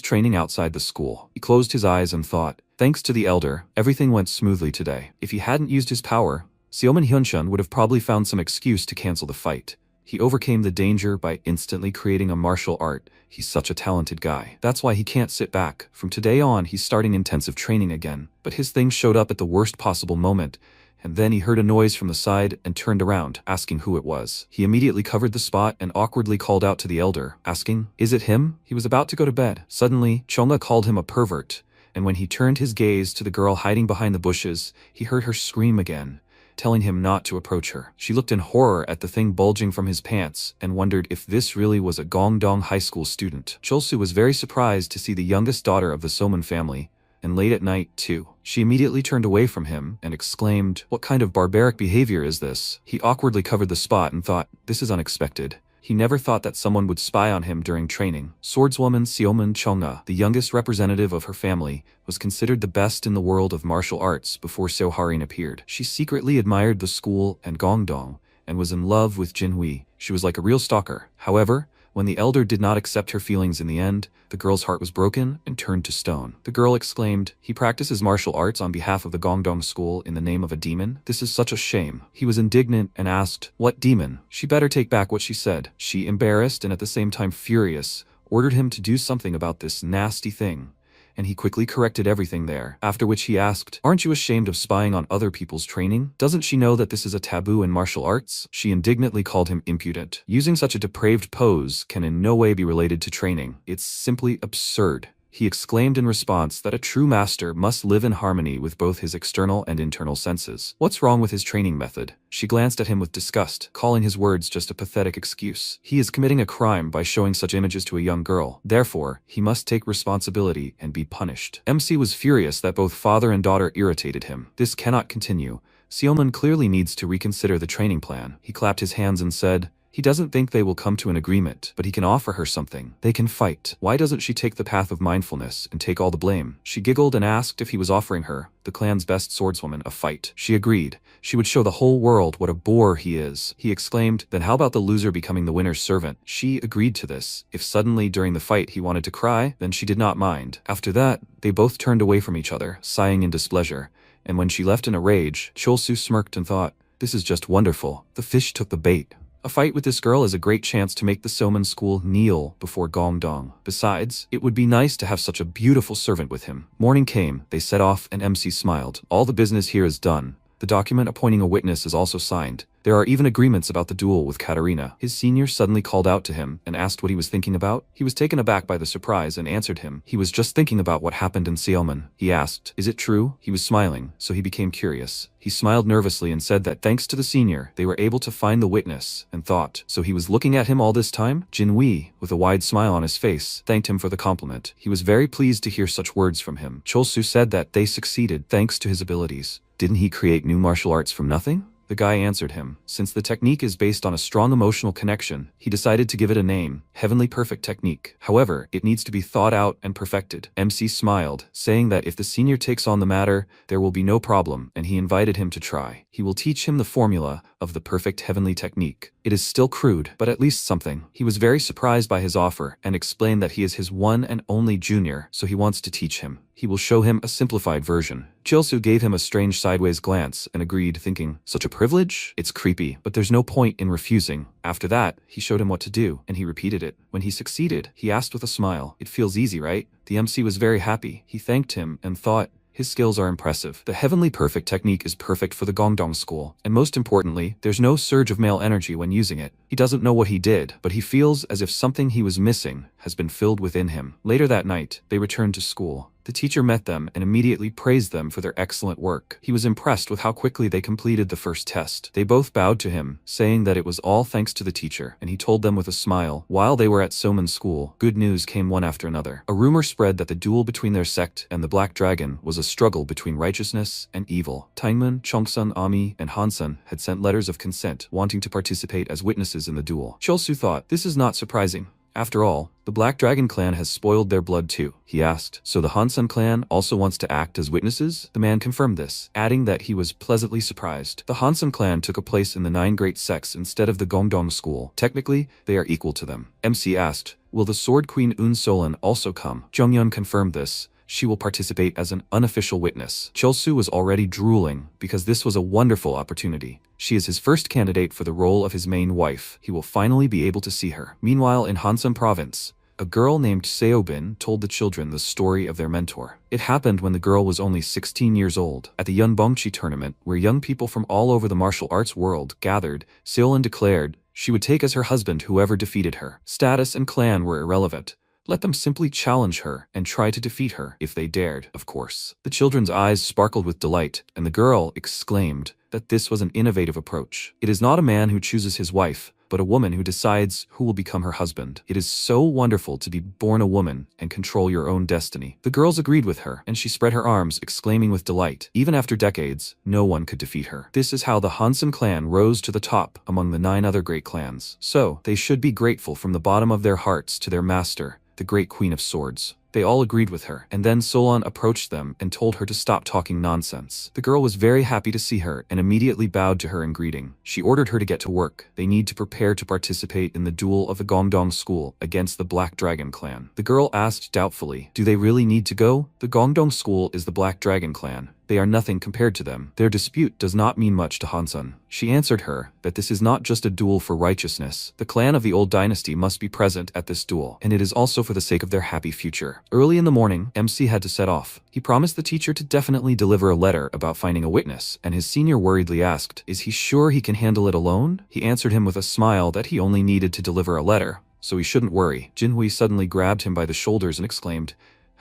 Speaker 1: training outside the school. He closed his eyes and thought, thanks to the elder, everything went smoothly today. If he hadn't used his power, Seoman Hyuncheon would have probably found some excuse to cancel the fight. He overcame the danger by instantly creating a martial art. He's such a talented guy. That's why he can't sit back. From today on, he's starting intensive training again. But his thing showed up at the worst possible moment, and then he heard a noise from the side and turned around, asking who it was. He immediately covered the spot and awkwardly called out to the elder, asking, is it him? He was about to go to bed. Suddenly, Chonga called him a pervert, and when he turned his gaze to the girl hiding behind the bushes, he heard her scream again, telling him not to approach her. She looked in horror at the thing bulging from his pants and wondered if this really was a Gongdong High School student. Cholsu was very surprised to see the youngest daughter of the Soman family, and late at night, too. She immediately turned away from him and exclaimed, what kind of barbaric behavior is this? He awkwardly covered the spot and thought, this is unexpected. He never thought that someone would spy on him during training. Swordswoman Seoman Chonga, the youngest representative of her family, was considered the best in the world of martial arts before Seo Harin appeared. She secretly admired the school and Gongdong, and was in love with Jinwoo. She was like a real stalker. However, when the elder did not accept her feelings in the end, the girl's heart was broken and turned to stone. The girl exclaimed, he practices martial arts on behalf of the Gongdong School in the name of a demon? This is such a shame. He was indignant and asked, what demon? She better take back what she said. She, embarrassed and at the same time furious, ordered him to do something about this nasty thing, and he quickly corrected everything there. After which he asked, aren't you ashamed of spying on other people's training? Doesn't she know that this is a taboo in martial arts? She indignantly called him impudent. Using such a depraved pose can in no way be related to training. It's simply absurd. He exclaimed in response that a true master must live in harmony with both his external and internal senses. What's wrong with his training method? She glanced at him with disgust, calling his words just a pathetic excuse. He is committing a crime by showing such images to a young girl. Therefore, he must take responsibility and be punished. MC was furious that both father and daughter irritated him. This cannot continue. Seoman clearly needs to reconsider the training plan. He clapped his hands and said, He doesn't think they will come to an agreement, but he can offer her something. They can fight. Why doesn't she take the path of mindfulness and take all the blame? She giggled and asked if he was offering her, the clan's best swordswoman, a fight. She agreed. She would show the whole world what a bore he is. He exclaimed, then how about the loser becoming the winner's servant? She agreed to this. If suddenly during the fight he wanted to cry, then she did not mind. After that, they both turned away from each other, sighing in displeasure. And when she left in a rage, Cholsu smirked and thought, this is just wonderful. The fish took the bait. A fight with this girl is a great chance to make the Soman school kneel before Gongdong. Besides, it would be nice to have such a beautiful servant with him. Morning came, they set off, and MC smiled. All the business here is done. The document appointing a witness is also signed. There are even agreements about the duel with Katarina. His senior suddenly called out to him and asked what he was thinking about. He was taken aback by the surprise and answered him. He was just thinking about what happened in Seoman. He asked, is it true? He was smiling, so he became curious. He smiled nervously and said that thanks to the senior, they were able to find the witness, and thought, so he was looking at him all this time? Jinwei, with a wide smile on his face, thanked him for the compliment. He was very pleased to hear such words from him. Cholsu said that they succeeded thanks to his abilities. Didn't he create new martial arts from nothing? The guy answered him. Since the technique is based on a strong emotional connection, he decided to give it a name, Heavenly Perfect Technique. However, it needs to be thought out and perfected. MC smiled, saying that if the senior takes on the matter, there will be no problem, and he invited him to try. He will teach him the formula of the perfect heavenly technique. It is still crude, but at least something. He was very surprised by his offer and explained that he is his one and only junior, so he wants to teach him. He will show him a simplified version. Chilsu gave him a strange sideways glance and agreed, thinking, such a privilege? It's creepy, but there's no point in refusing. After that, he showed him what to do, and he repeated it. When he succeeded, he asked with a smile, it feels easy, right? The MC was very happy. He thanked him and thought, his skills are impressive. The Heavenly Perfect Technique is perfect for the Gongdong school, and most importantly, there's no surge of male energy when using it. He doesn't know what he did, but he feels as if something he was missing has been filled within him. Later that night, they returned to school. The teacher met them and immediately praised them for their excellent work. He was impressed with how quickly they completed the first test. They both bowed to him, saying that it was all thanks to the teacher, and he told them with a smile. While they were at Soman school, good news came one after another. A rumor spread that the duel between their sect and the Black Dragon was a struggle between righteousness and evil. Taingman, Chongsun, Ami, and Hansun had sent letters of consent, wanting to participate as witnesses in the duel. Cholsu thought, this is not surprising. After all, the Black Dragon clan has spoiled their blood too. He asked, so the Hansun clan also wants to act as witnesses? The man confirmed this, adding that he was pleasantly surprised. The Hansun clan took a place in the 9 great sects instead of the Gongdong school. Technically, they are equal to them. MC asked, will the Sword Queen Un Solan also come? Jongyun confirmed this. She will participate as an unofficial witness. Cholsu was already drooling because this was a wonderful opportunity. She is his first candidate for the role of his main wife. He will finally be able to see her. Meanwhile, in Hansun province, a girl named Seobin told the children the story of their mentor. It happened when the girl was only 16 years old. At the Yunbongchi tournament, where young people from all over the martial arts world gathered, Seolin declared she would take as her husband whoever defeated her. Status and clan were irrelevant. Let them simply challenge her and try to defeat her if they dared, of course. The children's eyes sparkled with delight, and the girl exclaimed that this was an innovative approach. It is not a man who chooses his wife, but a woman who decides who will become her husband. It is so wonderful to be born a woman and control your own destiny. The girls agreed with her, and she spread her arms, exclaiming with delight. Even after decades, no one could defeat her. This is how the Hansun clan rose to the top among the 9 other great clans. So, they should be grateful from the bottom of their hearts to their master, the Great Queen of Swords. They all agreed with her, and then Solon approached them and told her to stop talking nonsense. The girl was very happy to see her and immediately bowed to her in greeting. She ordered her to get to work. They need to prepare to participate in the duel of the Gongdong school against the Black Dragon clan. The girl asked doubtfully, do they really need to go? The Gongdong school is the Black Dragon clan. They are nothing compared to them. Their dispute does not mean much to Hansun. She answered her that this is not just a duel for righteousness. The clan of the old dynasty must be present at this duel, and it is also for the sake of their happy future. Early in the morning, MC had to set off. He promised the teacher to definitely deliver a letter about finding a witness, and his senior worriedly asked, is he sure he can handle it alone? He answered him with a smile that he only needed to deliver a letter, so he shouldn't worry. Jinhui suddenly grabbed him by the shoulders and exclaimed,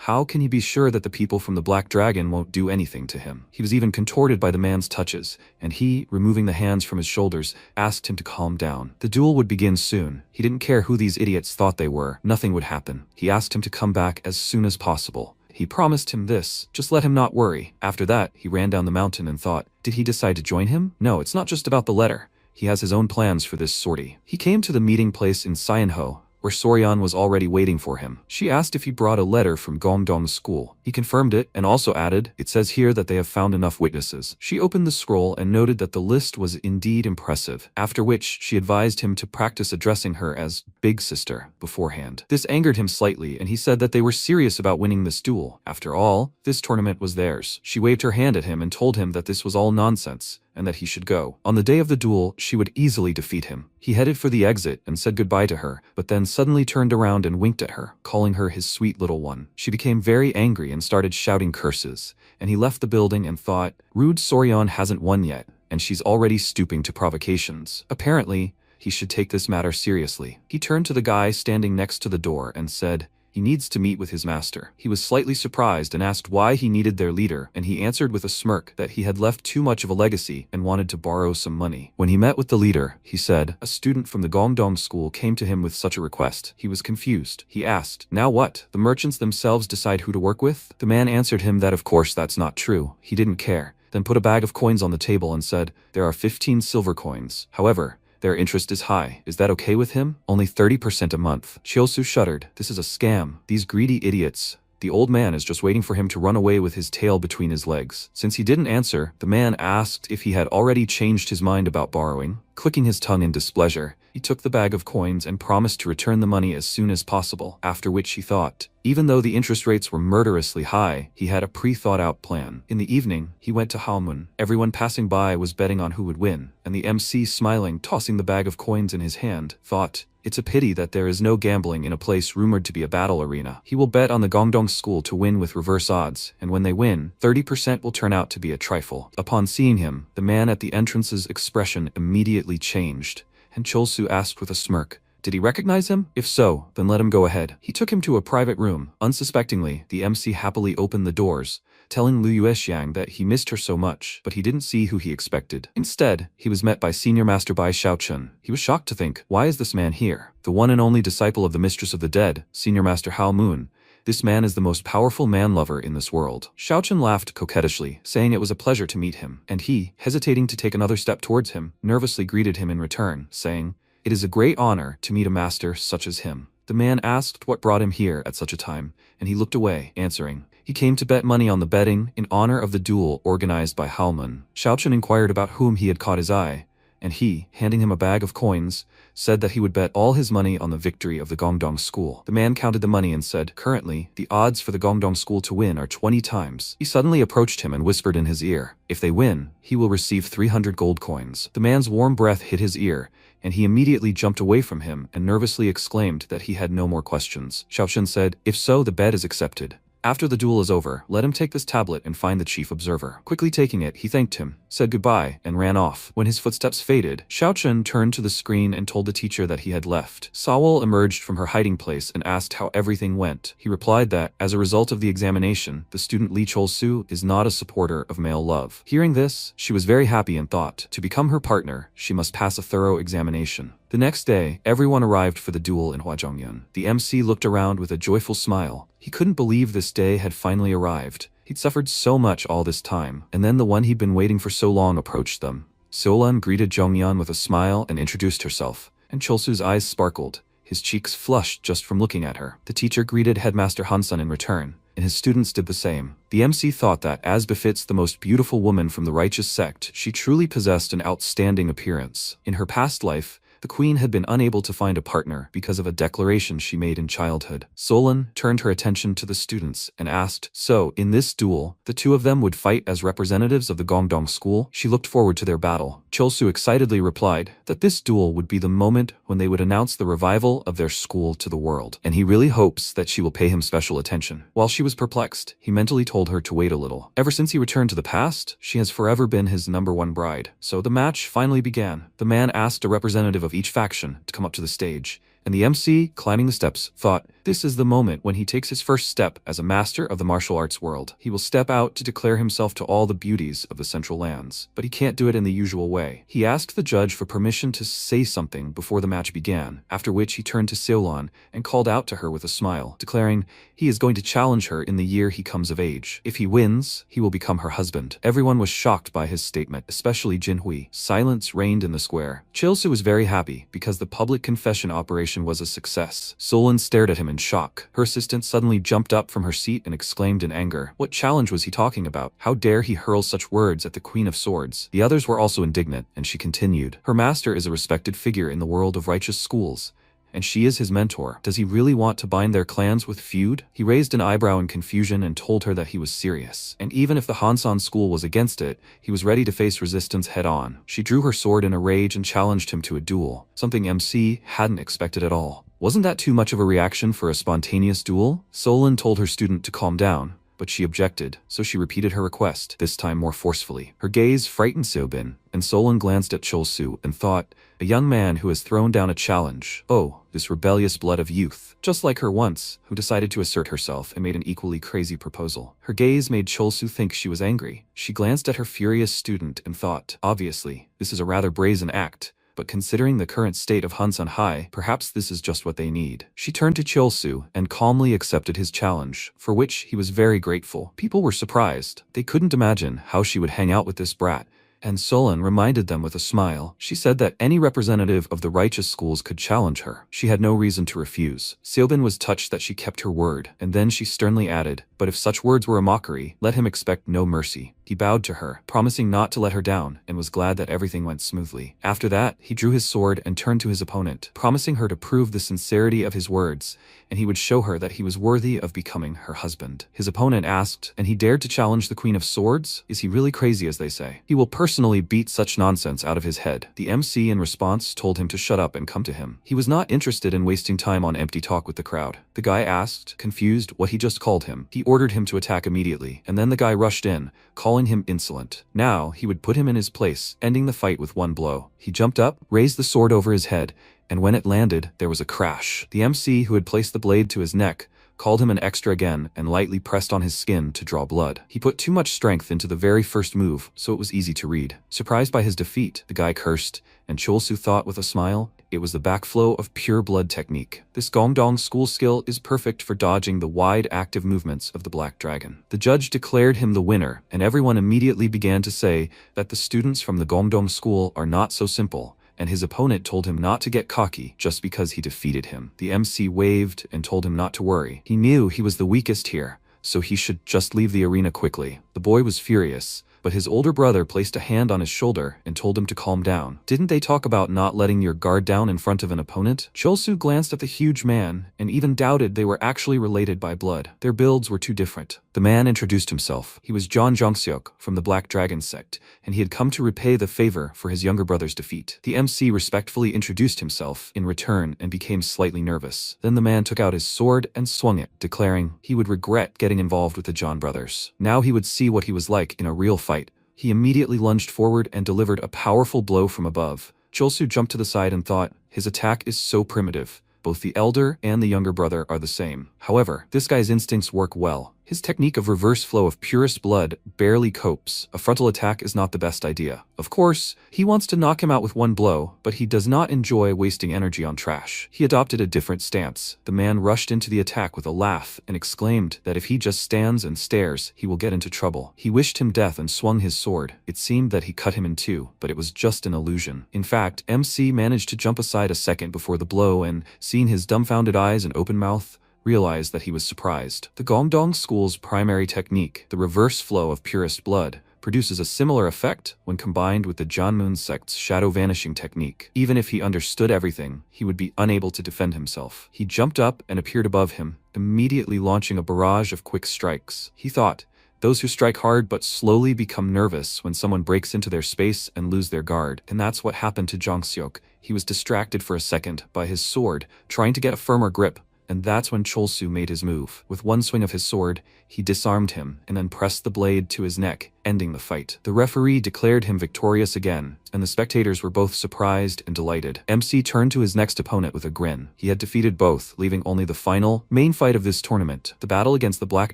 Speaker 1: how can he be sure that the people from the Black Dragon won't do anything to him? He was even contorted by the man's touches, and he, removing the hands from his shoulders, asked him to calm down. The duel would begin soon. He didn't care who these idiots thought they were. Nothing would happen. He asked him to come back as soon as possible. He promised him this. Just let him not worry. After that, he ran down the mountain and thought, did he decide to join him? No, it's not just about the letter. he has his own plans for this sortie. He came to the meeting place in Syeonho, where Soryeon was already waiting for him. She asked if he brought a letter from Gongdong School. He confirmed it and also added, "It says here that they have found enough witnesses." She opened the scroll and noted that the list was indeed impressive, after which she advised him to practice addressing her as Big Sister beforehand. This angered him slightly, and he said that they were serious about winning this duel. After all, this tournament was theirs. She waved her hand at him and told him that this was all nonsense, and that he should go. On the day of the duel, she would easily defeat him. He headed for the exit and said goodbye to her, but then suddenly turned around and winked at her, calling her his sweet little one. She became very angry and started shouting curses, and he left the building and thought, rude Soryeon hasn't won yet, and she's already stooping to provocations. Apparently, he should take this matter seriously. He turned to the guy standing next to the door and said, he needs to meet with his master. He was slightly surprised and asked why he needed their leader, and he answered with a smirk that he had left too much of a legacy and wanted to borrow some money. When he met with the leader, he said, a student from the Gongdong school came to him with such a request. He was confused. He asked, now what? The merchants themselves decide who to work with? The man answered him that of course that's not true. He didn't care. Then put a bag of coins on the table and said, there are 15 silver coins. However, their interest is high. Is that okay with him? Only 30% a month. Chiosu shuddered. This is a scam. These greedy idiots. The old man is just waiting for him to run away with his tail between his legs. Since he didn't answer, the man asked if he had already changed his mind about borrowing. Clicking his tongue in displeasure, he took the bag of coins and promised to return the money as soon as possible, after which he thought, even though the interest rates were murderously high, he had a pre-thought-out plan. In the evening, he went to Halmun. Everyone passing by was betting on who would win, and the MC, smiling, tossing the bag of coins in his hand, thought, it's a pity that there is no gambling in a place rumored to be a battle arena. He will bet on the Gongdong school to win with reverse odds, and when they win, 30% will turn out to be a trifle. Upon seeing him, the man at the entrance's expression immediately changed, and Cholsu asked with a smirk, did he recognize him? If so, then let him go ahead. He took him to a private room. Unsuspectingly, the MC happily opened the doors, telling Liu Yuexiang that he missed her so much, but he didn't see who he expected. Instead, he was met by Senior Master Bai Xiaochun. He was shocked to think, why is this man here? The one and only disciple of the Mistress of the Dead, Senior Master Hao Moon. This man is the most powerful man-lover in this world. Xiaochun laughed coquettishly, saying it was a pleasure to meet him, and he, hesitating to take another step towards him, nervously greeted him in return, saying, it is a great honor to meet a master such as him. The man asked what brought him here at such a time, and he looked away, answering, he came to bet money on the betting in honor of the duel organized by Halmun. Xiaochun inquired about whom he had caught his eye, and he, handing him a bag of coins, said that he would bet all his money on the victory of the Gongdong school. The man counted the money and said, currently, the odds for the Gongdong school to win are 20 times. He suddenly approached him and whispered in his ear, if they win, he will receive 300 gold coins. The man's warm breath hit his ear, and he immediately jumped away from him and nervously exclaimed that he had no more questions. Xiaochun said, if so, the bet is accepted. After the duel is over, let him take this tablet and find the chief observer. Quickly taking it, he thanked him, said goodbye, and ran off. When his footsteps faded, Xiaochun turned to the screen and told the teacher that he had left. Sawol emerged from her hiding place and asked how everything went. He replied that, as a result of the examination, the student Li Cholsu is not a supporter of male love. Hearing this, she was very happy and thought, to become her partner, she must pass a thorough examination. The next day, everyone arrived for the duel in Huazhongyun. The MC looked around with a joyful smile. He couldn't believe this day had finally arrived. He'd suffered so much all this time, and then the one he'd been waiting for so long approached them. Solan greeted Zhongyan with a smile and introduced herself, and Cholsu's eyes sparkled. His cheeks flushed just from looking at her. The teacher greeted Headmaster Hansun in return, and his students did the same. The MC thought that, as befits the most beautiful woman from the righteous sect, she truly possessed an outstanding appearance. In her past life, the queen had been unable to find a partner because of a declaration she made in childhood. Solan turned her attention to the students and asked, so, in this duel, the two of them would fight as representatives of the Gongdong school? She looked forward to their battle. Cholsu excitedly replied that this duel would be the moment when they would announce the revival of their school to the world, and he really hopes that she will pay him special attention. While she was perplexed, he mentally told her to wait a little. Ever since he returned to the past, she has forever been his #1 bride. So the match finally began. The man asked a representative of each faction to come up to the stage, and the MC, climbing the steps, thought, This is the moment when he takes his first step as a master of the martial arts world. He will step out to declare himself to all the beauties of the Central Lands, but he can't do it in the usual way. He asked the judge for permission to say something before the match began, after which he turned to Seolan and called out to her with a smile, declaring he is going to challenge her in the year he comes of age. If he wins, he will become her husband. Everyone was shocked by his statement, especially Jinhui. Silence reigned in the square. Chilsu was very happy because the public confession operation was a success. Solon stared at him in shock. Her assistant suddenly jumped up from her seat and exclaimed in anger. What challenge was he talking about? How dare he hurl such words at the Queen of Swords? The others were also indignant, and she continued. Her master is a respected figure in the world of righteous schools, and she is his mentor. Does he really want to bind their clans with feud? He raised an eyebrow in confusion and told her that he was serious. And even if the Hansan school was against it, he was ready to face resistance head-on. She drew her sword in a rage and challenged him to a duel, something MC hadn't expected at all. Wasn't that too much of a reaction for a spontaneous duel? Solon told her student to calm down, but she objected, so she repeated her request, this time more forcefully. Her gaze frightened Seobin, and Solon glanced at Cholsu and thought, a young man who has thrown down a challenge. Oh, this rebellious blood of youth. Just like her once, who decided to assert herself and made an equally crazy proposal. Her gaze made Cholsu think she was angry. She glanced at her furious student and thought, obviously, this is a rather brazen act, but considering the current state of Hansan High, perhaps this is just what they need. She turned to Cholsu and calmly accepted his challenge, for which he was very grateful. People were surprised. They couldn't imagine how she would hang out with this brat, and Solon reminded them with a smile. She said that any representative of the righteous schools could challenge her. She had no reason to refuse. Seobin was touched that she kept her word, and then she sternly added, but if such words were a mockery, let him expect no mercy. He bowed to her, promising not to let her down, and was glad that everything went smoothly. After that, he drew his sword and turned to his opponent, promising her to prove the sincerity of his words, and he would show her that he was worthy of becoming her husband. His opponent asked, and he dared to challenge the Queen of Swords? Is he really crazy, as they say? He will personally beat such nonsense out of his head. The MC in response told him to shut up and come to him. He was not interested in wasting time on empty talk with the crowd. The guy asked, confused, what he just called him. He ordered him to attack immediately, and then the guy rushed in, calling him insolent. Now, he would put him in his place, ending the fight with one blow. He jumped up, raised the sword over his head, and when it landed, there was a crash. The MC, who had placed the blade to his neck, called him an extra again and lightly pressed on his skin to draw blood. He put too much strength into the very first move, so it was easy to read. Surprised by his defeat, the guy cursed, and Cholsu thought with a smile, it was the backflow of pure blood technique. This Gongdong school skill is perfect for dodging the wide active movements of the Black Dragon. The judge declared him the winner, and everyone immediately began to say that the students from the Gongdong school are not so simple, and his opponent told him not to get cocky just because he defeated him. The MC waved and told him not to worry. He knew he was the weakest here, so he should just leave the arena quickly. The boy was furious, but his older brother placed a hand on his shoulder and told him to calm down. Didn't they talk about not letting your guard down in front of an opponent? Cholsu glanced at the huge man and even doubted they were actually related by blood. Their builds were too different. The man introduced himself. He was John Jongseok from the Black Dragon sect, and he had come to repay the favor for his younger brother's defeat. The MC respectfully introduced himself in return and became slightly nervous. Then the man took out his sword and swung it, declaring he would regret getting involved with the John brothers. Now he would see what he was like in a real fight. He immediately lunged forward and delivered a powerful blow from above. Cholsu jumped to the side and thought, his attack is so primitive. Both the elder and the younger brother are the same. However, this guy's instincts work well. His technique of reverse flow of purest blood barely copes. A frontal attack is not the best idea. Of course, he wants to knock him out with one blow, but he does not enjoy wasting energy on trash. He adopted a different stance. The man rushed into the attack with a laugh and exclaimed that if he just stands and stares, he will get into trouble. He wished him death and swung his sword. It seemed that he cut him in two, but it was just an illusion. In fact, MC managed to jump aside a second before the blow and, seeing his dumbfounded eyes and open mouth, realized that he was surprised. The Gongdong school's primary technique, the reverse flow of purest blood, produces a similar effect when combined with the Janmoon sect's shadow vanishing technique. Even if he understood everything, he would be unable to defend himself. He jumped up and appeared above him, immediately launching a barrage of quick strikes. He thought, those who strike hard but slowly become nervous when someone breaks into their space and lose their guard. And that's what happened to Jongseok. He was distracted for a second by his sword, trying to get a firmer grip, and that's when Cholsu made his move. With one swing of his sword, he disarmed him and then pressed the blade to his neck, ending the fight. The referee declared him victorious again, and the spectators were both surprised and delighted. MC turned to his next opponent with a grin. He had defeated both, leaving only the final, main fight of this tournament, the battle against the Black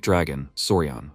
Speaker 1: Dragon, Soryan.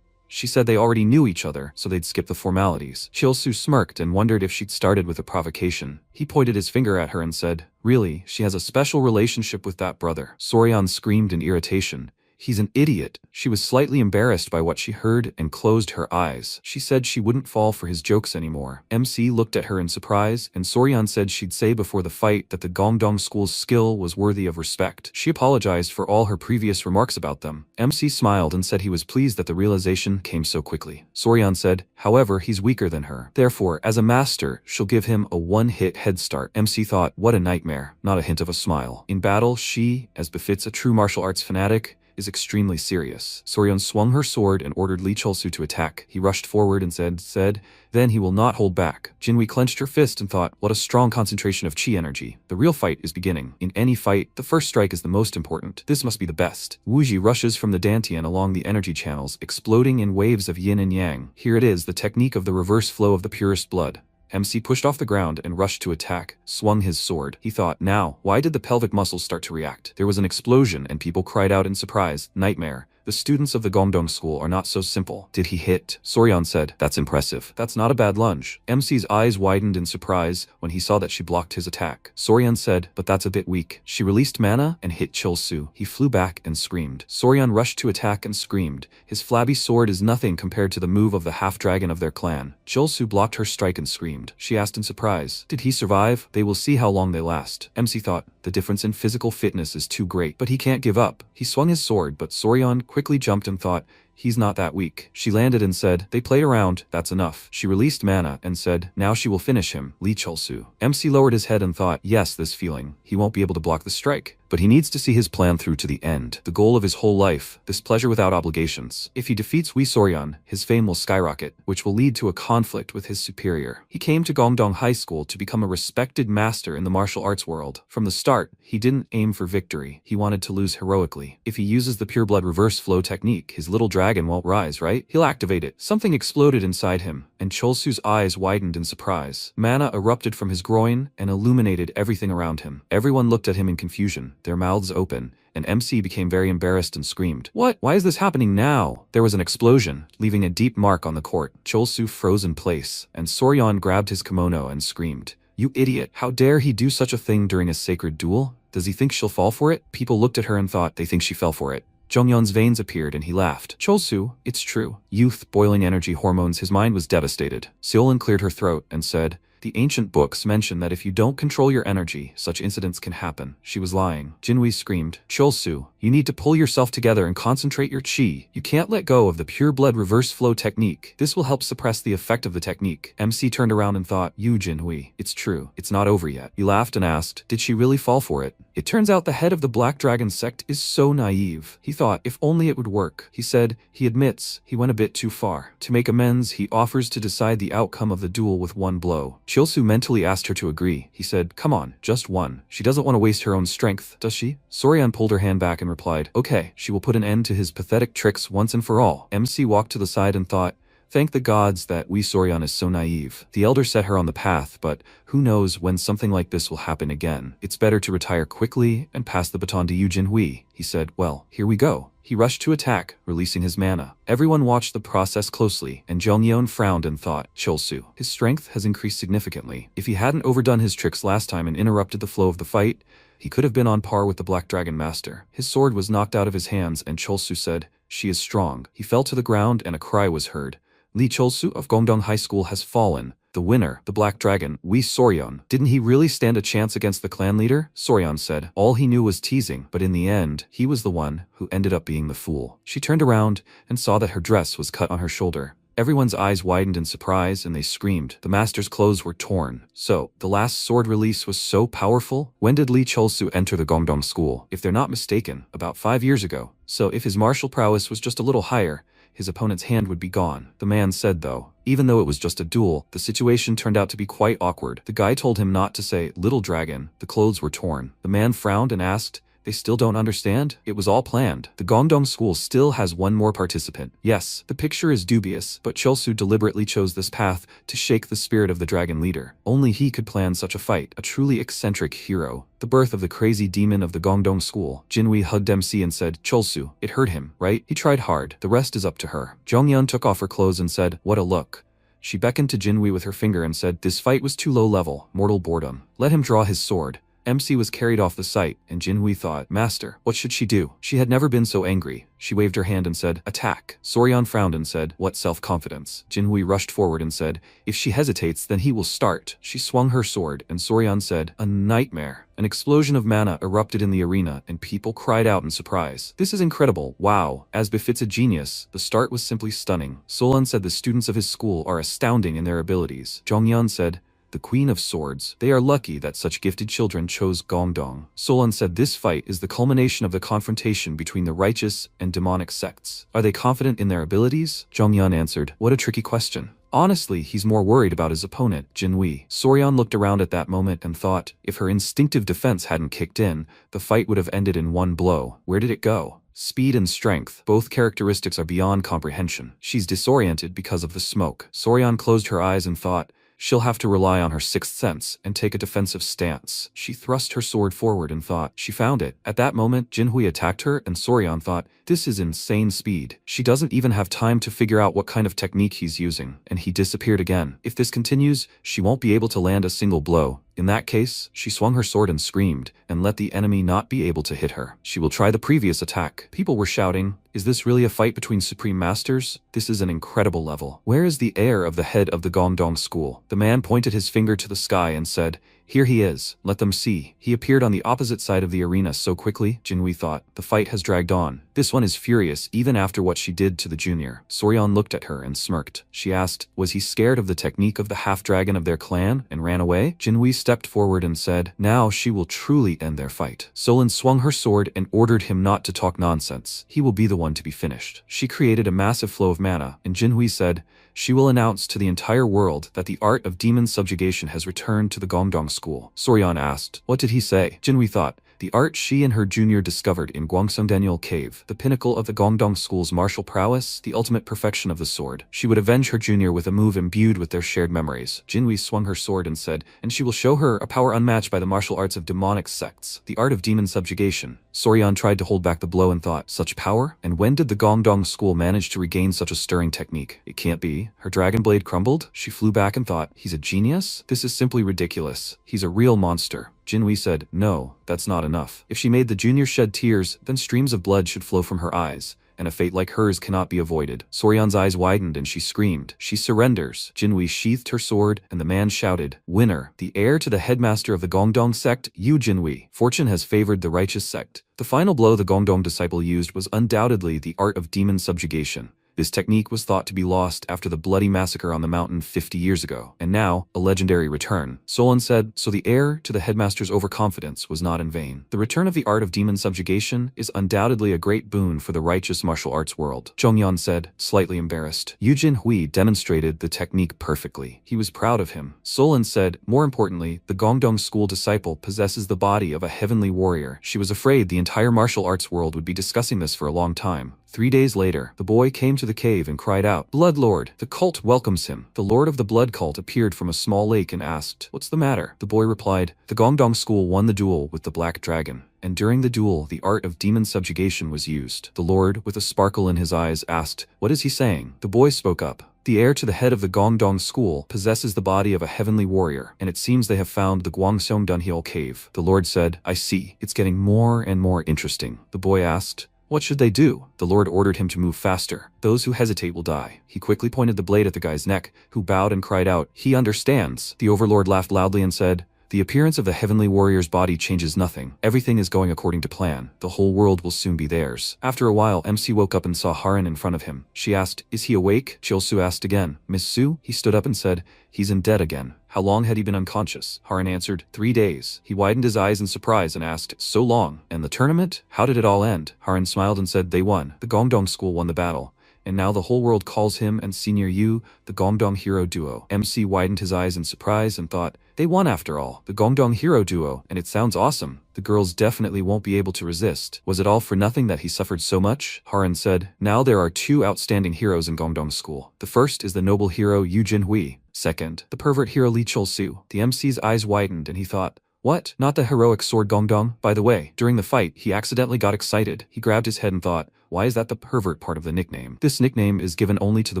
Speaker 1: She said they already knew each other, so they'd skip the formalities. Cholsu smirked and wondered if she'd started with a provocation. He pointed his finger at her and said, "Really, she has a special relationship with that brother." Soryan screamed in irritation. "He's an idiot." She was slightly embarrassed by what she heard and closed her eyes. She said she wouldn't fall for his jokes anymore. MC looked at her in surprise, and Soryan said she'd say before the fight that the Gongdong school's skill was worthy of respect. She apologized for all her previous remarks about them. MC smiled and said he was pleased that the realization came so quickly. Soryan said, however, he's weaker than her. Therefore, as a master, she'll give him a one-hit head start. MC thought, what a nightmare, not a hint of a smile. In battle, she, as befits a true martial arts fanatic, is extremely serious. Soryan swung her sword and ordered Lee Cholsu to attack. He rushed forward and said, then he will not hold back. Jinhui clenched her fist and thought, what a strong concentration of chi energy. The real fight is beginning. In any fight, the first strike is the most important. This must be the best. Wuji rushes from the dantian along the energy channels, exploding in waves of yin and yang. Here it is, the technique of the reverse flow of the purest blood. MC pushed off the ground and rushed to attack, swung his sword. He thought, now, why did the pelvic muscles start to react? There was an explosion and people cried out in surprise, nightmare. The students of the Gongdong school are not so simple. Did he hit? Soryan said, that's impressive. That's not a bad lunge. MC's eyes widened in surprise when he saw that she blocked his attack. Soryan said, but that's a bit weak. She released mana and hit Cholsu. He flew back and screamed. Soryan rushed to attack and screamed. His flabby sword is nothing compared to the move of the half-dragon of their clan. Cholsu blocked her strike and screamed. She asked in surprise, did he survive? They will see how long they last. MC thought, the difference in physical fitness is too great, but he can't give up. He swung his sword, but Soryan quickly jumped and thought, he's not that weak. She landed and said, they played around, that's enough. She released mana and said, now she will finish him, Lee Cholsu. MC lowered his head and thought, yes, this feeling. He won't be able to block the strike. But he needs to see his plan through to the end. The goal of his whole life, this pleasure without obligations. If he defeats Wee Soryan, his fame will skyrocket, which will lead to a conflict with his superior. He came to Gongdong High School to become a respected master in the martial arts world. From the start, he didn't aim for victory. He wanted to lose heroically. If he uses the pureblood reverse flow technique, his little dragon won't rise, right? He'll activate it. Something exploded inside him, and Cholsu's eyes widened in surprise. Mana erupted from his groin and illuminated everything around him. Everyone looked at him in confusion, their mouths open, and MC became very embarrassed and screamed, what? Why is this happening now? There was an explosion, leaving a deep mark on the court. Cholsu froze in place, and Soryan grabbed his kimono and screamed, you idiot, how dare he do such a thing during a sacred duel? Does he think she'll fall for it? People looked at her and thought they think she fell for it. Zhongyon's veins appeared and he laughed. Cholsu, it's true. Youth, boiling energy hormones, his mind was devastated. Seolin cleared her throat and said, the ancient books mention that if you don't control your energy, such incidents can happen. She was lying. Jinhui screamed, Cholsu, you need to pull yourself together and concentrate your chi. You can't let go of the pure blood reverse flow technique. This will help suppress the effect of the technique. MC turned around and thought, you Jinhui, it's true. It's not over yet. He laughed and asked, did she really fall for it? It turns out the head of the Black Dragon sect is so naive. He thought, if only it would work. He said, he admits he went a bit too far. To make amends, he offers to decide the outcome of the duel with one blow. Cholsu mentally asked her to agree. He said, come on, just one. She doesn't want to waste her own strength, does she? Soryan pulled her hand back and replied, okay, she will put an end to his pathetic tricks once and for all. MC walked to the side and thought, thank the gods that Wee Soryan is so naive. The elder set her on the path, but who knows when something like this will happen again. It's better to retire quickly and pass the baton to Yu Jinhui. He said, well, here we go. He rushed to attack, releasing his mana. Everyone watched the process closely, and Zhongyeon frowned and thought, Cholsu, his strength has increased significantly. If he hadn't overdone his tricks last time and interrupted the flow of the fight, he could have been on par with the Black Dragon Master. His sword was knocked out of his hands, and Cholsu said, she is strong. He fell to the ground and a cry was heard. Lee Cholsu of Gongdong High School has fallen. The winner, the Black Dragon, Wee Soryan. Didn't he really stand a chance against the clan leader? Soryan said. All he knew was teasing, but in the end, he was the one who ended up being the fool. She turned around and saw that her dress was cut on her shoulder. Everyone's eyes widened in surprise and they screamed. The master's clothes were torn. So, the last sword release was so powerful? When did Lee Cholsu enter the Gongdong school? If they're not mistaken, about 5 years ago. So if his martial prowess was just a little higher, his opponent's hand would be gone. The man said though, even though it was just a duel, the situation turned out to be quite awkward. The guy told him not to say, little dragon, the clothes were torn. The man frowned and asked, They still don't understand? It was all planned. The Gongdong school still has one more participant. Yes, the picture is dubious, but Chulsu deliberately chose this path to shake the spirit of the dragon leader. Only he could plan such a fight, a truly eccentric hero. The birth of the crazy demon of the Gongdong school. Jinhui hugged MC and said, Chulsu, it hurt him, right? He tried hard. The rest is up to her. Zhongyun took off her clothes and said, what a look. She beckoned to Jinhui with her finger and said, this fight was too low level, mortal boredom. Let him draw his sword. MC was carried off the site, and Jinhui thought, Master, what should she do? She had never been so angry. She waved her hand and said, attack. Soryan frowned and said, what self-confidence? Jinhui rushed forward and said, if she hesitates, then he will start. She swung her sword, and Soryan said, a nightmare. An explosion of mana erupted in the arena, and people cried out in surprise. This is incredible. Wow. As befits a genius, the start was simply stunning. Solan said the students of his school are astounding in their abilities. Zhongyan said, the Queen of Swords. They are lucky that such gifted children chose Gongdong. Solan said this fight is the culmination of the confrontation between the righteous and demonic sects. Are they confident in their abilities? Zhongyan answered, what a tricky question. Honestly, he's more worried about his opponent, Jinhui. Soryan looked around at that moment and thought, if her instinctive defense hadn't kicked in, the fight would have ended in one blow. Where did it go? Speed and strength, both characteristics are beyond comprehension. She's disoriented because of the smoke. Soryan closed her eyes and thought, she'll have to rely on her sixth sense and take a defensive stance. She thrust her sword forward and thought she found it. At that moment, Jinhui attacked her and Soryan thought, this is insane speed. She doesn't even have time to figure out what kind of technique he's using, and he disappeared again. If this continues, she won't be able to land a single blow. In that case, she swung her sword and screamed, and let the enemy not be able to hit her. She will try the previous attack. People were shouting, is this really a fight between Supreme Masters? This is an incredible level. Where is the heir of the head of the Gongdong school? The man pointed his finger to the sky and said, here he is. Let them see. He appeared on the opposite side of the arena so quickly, Jinhui thought. The fight has dragged on. This one is furious even after what she did to the junior. Soryan looked at her and smirked. She asked, was he scared of the technique of the half-dragon of their clan and ran away? Jinhui stepped forward and said, now she will truly end their fight. Solan swung her sword and ordered him not to talk nonsense. He will be the one to be finished. She created a massive flow of mana, and Jinhui said, she will announce to the entire world that the art of demon subjugation has returned to the Gongdong school. Soryan asked, what did he say? Jinhui thought, the art she and her junior discovered in Gwangsung Daniel Cave, the pinnacle of the Gongdong school's martial prowess, the ultimate perfection of the sword. She would avenge her junior with a move imbued with their shared memories. Jinhui swung her sword and said, and she will show her a power unmatched by the martial arts of demonic sects, the art of demon subjugation. Soryan tried to hold back the blow and thought, such power? And when did the Gongdong school manage to regain such a stirring technique? It can't be. Her dragon blade crumbled? She flew back and thought, he's a genius? This is simply ridiculous. He's a real monster. Jinhui said, no, that's not enough. If she made the junior shed tears, then streams of blood should flow from her eyes, and a fate like hers cannot be avoided. Soryan's eyes widened and she screamed. She surrenders. Jinhui sheathed her sword, and the man shouted, winner, the heir to the headmaster of the Gongdong sect, you Jinhui. Fortune has favored the righteous sect. The final blow the Gongdong disciple used was undoubtedly the art of demon subjugation. This technique was thought to be lost after the bloody massacre on the mountain 50 years ago, and now, a legendary return. Solan said, so the heir to the headmaster's overconfidence was not in vain. The return of the art of demon subjugation is undoubtedly a great boon for the righteous martial arts world. Zhongyan said, slightly embarrassed. Yu Jinhui demonstrated the technique perfectly. He was proud of him. Solan said, more importantly, the Gongdong school disciple possesses the body of a heavenly warrior. She was afraid the entire martial arts world would be discussing this for a long time. 3 days later, the boy came to the cave and cried out, Blood Lord, the cult welcomes him. The lord of the blood cult appeared from a small lake and asked, what's the matter? The boy replied, the Gongdong school won the duel with the black dragon, and during the duel the art of demon subjugation was used. The lord, with a sparkle in his eyes, asked, what is he saying? The boy spoke up. The heir to the head of the Gongdong school possesses the body of a heavenly warrior, and it seems they have found the Gwangsung Dunhill cave. The lord said, I see. It's getting more and more interesting. The boy asked, what should they do? The lord ordered him to move faster. Those who hesitate will die. He quickly pointed the blade at the guy's neck, who bowed and cried out, he understands. The overlord laughed loudly and said, the appearance of the heavenly warrior's body changes nothing. Everything is going according to plan. The whole world will soon be theirs. After a while, MC woke up and saw Haran in front of him. She asked, is he awake? Chilsu asked again. Miss Su? He stood up and said, he's in dead again. How long had he been unconscious? Haran answered, 3 days. He widened his eyes in surprise and asked, so long? And the tournament? How did it all end? Haran smiled and said, they won. The Gongdong school won the battle, and now the whole world calls him and Senior Yu the Gongdong Hero Duo. MC widened his eyes in surprise and thought, they won after all. The Gongdong Hero Duo, and it sounds awesome. The girls definitely won't be able to resist. Was it all for nothing that he suffered so much? Haran said, now there are two outstanding heroes in Gongdong School. The first is the noble hero Yu Jinhui. Second, the pervert hero Li Chulsu. The MC's eyes widened and he thought, what? Not the heroic sword Gongdong? By the way, during the fight, he accidentally got excited. He grabbed his head and thought, why is that the pervert part of the nickname? This nickname is given only to the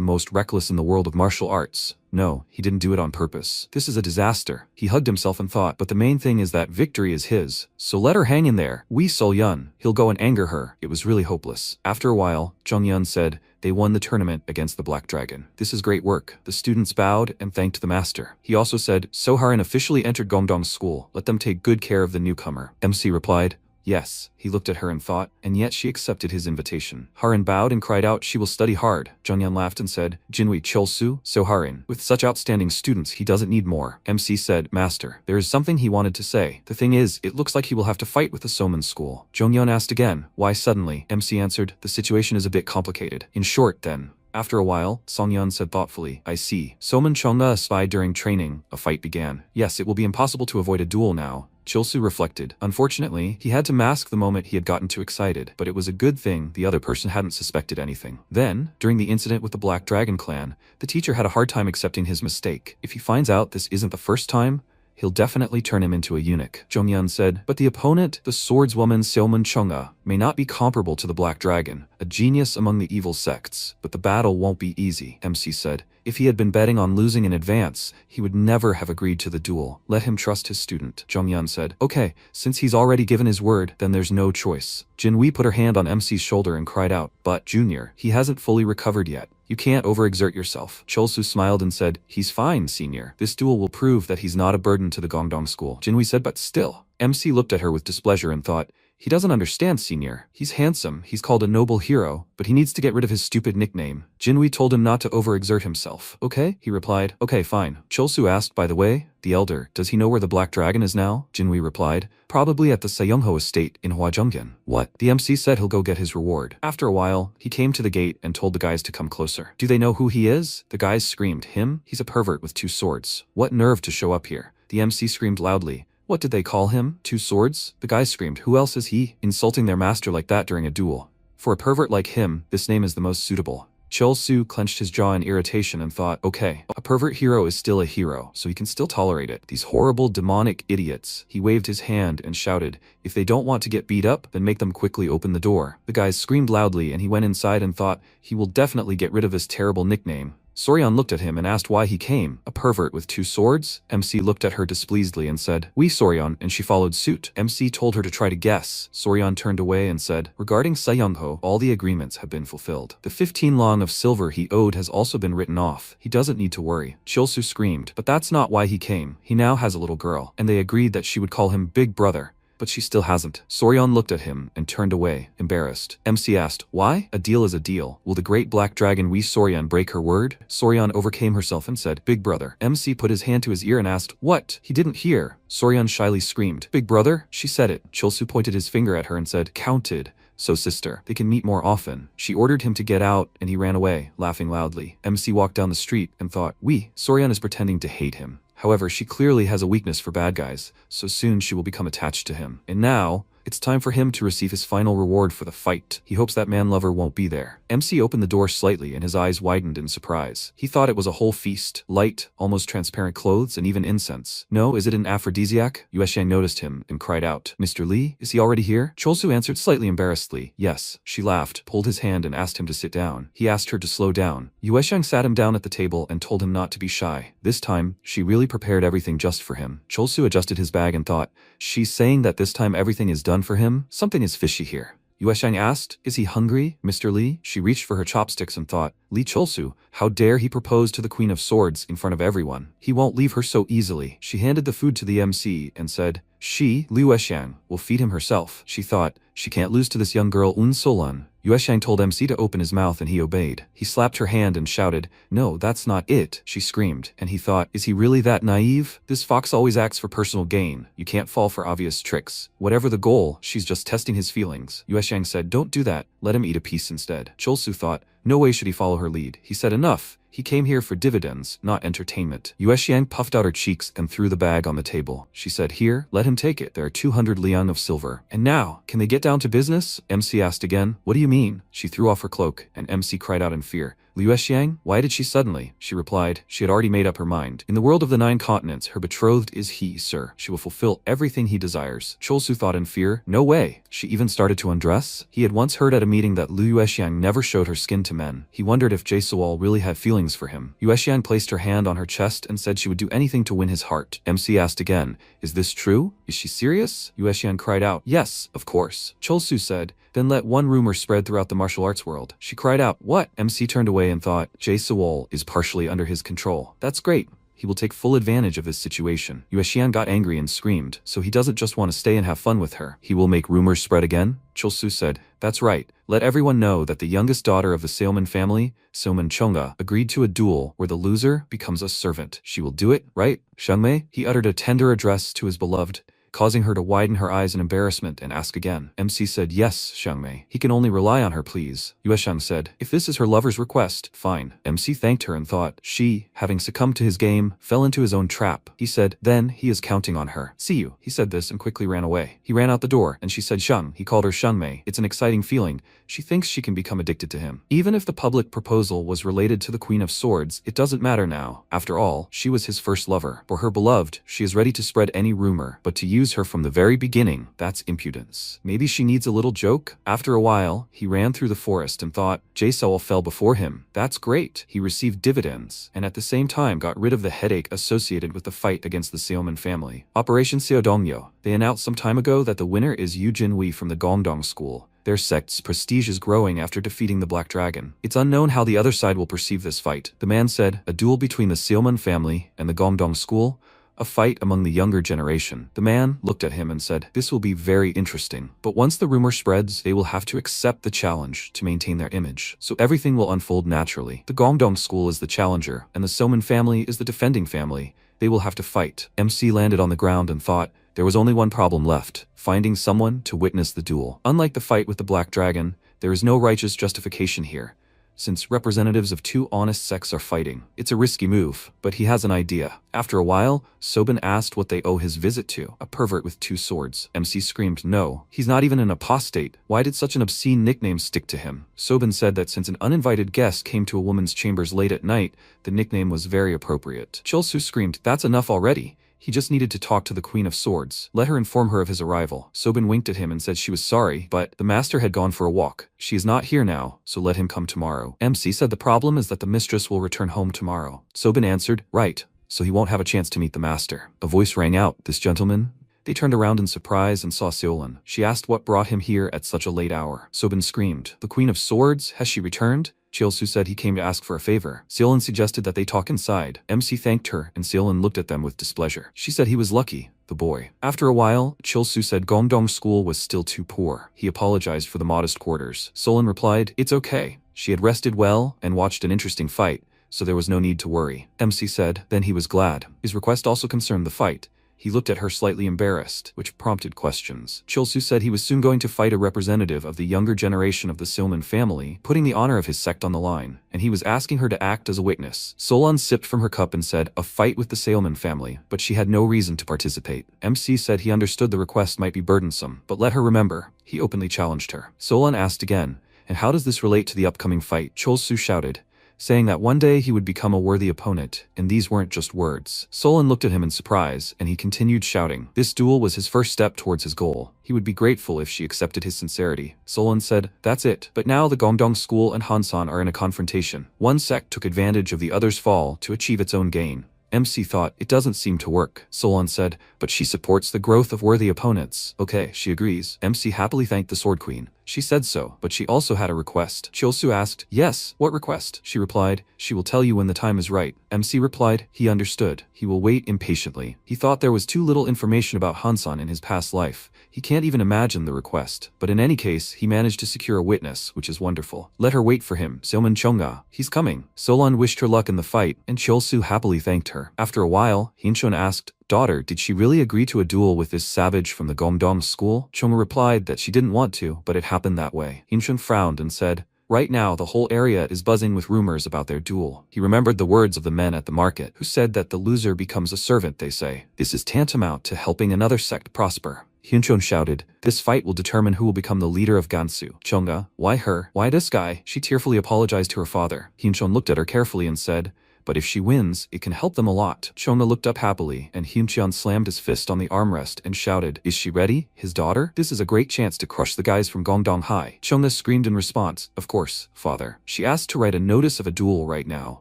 Speaker 1: most reckless in the world of martial arts. No, he didn't do it on purpose. This is a disaster. He hugged himself and thought, but the main thing is that victory is his. So let her hang in there. We Sol-yun. He'll go and anger her. It was really hopeless. After a while, Jung-yun said, they won the tournament against the Black Dragon. This is great work. The students bowed and thanked the master. He also said, so Haran officially entered Gongdong School. Let them take good care of the newcomer. MC replied, yes. He looked at her and thought, and yet she accepted his invitation. Haran bowed and cried out, she will study hard. Jung-yun laughed and said, Jinhui Chulsu, so Haran. With such outstanding students, he doesn't need more. MC said, master, there is something he wanted to say. The thing is, it looks like he will have to fight with the Soman School. Jung-yun asked again, why suddenly? MC answered, the situation is a bit complicated. In short, then. After a while, Song-yun said thoughtfully, I see. Soman Chonga espied during training. A fight began. Yes, it will be impossible to avoid a duel now. Chulsu reflected. Unfortunately, he had to mask the moment he had gotten too excited, but it was a good thing the other person hadn't suspected anything. Then, during the incident with the Black Dragon clan, the teacher had a hard time accepting his mistake. If he finds out this isn't the first time, he'll definitely turn him into a eunuch. Jung-yun said, but the opponent, the swordswoman Seomun Chonga, may not be comparable to the Black Dragon, a genius among the evil sects, but the battle won't be easy. MC said, if he had been betting on losing in advance, he would never have agreed to the duel. Let him trust his student. Jung-yun said, okay, since he's already given his word, then there's no choice. Jinhui put her hand on MC's shoulder and cried out, but, Junior, he hasn't fully recovered yet. You can't overexert yourself. Chulsu smiled and said, he's fine, Senior. This duel will prove that he's not a burden to the Gongdong School. Jinhui said, but still. MC looked at her with displeasure and thought, he doesn't understand, Senior. He's handsome, he's called a noble hero, but he needs to get rid of his stupid nickname. Jinhui told him not to overexert himself. Okay, he replied. Okay, fine. Chulsu asked, by the way, the elder, does he know where the Black Dragon is now? Jinhui replied, probably at the Seyoungho estate in Hwajungin. What? The MC said he'll go get his reward. After a while, he came to the gate and told the guys to come closer. Do they know who he is? The guys screamed, him? He's a pervert with 2 swords. What nerve to show up here? The MC screamed loudly. What did they call him? 2 swords? The guys screamed, who else is he? Insulting their master like that during a duel. For a pervert like him, this name is the most suitable. Chulsu clenched his jaw in irritation and thought, okay, a pervert hero is still a hero, so he can still tolerate it. These horrible demonic idiots. He waved his hand and shouted, if they don't want to get beat up, then make them quickly open the door. The guys screamed loudly and he went inside and thought, he will definitely get rid of his terrible nickname. Soryan looked at him and asked why he came. A pervert with 2 swords? MC looked at her displeasedly and said, we Soryan, and she followed suit. MC told her to try to guess. Soryan turned away and said, regarding Seyoungho, all the agreements have been fulfilled. The 15 long of silver he owed has also been written off. He doesn't need to worry. Chulsu screamed, but that's not why he came. He now has a little girl, and they agreed that she would call him Big Brother. But she still hasn't. Soryan looked at him and turned away, embarrassed. MC asked, why? A deal is a deal. Will the great Black Dragon Wee Soryan break her word? Soryan overcame herself and said, Big Brother. MC put his hand to his ear and asked, what? He didn't hear. Soryan shyly screamed, Big Brother? She said it. Chulsu pointed his finger at her and said, counted. So sister, they can meet more often. She ordered him to get out and he ran away, laughing loudly. MC walked down the street and thought, Soryan is pretending to hate him. However, she clearly has a weakness for bad guys, so soon she will become attached to him. And now, it's time for him to receive his final reward for the fight. He hopes that man-lover won't be there. MC opened the door slightly and his eyes widened in surprise. He thought it was a whole feast, light, almost transparent clothes, and even incense. No, is it an aphrodisiac? Yueshang noticed him and cried out, Mr. Li, is he already here? Chulsu answered slightly embarrassedly, yes. She laughed, pulled his hand and asked him to sit down. He asked her to slow down. Yueshang sat him down at the table and told him not to be shy. This time, she really prepared everything just for him. Chulsu adjusted his bag and thought, she's saying that this time everything is done for him? Something is fishy here. Yueshang asked, is he hungry, Mr. Li? She reached for her chopsticks and thought, Li Chulsu, how dare he propose to the Queen of Swords in front of everyone? He won't leave her so easily. She handed the food to the MC and said, she, Li Yueshang, will feed him herself. She thought, she can't lose to this young girl Un Solan. Yuexiang told MC to open his mouth and he obeyed. He slapped her hand and shouted, "No, that's not it," she screamed, and he thought, is he really that naive? This fox always acts for personal gain. You can't fall for obvious tricks. Whatever the goal, she's just testing his feelings. Yuexiang said, "Don't do that. Let him eat a piece instead." Cholsu thought, no way should he follow her lead. He said, "Enough. He came here for dividends, not entertainment." Yuexiang puffed out her cheeks and threw the bag on the table. She said, "Here, let him take it. There are 200 liang of silver. And now, can they get down to business?" MC asked again. "What do you mean?" She threw off her cloak, and MC cried out in fear. "Yuexiang, why did she suddenly?" She replied. She had already made up her mind. In the world of the 9 continents, her betrothed is he, sir. She will fulfill everything he desires. Cholsu thought in fear, no way. She even started to undress? He had once heard at a meeting that Yuexiang never showed her skin to men. He wondered if Jae-sewol really had feelings for him. Yuexiang placed her hand on her chest and said she would do anything to win his heart. MC asked again, "Is this true? Is she serious?" Yuexiang cried out, "Yes, of course." Cholsu said, "Then let one rumor spread throughout the martial arts world." She cried out, "What?" MC turned away and thought, Jae-sewol is partially under his control. That's great. He will take full advantage of this situation. Yuexiang got angry and screamed, so he doesn't just want to stay and have fun with her. He will make rumors spread again? Cholsu said, "That's right. Let everyone know that the youngest daughter of the Salmon family, Salmon Chonga, agreed to a duel where the loser becomes a servant. She will do it, right? Xiangmei?" He uttered a tender address to his beloved, causing her to widen her eyes in embarrassment and ask again. MC said, "Yes, Xiangmei. He can only rely on her, please." Yuexiang said, "If this is her lover's request, fine." MC thanked her and thought, she, having succumbed to his game, fell into his own trap. He said, "Then he is counting on her. See you." He said this and quickly ran away. He ran out the door, and she said, "Xiang." He called her Xiangmei. It's an exciting feeling. She thinks she can become addicted to him. Even if the public proposal was related to the Queen of Swords, it doesn't matter now. After all, she was his first lover. For her beloved, she is ready to spread any rumor, but to use her from the very beginning, that's impudence. Maybe she needs a little joke? After a while, he ran through the forest and thought, Jae-sewol fell before him. That's great. He received dividends, and at the same time got rid of the headache associated with the fight against the Seoman family. Operation Seodongyo. They announced some time ago that the winner is Yu Jinhui from the Gongdong school. Their sect's prestige is growing after defeating the Black Dragon. It's unknown how the other side will perceive this fight. The man said, "A duel between the Seoman family and the Gongdong school? A fight among the younger generation." The man looked at him and said, "This will be very interesting. But once the rumor spreads, they will have to accept the challenge to maintain their image. So everything will unfold naturally. The Gongdong school is the challenger, and the Seoman family is the defending family. They will have to fight." MC landed on the ground and thought, there was only one problem left, finding someone to witness the duel. Unlike the fight with the Black Dragon, there is no righteous justification here, since representatives of 2 honest sects are fighting. It's a risky move, but he has an idea. After a while, Sobin asked what they owe his visit to. A pervert with 2 swords. MC screamed, "No, he's not even an apostate. Why did such an obscene nickname stick to him?" Sobin said that since an uninvited guest came to a woman's chambers late at night, the nickname was very appropriate. Cholsu screamed, "That's enough already. He just needed to talk to the Queen of Swords. Let her inform her of his arrival." Sobin winked at him and said she was sorry, but the master had gone for a walk. She is not here now, so let him come tomorrow. MC said the problem is that the mistress will return home tomorrow. Sobin answered, "Right, so he won't have a chance to meet the master." A voice rang out, "This gentleman?" They turned around in surprise and saw Seolin. She asked what brought him here at such a late hour. Sobin screamed, "The Queen of Swords? Has she returned?" Cholsu said he came to ask for a favor. Seolin suggested that they talk inside. MC thanked her, and Seolin looked at them with displeasure. She said he was lucky, the boy. After a while, Cholsu said Gongdong school was still too poor. He apologized for the modest quarters. Seolin replied, "It's okay. She had rested well and watched an interesting fight, so there was no need to worry." MC said, then he was glad. His request also concerned the fight. He looked at her slightly embarrassed, which prompted questions. Cholsu said he was soon going to fight a representative of the younger generation of the Silman family, putting the honor of his sect on the line, and he was asking her to act as a witness. Solon sipped from her cup and said, "A fight with the Salman family," but she had no reason to participate. MC said he understood the request might be burdensome, but let her remember. He openly challenged her. Solon asked again, "And how does this relate to the upcoming fight?" Cholsu shouted, saying that one day he would become a worthy opponent, and these weren't just words. Solon looked at him in surprise, and he continued shouting. This duel was his first step towards his goal. He would be grateful if she accepted his sincerity. Solon said, "That's it." But now the Gongdong school and Hansan are in a confrontation. One sect took advantage of the other's fall to achieve its own gain. MC thought, it doesn't seem to work. Solon said, but she supports the growth of worthy opponents. Okay, she agrees. MC happily thanked the Sword Queen. She said so, but she also had a request. Chulsu asked, yes, what request? She replied, she will tell you when the time is right. MC replied, he understood. He will wait impatiently. He thought there was too little information about Hansan in his past life. He can't even imagine the request. But in any case, he managed to secure a witness, which is wonderful. Let her wait for him. Seoman Chonga. He's coming. Solon wished her luck in the fight, and Chulsu happily thanked her. After a while, Hinchon asked, daughter, did she really agree to a duel with this savage from the Gongdong school? Chonga replied that she didn't want to, but it happened that way. Hinchon frowned and said, right now, the whole area is buzzing with rumors about their duel. He remembered the words of the men at the market, who said that the loser becomes a servant, they say. This is tantamount to helping another sect prosper. Hyunchon shouted, this fight will determine who will become the leader of Gansu. Chonga, why her? Why this guy? She tearfully apologized to her father. Hyunchon looked at her carefully and said, but if she wins, it can help them a lot. Chonga looked up happily, and Hyuncheon slammed his fist on the armrest and shouted, is she ready? His daughter? This is a great chance to crush the guys from Gongdong High. Chonga screamed in response, of course, father. She asked to write a notice of a duel right now.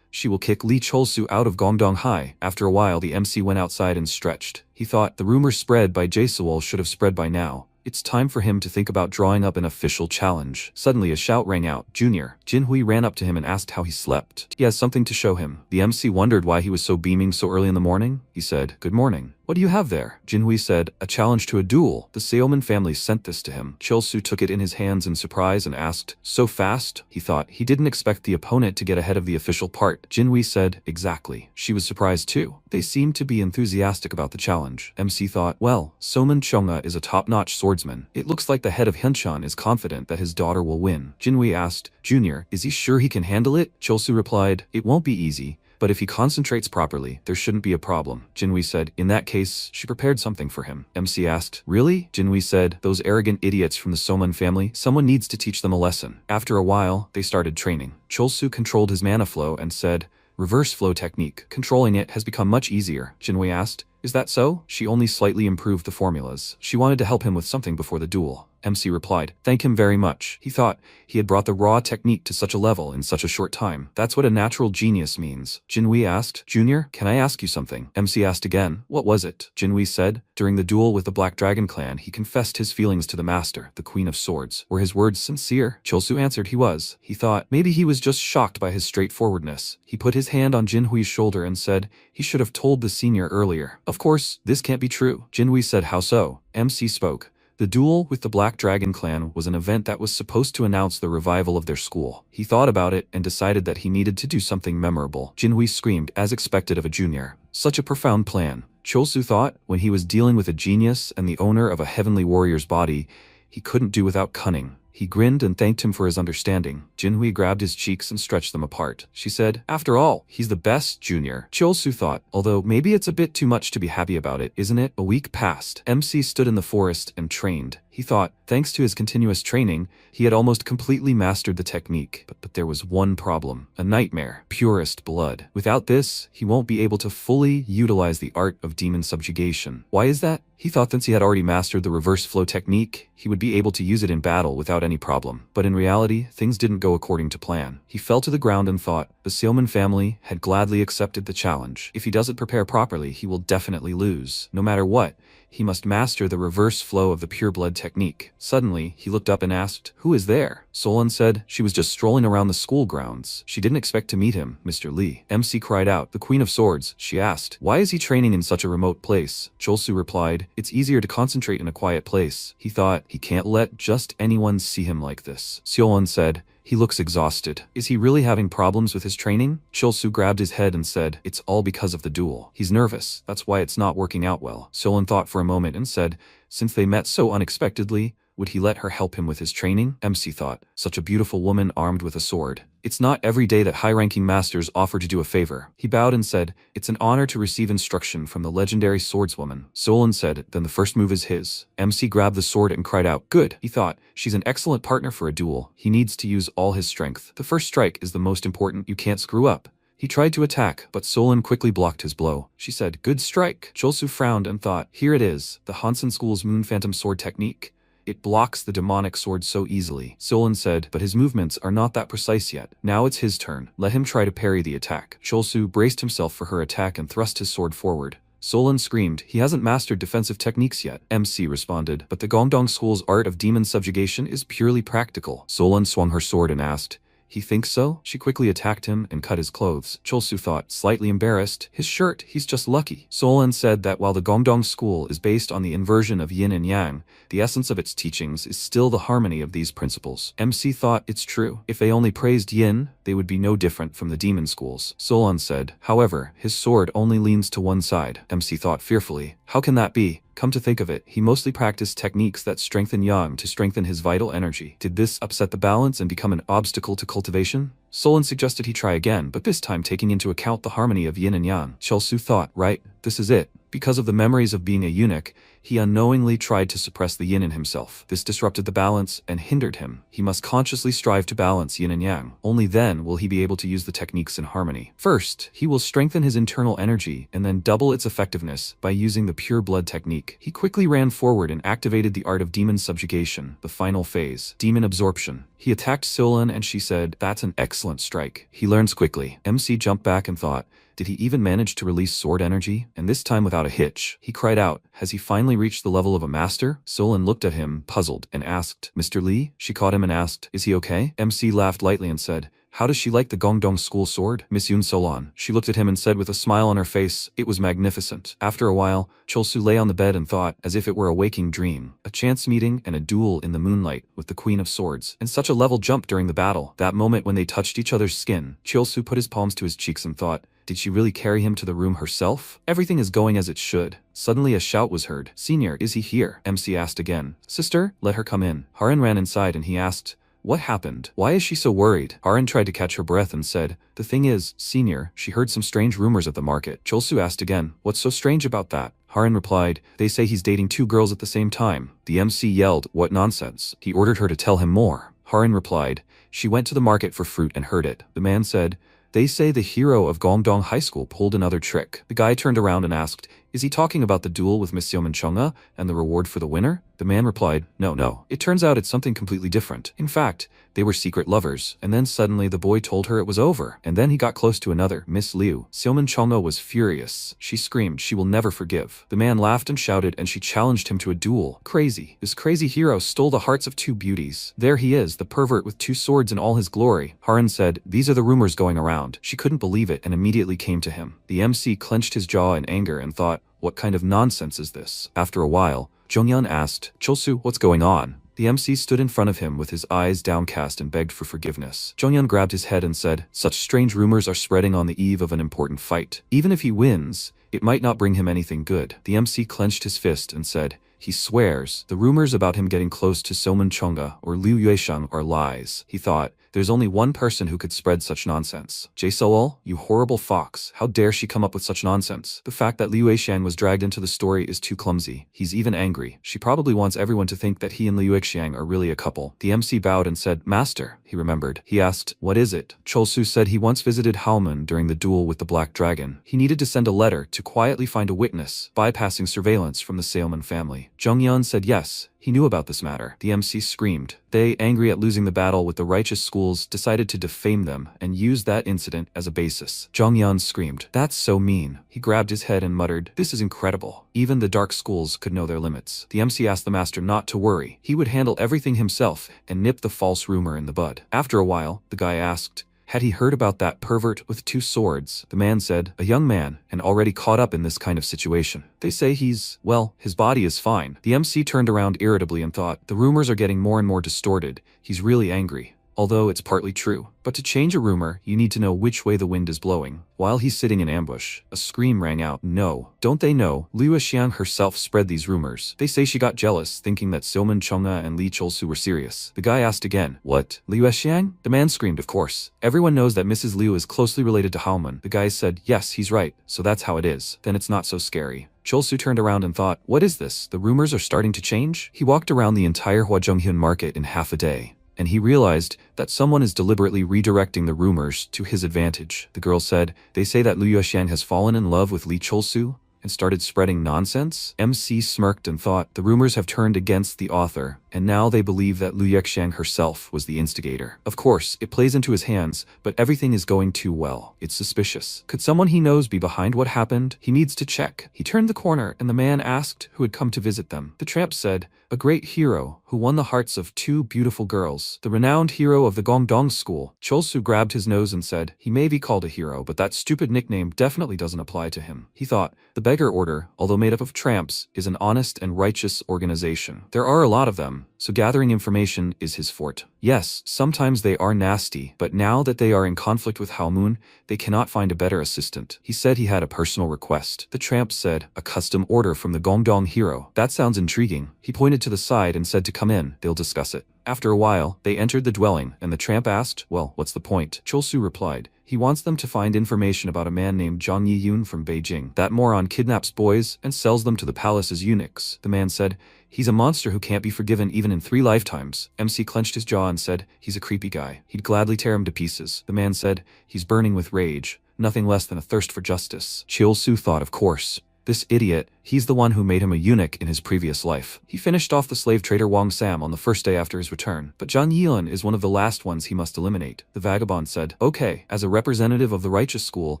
Speaker 1: She will kick Lee Cholsu out of Gongdong High. After a while, the MC went outside and stretched. He thought the rumor spread by Jae-sewol should have spread by now. It's time for him to think about drawing up an official challenge. Suddenly a shout rang out, Junior. Jinhui ran up to him and asked how he slept. He has something to show him. The MC wondered why he was so beaming so early in the morning. He said, good morning. What do you have there? Jinhui said, a challenge to a duel. The Seoman family sent this to him. Chulsu took it in his hands in surprise and asked, so fast? He thought he didn't expect the opponent to get ahead of the official part. Jinhui said, exactly. She was surprised too. They seemed to be enthusiastic about the challenge. MC thought, well, Soman Chonga is a top-notch swordsman. It looks like the head of Hyunchan is confident that his daughter will win. Jinhui asked, Junior, is he sure he can handle it? Chulsu replied, it won't be easy. But if he concentrates properly, there shouldn't be a problem. Jinhui said, in that case, she prepared something for him. MC asked, really? Jinhui said, those arrogant idiots from the Soman family, someone needs to teach them a lesson. After a while, they started training. Chulsu controlled his mana flow and said, reverse flow technique. Controlling it has become much easier. Jinhui asked, is that so? She only slightly improved the formulas. She wanted to help him with something before the duel. MC replied, thank him very much. He thought he had brought the raw technique to such a level in such a short time. That's what a natural genius means. Jinhui asked, Junior, can I ask you something? MC asked again, what was it? Jinhui said, during the duel with the Black Dragon clan, he confessed his feelings to the master, the Queen of Swords. Were his words sincere? Chulsu answered he was. He thought maybe he was just shocked by his straightforwardness. He put his hand on Jinhui's shoulder and said he should have told the senior earlier. Of course, this can't be true. Jinhui said, how so? MC spoke. The duel with the Black Dragon clan was an event that was supposed to announce the revival of their school. He thought about it and decided that he needed to do something memorable. Jinhui screamed, as expected of a junior. Such a profound plan. Chulsu thought, when he was dealing with a genius and the owner of a heavenly warrior's body, he couldn't do without cunning. He grinned and thanked him for his understanding. Jinhui grabbed his cheeks and stretched them apart. She said, after all, he's the best, Junior. Chulsu thought, although maybe it's a bit too much to be happy about it, isn't it? A week passed. MC stood in the forest and trained. He thought, thanks to his continuous training, he had almost completely mastered the technique. But there was one problem. A nightmare. Purest blood. Without this, he won't be able to fully utilize the art of demon subjugation. Why is that? He thought since he had already mastered the reverse flow technique, he would be able to use it in battle without any problem. But in reality, things didn't go according to plan. He fell to the ground and thought, the Seoman family had gladly accepted the challenge. If he doesn't prepare properly, he will definitely lose. No matter what, he must master the reverse flow of the pure blood technique. Suddenly, he looked up and asked, who is there? Solon said she was just strolling around the school grounds. She didn't expect to meet him, Mr. Lee. MC cried out, the Queen of Swords. She asked, why is he training in such a remote place? Chulsu replied, it's easier to concentrate in a quiet place. He thought, he can't let just anyone see him like this. Solon said, he looks exhausted. Is he really having problems with his training? Chulsu grabbed his head and said, it's all because of the duel. He's nervous. That's why it's not working out well. Solon thought for a moment and said, since they met so unexpectedly, would he let her help him with his training? MC thought, such a beautiful woman armed with a sword. It's not every day that high-ranking masters offer to do a favor. He bowed and said, it's an honor to receive instruction from the legendary swordswoman. Solon said, then the first move is his. MC grabbed the sword and cried out, good. He thought, she's an excellent partner for a duel. He needs to use all his strength. The first strike is the most important. You can't screw up. He tried to attack, but Solon quickly blocked his blow. She said, good strike. Chulsu frowned and thought, here it is, the Hansen School's Moon Phantom Sword technique. It blocks the demonic sword so easily. Solon said, but his movements are not that precise yet. Now it's his turn. Let him try to parry the attack. Cholsu braced himself for her attack and thrust his sword forward. Solon screamed, he hasn't mastered defensive techniques yet. MC responded, but the Gongdong School's art of demon subjugation is purely practical. Solon swung her sword and asked, he thinks so? She quickly attacked him and cut his clothes. Cholsu thought, slightly embarrassed, his shirt, he's just lucky. Solon said that while the Gongdong school is based on the inversion of yin and yang, the essence of its teachings is still the harmony of these principles. MC thought, it's true. If they only praised yin, they would be no different from the demon schools. Solon said, however, his sword only leans to one side. MC thought fearfully, how can that be? Come to think of it, he mostly practiced techniques that strengthen yang to strengthen his vital energy. Did this upset the balance and become an obstacle to cultivation? Solon suggested he try again, but this time taking into account the harmony of yin and yang. Cholsu thought, right, this is it. Because of the memories of being a eunuch, he unknowingly tried to suppress the yin in himself. This disrupted the balance and hindered him. He must consciously strive to balance yin and yang. Only then will he be able to use the techniques in harmony. First, he will strengthen his internal energy and then double its effectiveness by using the pure blood technique. He quickly ran forward and activated the art of demon subjugation, the final phase, demon absorption. He attacked Solon and she said, that's an excellent strike. He learns quickly. MC jumped back and thought, did he even manage to release sword energy? And this time without a hitch. He cried out, has he finally reached the level of a master? Solon looked at him, puzzled, and asked, Mr. Lee? She caught him and asked, is he okay? MC laughed lightly and said, how does she like the Gongdong school sword? Miss Yun Solon. She looked at him and said with a smile on her face, it was magnificent. After a while, Cholsu lay on the bed and thought, as if it were a waking dream, a chance meeting and a duel in the moonlight with the Queen of Swords, and such a level jump during the battle. That moment when they touched each other's skin, Cholsu put his palms to his cheeks and thought, did she really carry him to the room herself? Everything is going as it should. Suddenly a shout was heard. Senior, is he here? MC asked again. Sister, let her come in. Haran ran inside and he asked, what happened? Why is she so worried? Haran tried to catch her breath and said, the thing is, Senior, she heard some strange rumors at the market. Cholsu asked again, what's so strange about that? Haran replied, they say he's dating 2 girls at the same time. The MC yelled, what nonsense? He ordered her to tell him more. Haran replied, she went to the market for fruit and heard it. The man said, they say the hero of Gongdong High School pulled another trick. The guy turned around and asked, is he talking about the duel with Miss Xiaomenchunga and the reward for the winner? The man replied, no. It turns out it's something completely different. In fact, they were secret lovers, and then suddenly the boy told her it was over, and then he got close to another, Miss Liu. Xiaomenchunga was furious. She screamed she will never forgive. The man laughed and shouted and she challenged him to a duel. Crazy. This crazy hero stole the hearts of 2 beauties. There he is, the pervert with 2 swords in all his glory. Haran said, these are the rumors going around. She couldn't believe it and immediately came to him. The MC clenched his jaw in anger and thought, what kind of nonsense is this? After a while, Zhongyun asked, Cholsu, what's going on? The MC stood in front of him with his eyes downcast and begged for forgiveness. Zhongyun grabbed his head and said, such strange rumors are spreading on the eve of an important fight. Even if he wins, it might not bring him anything good. The MC clenched his fist and said, he swears the rumors about him getting close to Xiaomenchunga or Liu Yuesheng are lies. He thought, there's only one person who could spread such nonsense. Jae-Seol, you horrible fox, how dare she come up with such nonsense? The fact that Liu Yuesheng was dragged into the story is too clumsy. He's even angry. She probably wants everyone to think that he and Liu Yuesheng are really a couple. The MC bowed and said, Master, he remembered. He asked, what is it? Cholsu said he once visited Haomen during the duel with the Black Dragon. He needed to send a letter to quietly find a witness, bypassing surveillance from the Seoman family. Zhongyun said yes. He knew about this matter. The MC screamed. They, angry at losing the battle with the righteous schools, decided to defame them and use that incident as a basis. Zhongyun screamed, that's so mean. He grabbed his head and muttered, this is incredible. Even the dark schools could know their limits. The MC asked the master not to worry. He would handle everything himself and nip the false rumor in the bud. After a while, the guy asked, had he heard about that pervert with 2 swords? The man said, a young man, and already caught up in this kind of situation. They say well, his body is fine. The MC turned around irritably and thought, the rumors are getting more and more distorted. He's really angry. Although it's partly true. But to change a rumor, you need to know which way the wind is blowing. While he's sitting in ambush, a scream rang out. No. Don't they know? Liu Xiang herself spread these rumors. They say she got jealous, thinking that Xiaomenchunga and Li Cholsu were serious. The guy asked again, what? Liu Xiang? The man screamed, of course. Everyone knows that Mrs. Liu is closely related to Haomen. The guy said, yes, he's right. So that's how it is. Then it's not so scary. Cholsu turned around and thought, what is this? The rumors are starting to change? He walked around the entire Huazhonghyun market in half a day, and he realized that someone is deliberately redirecting the rumors to his advantage. The girl said, they say that Liu Yuesheng has fallen in love with Li Cholsu and started spreading nonsense. MC smirked and thought, the rumors have turned against the author. and now they believe that Liu Yexing herself was the instigator. Of course, it plays into his hands, but everything is going too well. It's suspicious. Could someone he knows be behind what happened? He needs to check. He turned the corner, and the man asked who had come to visit them. The tramp said, "A great hero who won the hearts of two beautiful girls. The renowned hero of the Gongdong school." Cholsu grabbed his nose and said, "He may be called a hero, but that stupid nickname definitely doesn't apply to him." He thought, the beggar order, although made up of tramps, is an honest and righteous organization. There are a lot of them, so gathering information is his forte. Yes, sometimes they are nasty, but now that they are in conflict with Halmoon, they cannot find a better assistant. He said he had a personal request. The tramp said, "A custom order from the Gongdong hero." That sounds intriguing. He pointed to the side and said to come in, they'll discuss it. After a while, they entered the dwelling, and the tramp asked, "Well, what's the point?" Cholsu replied, "He wants them to find information about a man named Zhang Yiyun from Beijing. That moron kidnaps boys and sells them to the palace as eunuchs." The man said, "He's a monster who can't be forgiven even in 3 lifetimes. MC clenched his jaw and said, "He's a creepy guy. He'd gladly tear him to pieces." The man said, "He's burning with rage. Nothing less than a thirst for justice." Cholsu thought, of course. This idiot, he's the one who made him a eunuch in his previous life. He finished off the slave trader Wang Sam on the first day after his return, but Zhang Yiyun is one of the last ones he must eliminate. The vagabond said, "Okay, as a representative of the righteous school,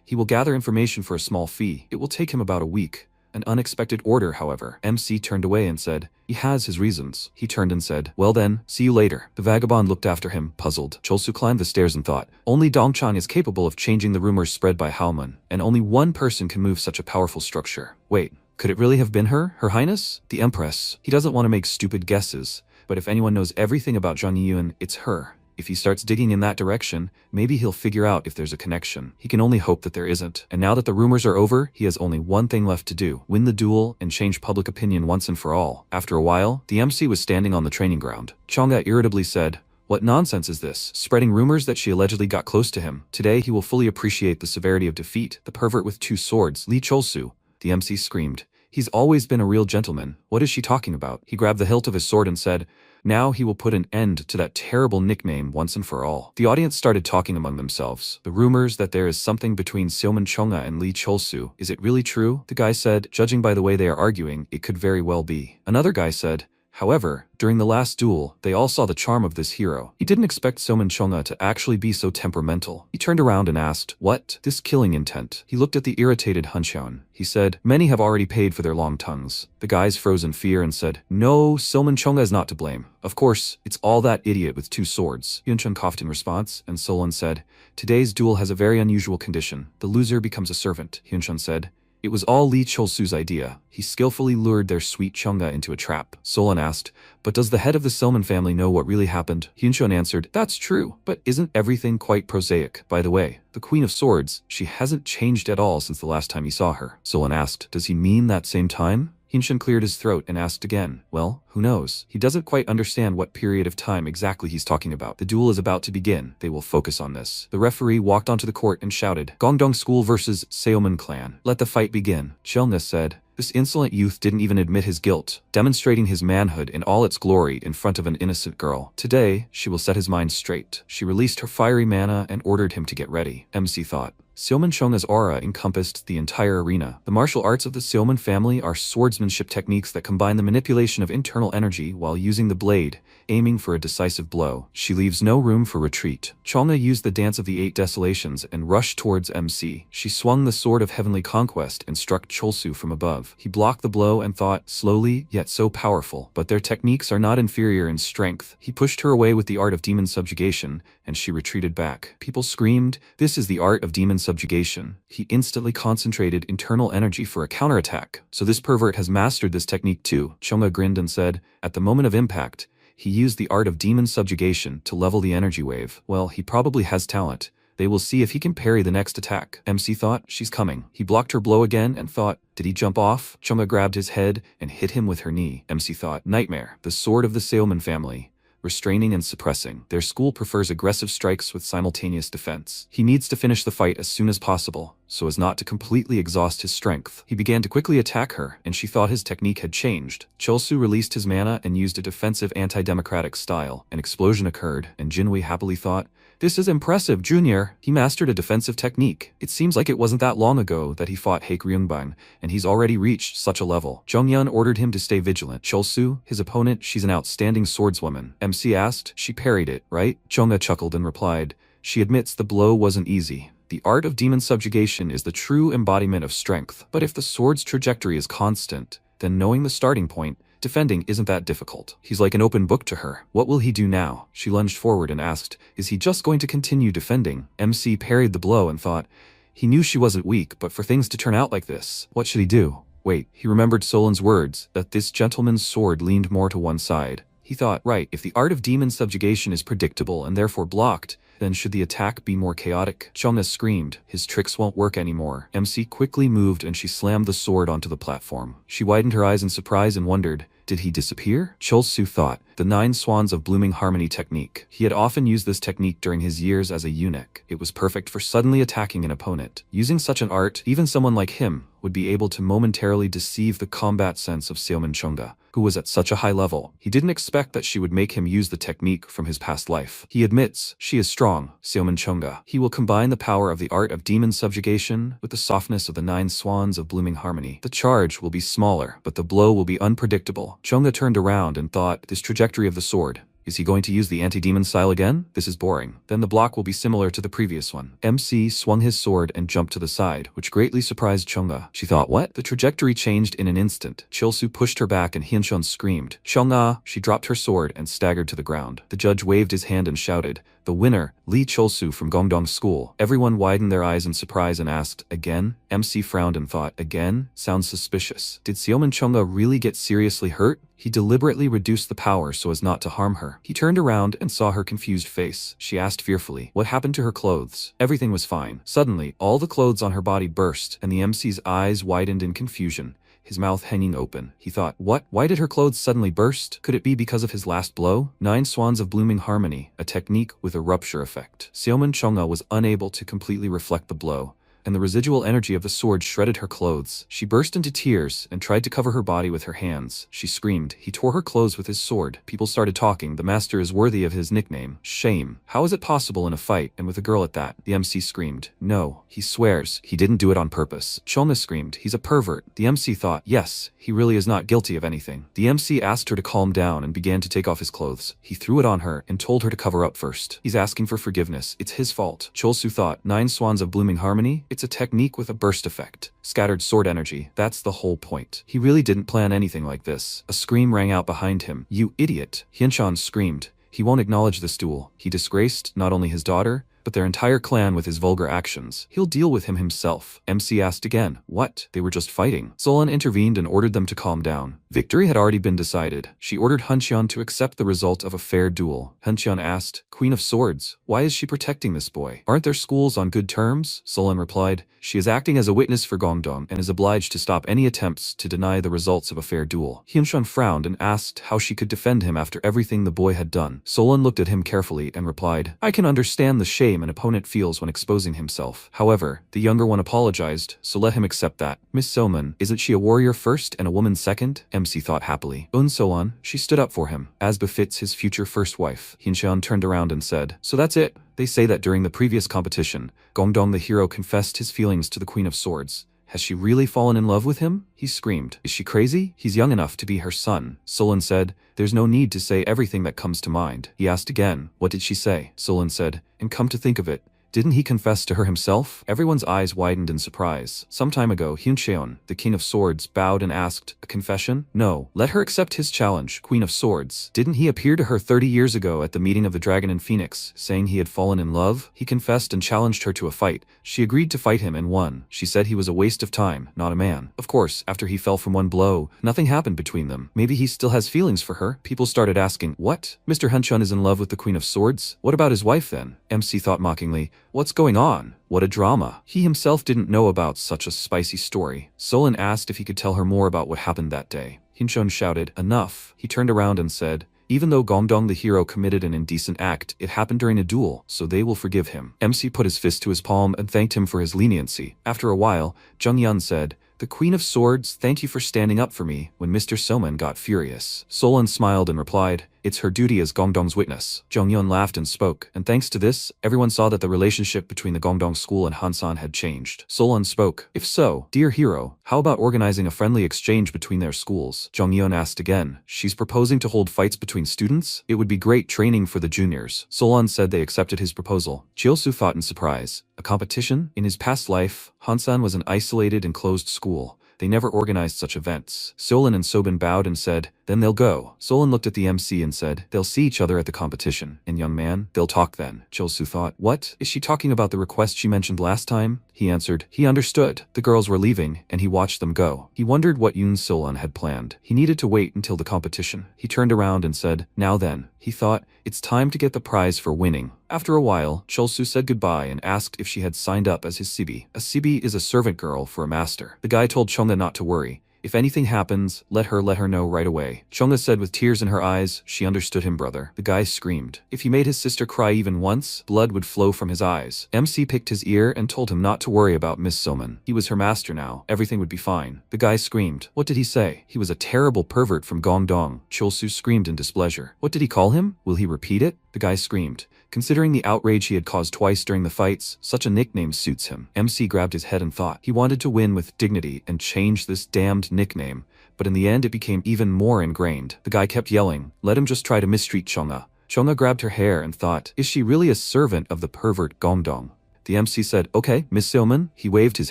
Speaker 1: he will gather information for a small fee. It will take him about a week." An unexpected order, however. MC turned away and said, "He has his reasons." He turned and said, "Well then, see you later." The vagabond looked after him, puzzled. Cholsu climbed the stairs and thought, only Dongchang is capable of changing the rumors spread by Halmoon, and only one person can move such a powerful structure. Wait, could it really have been her? Her Highness? The Empress? He doesn't want to make stupid guesses, but if anyone knows everything about Zhang Yiyun, it's her. If he starts digging in that direction, maybe he'll figure out if there's a connection. He can only hope that there isn't. And now that the rumors are over, he has only one thing left to do: win the duel and change public opinion once and for all. After a while, the MC was standing on the training ground. Chang'e irritably said, "What nonsense is this? Spreading rumors that she allegedly got close to him. Today he will fully appreciate the severity of defeat. The pervert with 2 swords, Li Cholsu." The MC screamed, "He's always been a real gentleman. What is she talking about?" He grabbed the hilt of his sword and said, "Now he will put an end to that terrible nickname once and for all." The audience started talking among themselves. The rumors that there is something between Xiaoman Chong'e and Li Cholsu. Is it really true? The guy said, "Judging by the way they are arguing, it could very well be." Another guy said, "However, during the last duel, they all saw the charm of this hero." He didn't expect Xiaoman Chong'e to actually be so temperamental. He turned around and asked, "What? This killing intent?" He looked at the irritated Hunxian. He said, "Many have already paid for their long tongues." The guys froze in fear and said, "No, Xiaoman Chong'e is not to blame. Of course, it's all that idiot with 2 swords." Yunchun coughed in response, and Solon said, "Today's duel has a very unusual condition. The loser becomes a servant." Yunchun said, "It was all Li Cholsu's idea. He skillfully lured their sweet Chang'e into a trap." Solon asked, "But does the head of the Selman family know what really happened?" Hyunchun answered, "That's true, but isn't everything quite prosaic? By the way, the Queen of Swords, she hasn't changed at all since the last time he saw her." Solon asked, "Does he mean that same time?" Hyunchun cleared his throat and asked again, "Well, who knows? He doesn't quite understand what period of time exactly he's talking about. The duel is about to begin. They will focus on this." The referee walked onto the court and shouted, "Gongdong School versus Seoman Clan. Let the fight begin." Chelna said, "This insolent youth didn't even admit his guilt, demonstrating his manhood in all its glory in front of an innocent girl. Today, she will set his mind straight." She released her fiery mana and ordered him to get ready. MC thought. Xiaoman Chong'e's aura encompassed the entire arena. The martial arts of the Xiaoman family are swordsmanship techniques that combine the manipulation of internal energy while using the blade, aiming for a decisive blow. She leaves no room for retreat. Chong'e used the dance of the 8 desolations and rushed towards MC. She swung the sword of heavenly conquest and struck Cholsu from above. He blocked the blow and thought, slowly, yet so powerful. But their techniques are not inferior in strength. He pushed her away with the art of demon subjugation, and she retreated back. People screamed, "This is the art of demon subjugation." He instantly concentrated internal energy for a counterattack. So this pervert has mastered this technique too. Chong'e grinned and said, "At the moment of impact, he used the art of demon subjugation to level the energy wave. Well, he probably has talent. They will see if he can parry the next attack." MC thought, "She's coming." He blocked her blow again and thought, "Did he jump off?" Chong'e grabbed his head and hit him with her knee. MC thought, "Nightmare, the sword of the Seoman family. Restraining and suppressing. Their school prefers aggressive strikes with simultaneous defense. He needs to finish the fight as soon as possible, so as not to completely exhaust his strength." He began to quickly attack her, and she thought his technique had changed. Cholsu released his mana and used a defensive anti-democratic style. An explosion occurred, and Jinwei happily thought, "This is impressive, Junior. He mastered a defensive technique. It seems like it wasn't that long ago that he fought Haek Ryungbang, and he's already reached such a level." Jonghyun ordered him to stay vigilant. Cholsu, his opponent, she's an outstanding swordswoman. MC asked. She parried it, right? Jongha chuckled and replied, "She admits the blow wasn't easy. The art of demon subjugation is the true embodiment of strength. But if the sword's trajectory is constant, then knowing the starting point, defending isn't that difficult." He's like an open book to her. What will he do now? She lunged forward and asked, "Is he just going to continue defending?" MC parried the blow and thought, he knew she wasn't weak, but for things to turn out like this, what should he do? Wait, he remembered Solan's words, that this gentleman's sword leaned more to one side. He thought, right, if the art of demon subjugation is predictable and therefore blocked, then should the attack be more chaotic? Chongha screamed, "His tricks won't work anymore." MC quickly moved and she slammed the sword onto the platform. She widened her eyes in surprise and wondered, did he disappear? Cholsu thought, the 9 swans of blooming harmony technique. He had often used this technique during his years as a eunuch. It was perfect for suddenly attacking an opponent. Using such an art, even someone like him would be able to momentarily deceive the combat sense of Seomin Chongha, who was at such a high level. He didn't expect that she would make him use the technique from his past life. He admits, she is strong, Seomin Chongha. He will combine the power of the art of demon subjugation with the softness of the 9 swans of blooming harmony. The charge will be smaller, but the blow will be unpredictable. Chongha turned around and thought, this trajectory of the sword. Is he going to use the anti-demon style again? This is boring. Then the block will be similar to the previous one. MC swung his sword and jumped to the side, which greatly surprised Chongha. She thought, what? The trajectory changed in an instant. Chilsu pushed her back and Hyuncheon screamed, "Chongha!" She dropped her sword and staggered to the ground. The judge waved his hand and shouted, "The winner, Lee Cholsu from Gongdong School." Everyone widened their eyes in surprise and asked, "Again?" MC frowned and thought, "Again? Sounds suspicious. Did Seomin Chongha really get seriously hurt?" He deliberately reduced the power so as not to harm her. He turned around and saw her confused face. She asked fearfully, what happened to her clothes? Everything was fine. Suddenly, all the clothes on her body burst, and the MC's eyes widened in confusion, his mouth hanging open. He thought, what? Why did her clothes suddenly burst? Could it be because of his last blow? 9 swans of blooming harmony, a technique with a rupture effect. Seomin Chongha was unable to completely reflect the blow, and the residual energy of the sword shredded her clothes. She burst into tears and tried to cover her body with her hands. She screamed. He tore her clothes with his sword. People started talking. The master is worthy of his nickname. Shame. How is it possible in a fight, and with a girl at that? The MC screamed. No, he swears. He didn't do it on purpose. Chongha screamed. He's a pervert. The MC thought, yes, he really is not guilty of anything. The MC asked her to calm down and began to take off his clothes. He threw it on her and told her to cover up first. He's asking for forgiveness. It's his fault. Cholsu thought, 9 swans of blooming harmony? It's a technique with a burst effect. Scattered sword energy. That's the whole point. He really didn't plan anything like this. A scream rang out behind him. You idiot. Hyuncheon screamed. He won't acknowledge this duel. He disgraced not only his daughter, but their entire clan with his vulgar actions. He'll deal with him himself. MC asked again. What? They were just fighting. Solan intervened and ordered them to calm down. Victory had already been decided. She ordered Hyuncheon to accept the result of a fair duel. Hyuncheon asked, Queen of Swords, why is she protecting this boy? Aren't their schools on good terms? Solan replied, she is acting as a witness for Gongdong and is obliged to stop any attempts to deny the results of a fair duel. Hyuncheon frowned and asked how she could defend him after everything the boy had done. Solan looked at him carefully and replied, I can understand the shame an opponent feels when exposing himself. However, the younger one apologized, so let him accept that. Miss Soman, isn't she a warrior first and a woman second? MC thought happily. Solan, she stood up for him, as befits his future first wife. Hyuncheon turned around and said, so that's it. They say that during the previous competition, Gongdong the hero confessed his feelings to the Queen of Swords. Has she really fallen in love with him? He screamed. Is she crazy? He's young enough to be her son. Solan said, there's no need to say everything that comes to mind. He asked again, what did she say? Solan said, and come to think of it, didn't he confess to her himself? Everyone's eyes widened in surprise. Some time ago, Hyuncheon, the King of Swords, bowed and asked, a confession? No. Let her accept his challenge, Queen of Swords. Didn't he appear to her 30 years ago at the meeting of the Dragon and Phoenix, saying he had fallen in love? He confessed and challenged her to a fight. She agreed to fight him and won. She said he was a waste of time, not a man. Of course, after he fell from one blow, nothing happened between them. Maybe he still has feelings for her. People started asking, what? Mr. Hyuncheon is in love with the Queen of Swords? What about his wife then? MC thought mockingly, what's going on? What a drama. He himself didn't know about such a spicy story. Solan asked if he could tell her more about what happened that day. Hyuncheon shouted, enough. He turned around and said, even though Gongdong the hero committed an indecent act, it happened during a duel, so they will forgive him. MC put his fist to his palm and thanked him for his leniency. After a while, Junghyun said, the Queen of Swords, thank you for standing up for me when Mr. Soman got furious. Solan smiled and replied, It's her duty as Gongdong's witness. Zhongyun laughed and spoke, and thanks to this, everyone saw that the relationship between the Gongdong school and Hansan had changed. Solon spoke. If so, dear hero, how about organizing a friendly exchange between their schools? Zhongyun asked again. She's proposing to hold fights between students? It would be great training for the juniors. Solon said they accepted his proposal. Chiyosu thought in surprise. A competition? In his past life, Hansan was an isolated and closed school. They never organized such events. Solon and Sobin bowed and said, then they'll go. Solon looked at the MC and said, they'll see each other at the competition. And young man, they'll talk then. Chiyosu thought, what? Is she talking about the request she mentioned last time? He answered. He understood. The girls were leaving, and he watched them go. He wondered what Yoon Solon had planned. He needed to wait until the competition. He turned around and said, now then. He thought, it's time to get the prize for winning. After a while, Chiyosu said goodbye and asked if she had signed up as his sibi. A sibi is a servant girl for a master. The guy told Chonga not to worry. If anything happens, let her know right away. Chonga said with tears in her eyes, she understood him, brother. The guy screamed. If he made his sister cry even once, blood would flow from his eyes. MC picked his ear and told him not to worry about Miss Soman. He was her master now. Everything would be fine. The guy screamed. What did he say? He was a terrible pervert from Gongdong. Chiyosu screamed in displeasure. What did he call him? Will he repeat it? The guy screamed. Considering the outrage he had caused twice during the fights, such a nickname suits him. MC grabbed his head and thought. He wanted to win with dignity and change this damned nickname, but in the end it became even more ingrained. The guy kept yelling, let him just try to mistreat Chonga. Chonga grabbed her hair and thought, is she really a servant of the pervert Gongdong? The MC said, okay, Miss Seoman. He waved his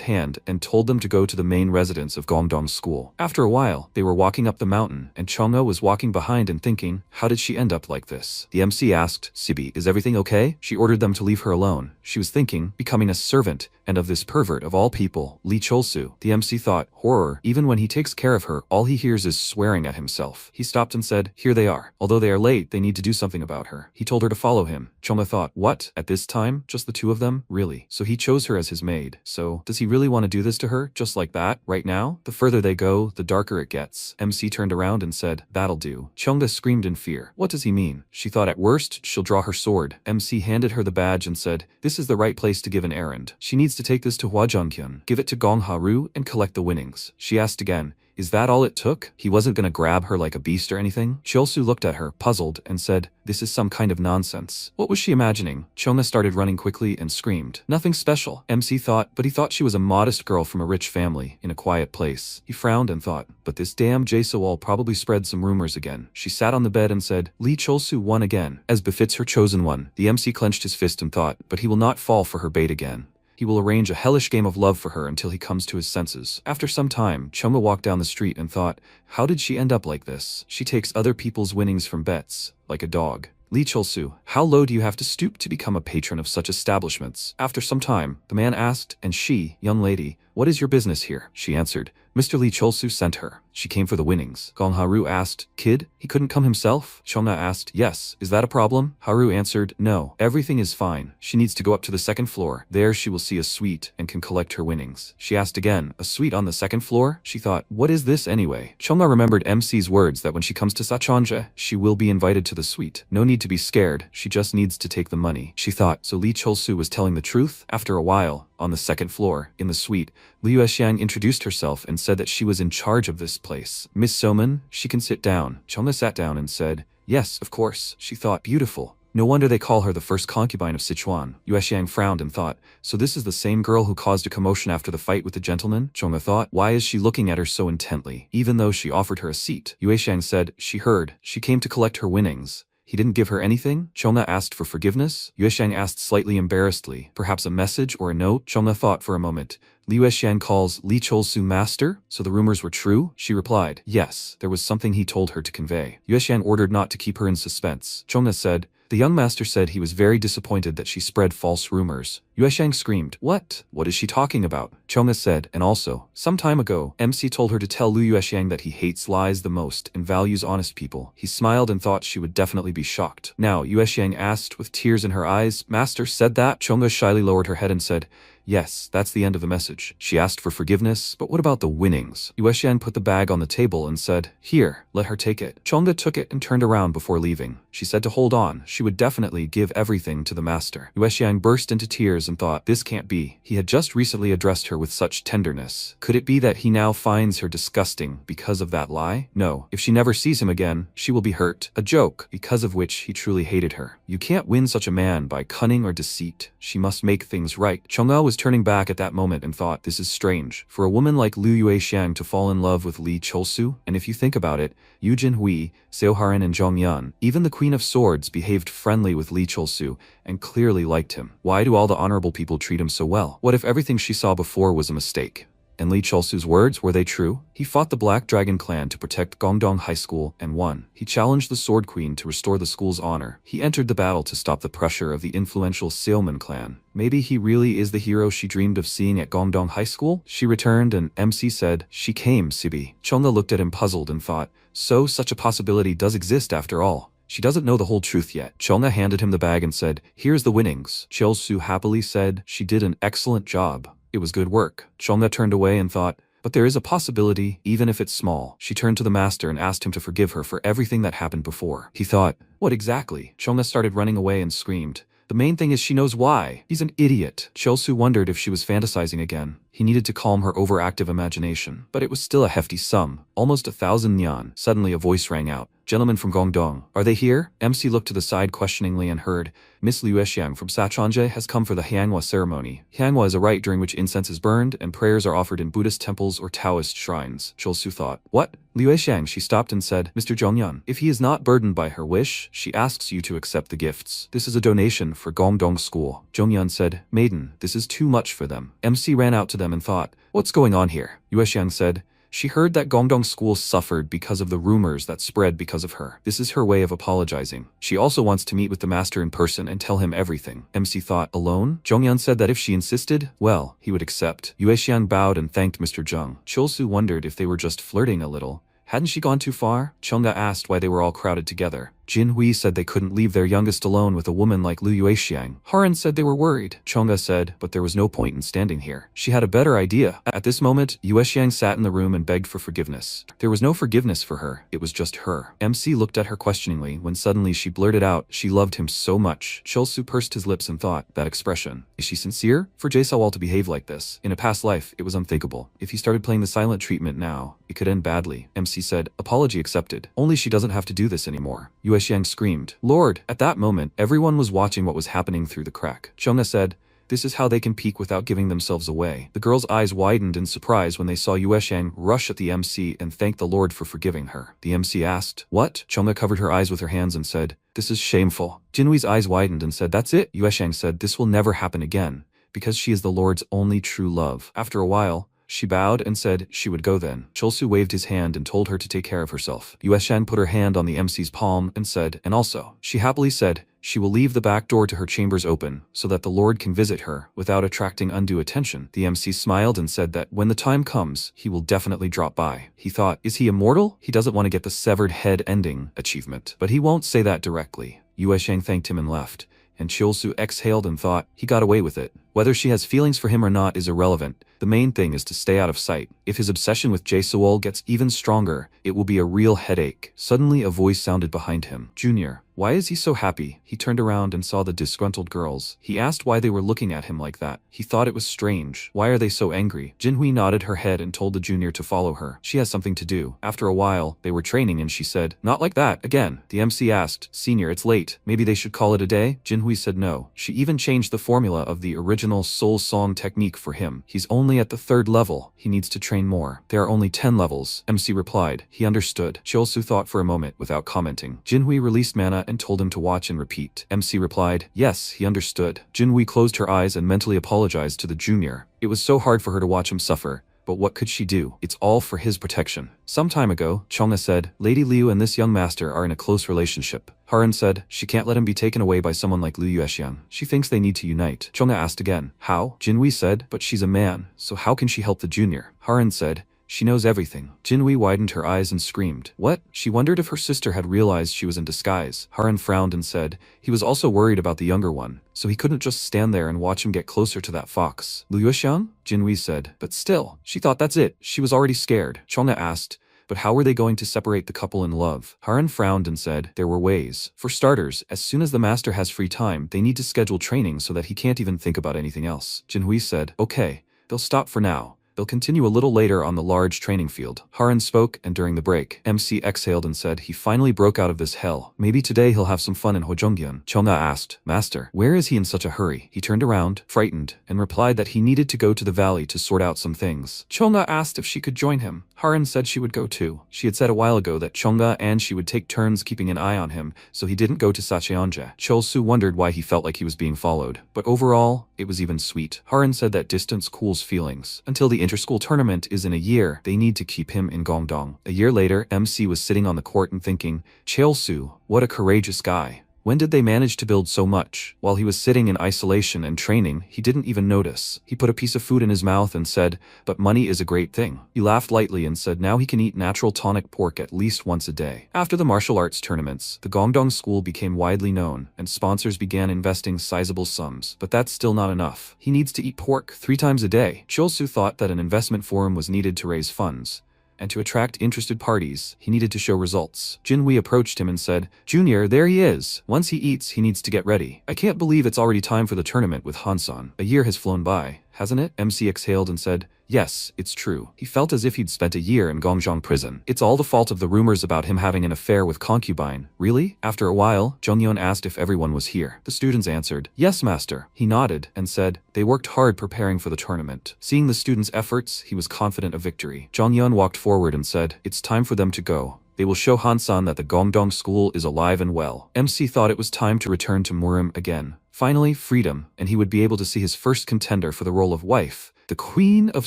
Speaker 1: hand and told them to go to the main residence of Gongdong's school. After a while, they were walking up the mountain, and Chonga was walking behind and thinking, how did she end up like this? The MC asked, Sibi, is everything okay? She ordered them to leave her alone. She was thinking, becoming a servant, and of this pervert of all people, Lee Cholsu. The MC thought, horror, even when he takes care of her, all he hears is swearing at himself. He stopped and said, here they are. Although they are late, they need to do something about her. He told her to follow him. Chonga thought, what? At this time? Just the two of them? Really? So he chose her as his maid. So, does he really want to do this to her? Just like that? Right now? The further they go, the darker it gets. MC turned around and said, that'll do. Chonga screamed in fear. What does he mean? She thought at worst, she'll draw her sword. MC handed her the badge and said, this is the right place to give an errand. She needs to take this to Hwajeongkyun, give it to Gong Haru, and collect the winnings. She asked again, is that all it took? He wasn't gonna grab her like a beast or anything? Chiyosu looked at her, puzzled, and said, this is some kind of nonsense. What was she imagining? Chonga started running quickly and screamed. Nothing special, MC thought, but he thought she was a modest girl from a rich family, in a quiet place. He frowned and thought, but this damn Jae-sewol probably spread some rumors again. She sat on the bed and said, Lee Cholsu won again, as befits her chosen one. The MC clenched his fist and thought, but he will not fall for her bait again. He will arrange a hellish game of love for her until he comes to his senses. After some time, Chonga walked down the street and thought, how did she end up like this? She takes other people's winnings from bets, like a dog. Lee Cholsu, how low do you have to stoop to become a patron of such establishments? After some time, the man asked, and she, young lady, what is your business here? She answered, Mr. Lee Cholsu sent her. She came for the winnings. Gong Haru asked, kid, he couldn't come himself? Chonga asked, yes, is that a problem? Haru answered, no, everything is fine. She needs to go up to the second floor. There she will see a suite and can collect her winnings. She asked again, a suite on the second floor? She thought, what is this anyway? Chonga remembered MC's words that when she comes to Sachonja, she will be invited to the suite. No need to be scared, she just needs to take the money. She thought, so Lee Cholsu was telling the truth? After a while, on the second floor, in the suite, Liu Eshiang introduced herself and said that she was in charge of this place. Miss Soman, she can sit down. Chonga sat down and said, yes, of course. She thought, beautiful. No wonder they call her the first concubine of Sichuan. Yue Xiang frowned and thought, so this is the same girl who caused a commotion after the fight with the gentleman? Chonga thought, why is she looking at her so intently, even though she offered her a seat? Yue Xiang said, she heard. She came to collect her winnings. He didn't give her anything? Chonga asked for forgiveness? Yue Xiang asked slightly embarrassedly. Perhaps a message or a note? Chonga thought for a moment. Liu Eshiang calls Lee Cholsu master? So the rumors were true? She replied, yes, there was something he told her to convey. Yue Xiang ordered not to keep her in suspense. Chonga said, the young master said he was very disappointed that she spread false rumors. Yue Xiang screamed, what? What is she talking about? Chonga said, and also, some time ago, MC told her to tell Liu Xiang that he hates lies the most and values honest people. He smiled and thought she would definitely be shocked. Now, Yue Xiang asked with tears in her eyes, master said that? Chonga shyly lowered her head and said, yes, that's the end of the message. She asked for forgiveness, but what about the winnings? Yue Xiang put the bag on the table and said, here, let her take it. Chonga took it and turned around before leaving. She said to hold on, she would definitely give everything to the master. Yuexiang burst into tears and thought, this can't be. He had just recently addressed her with such tenderness. Could it be that he now finds her disgusting because of that lie? No, if she never sees him again, she will be hurt. A joke, because of which he truly hated her. You can't win such a man by cunning or deceit. She must make things right. Chang'e was turning back at that moment and thought, this is strange. For a woman like Liu Yuexiang to fall in love with Li Chulsu, and if you think about it, Yu Jinhui, Seo Haran and Zhong Yan, even the Queen of Swords behaved friendly with Li Chulsu and clearly liked him. Why do all the honorable people treat him so well? What if everything she saw before was a mistake? And Li Chulsu's words, were they true? He fought the Black Dragon clan to protect Gongdong High School and won. He challenged the Sword Queen to restore the school's honor. He entered the battle to stop the pressure of the influential Seoman clan. Maybe he really is the hero she dreamed of seeing at Gongdong High School? She returned and MC said, she came, Sibi. Chang'e looked at him puzzled and thought, so such a possibility does exist after all. She doesn't know the whole truth yet. Chang'e handed him the bag and said, here's the winnings. Chulsu happily said, she did an excellent job. It was good work. Chang'e turned away and thought, but there is a possibility, even if it's small. She turned to the master and asked him to forgive her for everything that happened before. He thought, what exactly? Chang'e started running away and screamed. The main thing is she knows why. He's an idiot. Chulsu wondered if she was fantasizing again. He needed to calm her overactive imagination. But it was still a hefty sum, almost 1,000 yuan. Suddenly a voice rang out. Gentlemen from Gongdong, are they here? MC looked to the side questioningly and heard, Miss Liu Yuexiang from Sachanje has come for the Manhwa ceremony. Manhwa is a rite during which incense is burned and prayers are offered in Buddhist temples or Taoist shrines. Chulsu thought, what? Liu Yuexiang, she stopped and said, Mr. Zhongyan, if he is not burdened by her wish, she asks you to accept the gifts. This is a donation for Gongdong School. Zhongyan said, maiden, this is too much for them. MC ran out to them and thought, what's going on here? Yuexiang said, she heard that Gongdong School suffered because of the rumors that spread because of her. This is her way of apologizing. She also wants to meet with the master in person and tell him everything. MC thought, alone? Zhongyan said that if she insisted, well, he would accept. Yuexiang bowed and thanked Mr. Zheng. Chulsu wondered if they were just flirting a little. Hadn't she gone too far? Chang'e asked why they were all crowded together. Jinhui said they couldn't leave their youngest alone with a woman like Liu Yuexiang. Haran said they were worried. Chang'e said, but there was no point in standing here. She had a better idea. At this moment, Yuexiang sat in the room and begged for forgiveness. There was no forgiveness for her. It was just her. MC looked at her questioningly when suddenly she blurted out, she loved him so much. Chulsu pursed his lips and thought, that expression. Is she sincere? For Jae Sawal to behave like this. In a past life, it was unthinkable. If he started playing the silent treatment now, it could end badly. MC said, apology accepted. Only she doesn't have to do this anymore. Yuexiang screamed, Lord! At that moment, everyone was watching what was happening through the crack. Chang'e said, this is how they can peek without giving themselves away. The girls' eyes widened in surprise when they saw Yuexiang rush at the MC and thank the Lord for forgiving her. The MC asked, what? Chang'e covered her eyes with her hands and said, this is shameful. Jinhui's eyes widened and said, that's it? Yuexiang said, this will never happen again, because she is the Lord's only true love. After a while, she bowed and said she would go then. Chulsu waved his hand and told her to take care of herself. Yuexiang put her hand on the MC's palm and said, and also, she happily said, she will leave the back door to her chambers open so that the Lord can visit her without attracting undue attention. The MC smiled and said that when the time comes, he will definitely drop by. He thought, is he immortal? He doesn't want to get the severed head ending achievement. But he won't say that directly. Yuexiang thanked him and left, and Chulsu exhaled and thought, he got away with it. Whether she has feelings for him or not is irrelevant. The main thing is to stay out of sight. If his obsession with Jae Sawol gets even stronger, it will be a real headache. Suddenly a voice sounded behind him. Junior, why is he so happy? He turned around and saw the disgruntled girls. He asked why they were looking at him like that. He thought it was strange. Why are they so angry? Jinhui nodded her head and told the junior to follow her. She has something to do. After a while, they were training and she said, not like that, again. The MC asked, Senior, it's late. Maybe they should call it a day? Jinhui said no. She even changed the formula of the original soul song technique for him. He's only at the 3rd level. He needs to train more. There are only 10 levels. MC replied. He understood. Chulsu thought for a moment without commenting. Jinhui released mana and told him to watch and repeat. MC replied, yes, he understood. Jinhui closed her eyes and mentally apologized to the junior. It was so hard for her to watch him suffer. But what could she do? It's all for his protection. Some time ago, Chang'e said, Lady Liu and this young master are in a close relationship. Haran said, she can't let him be taken away by someone like Liu Yuexiang. She thinks they need to unite. Chang'e asked again, how? Jinhui said, but she's a man, so how can she help the junior? Haran said, she knows everything. Jinhui widened her eyes and screamed. What? She wondered if her sister had realized she was in disguise. Haran frowned and said, he was also worried about the younger one, so he couldn't just stand there and watch him get closer to that fox. Liu Yuexiang? Jinhui said, but still, she thought that's it. She was already scared. Chang'e asked, But how were they going to separate the couple in love? Haran frowned and said, there were ways. For starters, as soon as the master has free time, they need to schedule training so that he can't even think about anything else. Jinhui said, okay, they'll stop for now. They'll continue a little later on the large training field. Haran spoke, and during the break, MC exhaled and said he finally broke out of this hell. Maybe today he'll have some fun in Hojongyeon. Chonga asked, Master, where is he in such a hurry? He turned around, frightened, and replied that he needed to go to the valley to sort out some things. Chonga asked if she could join him. Haran said she would go too. She had said a while ago that Chonga and she would take turns keeping an eye on him, so he didn't go to Sacheonja. Chol-su wondered why he felt like he was being followed. But overall, it was even sweet. Haran said that distance cools feelings. Until the inter-school tournament is in a year, they need to keep him in Gongdong. A year later, MC was sitting on the court and thinking, Chol-su, what a courageous guy. When did they manage to build so much? While he was sitting in isolation and training, he didn't even notice. He put a piece of food in his mouth and said, but money is a great thing. He laughed lightly and said now he can eat natural tonic pork at least once a day. After the martial arts tournaments, the Gongdong school became widely known, and sponsors began investing sizable sums. But that's still not enough. He needs to eat pork 3 times a day. Chol-su thought that an investment forum was needed to raise funds. And to attract interested parties, he needed to show results. Jinhui approached him and said, Junior, there he is. Once he eats, he needs to get ready. I can't believe it's already time for the tournament with Hansan. A year has flown by, hasn't it? MC exhaled and said, yes, it's true. He felt as if he'd spent a year in Gongzhong prison. It's all the fault of the rumors about him having an affair with concubine. Really? After a while, Jongyeon asked if everyone was here. The students answered, yes, master. He nodded and said, they worked hard preparing for the tournament. Seeing the students' efforts, he was confident of victory. Jongyeon walked forward and said, it's time for them to go. They will show Hansan that the Gongdong school is alive and well. MC thought it was time to return to Murim again. Finally, freedom, and he would be able to see his first contender for the role of wife. The Queen of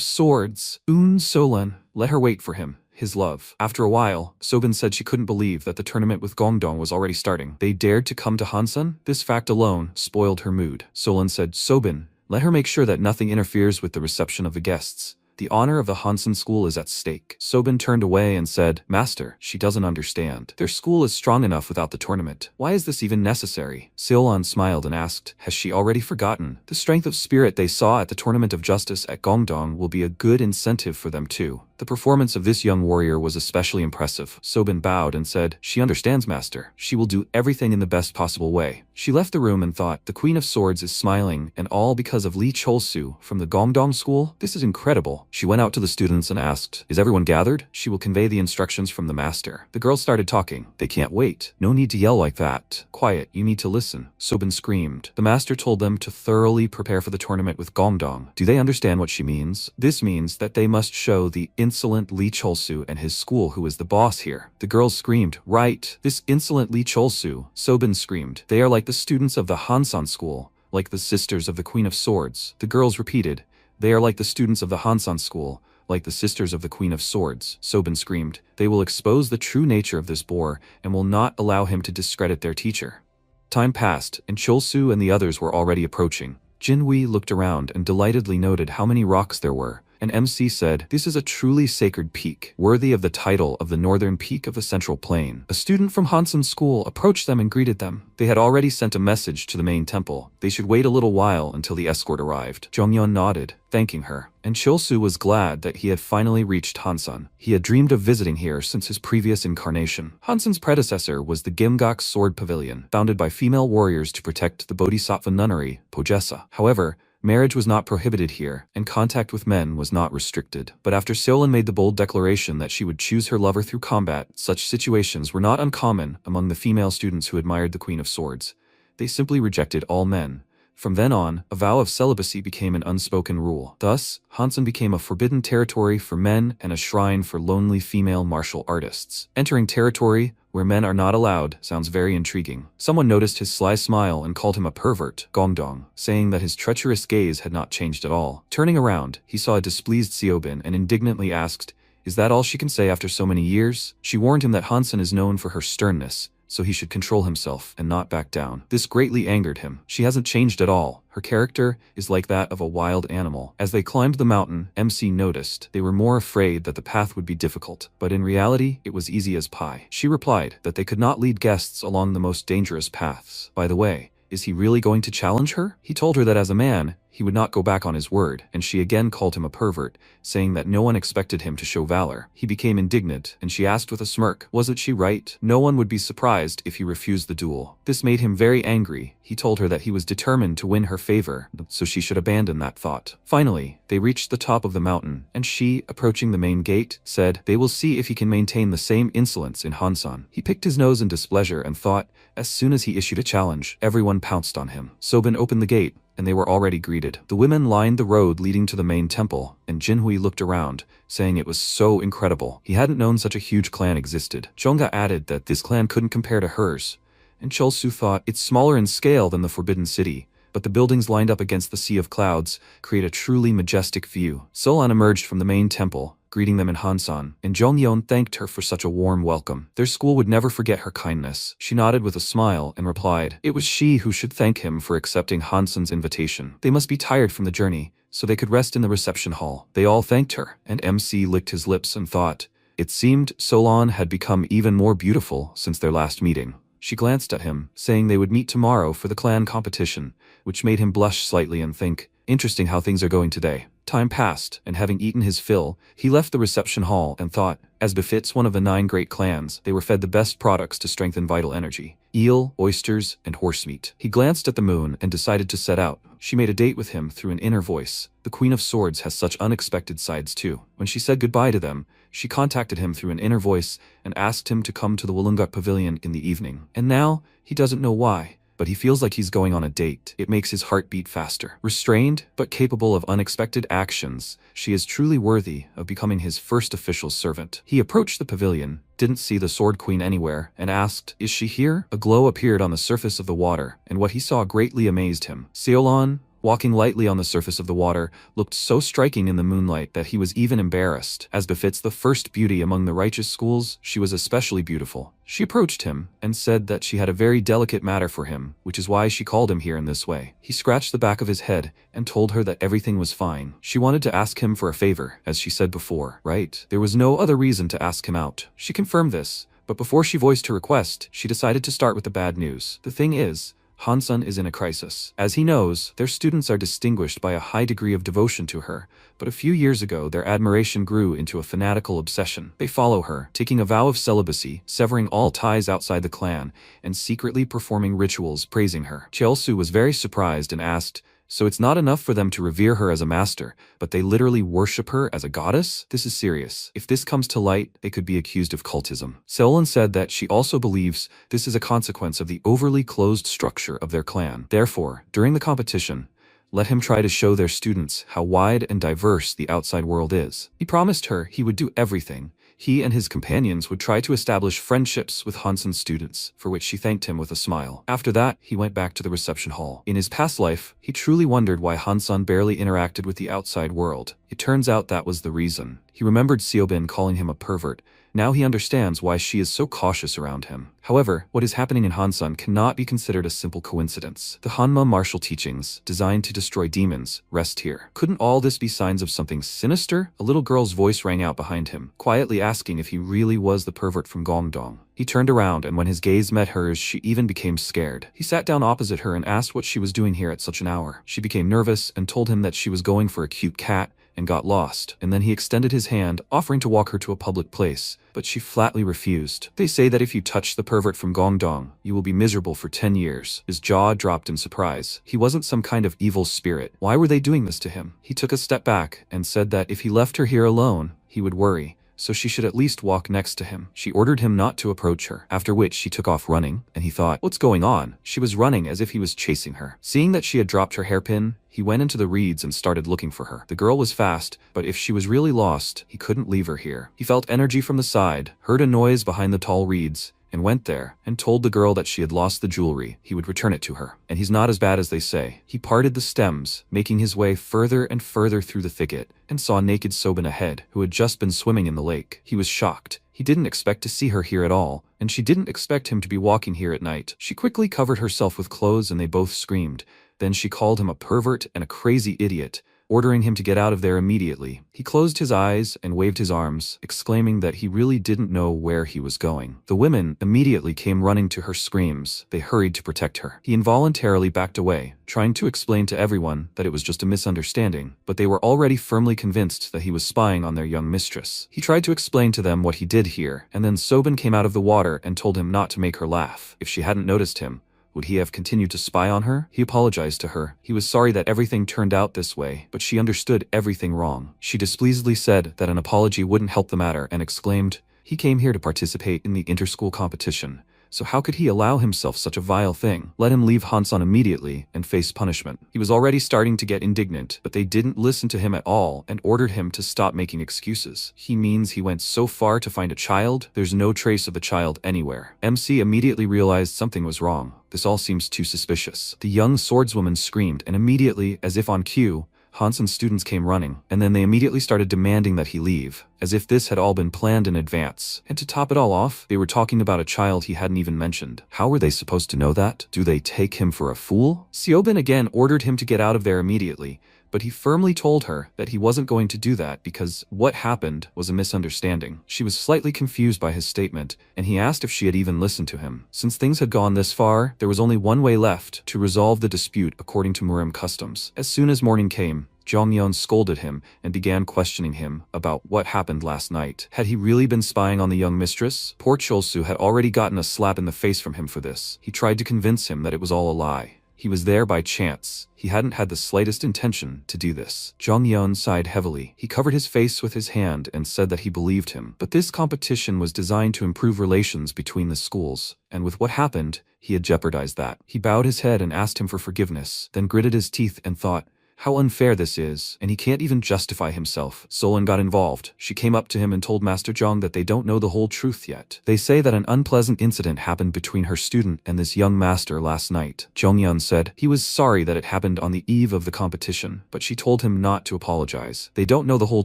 Speaker 1: Swords, Solan, let her wait for him, his love. After a while, Sobin said she couldn't believe that the tournament with Gongdong was already starting. They dared to come to Hansan? This fact alone spoiled her mood. Solan said, Sobin, let her make sure that nothing interferes with the reception of the guests. The honor of the Hansan school is at stake. Sobin turned away and said, Master, she doesn't understand. Their school is strong enough without the tournament. Why is this even necessary? Seolan smiled and asked, has she already forgotten? The strength of spirit they saw at the Tournament of Justice at Gongdong will be a good incentive for them too. The performance of this young warrior was especially impressive. Sobin bowed and said, she understands, Master. She will do everything in the best possible way. She left the room and thought, the Queen of Swords is smiling, and all because of Lee Chol-su from the Gongdong school? This is incredible. She went out to the students and asked, is everyone gathered? She will convey the instructions from the master. The girls started talking. They can't wait. No need to yell like that. Quiet, you need to listen. Sobin screamed. The master told them to thoroughly prepare for the tournament with Gongdong. Do they understand what she means? This means that they must show the insolent Lee Chol-su and his school who is the boss here. The girls screamed, right, this insolent Lee Chol-su. Sobin screamed, they are like the students of the Hansan school, like the sisters of the Queen of Swords. The girls repeated, they are like the students of the Hansan school, like the sisters of the Queen of Swords. Sobin screamed, they will expose the true nature of this boor and will not allow him to discredit their teacher. Time passed, and Chol-su and the others were already approaching. Jinhui looked around and delightedly noted how many rocks there were. And MC said, this is a truly sacred peak, worthy of the title of the northern peak of the central plain. A student from Hansan school approached them and greeted them. They had already sent a message to the main temple. They should wait a little while until the escort arrived. Jongyeon nodded, thanking her. And Chol-su was glad that he had finally reached Hansan. He had dreamed of visiting here since his previous incarnation. Hansan's predecessor was the Gimgak Sword Pavilion, founded by female warriors to protect the Bodhisattva nunnery, Pojesa. However, marriage was not prohibited here, and contact with men was not restricted. But after Seolin made the bold declaration that she would choose her lover through combat, such situations were not uncommon among the female students who admired the Queen of Swords. They simply rejected all men. From then on, a vow of celibacy became an unspoken rule. Thus, Hansan became a forbidden territory for men and a shrine for lonely female martial artists. Entering territory where men are not allowed sounds very intriguing. Someone noticed his sly smile and called him a pervert, Gongdong, saying that his treacherous gaze had not changed at all. Turning around, he saw a displeased Seobin and indignantly asked, is that all she can say after so many years? She warned him that Hansan is known for her sternness, so he should control himself and not back down. This greatly angered him. She hasn't changed at all. Her character is like that of a wild animal. As they climbed the mountain, MC noticed they were more afraid that the path would be difficult, but in reality, it was easy as pie. She replied that they could not lead guests along the most dangerous paths. By the way, is he really going to challenge her? He told her that as a man, he would not go back on his word, and she again called him a pervert, saying that no one expected him to show valor. He became indignant, and she asked with a smirk, wasn't she right? No one would be surprised if he refused the duel. This made him very angry. He told her that he was determined to win her favor, so she should abandon that thought. Finally, they reached the top of the mountain, and she, approaching the main gate, said, they will see if he can maintain the same insolence in Hansan. He picked his nose in displeasure and thought, as soon as he issued a challenge, everyone pounced on him. Sobin opened the gate, and they were already greeted. The women lined the road leading to the main temple, and Jinhui looked around, saying it was so incredible. He hadn't known such a huge clan existed. Chonga added that this clan couldn't compare to hers, and Cholsu thought it's smaller in scale than the Forbidden City, but the buildings lined up against the sea of clouds create a truly majestic view. Solan emerged from the main temple, greeting them in Hansan, and Jongyeon thanked her for such a warm welcome. Their school would never forget her kindness. She nodded with a smile and replied, it was she who should thank him for accepting Hansan's invitation. They must be tired from the journey, so they could rest in the reception hall. They all thanked her, and MC licked his lips and thought, it seemed Solan had become even more beautiful since their last meeting. She glanced at him, saying they would meet tomorrow for the clan competition, which made him blush slightly and think, interesting how things are going today. Time passed, and having eaten his fill, he left the reception hall and thought, as befits one of the 9 great clans, they were fed the best products to strengthen vital energy: eel, oysters, and horse meat. He glanced at the moon and decided to set out. She made a date with him through an inner voice. The Queen of Swords has such unexpected sides too. When she said goodbye to them, she contacted him through an inner voice and asked him to come to the Wollongot Pavilion in the evening. And now, he doesn't know why, but he feels like he's going on a date. It makes his heart beat faster. Restrained, but capable of unexpected actions, she is truly worthy of becoming his first official servant. He approached the pavilion, didn't see the Sword Queen anywhere, and asked, is she here? A glow appeared on the surface of the water, and what he saw greatly amazed him. Seolan, walking lightly on the surface of the water, looked so striking in the moonlight that he was even embarrassed. As befits the first beauty among the righteous schools, she was especially beautiful. She approached him and said that she had a very delicate matter for him, which is why she called him here in this way. He scratched the back of his head and told her that everything was fine. She wanted to ask him for a favor, as she said before, right? There was no other reason to ask him out. She confirmed this, but before she voiced her request, she decided to start with the bad news. The thing is, Hansan is in a crisis. As he knows, their students are distinguished by a high degree of devotion to her, but a few years ago their admiration grew into a fanatical obsession. They follow her, taking a vow of celibacy, severing all ties outside the clan, and secretly performing rituals praising her. Cheolsu was very surprised and asked, so it's not enough for them to revere her as a master, but they literally worship her as a goddess? This is serious. If this comes to light, they could be accused of cultism. Seolan said that she also believes this is a consequence of the overly closed structure of their clan. Therefore, during the competition, let him try to show their students how wide and diverse the outside world is. He promised her he would do everything. He and his companions would try to establish friendships with Hansan's students, for which she thanked him with a smile. After that, he went back to the reception hall. In his past life, he truly wondered why Hansan barely interacted with the outside world. It turns out that was the reason. He remembered Seobin calling him a pervert. Now he understands why she is so cautious around him. However, what is happening in Hansan cannot be considered a simple coincidence. The Hanma martial teachings, designed to destroy demons, rest here. Couldn't all this be signs of something sinister? A little girl's voice rang out behind him, quietly asking if he really was the pervert from Gongdong. He turned around, and when his gaze met hers, she even became scared. He sat down opposite her and asked what she was doing here at such an hour. She became nervous and told him that she was going for a cute cat and got lost, and then he extended his hand, offering to walk her to a public place, but she flatly refused. They say that if you touch the pervert from Gongdong, you will be miserable for 10 years. His jaw dropped in surprise. He wasn't some kind of evil spirit. Why were they doing this to him? He took a step back and said that if he left her here alone, he would worry, so she should at least walk next to him. She ordered him not to approach her, after which she took off running, and he thought, what's going on? She was running as if he was chasing her. Seeing that she had dropped her hairpin, he went into the reeds and started looking for her. The girl was fast, but if she was really lost, he couldn't leave her here. He felt energy from the side, heard a noise behind the tall reeds, and went there, and told the girl that she had lost the jewelry. He would return it to her. And he's not as bad as they say. He parted the stems, making his way further and further through the thicket, and saw naked Sobin ahead, who had just been swimming in the lake. He was shocked. He didn't expect to see her here at all, and she didn't expect him to be walking here at night. She quickly covered herself with clothes and they both screamed. Then she called him a pervert and a crazy idiot, ordering him to get out of there immediately. He closed his eyes and waved his arms, exclaiming that he really didn't know where he was going. The women immediately came running to her screams. They hurried to protect her. He involuntarily backed away, trying to explain to everyone that it was just a misunderstanding, but they were already firmly convinced that he was spying on their young mistress. He tried to explain to them what he did here, and then Sobin came out of the water and told him not to make her laugh. If she hadn't noticed him, would he have continued to spy on her? He apologized to her. He was sorry that everything turned out this way, but she understood everything wrong. She displeasedly said that an apology wouldn't help the matter and exclaimed, "He came here to participate in the inter-school competition. So how could he allow himself such a vile thing? Let him leave Hansan immediately and face punishment." He was already starting to get indignant, but they didn't listen to him at all and ordered him to stop making excuses. He means he went so far to find a child? There's no trace of the child anywhere. MC immediately realized something was wrong. This all seems too suspicious. The young swordswoman screamed, and immediately, as if on cue, Hansen's students came running, and then they immediately started demanding that he leave, as if this had all been planned in advance. And to top it all off, they were talking about a child he hadn't even mentioned. How were they supposed to know that? Do they take him for a fool? Seobin again ordered him to get out of there immediately, but he firmly told her that he wasn't going to do that because what happened was a misunderstanding. She was slightly confused by his statement, and he asked if she had even listened to him. Since things had gone this far, there was only one way left to resolve the dispute according to Murim customs. As soon as morning came, Jongyeon scolded him and began questioning him about what happened last night. Had he really been spying on the young mistress? Poor Cholsu had already gotten a slap in the face from him for this. He tried to convince him that it was all a lie. He was there by chance. He hadn't had the slightest intention to do this. Jongyeon sighed heavily. He covered his face with his hand and said that he believed him. But this competition was designed to improve relations between the schools, and with what happened, he had jeopardized that. He bowed his head and asked him for forgiveness, then gritted his teeth and thought, how unfair this is, and he can't even justify himself. Solon got involved. She came up to him and told Master Zhang that they don't know the whole truth yet. They say that an unpleasant incident happened between her student and this young master last night. Jongyeon said he was sorry that it happened on the eve of the competition, but she told him not to apologize. They don't know the whole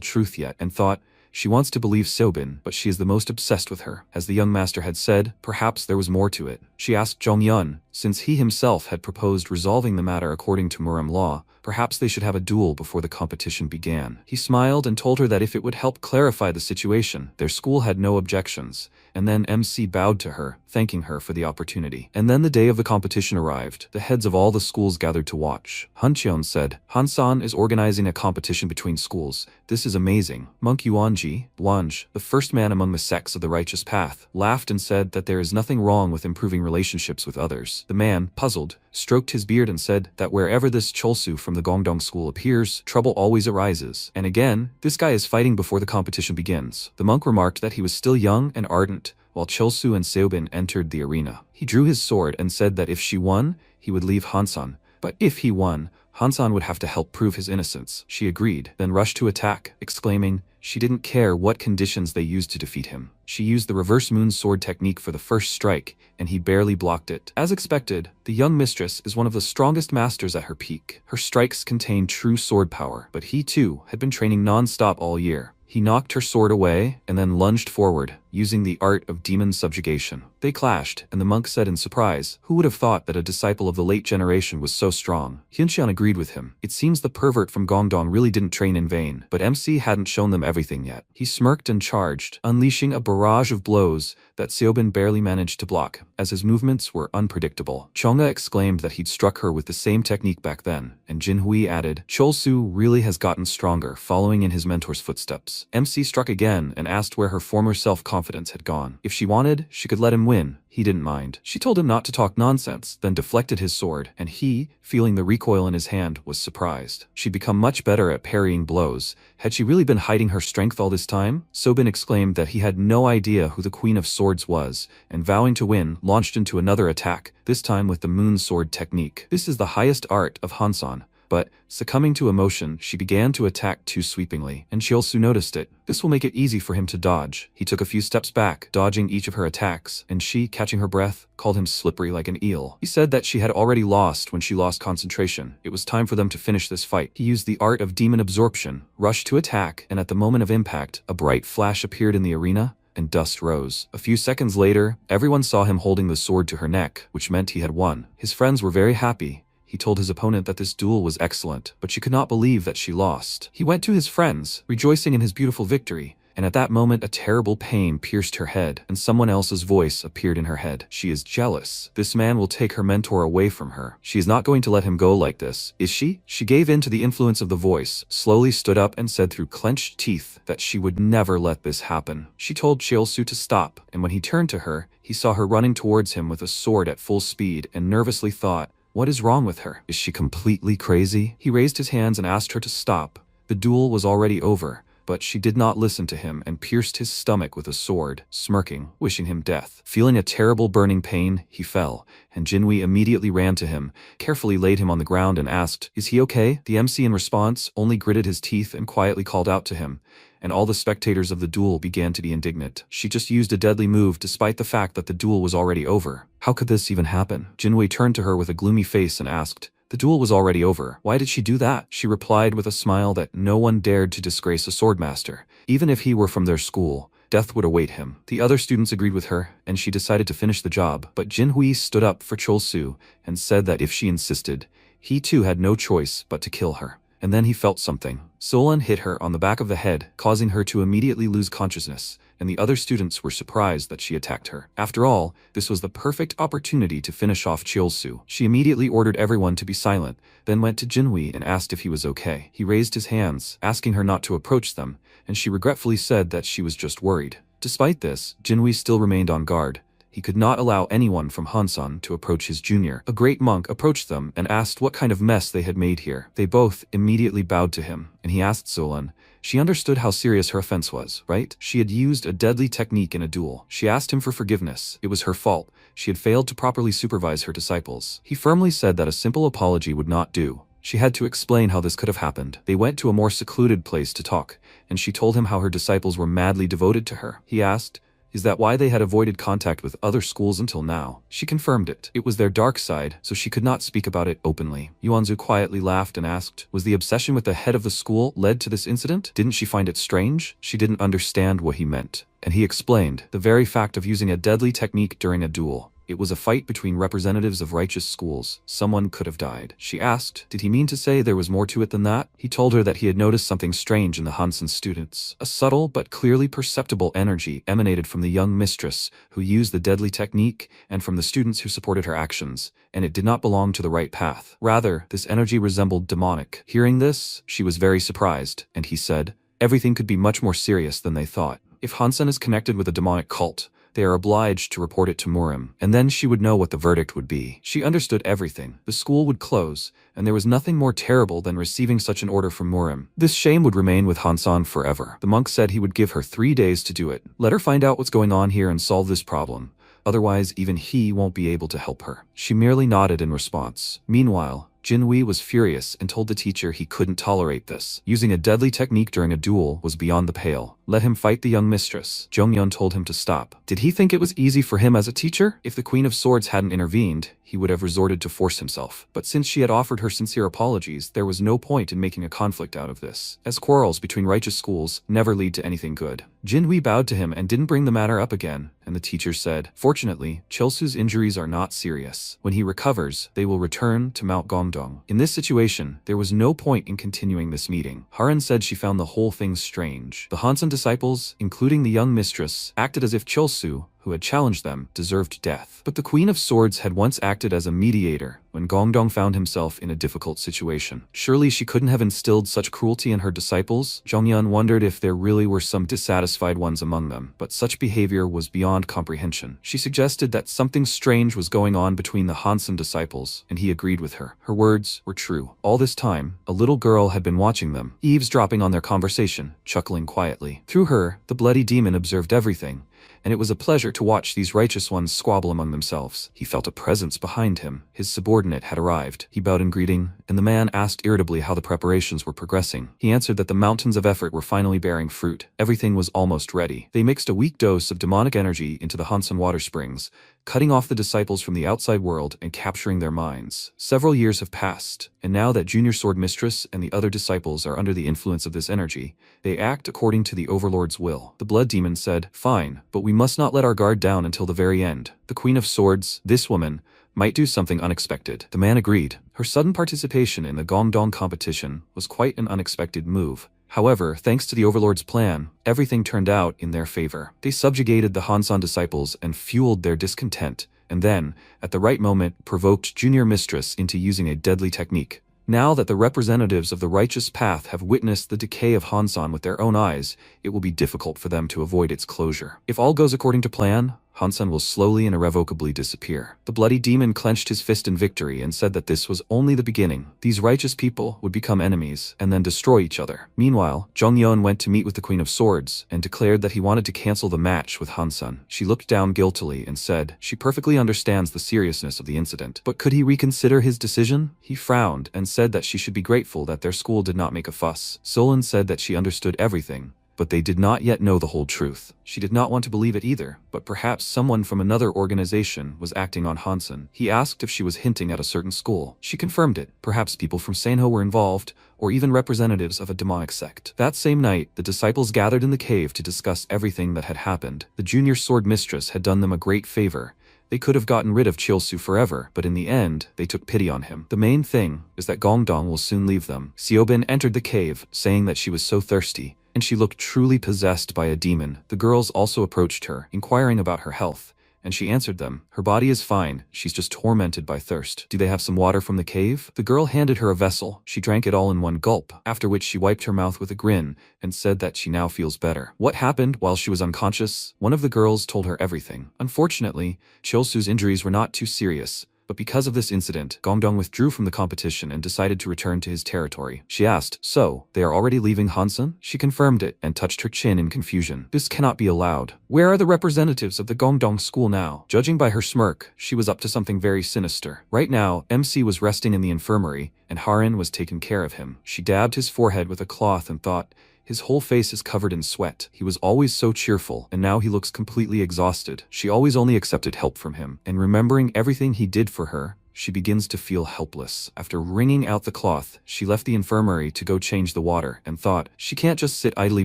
Speaker 1: truth yet, and thought, she wants to believe Sobin, but she is the most obsessed with her. As the young master had said, perhaps there was more to it. She asked Jongyeon, since he himself had proposed resolving the matter according to Murim law, perhaps they should have a duel before the competition began. He smiled and told her that if it would help clarify the situation, their school had no objections, and then MC bowed to her, thanking her for the opportunity. And then the day of the competition arrived. The heads of all the schools gathered to watch. Huncheon said, Hansan is organizing a competition between schools. This is amazing. Monk Yuanji, Blanche, the first man among the sects of the righteous path, laughed and said that there is nothing wrong with improving relationships with others. The man, puzzled, stroked his beard and said that wherever this Cholsu from the Gongdong school appears, trouble always arises. And again, this guy is fighting before the competition begins. The monk remarked that he was still young and ardent, while Cholsu and Seobin entered the arena. He drew his sword and said that if she won, he would leave Hansan, but if he won, Hansan would have to help prove his innocence. She agreed, then rushed to attack, exclaiming she didn't care what conditions they used to defeat him. She used the reverse moon sword technique for the first strike, and he barely blocked it. As expected, the young mistress is one of the strongest masters at her peak. Her strikes contain true sword power, but he too had been training non-stop all year. He knocked her sword away and then lunged forward, using the art of demon subjugation. They clashed, and the monk said in surprise, who would have thought that a disciple of the late generation was so strong? Hyunxian agreed with him. It seems the pervert from Gongdong really didn't train in vain, but MC hadn't shown them everything yet. He smirked and charged, unleashing a barrage of blows that Seobin barely managed to block, as his movements were unpredictable. Chonga exclaimed that he'd struck her with the same technique back then, and Jinhui added, Cholsu really has gotten stronger, following in his mentor's footsteps. MC struck again and asked where her former self-confidence had gone. If she wanted, she could let him win. He didn't mind. She told him not to talk nonsense, then deflected his sword, and he, feeling the recoil in his hand, was surprised. She'd become much better at parrying blows. Had she really been hiding her strength all this time? Sobin exclaimed that he had no idea who the Queen of Swords was, and vowing to win, launched into another attack, this time with the moon sword technique. This is the highest art of Hansan. But, succumbing to emotion, she began to attack too sweepingly, and Chiolsu noticed it. This will make it easy for him to dodge. He took a few steps back, dodging each of her attacks, and she, catching her breath, called him slippery like an eel. He said that she had already lost when she lost concentration. It was time for them to finish this fight. He used the art of demon absorption, rushed to attack, and at the moment of impact, a bright flash appeared in the arena, and dust rose. A few seconds later, everyone saw him holding the sword to her neck, which meant he had won. His friends were very happy, he told his opponent that this duel was excellent, but she could not believe that she lost. He went to his friends, rejoicing in his beautiful victory, and at that moment a terrible pain pierced her head, and someone else's voice appeared in her head. She is jealous. This man will take her mentor away from her. She is not going to let him go like this, is she? She gave in to the influence of the voice, slowly stood up and said through clenched teeth that she would never let this happen. She told Cheolsu to stop, and when he turned to her, he saw her running towards him with a sword at full speed and nervously thought, what is wrong with her? Is she completely crazy? He raised his hands and asked her to stop. The duel was already over, but she did not listen to him and pierced his stomach with a sword, smirking, wishing him death. Feeling a terrible burning pain, he fell, and Jinhui immediately ran to him, carefully laid him on the ground and asked, is he okay? The MC in response only gritted his teeth and quietly called out to him, and all the spectators of the duel began to be indignant. She just used a deadly move despite the fact that the duel was already over. How could this even happen? Jinhui turned to her with a gloomy face and asked, the duel was already over. Why did she do that? She replied with a smile that no one dared to disgrace a swordmaster. Even if he were from their school, death would await him. The other students agreed with her, and she decided to finish the job. But Jinhui stood up for Cheolsu and said that if she insisted, he too had no choice but to kill her. And then he felt something. Solan hit her on the back of the head, causing her to immediately lose consciousness, and the other students were surprised that she attacked her. After all, this was the perfect opportunity to finish off Cheolsu. She immediately ordered everyone to be silent, then went to Jinhui and asked if he was okay. He raised his hands, asking her not to approach them, and she regretfully said that she was just worried. Despite this, Jinhui still remained on guard. He could not allow anyone from Hansan to approach his junior. A great monk approached them and asked what kind of mess they had made here. They both immediately bowed to him, and he asked Solan. She understood how serious her offense was, right? She had used a deadly technique in a duel. She asked him for forgiveness. It was her fault. She had failed to properly supervise her disciples. He firmly said that a simple apology would not do. She had to explain how this could have happened. They went to a more secluded place to talk, and she told him how her disciples were madly devoted to her. He asked, is that why they had avoided contact with other schools until now? She confirmed it. It was their dark side, so she could not speak about it openly. Yuanzu quietly laughed and asked, was the obsession with the head of the school led to this incident? Didn't she find it strange? She didn't understand what he meant. And he explained, the very fact of using a deadly technique during a duel. It was a fight between representatives of righteous schools. Someone could have died. She asked, did he mean to say there was more to it than that? He told her that he had noticed something strange in the Hansen students. A subtle but clearly perceptible energy emanated from the young mistress who used the deadly technique and from the students who supported her actions, and it did not belong to the right path. Rather, this energy resembled demonic. Hearing this, she was very surprised, and he said, everything could be much more serious than they thought. If Hansen is connected with a demonic cult, they are obliged to report it to Murim, and then she would know what the verdict would be. She understood everything. The school would close, and there was nothing more terrible than receiving such an order from Murim. This shame would remain with Hansan forever. The monk said he would give her 3 days to do it. Let her find out what's going on here and solve this problem. Otherwise, even he won't be able to help her. She merely nodded in response. Meanwhile, Jinhui was furious and told the teacher he couldn't tolerate this. Using a deadly technique during a duel was beyond the pale. Let him fight the young mistress. Zhongyun told him to stop. Did he think it was easy for him as a teacher? If the Queen of Swords hadn't intervened, he would have resorted to force himself. But since she had offered her sincere apologies, there was no point in making a conflict out of this, as quarrels between righteous schools never lead to anything good. Jinhui bowed to him and didn't bring the matter up again, and the teacher said, fortunately, Cheolsu's injuries are not serious. When he recovers, they will return to Mount Gongdong. In this situation, there was no point in continuing this meeting. Haran said she found the whole thing strange. The Hansen disciples, including the young mistress, acted as if Cheolsu, who had challenged them, deserved death. But the Queen of Swords had once acted as a mediator when Gongdong found himself in a difficult situation. Surely she couldn't have instilled such cruelty in her disciples? Zhongyun wondered if there really were some dissatisfied ones among them, but such behavior was beyond comprehension. She suggested that something strange was going on between the Hansen disciples, and he agreed with her. Her words were true. All this time, a little girl had been watching them, eavesdropping on their conversation, chuckling quietly. Through her, the bloody demon observed everything, and it was a pleasure to watch these righteous ones squabble among themselves. He felt a presence behind him. His subordinate had arrived. He bowed in greeting, and the man asked irritably how the preparations were progressing. He answered that the mountains of effort were finally bearing fruit. Everything was almost ready. They mixed a weak dose of demonic energy into the Hansen water springs, cutting off the disciples from the outside world and capturing their minds. Several years have passed, and now that Junior Sword Mistress and the other disciples are under the influence of this energy, they act according to the Overlord's will. The Blood Demon said, fine, but we must not let our guard down until the very end. The Queen of Swords, this woman, might do something unexpected. The man agreed. Her sudden participation in the Gongdong competition was quite an unexpected move. However, thanks to the Overlord's plan, everything turned out in their favor. They subjugated the Hansan disciples and fueled their discontent, and then, at the right moment, provoked Junior Mistress into using a deadly technique. Now that the representatives of the righteous path have witnessed the decay of Hansan with their own eyes, it will be difficult for them to avoid its closure. If all goes according to plan, Hansan will slowly and irrevocably disappear. The bloody demon clenched his fist in victory and said that this was only the beginning. These righteous people would become enemies and then destroy each other. Meanwhile, Zhongyeon went to meet with the Queen of Swords and declared that he wanted to cancel the match with Hansan. She looked down guiltily and said she perfectly understands the seriousness of the incident. But could he reconsider his decision? He frowned and said that she should be grateful that their school did not make a fuss. Solon said that she understood everything, but they did not yet know the whole truth. She did not want to believe it either, but perhaps someone from another organization was acting on Hansan. He asked if she was hinting at a certain school. She confirmed it. Perhaps people from Sanho were involved, or even representatives of a demonic sect. That same night, the disciples gathered in the cave to discuss everything that had happened. The junior sword mistress had done them a great favor. They could have gotten rid of Chilsu forever, but in the end, they took pity on him. The main thing is that Gongdong will soon leave them. Xiaobin entered the cave, saying that she was so thirsty, and she looked truly possessed by a demon. The girls also approached her, inquiring about her health, and she answered them. Her body is fine, she's just tormented by thirst. Do they have some water from the cave? The girl handed her a vessel. She drank it all in one gulp, after which she wiped her mouth with a grin and said that she now feels better. What happened while she was unconscious? One of the girls told her everything. Unfortunately, Chilsu's injuries were not too serious, but because of this incident, Gongdong withdrew from the competition and decided to return to his territory. She asked, "So, they are already leaving Hansan?" She confirmed it and touched her chin in confusion. This cannot be allowed. Where are the representatives of the Gongdong school now? Judging by her smirk, she was up to something very sinister. Right now, MC was resting in the infirmary, and Harin was taking care of him. She dabbed his forehead with a cloth and thought, his whole face is covered in sweat. He was always so cheerful, and now he looks completely exhausted. She always only accepted help from him, and remembering everything he did for her, she begins to feel helpless. After wringing out the cloth, she left the infirmary to go change the water, and thought, she can't just sit idly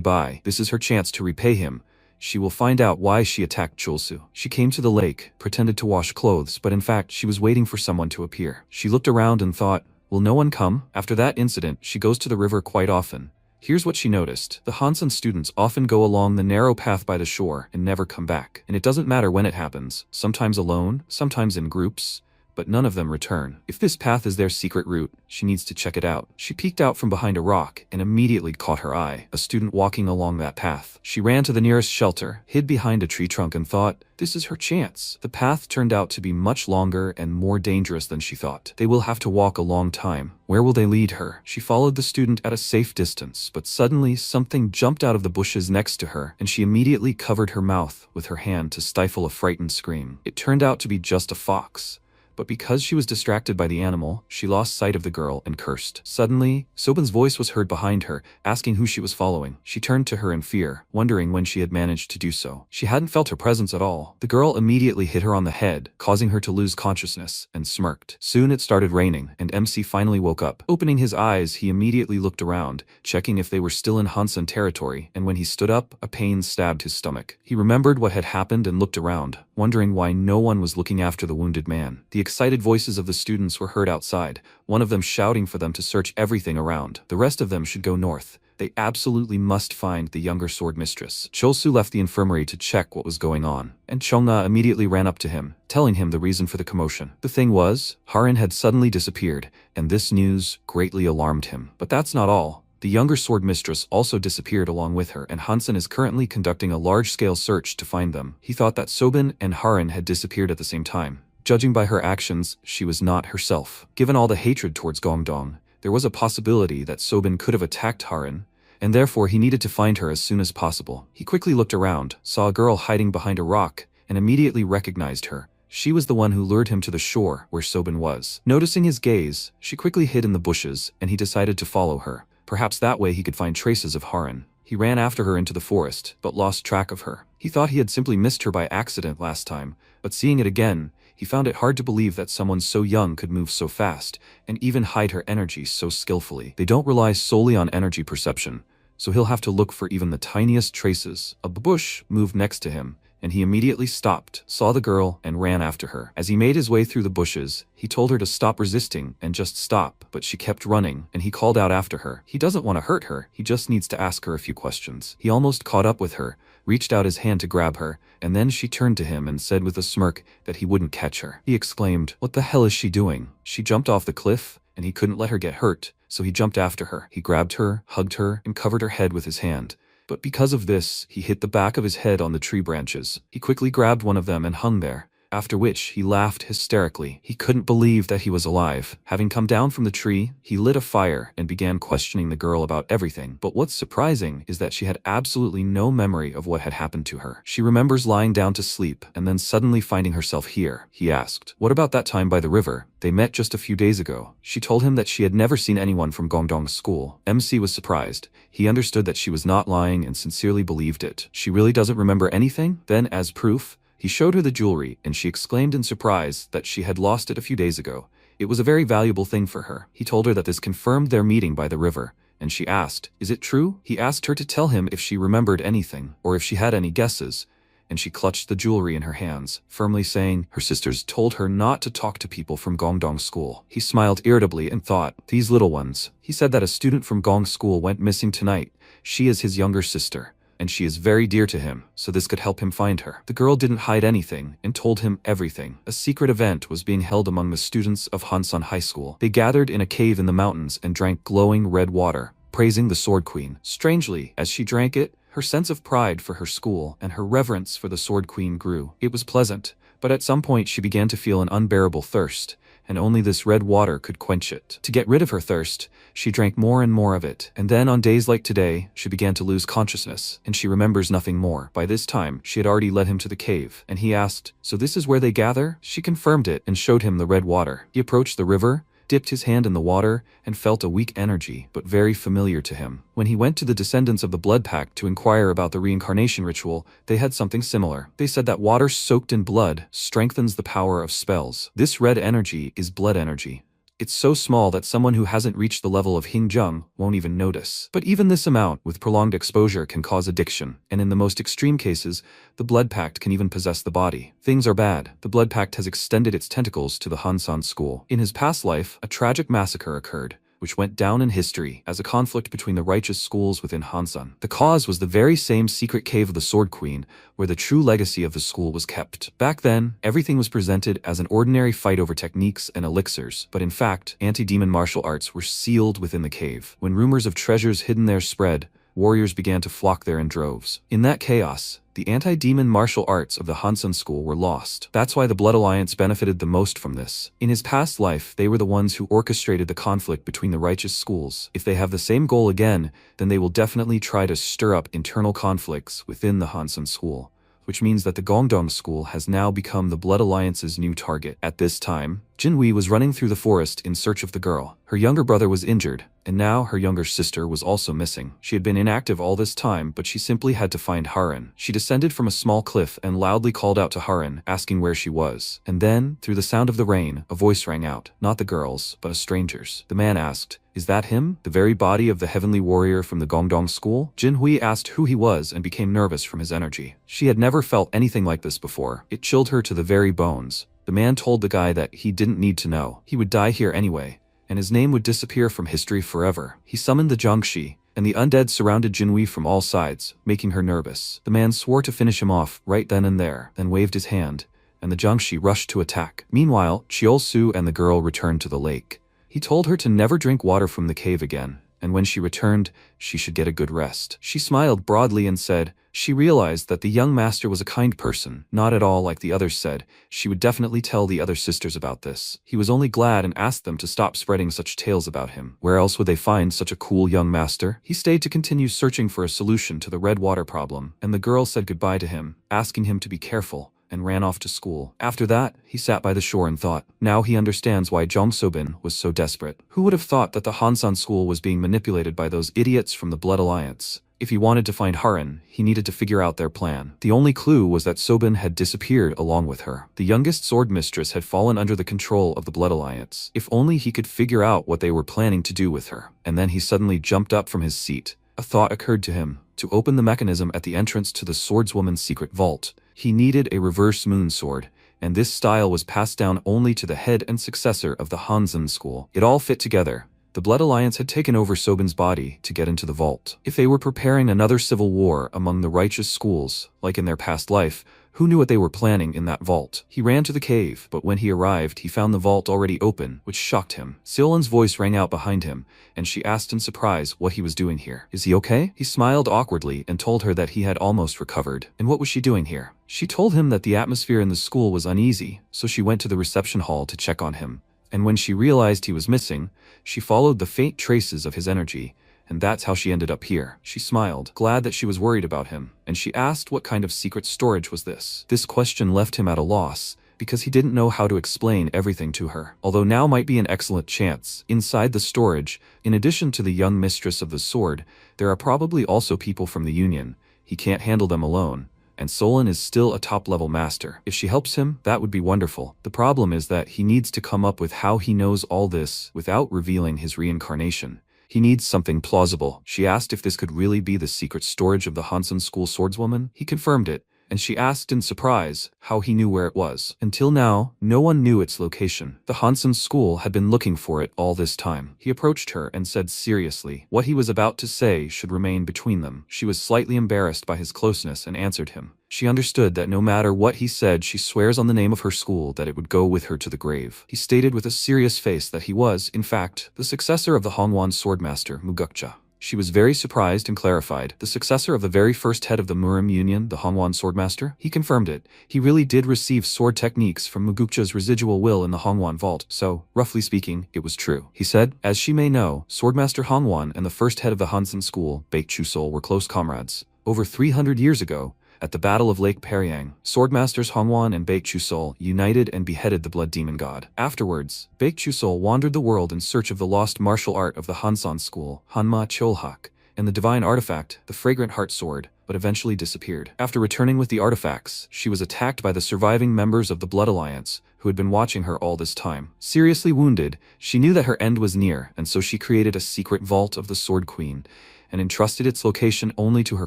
Speaker 1: by. This is her chance to repay him. She will find out why she attacked Chulsu. She came to the lake, pretended to wash clothes, but in fact, she was waiting for someone to appear. She looked around and thought, will no one come? After that incident, she goes to the river quite often. Here's what she noticed. The Hansan students often go along the narrow path by the shore and never come back. And it doesn't matter when it happens, sometimes alone, sometimes in groups, but none of them return. If this path is their secret route, she needs to check it out. She peeked out from behind a rock and immediately caught her eye, a student walking along that path. She ran to the nearest shelter, hid behind a tree trunk and thought, this is her chance. The path turned out to be much longer and more dangerous than she thought. They will have to walk a long time. Where will they lead her? She followed the student at a safe distance, but suddenly something jumped out of the bushes next to her, and she immediately covered her mouth with her hand to stifle a frightened scream. It turned out to be just a fox. But because she was distracted by the animal, she lost sight of the girl and cursed. Suddenly, Sobin's voice was heard behind her, asking who she was following. She turned to her in fear, wondering when she had managed to do so. She hadn't felt her presence at all. The girl immediately hit her on the head, causing her to lose consciousness, and smirked. Soon it started raining, and MC finally woke up. Opening his eyes, he immediately looked around, checking if they were still in Hansan territory, and when he stood up, a pain stabbed his stomach. He remembered what had happened and looked around, wondering why no one was looking after the wounded man. The excited voices of the students were heard outside, one of them shouting for them to search everything around. The rest of them should go north. They absolutely must find the younger sword mistress. Chulsu left the infirmary to check what was going on, and Chongna immediately ran up to him, telling him the reason for the commotion. The thing was, Harin had suddenly disappeared, and this news greatly alarmed him. But that's not all. The younger sword mistress also disappeared along with her, and Hansen is currently conducting a large-scale search to find them. He thought that Sobin and Harin had disappeared at the same time. Judging by her actions, she was not herself. Given all the hatred towards Gongdong, there was a possibility that Sobin could have attacked Harin, and therefore he needed to find her as soon as possible. He quickly looked around, saw a girl hiding behind a rock, and immediately recognized her. She was the one who lured him to the shore where Sobin was. Noticing his gaze, she quickly hid in the bushes, and he decided to follow her. Perhaps that way he could find traces of Harin. He ran after her into the forest, but lost track of her. He thought he had simply missed her by accident last time, but seeing it again, he found it hard to believe that someone so young could move so fast, and even hide her energy so skillfully. They don't rely solely on energy perception, so he'll have to look for even the tiniest traces. A bush moved next to him, and he immediately stopped, saw the girl, and ran after her. As he made his way through the bushes, he told her to stop resisting and just stop, but she kept running, and he called out after her. He doesn't want to hurt her, he just needs to ask her a few questions. He almost caught up with her, reached out his hand to grab her, and then she turned to him and said with a smirk that he wouldn't catch her. He exclaimed, "What the hell is she doing?" She jumped off the cliff, and he couldn't let her get hurt, so he jumped after her. He grabbed her, hugged her, and covered her head with his hand. But because of this, he hit the back of his head on the tree branches. He quickly grabbed one of them and hung there, after which he laughed hysterically. He couldn't believe that he was alive. Having come down from the tree, he lit a fire and began questioning the girl about everything. But what's surprising is that she had absolutely no memory of what had happened to her. She remembers lying down to sleep and then suddenly finding herself here. He asked, "What about that time by the river? They met just a few days ago." She told him that she had never seen anyone from Gongdong's school. MC was surprised. He understood that she was not lying and sincerely believed it. She really doesn't remember anything? Then, as proof, he showed her the jewelry, and she exclaimed in surprise that she had lost it a few days ago. It was a very valuable thing for her. He told her that this confirmed their meeting by the river, and she asked, "Is it true?" He asked her to tell him if she remembered anything, or if she had any guesses, and she clutched the jewelry in her hands, firmly saying her sisters told her not to talk to people from Gongdong School. He smiled irritably and thought, "These little ones." He said that a student from Gong School went missing tonight. She is his younger sister, and she is very dear to him, so this could help him find her. The girl didn't hide anything and told him everything. A secret event was being held among the students of Hansan High School. They gathered in a cave in the mountains and drank glowing red water, praising the Sword Queen. Strangely, as she drank it, her sense of pride for her school and her reverence for the Sword Queen grew. It was pleasant, but at some point she began to feel an unbearable thirst, and only this red water could quench it. To get rid of her thirst, she drank more and more of it, and then on days like today, she began to lose consciousness, and she remembers nothing more. By this time, she had already led him to the cave, and he asked, "So this is where they gather?" She confirmed it and showed him the red water. He approached the river, dipped his hand in the water, and felt a weak energy, but very familiar to him. When he went to the descendants of the Blood Pact to inquire about the reincarnation ritual, they had something similar. They said that water soaked in blood strengthens the power of spells. This red energy is blood energy. It's so small that someone who hasn't reached the level of Hingjung won't even notice. But even this amount, with prolonged exposure, can cause addiction, and in the most extreme cases, the Blood Pact can even possess the body. Things are bad. The Blood Pact has extended its tentacles to the Hansan School. In his past life, a tragic massacre occurred, which went down in history as a conflict between the righteous schools within Hansan. The cause was the very same secret cave of the Sword Queen, where the true legacy of the school was kept. Back then, everything was presented as an ordinary fight over techniques and elixirs, but in fact, anti-demon martial arts were sealed within the cave. When rumors of treasures hidden there spread, warriors began to flock there in droves. In that chaos, the anti-demon martial arts of the Hansan School were lost. That's why the Blood Alliance benefited the most from this. In his past life, they were the ones who orchestrated the conflict between the righteous schools. If they have the same goal again, then they will definitely try to stir up internal conflicts within the Hansan School, which means that the Gongdong School has now become the Blood Alliance's new target. At this time, Jinhui was running through the forest in search of the girl. Her younger brother was injured, and now her younger sister was also missing. She had been inactive all this time, but she simply had to find Haran. She descended from a small cliff and loudly called out to Haran, asking where she was. And then, through the sound of the rain, a voice rang out, not the girl's, but a stranger's. The man asked, "Is that him? The very body of the heavenly warrior from the Gongdong School?" Jinhui asked who he was and became nervous from his energy. She had never felt anything like this before. It chilled her to the very bones. The man told the guy that he didn't need to know. He would die here anyway, and his name would disappear from history forever. He summoned the Jiangshi, and the undead surrounded Jinhui from all sides, making her nervous. The man swore to finish him off right then and there, then waved his hand, and the Jiangshi rushed to attack. Meanwhile, Chiol-su and the girl returned to the lake. He told her to never drink water from the cave again, and when she returned, she should get a good rest. She smiled broadly and said, she realized that the young master was a kind person, not at all like the others said. She would definitely tell the other sisters about this. He was only glad and asked them to stop spreading such tales about him. Where else would they find such a cool young master? He stayed to continue searching for a solution to the red water problem, and the girl said goodbye to him, asking him to be careful, and ran off to school. After that, he sat by the shore and thought. Now he understands why Zhang Sobin was so desperate. Who would have thought that the Hansan School was being manipulated by those idiots from the Blood Alliance? If he wanted to find Haran, he needed to figure out their plan. The only clue was that Sobin had disappeared along with her. The youngest sword mistress had fallen under the control of the Blood Alliance. If only he could figure out what they were planning to do with her. And then he suddenly jumped up from his seat. A thought occurred to him, to open the mechanism at the entrance to the swordswoman's secret vault, He needed a reverse moon sword, and this style was passed down only to the head and successor of the Hansen school. It all fit together. The Blood Alliance had taken over Sobin's body to get into the vault. If they were preparing another civil war among the righteous schools, like in their past life, who knew what they were planning in that vault? He ran to the cave, but when he arrived, he found the vault already open, which shocked him. Seolan's voice rang out behind him, and she asked in surprise what he was doing here. Is he okay? He smiled awkwardly and told her that he had almost recovered. And what was she doing here? She told him that the atmosphere in the school was uneasy, so she went to the reception hall to check on him. And when she realized he was missing, she followed the faint traces of his energy, and that's how she ended up here. She smiled, glad that she was worried about him, and she asked what kind of secret storage was this. This question left him at a loss, because he didn't know how to explain everything to her. Although now might be an excellent chance. Inside the storage, in addition to the young mistress of the sword, there are probably also people from the Union. He can't handle them alone. And Solan is still a top-level master. If she helps him, that would be wonderful. The problem is that he needs to come up with how he knows all this without revealing his reincarnation. He needs something plausible. She asked if this could really be the secret storage of the Hansen School swordswoman. He confirmed it, and she asked in surprise how he knew where it was. Until now, no one knew its location. The Hansen School had been looking for it all this time. He approached her and said seriously what he was about to say should remain between them. She was slightly embarrassed by his closeness and answered him. She understood that no matter what he said, she swears on the name of her school that it would go with her to the grave. He stated with a serious face that he was, in fact, the successor of the Hongwan swordmaster, Mugukja. She was very surprised and clarified. The successor of the very first head of the Murim Union, the Hongwan swordmaster? He confirmed it. He really did receive sword techniques from Mugukja's residual will in the Hongwan vault, so, roughly speaking, it was true. He said, as she may know, Swordmaster Hongwan and the first head of the Hansen school, Baek Chusol, were close comrades. Over 300 years ago, at the Battle of Lake Peryang, Swordmasters Hongwan and Baek Chusol united and beheaded the Blood Demon God. Afterwards, Baek Chusol wandered the world in search of the lost martial art of the Hansan school, Hanma Cholhak, and the divine artifact, the Fragrant Heart Sword, but eventually disappeared. After returning with the artifacts, she was attacked by the surviving members of the Blood Alliance, who had been watching her all this time. Seriously wounded, she knew that her end was near, and so she created a secret vault of the Sword Queen, and entrusted its location only to her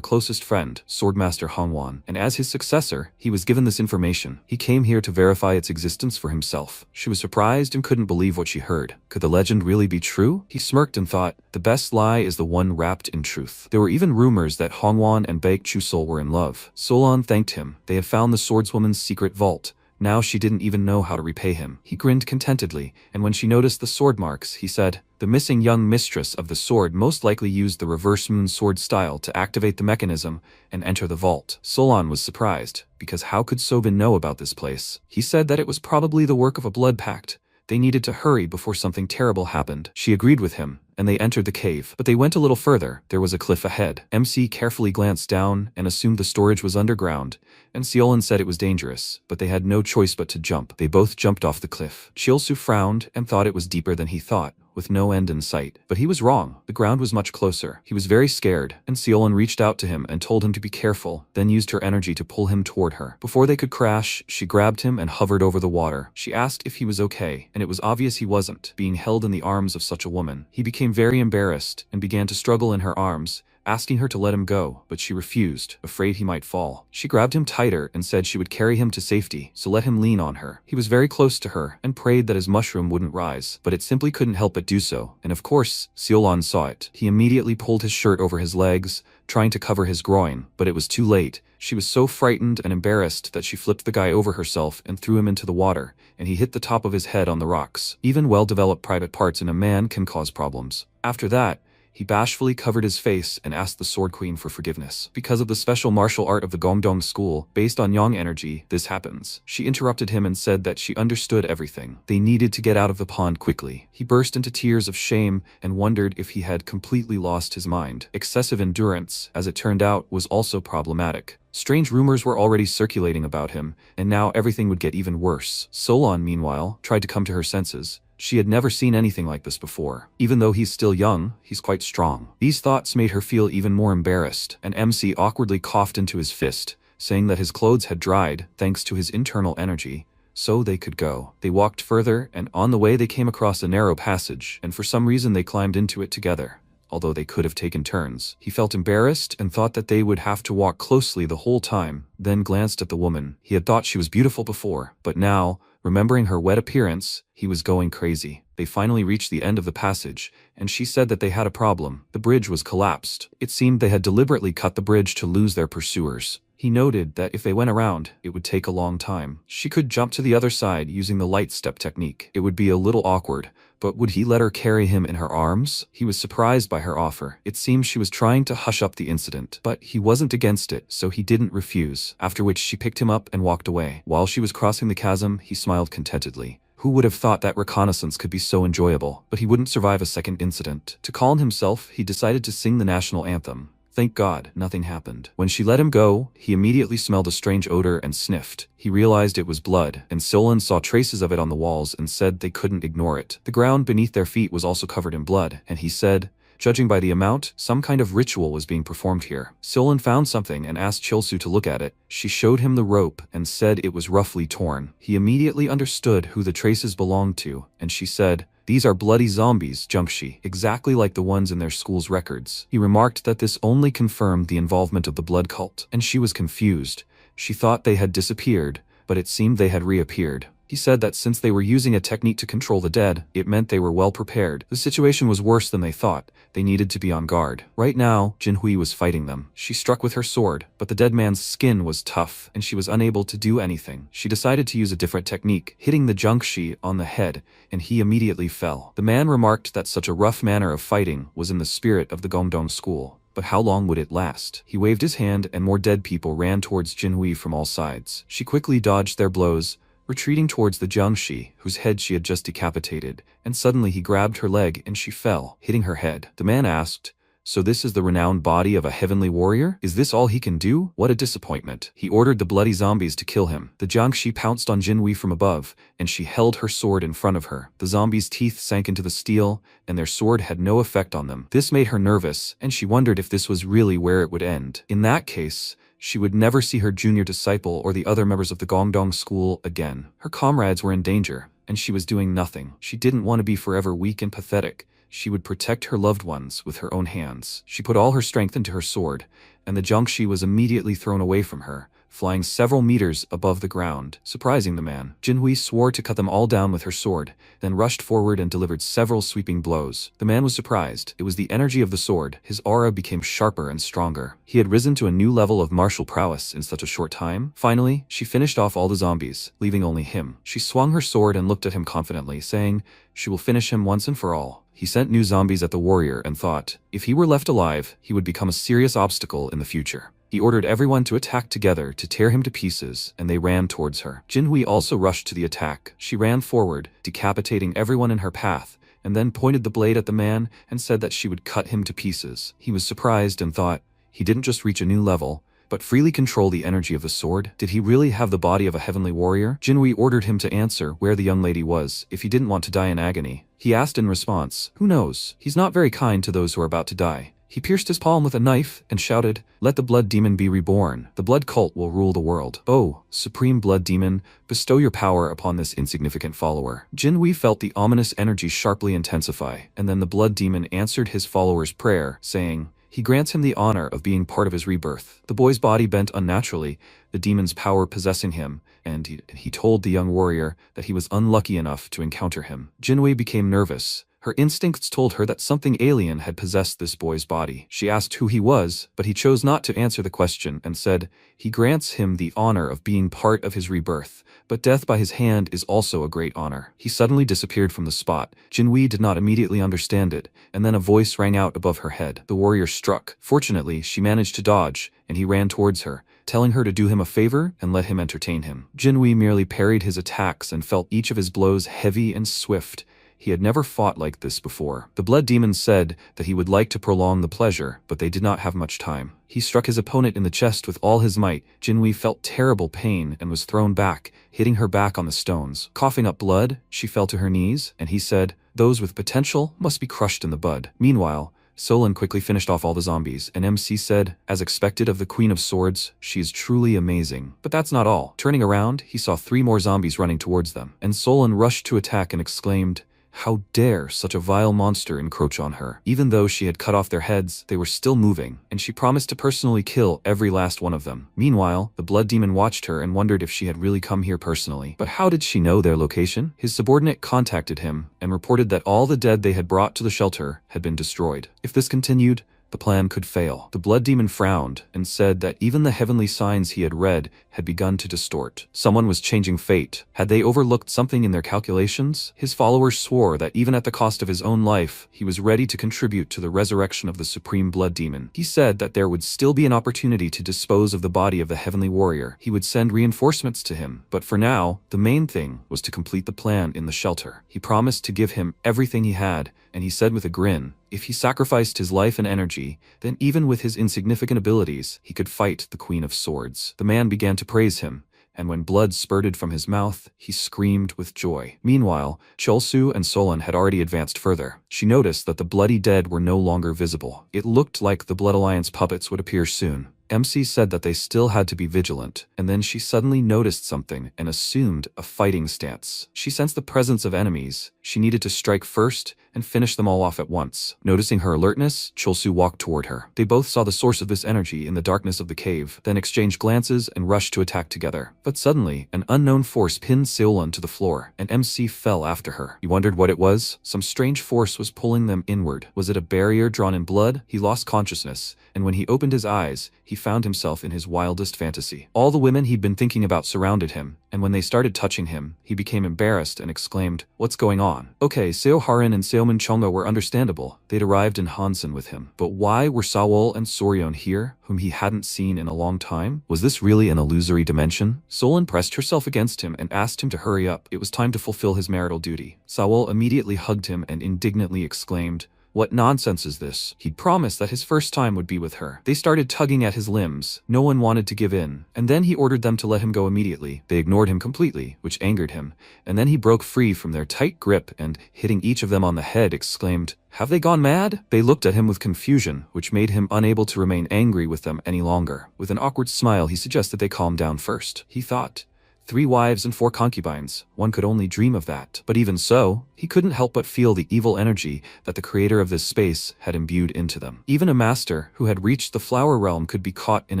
Speaker 1: closest friend, Swordmaster Hongwan. And as his successor, he was given this information. He came here to verify its existence for himself. She was surprised and couldn't believe what she heard. Could the legend really be true? He smirked and thought, the best lie is the one wrapped in truth. There were even rumors that Hongwan and Baek Chusol were in love. Solan thanked him. They had found the swordswoman's secret vault. Now she didn't even know how to repay him. He grinned contentedly, and when she noticed the sword marks, he said, the missing young mistress of the sword most likely used the reverse moon sword style to activate the mechanism and enter the vault. Solan was surprised, because how could Sobin know about this place? He said that it was probably the work of a blood pact. They needed to hurry before something terrible happened. She agreed with him, and they entered the cave. But they went a little further. There was a cliff ahead. MC carefully glanced down and assumed the storage was underground, and Seolan said it was dangerous, but they had no choice but to jump. They both jumped off the cliff. Chilsu frowned and thought it was deeper than he thought, with no end in sight. But he was wrong. The ground was much closer. He was very scared, and Seolan reached out to him and told him to be careful, then used her energy to pull him toward her. Before they could crash, she grabbed him and hovered over the water. She asked if he was okay, and it was obvious he wasn't, being held in the arms of such a woman. He became very embarrassed and began to struggle in her arms, asking her to let him go, but she refused, afraid he might fall. She grabbed him tighter and said she would carry him to safety, so let him lean on her. He was very close to her and prayed that his mushroom wouldn't rise, but it simply couldn't help but do so, and of course, Seolan saw it. He immediately pulled his shirt over his legs, trying to cover his groin, but it was too late. She was so frightened and embarrassed that she flipped the guy over herself and threw him into the water, and he hit the top of his head on the rocks. Even well-developed private parts in a man can cause problems. After that, he bashfully covered his face and asked the Sword Queen for forgiveness. Because of the special martial art of the Gongdong school, based on yang energy, this happens. She interrupted him and said that she understood everything. They needed to get out of the pond quickly. He burst into tears of shame and wondered if he had completely lost his mind. Excessive endurance, as it turned out, was also problematic. Strange rumors were already circulating about him, and now everything would get even worse. Solan, meanwhile, tried to come to her senses. She had never seen anything like this before. Even though he's still young, he's quite strong. These thoughts made her feel even more embarrassed, and MC awkwardly coughed into his fist, saying that his clothes had dried, thanks to his internal energy, so they could go. They walked further, and on the way they came across a narrow passage, and for some reason they climbed into it together. although they could have taken turns. He felt embarrassed and thought that they would have to walk closely the whole time, then glanced at the woman. He had thought she was beautiful before, but now, remembering her wet appearance, he was going crazy. They finally reached the end of the passage, and she said that they had a problem. The bridge was collapsed. It seemed they had deliberately cut the bridge to lose their pursuers. He noted that if they went around, it would take a long time. She could jump to the other side using the light step technique. It would be a little awkward, but would he let her carry him in her arms? He was surprised by her offer. It seemed she was trying to hush up the incident, but he wasn't against it, so he didn't refuse, after which she picked him up and walked away. While she was crossing the chasm, he smiled contentedly. Who would have thought that reconnaissance could be so enjoyable? But he wouldn't survive a second incident. To calm himself, he decided to sing the national anthem. Thank God, nothing happened. When she let him go, he immediately smelled a strange odor and sniffed. He realized it was blood, and Solon saw traces of it on the walls and said they couldn't ignore it. The ground beneath their feet was also covered in blood, and he said, judging by the amount, some kind of ritual was being performed here. Solon found something and asked Chilsu to look at it. She showed him the rope and said it was roughly torn. He immediately understood who the traces belonged to, and she said, "These are bloody zombies, Jungshi, exactly like the ones in their school's records." He remarked that this only confirmed the involvement of the blood cult, and she was confused. She thought they had disappeared, but it seemed they had reappeared. He said that since they were using a technique to control the dead, it meant they were well prepared. The situation was worse than they thought. They needed to be on guard. Right now, Jinhui was fighting them. She struck with her sword, but the dead man's skin was tough, and she was unable to do anything. She decided to use a different technique, hitting the Jungshi on the head, and he immediately fell. The man remarked that such a rough manner of fighting was in the spirit of the Gongdong school. But how long would it last? He waved his hand and more dead people ran towards Jinhui from all sides. She quickly dodged their blows, retreating towards the Jiangshi, whose head she had just decapitated, and suddenly he grabbed her leg and she fell, hitting her head. The man asked, "So this is the renowned body of a heavenly warrior? Is this all he can do? What a disappointment." He ordered the bloody zombies to kill him. The Jiangshi pounced on Jinhui from above, and she held her sword in front of her. The zombies' teeth sank into the steel, and their sword had no effect on them. This made her nervous, and she wondered if this was really where it would end. In that case, she would never see her junior disciple or the other members of the Gongdong school again. Her comrades were in danger, and she was doing nothing. She didn't want to be forever weak and pathetic. She would protect her loved ones with her own hands. She put all her strength into her sword, and the Jiangshi was immediately thrown away from her, flying several meters above the ground, surprising the man. Jinhui swore to cut them all down with her sword, then rushed forward and delivered several sweeping blows. The man was surprised. It was the energy of the sword. His aura became sharper and stronger. He had risen to a new level of martial prowess in such a short time. Finally, she finished off all the zombies, leaving only him. She swung her sword and looked at him confidently, saying, "She will finish him once and for all." He sent new zombies at the warrior and thought, if he were left alive, he would become a serious obstacle in the future. He ordered everyone to attack together to tear him to pieces, and they ran towards her. Jinhui also rushed to the attack. She ran forward, decapitating everyone in her path, and then pointed the blade at the man and said that she would cut him to pieces. He was surprised and thought, he didn't just reach a new level, but freely control the energy of the sword. Did he really have the body of a heavenly warrior? Jinhui ordered him to answer where the young lady was, if he didn't want to die in agony. He asked in response, "Who knows? He's not very kind to those who are about to die." He pierced his palm with a knife and shouted, "Let the blood demon be reborn. The blood cult will rule the world. Oh, supreme blood demon, bestow your power upon this insignificant follower." Jinhui felt the ominous energy sharply intensify, and then the blood demon answered his follower's prayer, saying, he grants him the honor of being part of his rebirth. The boy's body bent unnaturally, the demon's power possessing him, and he told the young warrior that he was unlucky enough to encounter him. Jinhui became nervous. Her instincts told her that something alien had possessed this boy's body. She asked who he was, but he chose not to answer the question and said, he grants him the honor of being part of his rebirth, but death by his hand is also a great honor. He suddenly disappeared from the spot. Jinhui did not immediately understand it, and then a voice rang out above her head. The warrior struck. Fortunately, she managed to dodge, and he ran towards her, telling her to do him a favor and let him entertain him. Jinhui merely parried his attacks and felt each of his blows heavy and swift. He had never fought like this before. The blood demon said that he would like to prolong the pleasure, but they did not have much time. He struck his opponent in the chest with all his might. Jinhui felt terrible pain and was thrown back, hitting her back on the stones. Coughing up blood, she fell to her knees, and he said, "Those with potential must be crushed in the bud." Meanwhile, Solon quickly finished off all the zombies, and MC said, as expected of the Queen of Swords, she is truly amazing. But that's not all. Turning around, he saw 3 more zombies running towards them, and Solon rushed to attack and exclaimed, How dare such a vile monster encroach on her? Even though she had cut off their heads, they were still moving, and she promised to personally kill every last one of them. Meanwhile, the blood demon watched her and wondered if she had really come here personally. But how did she know their location? His subordinate contacted him and reported that all the dead they had brought to the shelter had been destroyed. If this continued, the plan could fail. The blood demon frowned and said that even the heavenly signs he had read had begun to distort. Someone was changing fate. Had they overlooked something in their calculations? His followers swore that even at the cost of his own life, he was ready to contribute to the resurrection of the supreme blood demon. He said that there would still be an opportunity to dispose of the body of the heavenly warrior. He would send reinforcements to him. But for now, the main thing was to complete the plan in the shelter. He promised to give him everything he had, and he said with a grin, if he sacrificed his life and energy, then even with his insignificant abilities, he could fight the Queen of Swords. The man began to praise him, and when blood spurted from his mouth, he screamed with joy. Meanwhile, Cholsu and Solon had already advanced further. She noticed that the bloody dead were no longer visible. It looked like the Blood Alliance puppets would appear soon. MC said that they still had to be vigilant, and then she suddenly noticed something and assumed a fighting stance. She sensed the presence of enemies. She needed to strike first and finish them all off at once. Noticing her alertness, Cholsu walked toward her. They both saw the source of this energy in the darkness of the cave, then exchanged glances and rushed to attack together. But suddenly, an unknown force pinned Seolan to the floor, and MC fell after her. He wondered what it was. Some strange force was pulling them inward. Was it a barrier drawn in blood? He lost consciousness, and when he opened his eyes, he found himself in his wildest fantasy. All the women he'd been thinking about surrounded him, and when they started touching him, he became embarrassed and exclaimed, "What's going on?" Okay, Seo Harin and Seomin Chonga were understandable. They'd arrived in Hansen with him. But why were Sawol and Soryeon here, whom he hadn't seen in a long time? Was this really an illusory dimension? Solon pressed herself against him and asked him to hurry up. It was time to fulfill his marital duty. Sawol immediately hugged him and indignantly exclaimed, "What nonsense is this?" He'd promised that his first time would be with her. They started tugging at his limbs. No one wanted to give in. And then he ordered them to let him go immediately. They ignored him completely, which angered him. And then he broke free from their tight grip and, hitting each of them on the head, exclaimed, "Have they gone mad?" They looked at him with confusion, which made him unable to remain angry with them any longer. With an awkward smile, he suggested they calm down first. He thought, 3 wives and 4 concubines. One could only dream of that. But even so, he couldn't help but feel the evil energy that the creator of this space had imbued into them. Even a master who had reached the flower realm could be caught in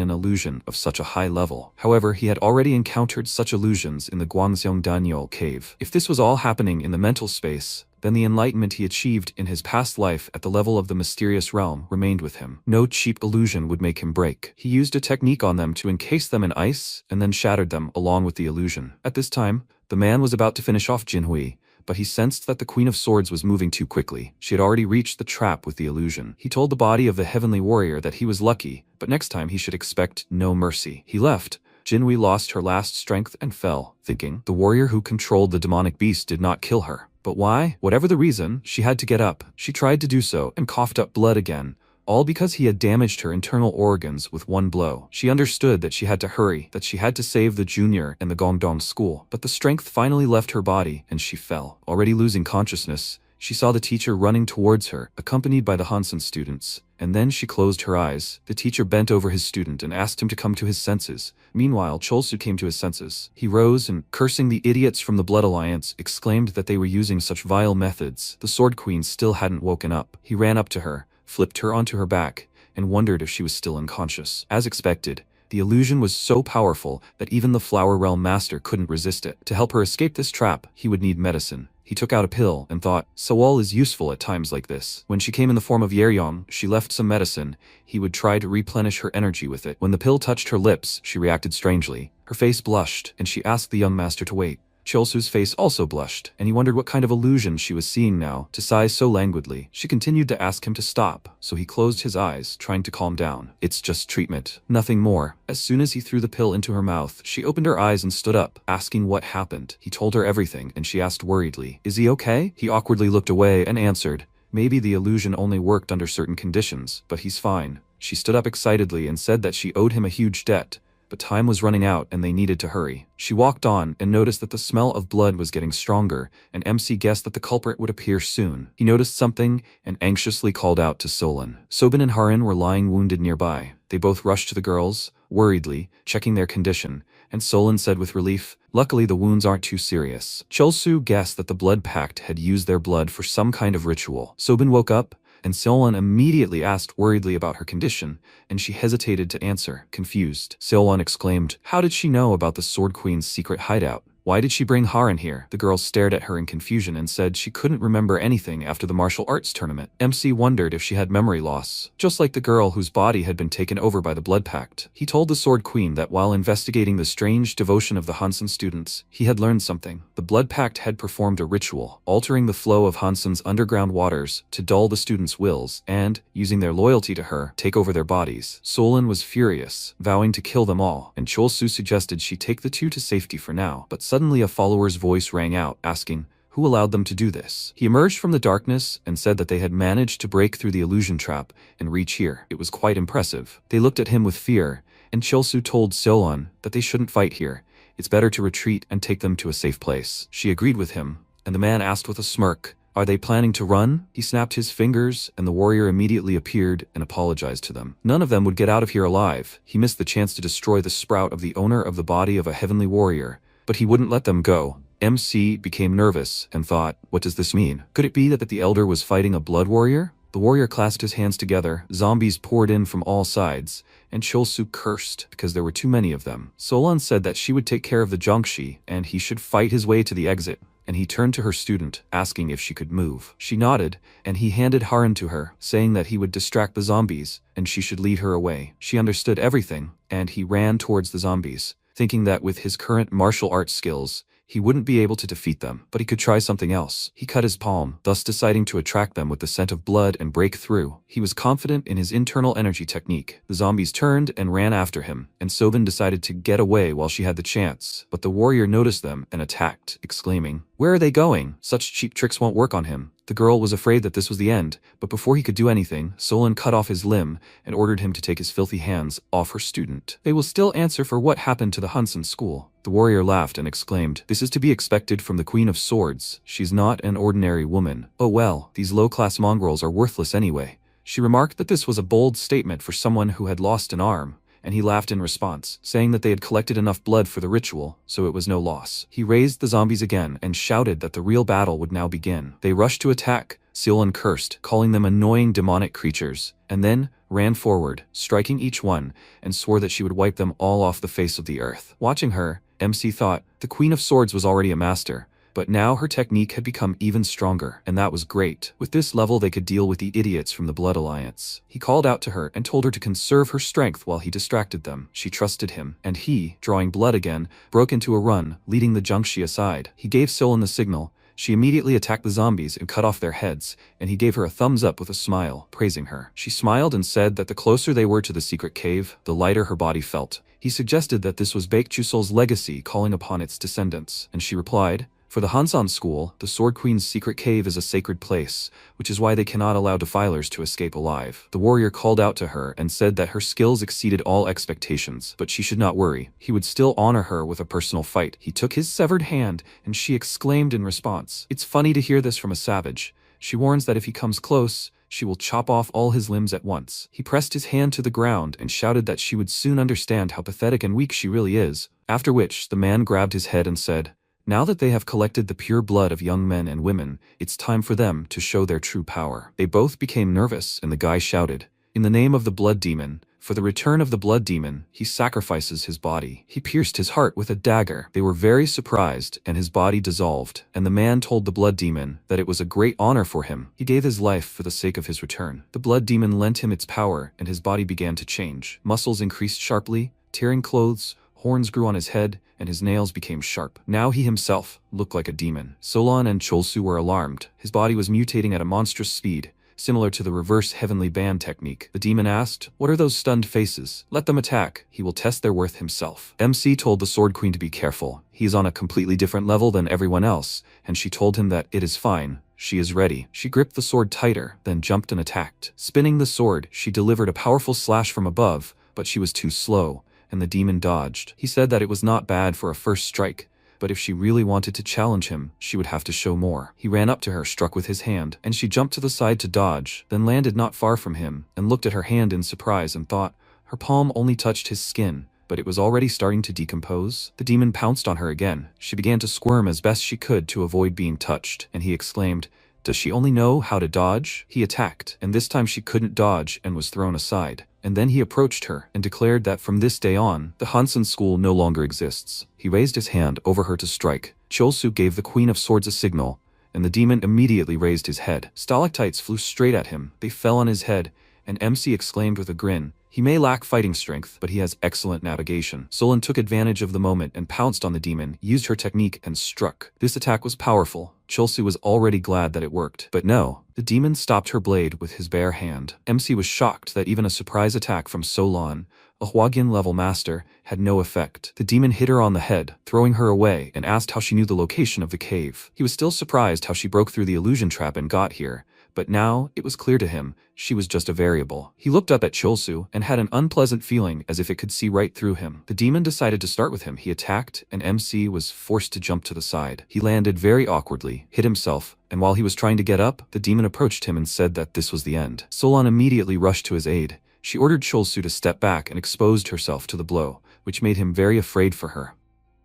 Speaker 1: an illusion of such a high level. However, he had already encountered such illusions in the Guangseong Danyol cave. If this was all happening in the mental space, then the enlightenment he achieved in his past life at the level of the mysterious realm remained with him. No cheap illusion would make him break. He used a technique on them to encase them in ice and then shattered them along with the illusion. At this time, the man was about to finish off Jinhui, but he sensed that the Queen of Swords was moving too quickly. She had already reached the trap with the illusion. He told the body of the heavenly warrior that he was lucky, but next time he should expect no mercy. He left. Jinhui lost her last strength and fell, thinking, the warrior who controlled the demonic beast did not kill her. But why? Whatever the reason, she had to get up. She tried to do so and coughed up blood again, all because he had damaged her internal organs with one blow. She understood that she had to hurry, that she had to save the junior and the Gongdong school. But the strength finally left her body and she fell. Already losing consciousness, she saw the teacher running towards her, accompanied by the Hansen students. And then she closed her eyes. The teacher bent over his student and asked him to come to his senses. Meanwhile, Cholsu came to his senses. He rose and, cursing the idiots from the Blood Alliance, exclaimed that they were using such vile methods. The Sword Queen still hadn't woken up. He ran up to her, flipped her onto her back, and wondered if she was still unconscious. As expected, the illusion was so powerful that even the Flower Realm Master couldn't resist it. To help her escape this trap, he would need medicine. He took out a pill and thought, Sawol is useful at times like this. When she came in the form of Yeryong, she left some medicine. He would try to replenish her energy with it. When the pill touched her lips, she reacted strangely. Her face blushed, and she asked the young master to wait. Cholsu's face also blushed, and he wondered what kind of illusion she was seeing now, to sigh so languidly. She continued to ask him to stop, so he closed his eyes, trying to calm down. It's just treatment. Nothing more. As soon as he threw the pill into her mouth, she opened her eyes and stood up, asking what happened. He told her everything, and she asked worriedly, "Is he okay?" He awkwardly looked away and answered, "Maybe the illusion only worked under certain conditions, but he's fine." She stood up excitedly and said that she owed him a huge debt. But time was running out and they needed to hurry. She walked on and noticed that the smell of blood was getting stronger, and MC guessed that the culprit would appear soon. He noticed something and anxiously called out to Solon. Sobin and Harin were lying wounded nearby. They both rushed to the girls, worriedly, checking their condition, and Solon said with relief, "Luckily the wounds aren't too serious." Chulsu guessed that the blood pact had used their blood for some kind of ritual. Sobin woke up, and Solon immediately asked worriedly about her condition, and she hesitated to answer, confused. Solon exclaimed, "How did she know about the Sword Queen's secret hideout? Why did she bring Haran here?" The girl stared at her in confusion and said she couldn't remember anything after the martial arts tournament. MC wondered if she had memory loss, just like the girl whose body had been taken over by the blood pact. He told the Sword Queen that while investigating the strange devotion of the Hansen students, he had learned something. The blood pact had performed a ritual, altering the flow of Hansen's underground waters to dull the students' wills and, using their loyalty to her, take over their bodies. Solon was furious, vowing to kill them all, and Chulsu suggested she take the two to safety for now, but suddenly a follower's voice rang out, asking, who allowed them to do this? He emerged from the darkness and said that they had managed to break through the illusion trap and reach here. It was quite impressive. They looked at him with fear, and Chulsu told Solon that they shouldn't fight here. It's better to retreat and take them to a safe place. She agreed with him, and the man asked with a smirk, "Are they planning to run?" He snapped his fingers, and the warrior immediately appeared and apologized to them. None of them would get out of here alive. He missed the chance to destroy the sprout of the owner of the body of a heavenly warrior, but he wouldn't let them go. MC became nervous and thought, what does this mean? Could it be that the elder was fighting a blood warrior? The warrior clasped his hands together, zombies poured in from all sides, and Chulsu cursed because there were too many of them. Solon said that she would take care of the Jiangshi, and he should fight his way to the exit, and he turned to her student, asking if she could move. She nodded, and he handed Haran to her, saying that he would distract the zombies, and she should lead her away. She understood everything, and he ran towards the zombies, thinking that with his current martial arts skills, he wouldn't be able to defeat them, but he could try something else. He cut his palm, thus deciding to attract them with the scent of blood and break through. He was confident in his internal energy technique. The zombies turned and ran after him, and Sobin decided to get away while she had the chance, but the warrior noticed them and attacked, exclaiming, "Where are they going? Such cheap tricks won't work on him." The girl was afraid that this was the end, but before he could do anything, Solon cut off his limb and ordered him to take his filthy hands off her student. "They will still answer for what happened to the Hansen school." The warrior laughed and exclaimed, "This is to be expected from the Queen of Swords. She's not an ordinary woman. Oh well, these low-class mongrels are worthless anyway." She remarked that this was a bold statement for someone who had lost an arm, and he laughed in response, saying that they had collected enough blood for the ritual, so it was no loss. He raised the zombies again and shouted that the real battle would now begin. They rushed to attack. Solon cursed, calling them annoying demonic creatures, and then ran forward, striking each one, and swore that she would wipe them all off the face of the earth. Watching her, MC thought, the Queen of Swords was already a master, but now her technique had become even stronger, and that was great. With this level they could deal with the idiots from the Blood Alliance. He called out to her and told her to conserve her strength while he distracted them. She trusted him, and he, drawing blood again, broke into a run, leading the Jiangshi aside. He gave Solon the signal. She immediately attacked the zombies and cut off their heads, and he gave her a thumbs up with a smile, praising her. She smiled and said that the closer they were to the secret cave, the lighter her body felt. He suggested that this was Baekchusol's legacy calling upon its descendants, and she replied, "For the Hansan school, the Sword Queen's secret cave is a sacred place, which is why they cannot allow defilers to escape alive." The warrior called out to her and said that her skills exceeded all expectations, but she should not worry. He would still honor her with a personal fight. He took his severed hand, and she exclaimed in response, "It's funny to hear this from a savage. She warns that if he comes close, she will chop off all his limbs at once." He pressed his hand to the ground and shouted that she would soon understand how pathetic and weak she really is, after which the man grabbed his head and said, "Now that they have collected the pure blood of young men and women, it's time for them to show their true power." They both became nervous, and the guy shouted, "In the name of the blood demon, for the return of the blood demon, he sacrifices his body." He pierced his heart with a dagger. They were very surprised, and his body dissolved, and the man told the blood demon that it was a great honor for him. He gave his life for the sake of his return. The blood demon lent him its power, and his body began to change. Muscles increased sharply, tearing clothes, horns grew on his head, and his nails became sharp. Now he himself looked like a demon. Solon and Chulsu were alarmed. His body was mutating at a monstrous speed, similar to the reverse heavenly band technique. The demon asked, "What are those stunned faces? Let them attack. He will test their worth himself." MC told the Sword Queen to be careful. He is on a completely different level than everyone else, and she told him that it is fine. She is ready. She gripped the sword tighter, then jumped and attacked. Spinning the sword, she delivered a powerful slash from above, but she was too slow, and the demon dodged. He said that it was not bad for a first strike, but if she really wanted to challenge him, she would have to show more. He ran up to her, struck with his hand, and she jumped to the side to dodge, then landed not far from him, and looked at her hand in surprise and thought, her palm only touched his skin, but it was already starting to decompose. The demon pounced on her again. She began to squirm as best she could to avoid being touched, and he exclaimed, "Does she only know how to dodge?" He attacked, and this time she couldn't dodge and was thrown aside. And then he approached her and declared that from this day on, the Hansen school no longer exists. He raised his hand over her to strike. Chulsu gave the Queen of Swords a signal, and the demon immediately raised his head. Stalactites flew straight at him. They fell on his head, and MC exclaimed with a grin, "He may lack fighting strength, but he has excellent navigation." Solon took advantage of the moment and pounced on the demon, used her technique, and struck. This attack was powerful. Chulsu was already glad that it worked. But no, the demon stopped her blade with his bare hand. MC was shocked that even a surprise attack from Solon, a Hwagin-level master, had no effect. The demon hit her on the head, throwing her away, and asked how she knew the location of the cave. He was still surprised how she broke through the illusion trap and got here, but now it was clear to him she was just a variable. He looked up at Chulsu and had an unpleasant feeling as if it could see right through him. The demon decided to start with him. He attacked, and MC was forced to jump to the side. He landed very awkwardly, hit himself, and while he was trying to get up, the demon approached him and said that this was the end. Solon immediately rushed to his aid. She ordered Chulsu to step back and exposed herself to the blow, which made him very afraid for her.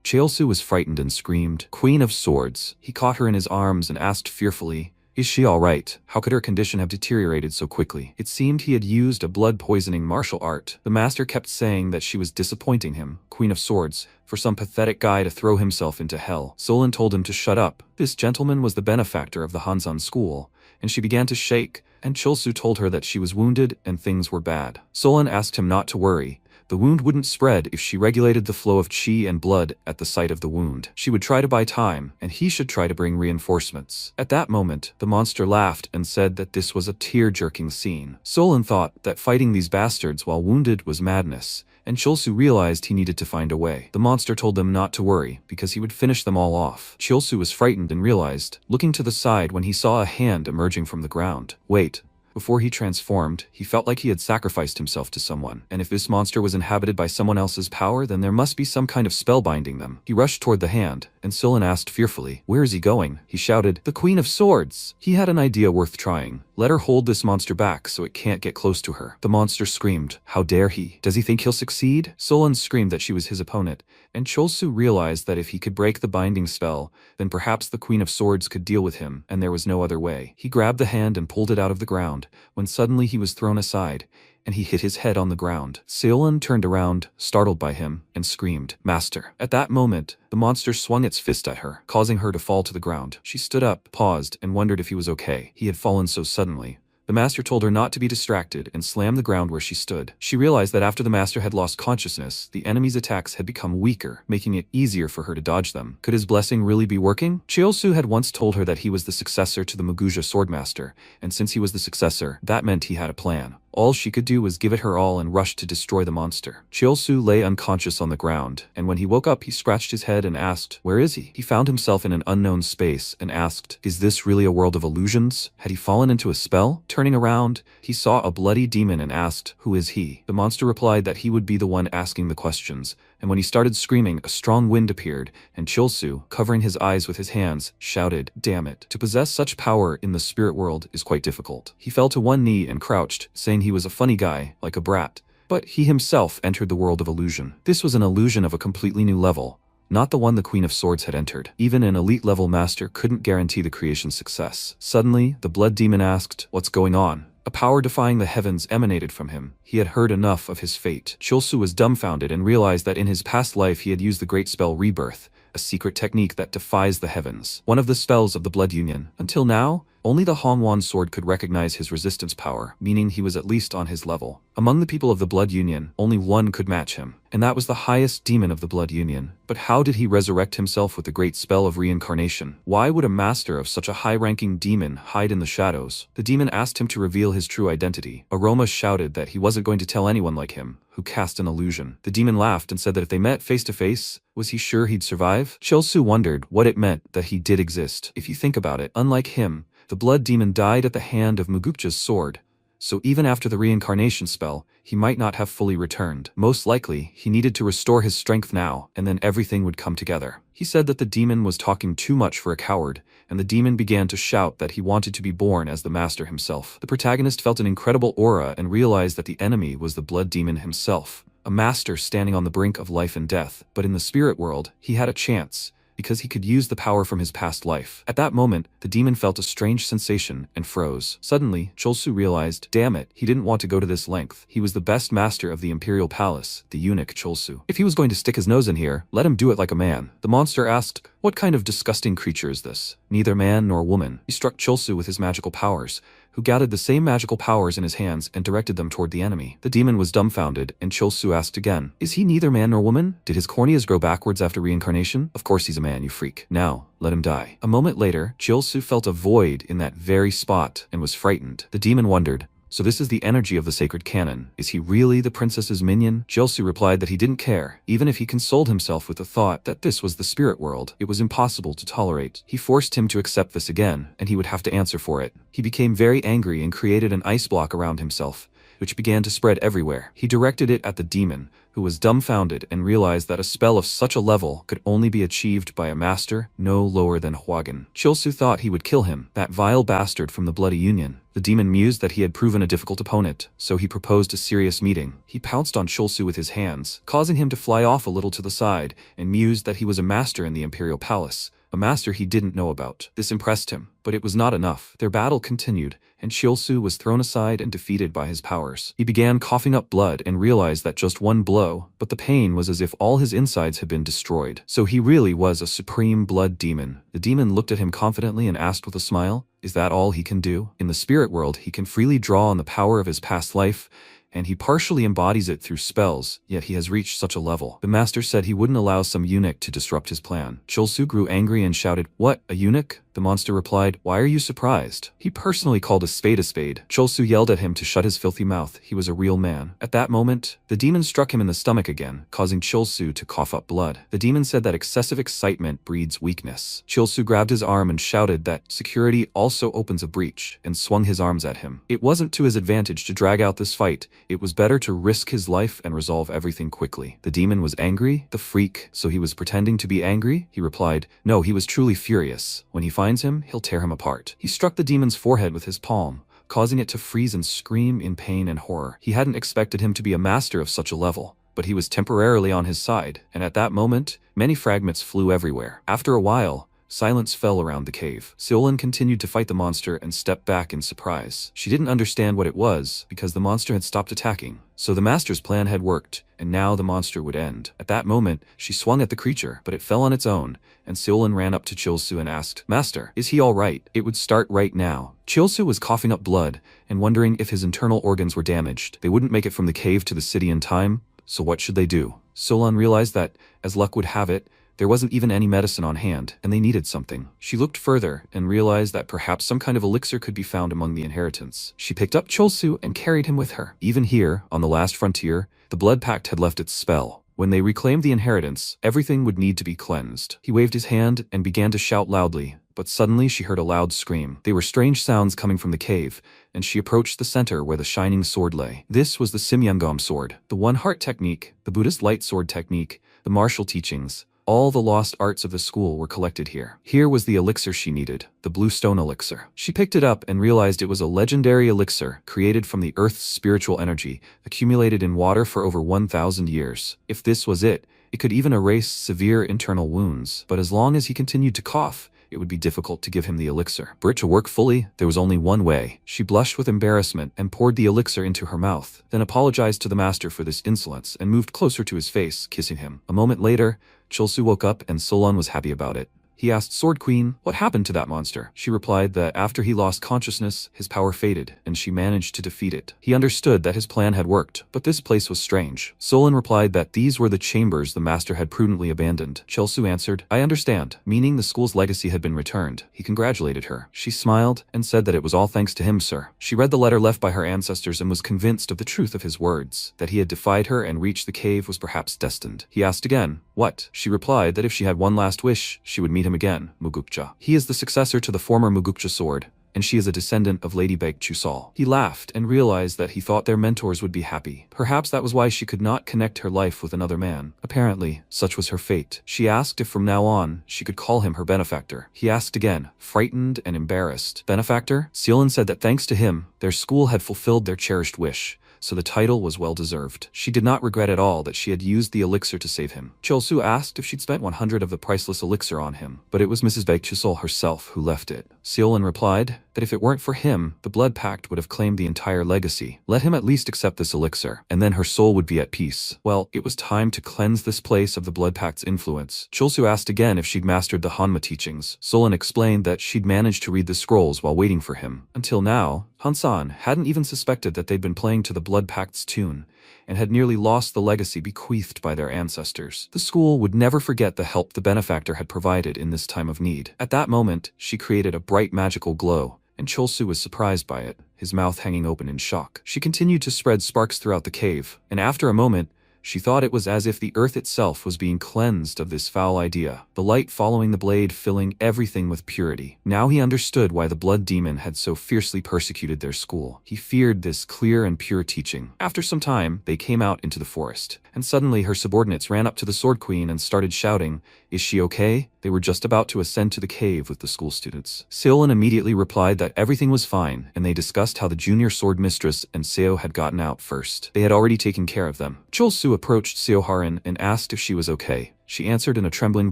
Speaker 1: Chulsu was frightened and screamed, "Queen of Swords." He caught her in his arms and asked fearfully, "Is she all right? How could her condition have deteriorated so quickly?" It seemed he had used a blood-poisoning martial art. The master kept saying that she was disappointing him, Queen of Swords, for some pathetic guy to throw himself into hell. Solon told him to shut up. This gentleman was the benefactor of the Hansan school, and she began to shake, and Chulsu told her that she was wounded and things were bad. Solon asked him not to worry. The wound wouldn't spread if she regulated the flow of qi and blood at the site of the wound. She would try to buy time, and he should try to bring reinforcements. At that moment, the monster laughed and said that this was a tear-jerking scene. Solon thought that fighting these bastards while wounded was madness, and Chulsu realized he needed to find a way. The monster told them not to worry, because he would finish them all off. Chulsu was frightened and realized, looking to the side when he saw a hand emerging from the ground. Wait. Before he transformed, he felt like he had sacrificed himself to someone, and if this monster was inhabited by someone else's power, then there must be some kind of spell binding them. He rushed toward the hand, and Solon asked fearfully, "Where is he going?" He shouted, "The Queen of Swords!" He had an idea worth trying. Let her hold this monster back so it can't get close to her. The monster screamed, "How dare he? Does he think he'll succeed?" Solon screamed that she was his opponent, and Chulsu realized that if he could break the binding spell, then perhaps the Queen of Swords could deal with him, and there was no other way. He grabbed the hand and pulled it out of the ground, when suddenly he was thrown aside, and he hit his head on the ground. Solon turned around, startled by him, and screamed, "Master." At that moment, the monster swung its fist at her, causing her to fall to the ground. She stood up, paused, and wondered if he was okay. He had fallen so suddenly. The master told her not to be distracted and slammed the ground where she stood. She realized that after the master had lost consciousness, the enemy's attacks had become weaker, making it easier for her to dodge them. Could his blessing really be working? Chulsu had once told her that he was the successor to the Muguja swordmaster, and since he was the successor, that meant he had a plan. All she could do was give it her all and rush to destroy the monster. Chulsu lay unconscious on the ground, and when he woke up he scratched his head and asked, "Where is he?" He found himself in an unknown space and asked, "Is this really a world of illusions? Had he fallen into a spell?" Turning around, he saw a bloody demon and asked, "Who is he?" The monster replied that he would be the one asking the questions, and when he started screaming, a strong wind appeared, and Chulsu, covering his eyes with his hands, shouted, "Damn it. To possess such power in the spirit world is quite difficult." He fell to one knee and crouched, saying he was a funny guy, like a brat. But he himself entered the world of illusion. This was an illusion of a completely new level, not the one the Queen of Swords had entered. Even an elite-level master couldn't guarantee the creation's success. Suddenly, the blood demon asked, "What's going on?" A power defying the heavens emanated from him. He had heard enough of his fate. Chulsu was dumbfounded and realized that in his past life he had used the great spell Rebirth, a secret technique that defies the heavens. One of the spells of the Blood Union. Until now, only the Hongwan sword could recognize his resistance power, meaning he was at least on his level. Among the people of the Blood Union, only one could match him, and that was the highest demon of the Blood Union. But how did he resurrect himself with the great spell of reincarnation? Why would a master of such a high-ranking demon hide in the shadows? The demon asked him to reveal his true identity. Aroma shouted that he wasn't going to tell anyone like him, who cast an illusion. The demon laughed and said that if they met face to face, was he sure he'd survive? Chulsu wondered what it meant that he did exist. If you think about it, unlike him, the blood demon died at the hand of Mugukja's sword, so even after the reincarnation spell, he might not have fully returned. Most likely, he needed to restore his strength now, and then everything would come together. He said that the demon was talking too much for a coward, and the demon began to shout that he wanted to be born as the master himself. The protagonist felt an incredible aura and realized that the enemy was the blood demon himself. a master standing on the brink of life and death, but in the spirit world, he had a chance, because he could use the power from his past life. At that moment, the demon felt a strange sensation and froze. Suddenly, Cholsu realized, damn it, he didn't want to go to this length. He was the best master of the imperial palace, the eunuch Cholsu. If he was going to stick his nose in here, let him do it like a man. The monster asked, what kind of disgusting creature is this? Neither man nor woman. He struck Cholsu with his magical powers, who gathered the same magical powers in his hands and directed them toward the enemy. The demon was dumbfounded, and Cholsu asked again, is he neither man nor woman? Did his corneas grow backwards after reincarnation? Of course he's a man, you freak. Now, let him die. A moment later, Cholsu felt a void in that very spot and was frightened. The demon wondered, so this is the energy of the sacred cannon. Is he really the princess's minion? Cholsu replied that he didn't care, even if he consoled himself with the thought that this was the spirit world. It was impossible to tolerate. He forced him to accept this again, and he would have to answer for it. He became very angry and created an ice block around himself, which began to spread everywhere. He directed it at the demon, who was dumbfounded and realized that a spell of such a level could only be achieved by a master no lower than Hwagen. Cholsu thought he would kill him, that vile bastard from the Bloody Union. The demon mused that he had proven a difficult opponent, so he proposed a serious meeting. He pounced on Cholsu with his hands, causing him to fly off a little to the side, and mused that he was a master in the imperial palace, a master he didn't know about. This impressed him, but it was not enough. Their battle continued, and Cholsu was thrown aside and defeated by his powers. He began coughing up blood and realized that just one blow, but the pain was as if all his insides had been destroyed. So he really was a supreme blood demon. The demon looked at him confidently and asked with a smile, is that all he can do? In the spirit world, he can freely draw on the power of his past life, and he partially embodies it through spells, yet he has reached such a level. The master said he wouldn't allow some eunuch to disrupt his plan. Cholsu grew angry and shouted, what, a eunuch? The monster replied, why are you surprised? He personally called a spade a spade. Cholsu yelled at him to shut his filthy mouth. He was a real man. At that moment, the demon struck him in the stomach again, causing Cholsu to cough up blood. The demon said that excessive excitement breeds weakness. Cholsu grabbed his arm and shouted that security also opens a breach, and swung his arms at him. It wasn't to his advantage to drag out this fight. It was better to risk his life and resolve everything quickly. The demon was angry? The freak. So he was pretending to be angry? He replied, no, he was truly furious. When he finds him, he'll tear him apart. He struck the demon's forehead with his palm, causing it to freeze and scream in pain and horror. He hadn't expected him to be a master of such a level, but he was temporarily on his side, and at that moment, many fragments flew everywhere. After a while, silence fell around the cave. Seolin continued to fight the monster and stepped back in surprise. She didn't understand what it was, because the monster had stopped attacking. So the master's plan had worked, and now the monster would end. At that moment, she swung at the creature, but it fell on its own, and Seolin ran up to Cholsu and asked, Master, is he all right? It would start right now. Cholsu was coughing up blood, and wondering if his internal organs were damaged. They wouldn't make it from the cave to the city in time, so what should they do? Seolin realized that, as luck would have it, there wasn't even any medicine on hand, and they needed something. She looked further and realized that perhaps some kind of elixir could be found among the inheritance. She picked up Cholsu and carried him with her. Even here, on the last frontier, the blood pact had left its spell. When they reclaimed the inheritance, everything would need to be cleansed. He waved his hand and began to shout loudly, but suddenly she heard a loud scream. They were strange sounds coming from the cave, and she approached the center where the shining sword lay. This was the Simyeongam sword, the One Heart technique, the Buddhist light sword technique, the martial teachings. All the lost arts of the school were collected here. Here was the elixir she needed, the blue stone elixir. She picked it up and realized it was a legendary elixir created from the earth's spiritual energy, accumulated in water for over 1,000 years. If this was it could even erase severe internal wounds. But as long as he continued to cough, it would be difficult to give him the elixir. For it to work fully, there was only one way. She blushed with embarrassment and poured the elixir into her mouth, then apologized to the master for this insolence and moved closer to his face, kissing him. A moment later, Cholsu woke up and Solon was happy about it. He asked Sword Queen, what happened to that monster? She replied that after he lost consciousness, his power faded, and she managed to defeat it. He understood that his plan had worked, but this place was strange. Solon replied that these were the chambers the master had prudently abandoned. Cholsu answered, I understand, meaning the school's legacy had been returned. He congratulated her. She smiled and said that it was all thanks to him, sir. She read the letter left by her ancestors and was convinced of the truth of his words. That he had defied her and reached the cave was perhaps destined. He asked again, what? She replied that if she had one last wish, she would meet him again, Mugukja. He is the successor to the former Mugukja sword, and she is a descendant of Lady Baek Chusal. He laughed and realized that he thought their mentors would be happy. Perhaps that was why she could not connect her life with another man. Apparently, such was her fate. She asked if from now on, she could call him her benefactor. He asked again, frightened and embarrassed. Benefactor? Seolin said that thanks to him, their school had fulfilled their cherished wish. so the title was well deserved. She did not regret at all that she had used the elixir to save him. Chulsu asked if she'd spent 100 of the priceless elixir on him, but it was Mrs. Baekchusol herself who left it. Seolin replied that if it weren't for him, the blood pact would have claimed the entire legacy. Let him at least accept this elixir, and then her soul would be at peace. Well, it was time to cleanse this place of the blood pact's influence. Chulsu asked again if she'd mastered the Hanma teachings. Solon explained that she'd managed to read the scrolls while waiting for him. Until now, Hansan hadn't even suspected that they'd been playing to the blood pact's tune, and had nearly lost the legacy bequeathed by their ancestors. The school would never forget the help the benefactor had provided in this time of need. At that moment, she created a bright magical glow, and Chulsu was surprised by it, his mouth hanging open in shock. She continued to spread sparks throughout the cave, and after a moment, she thought it was as if the earth itself was being cleansed of this foul idea, the light following the blade filling everything with purity. Now he understood why the blood demon had so fiercely persecuted their school. He feared this clear and pure teaching. After some time, they came out into the forest, and suddenly her subordinates ran up to the Sword Queen and started shouting, "Is she okay?" They were just about to ascend to the cave with the school students. Seolin immediately replied that everything was fine, and they discussed how the junior sword mistress and Seo had gotten out first. They had already taken care of them. Chulsu approached Seoharin and asked if she was okay. She answered in a trembling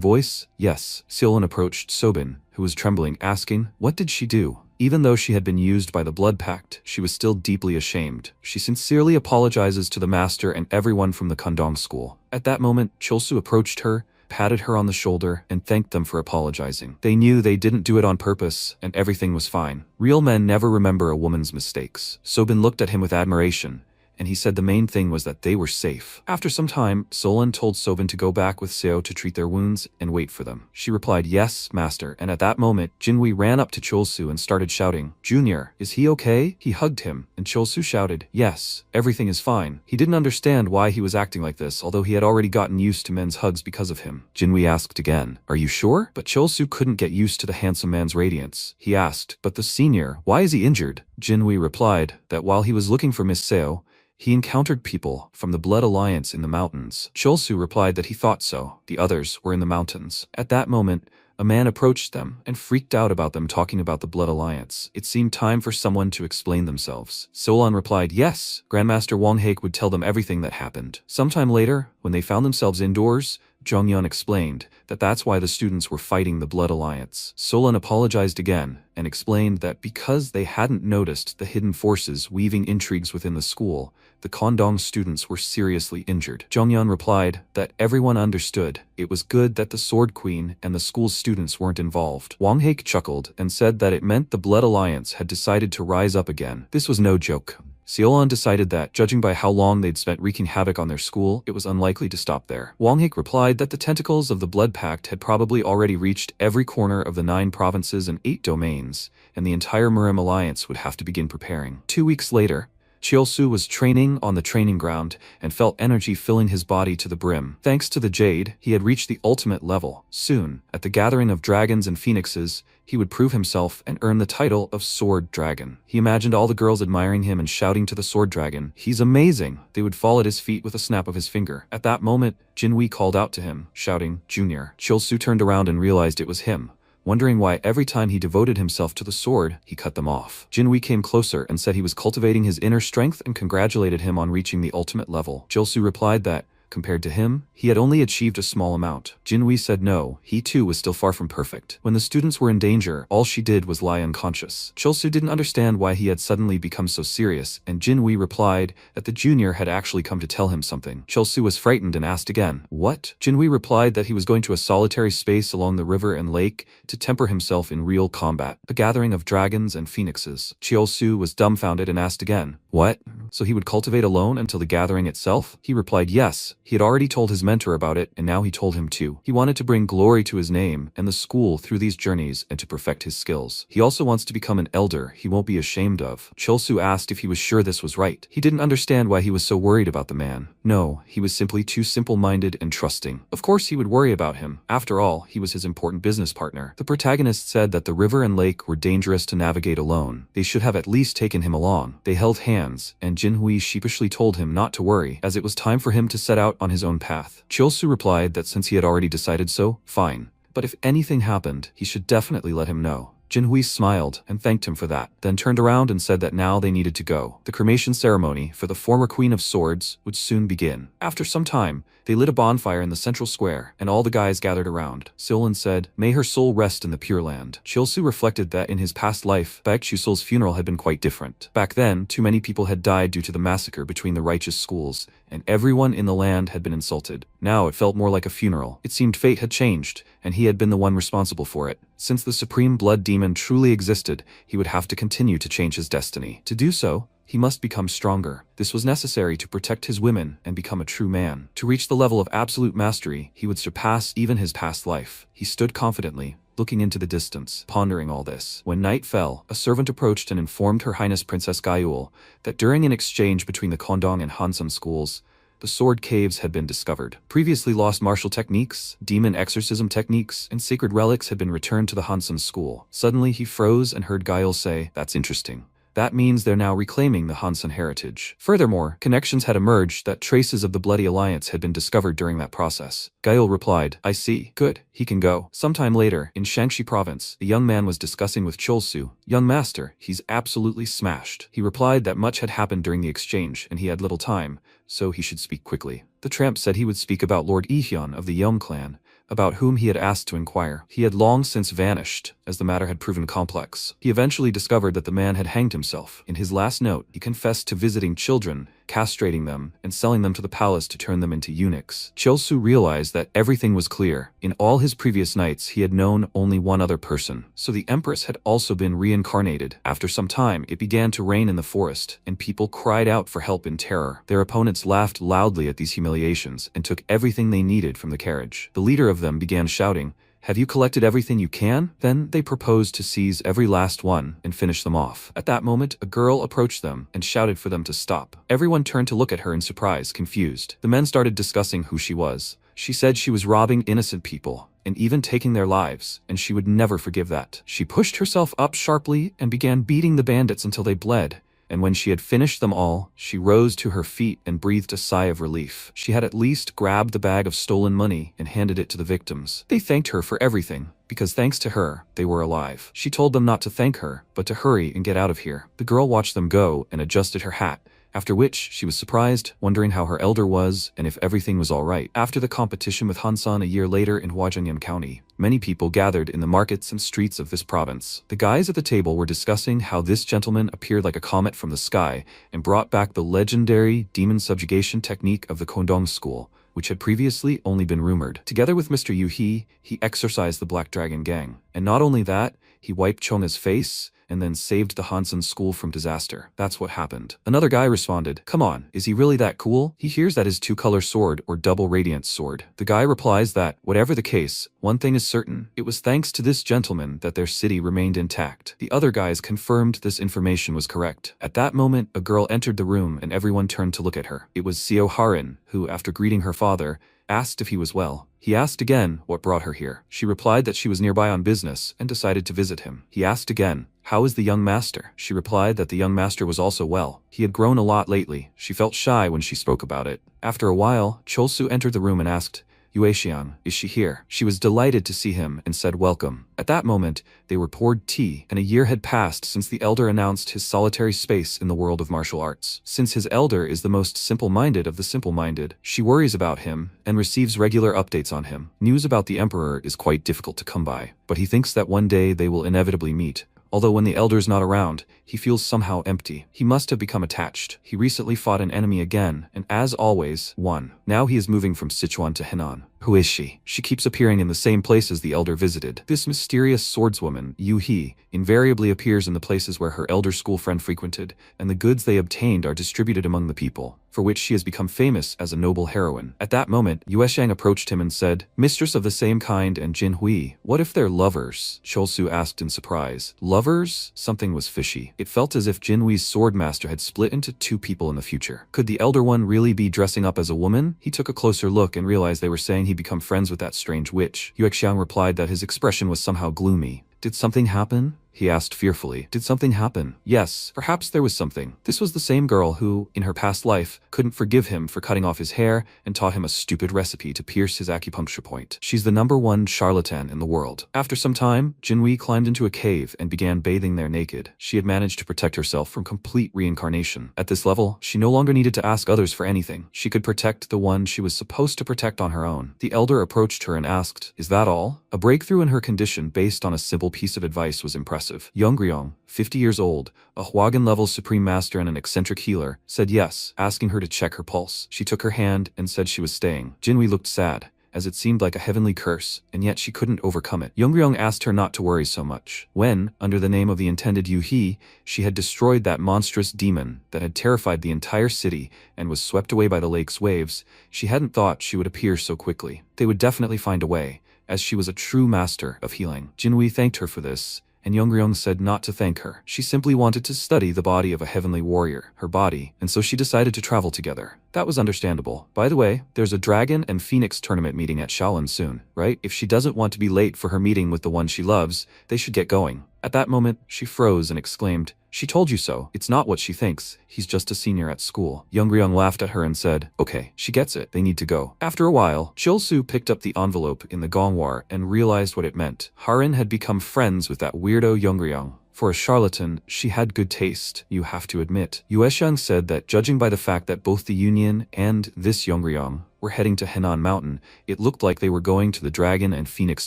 Speaker 1: voice, "Yes." Seolin approached Sobin, who was trembling, asking, "What did she do?" Even though she had been used by the blood pact, she was still deeply ashamed. She sincerely apologizes to the master and everyone from the Kondong school. At that moment, Chulsu approached her, patted her on the shoulder, and thanked them for apologizing. They knew they didn't do it on purpose, and everything was fine. Real men never remember a woman's mistakes. Sobin looked at him with admiration, and he said the main thing was that they were safe. After some time, Solon told Sobin to go back with Seo to treat their wounds and wait for them. She replied, "Yes, master," and at that moment, Jinhui ran up to Chulsu and started shouting, "Junior, is he okay?" He hugged him, and Chulsu shouted, "Yes, everything is fine." He didn't understand why he was acting like this, although he had already gotten used to men's hugs because of him. Jinhui asked again, "Are you sure?" But Chulsu couldn't get used to the handsome man's radiance. He asked, "But the senior, why is he injured?" Jinhui replied that while he was looking for Miss Seo, he encountered people from the Blood Alliance in the mountains. Chulsu replied that he thought so. The others were in the mountains. At that moment, a man approached them and freaked out about them talking about the Blood Alliance. It seemed time for someone to explain themselves. Solon replied, "Yes." Grandmaster Wang Haik would tell them everything that happened. Sometime later, when they found themselves indoors, Zhongyun explained that that's why the students were fighting the Blood Alliance. Solon apologized again and explained that because they hadn't noticed the hidden forces weaving intrigues within the school, the Kondong students were seriously injured. Zhongyun replied that everyone understood. It was good that the Sword Queen and the school's students weren't involved. Wang Haik chuckled and said that it meant the Blood Alliance had decided to rise up again. This was no joke. Seolon decided that, judging by how long they'd spent wreaking havoc on their school, it was unlikely to stop there. Wang Haik replied that the tentacles of the Blood Pact had probably already reached every corner of the 9 provinces and 8 domains, and the entire Murim Alliance would have to begin preparing. 2 weeks later, Chulsu was training on the training ground and felt energy filling his body to the brim. Thanks to the Jade, he had reached the ultimate level. Soon, at the gathering of dragons and phoenixes, he would prove himself and earn the title of Sword Dragon. He imagined all the girls admiring him and shouting to the Sword Dragon, "He's amazing!" They would fall at his feet with a snap of his finger. At that moment, Jinhui called out to him, shouting, "Junior." Chulsu turned around and realized it was him, wondering why every time he devoted himself to the sword, he cut them off. Jinhui came closer and said he was cultivating his inner strength and congratulated him on reaching the ultimate level. Chulsu replied that, compared to him, he had only achieved a small amount. Jinhui said no, he too was still far from perfect. When the students were in danger, all she did was lie unconscious. Chulsu didn't understand why he had suddenly become so serious, and Jinhui replied that the junior had actually come to tell him something. Chulsu was frightened and asked again, "What?" Jinhui replied that he was going to a solitary space along the river and lake to temper himself in real combat, a gathering of dragons and phoenixes. Chulsu was dumbfounded and asked again, "What? So he would cultivate alone until the gathering itself?" He replied yes. He had already told his mentor about it, and now he told him too. He wanted to bring glory to his name and the school through these journeys and to perfect his skills. He also wants to become an elder he won't be ashamed of. Chulsu asked if he was sure this was right. He didn't understand why he was so worried about the man. No, he was simply too simple-minded and trusting. Of course he would worry about him. After all, he was his important business partner. The protagonist said that the river and lake were dangerous to navigate alone. They should have at least taken him along. They held hands, and Jinhui sheepishly told him not to worry, as it was time for him to set out on his own path. Chulsu replied that since he had already decided so, fine. But if anything happened, he should definitely let him know. Jinhui smiled and thanked him for that, then turned around and said that now they needed to go. The cremation ceremony for the former Queen of Swords would soon begin. After some time, they lit a bonfire in the central square, and all the guys gathered around. Seolin said, "May her soul rest in the Pure Land." Chilsu reflected that in his past life, Baekchusul's funeral had been quite different. Back then, too many people had died due to the massacre between the righteous schools, and everyone in the land had been insulted. Now it felt more like a funeral. It seemed fate had changed, and he had been the one responsible for it. Since the supreme blood demon truly existed, he would have to continue to change his destiny. To do so, he must become stronger. This was necessary to protect his women and become a true man. To reach the level of absolute mastery, he would surpass even his past life. He stood confidently, looking into the distance, pondering all this. When night fell, a servant approached and informed Her Highness Princess Gayul that during an exchange between the Kondong and Hansun schools, the sword caves had been discovered. Previously lost martial techniques, demon exorcism techniques, and sacred relics had been returned to the Hansun school. Suddenly he froze and heard Gayul say, "That's interesting. That means they're now reclaiming the Hansun heritage." Furthermore, connections had emerged that traces of the Bloody Alliance had been discovered during that process. Gayul replied, "I see. Good. He can go." Sometime later, in Shaanxi province, the young man was discussing with Cholsu, "Young master, he's absolutely smashed." He replied that much had happened during the exchange and he had little time, so he should speak quickly. The tramp said he would speak about Lord Ihyun of the Yeom clan, about whom he had asked to inquire. He had long since vanished, as the matter had proven complex. He eventually discovered that the man had hanged himself. In his last note, he confessed to visiting children, castrating them, and selling them to the palace to turn them into eunuchs. Chilsu realized that everything was clear. In all his previous nights, he had known only one other person. So the Empress had also been reincarnated. After some time, it began to rain in the forest, and people cried out for help in terror. Their opponents laughed loudly at these humiliations and took everything they needed from the carriage. The leader of them began shouting, "Have you collected everything you can?" Then they proposed to seize every last one and finish them off. At that moment, a girl approached them and shouted for them to stop. Everyone turned to look at her in surprise, confused. The men started discussing who she was. She said she was robbing innocent people and even taking their lives, and she would never forgive that. She pushed herself up sharply and began beating the bandits until they bled. And when she had finished them all, she rose to her feet and breathed a sigh of relief. She had at least grabbed the bag of stolen money and handed it to the victims. They thanked her for everything, because thanks to her, they were alive. She told them not to thank her, but to hurry and get out of here. The girl watched them go and adjusted her hat, after which she was surprised, wondering how her elder was and if everything was all right. After the competition with Hansan a year later in Hwajeongnam County, many people gathered in the markets and streets of this province. The guys at the table were discussing how this gentleman appeared like a comet from the sky and brought back the legendary demon subjugation technique of the Kondong school, which had previously only been rumored. Together with Mr. Yu He exorcised the Black Dragon Gang. And not only that, he wiped Chonga's face and then saved the Hansen school from disaster. That's what happened. Another guy responded, "Come on, is he really that cool? He hears that his two-color sword or double radiance sword." The guy replies that, whatever the case, one thing is certain, it was thanks to this gentleman that their city remained intact. The other guys confirmed this information was correct. At that moment, a girl entered the room and everyone turned to look at her. It was Seo Harin, who, after greeting her father, asked if he was well. He asked again what brought her here. She replied that she was nearby on business and decided to visit him. He asked again, "How is the young master?" She replied that the young master was also well. He had grown a lot lately. She felt shy when she spoke about it. After a while, Cholsu entered the room and asked, "Yuexiang, is she here?" She was delighted to see him and said welcome. At that moment, they were poured tea, and a year had passed since the elder announced his solitary space in the world of martial arts. Since his elder is the most simple-minded of the simple-minded, she worries about him and receives regular updates on him. News about the emperor is quite difficult to come by, but he thinks that one day they will inevitably meet. Although when the elder's not around, he feels somehow empty. He must have become attached. He recently fought an enemy again, and as always, won. Now he is moving from Sichuan to Henan. Who is she? She keeps appearing in the same places the elder visited. This mysterious swordswoman, Yu He, invariably appears in the places where her elder school friend frequented, and the goods they obtained are distributed among the people, for which she has become famous as a noble heroine. At that moment, Yueshang approached him and said, "Mistress of the same kind and Jin Hui, what if they're lovers?" Cholsu asked in surprise. Lovers? Something was fishy. It felt as if Jin Hui's swordmaster had split into two people in the future. Could the elder one really be dressing up as a woman? He took a closer look and realized they were saying he'd become friends with that strange witch. Yuexiang replied that his expression was somehow gloomy. Did something happen? he asked fearfully. Did something happen? Yes, perhaps there was something. This was the same girl who, in her past life, couldn't forgive him for cutting off his hair and taught him a stupid recipe to pierce his acupuncture point. She's the #1 charlatan in the world. After some time, Jinwei climbed into a cave and began bathing there naked. She had managed to protect herself from complete reincarnation. At this level, she no longer needed to ask others for anything. She could protect the one she was supposed to protect on her own. The elder approached her and asked, "Is that all?" A breakthrough in her condition based on a simple piece of advice was impressive. Yongryong, 50 years old, a Hwagan-level supreme master and an eccentric healer, said yes, asking her to check her pulse. She took her hand and said she was staying. Jinwei looked sad, as it seemed like a heavenly curse, and yet she couldn't overcome it. Yongryong asked her not to worry so much. When, under the name of the intended Yuhi, she had destroyed that monstrous demon that had terrified the entire city and was swept away by the lake's waves, she hadn't thought she would appear so quickly. They would definitely find a way, as she was a true master of healing. Jinwei thanked her for this, and Yongryong said not to thank her. She simply wanted to study the body of a heavenly warrior, her body, and so she decided to travel together. That was understandable. By the way, there's a Dragon and Phoenix tournament meeting at Shaolin soon, right? If she doesn't want to be late for her meeting with the one she loves, they should get going. At that moment, she froze and exclaimed, "She told you so. It's not what she thinks. He's just a senior at school." Yongryong laughed at her and said, "Okay, she gets it. They need to go." After a while, Chilsu picked up the envelope in the gongwar and realized what it meant. Harin had become friends with that weirdo Yongryong. For a charlatan, she had good taste, you have to admit. Yuesheng said that judging by the fact that both the Union and this Yongryong were heading to Henan Mountain, it looked like they were going to the Dragon and Phoenix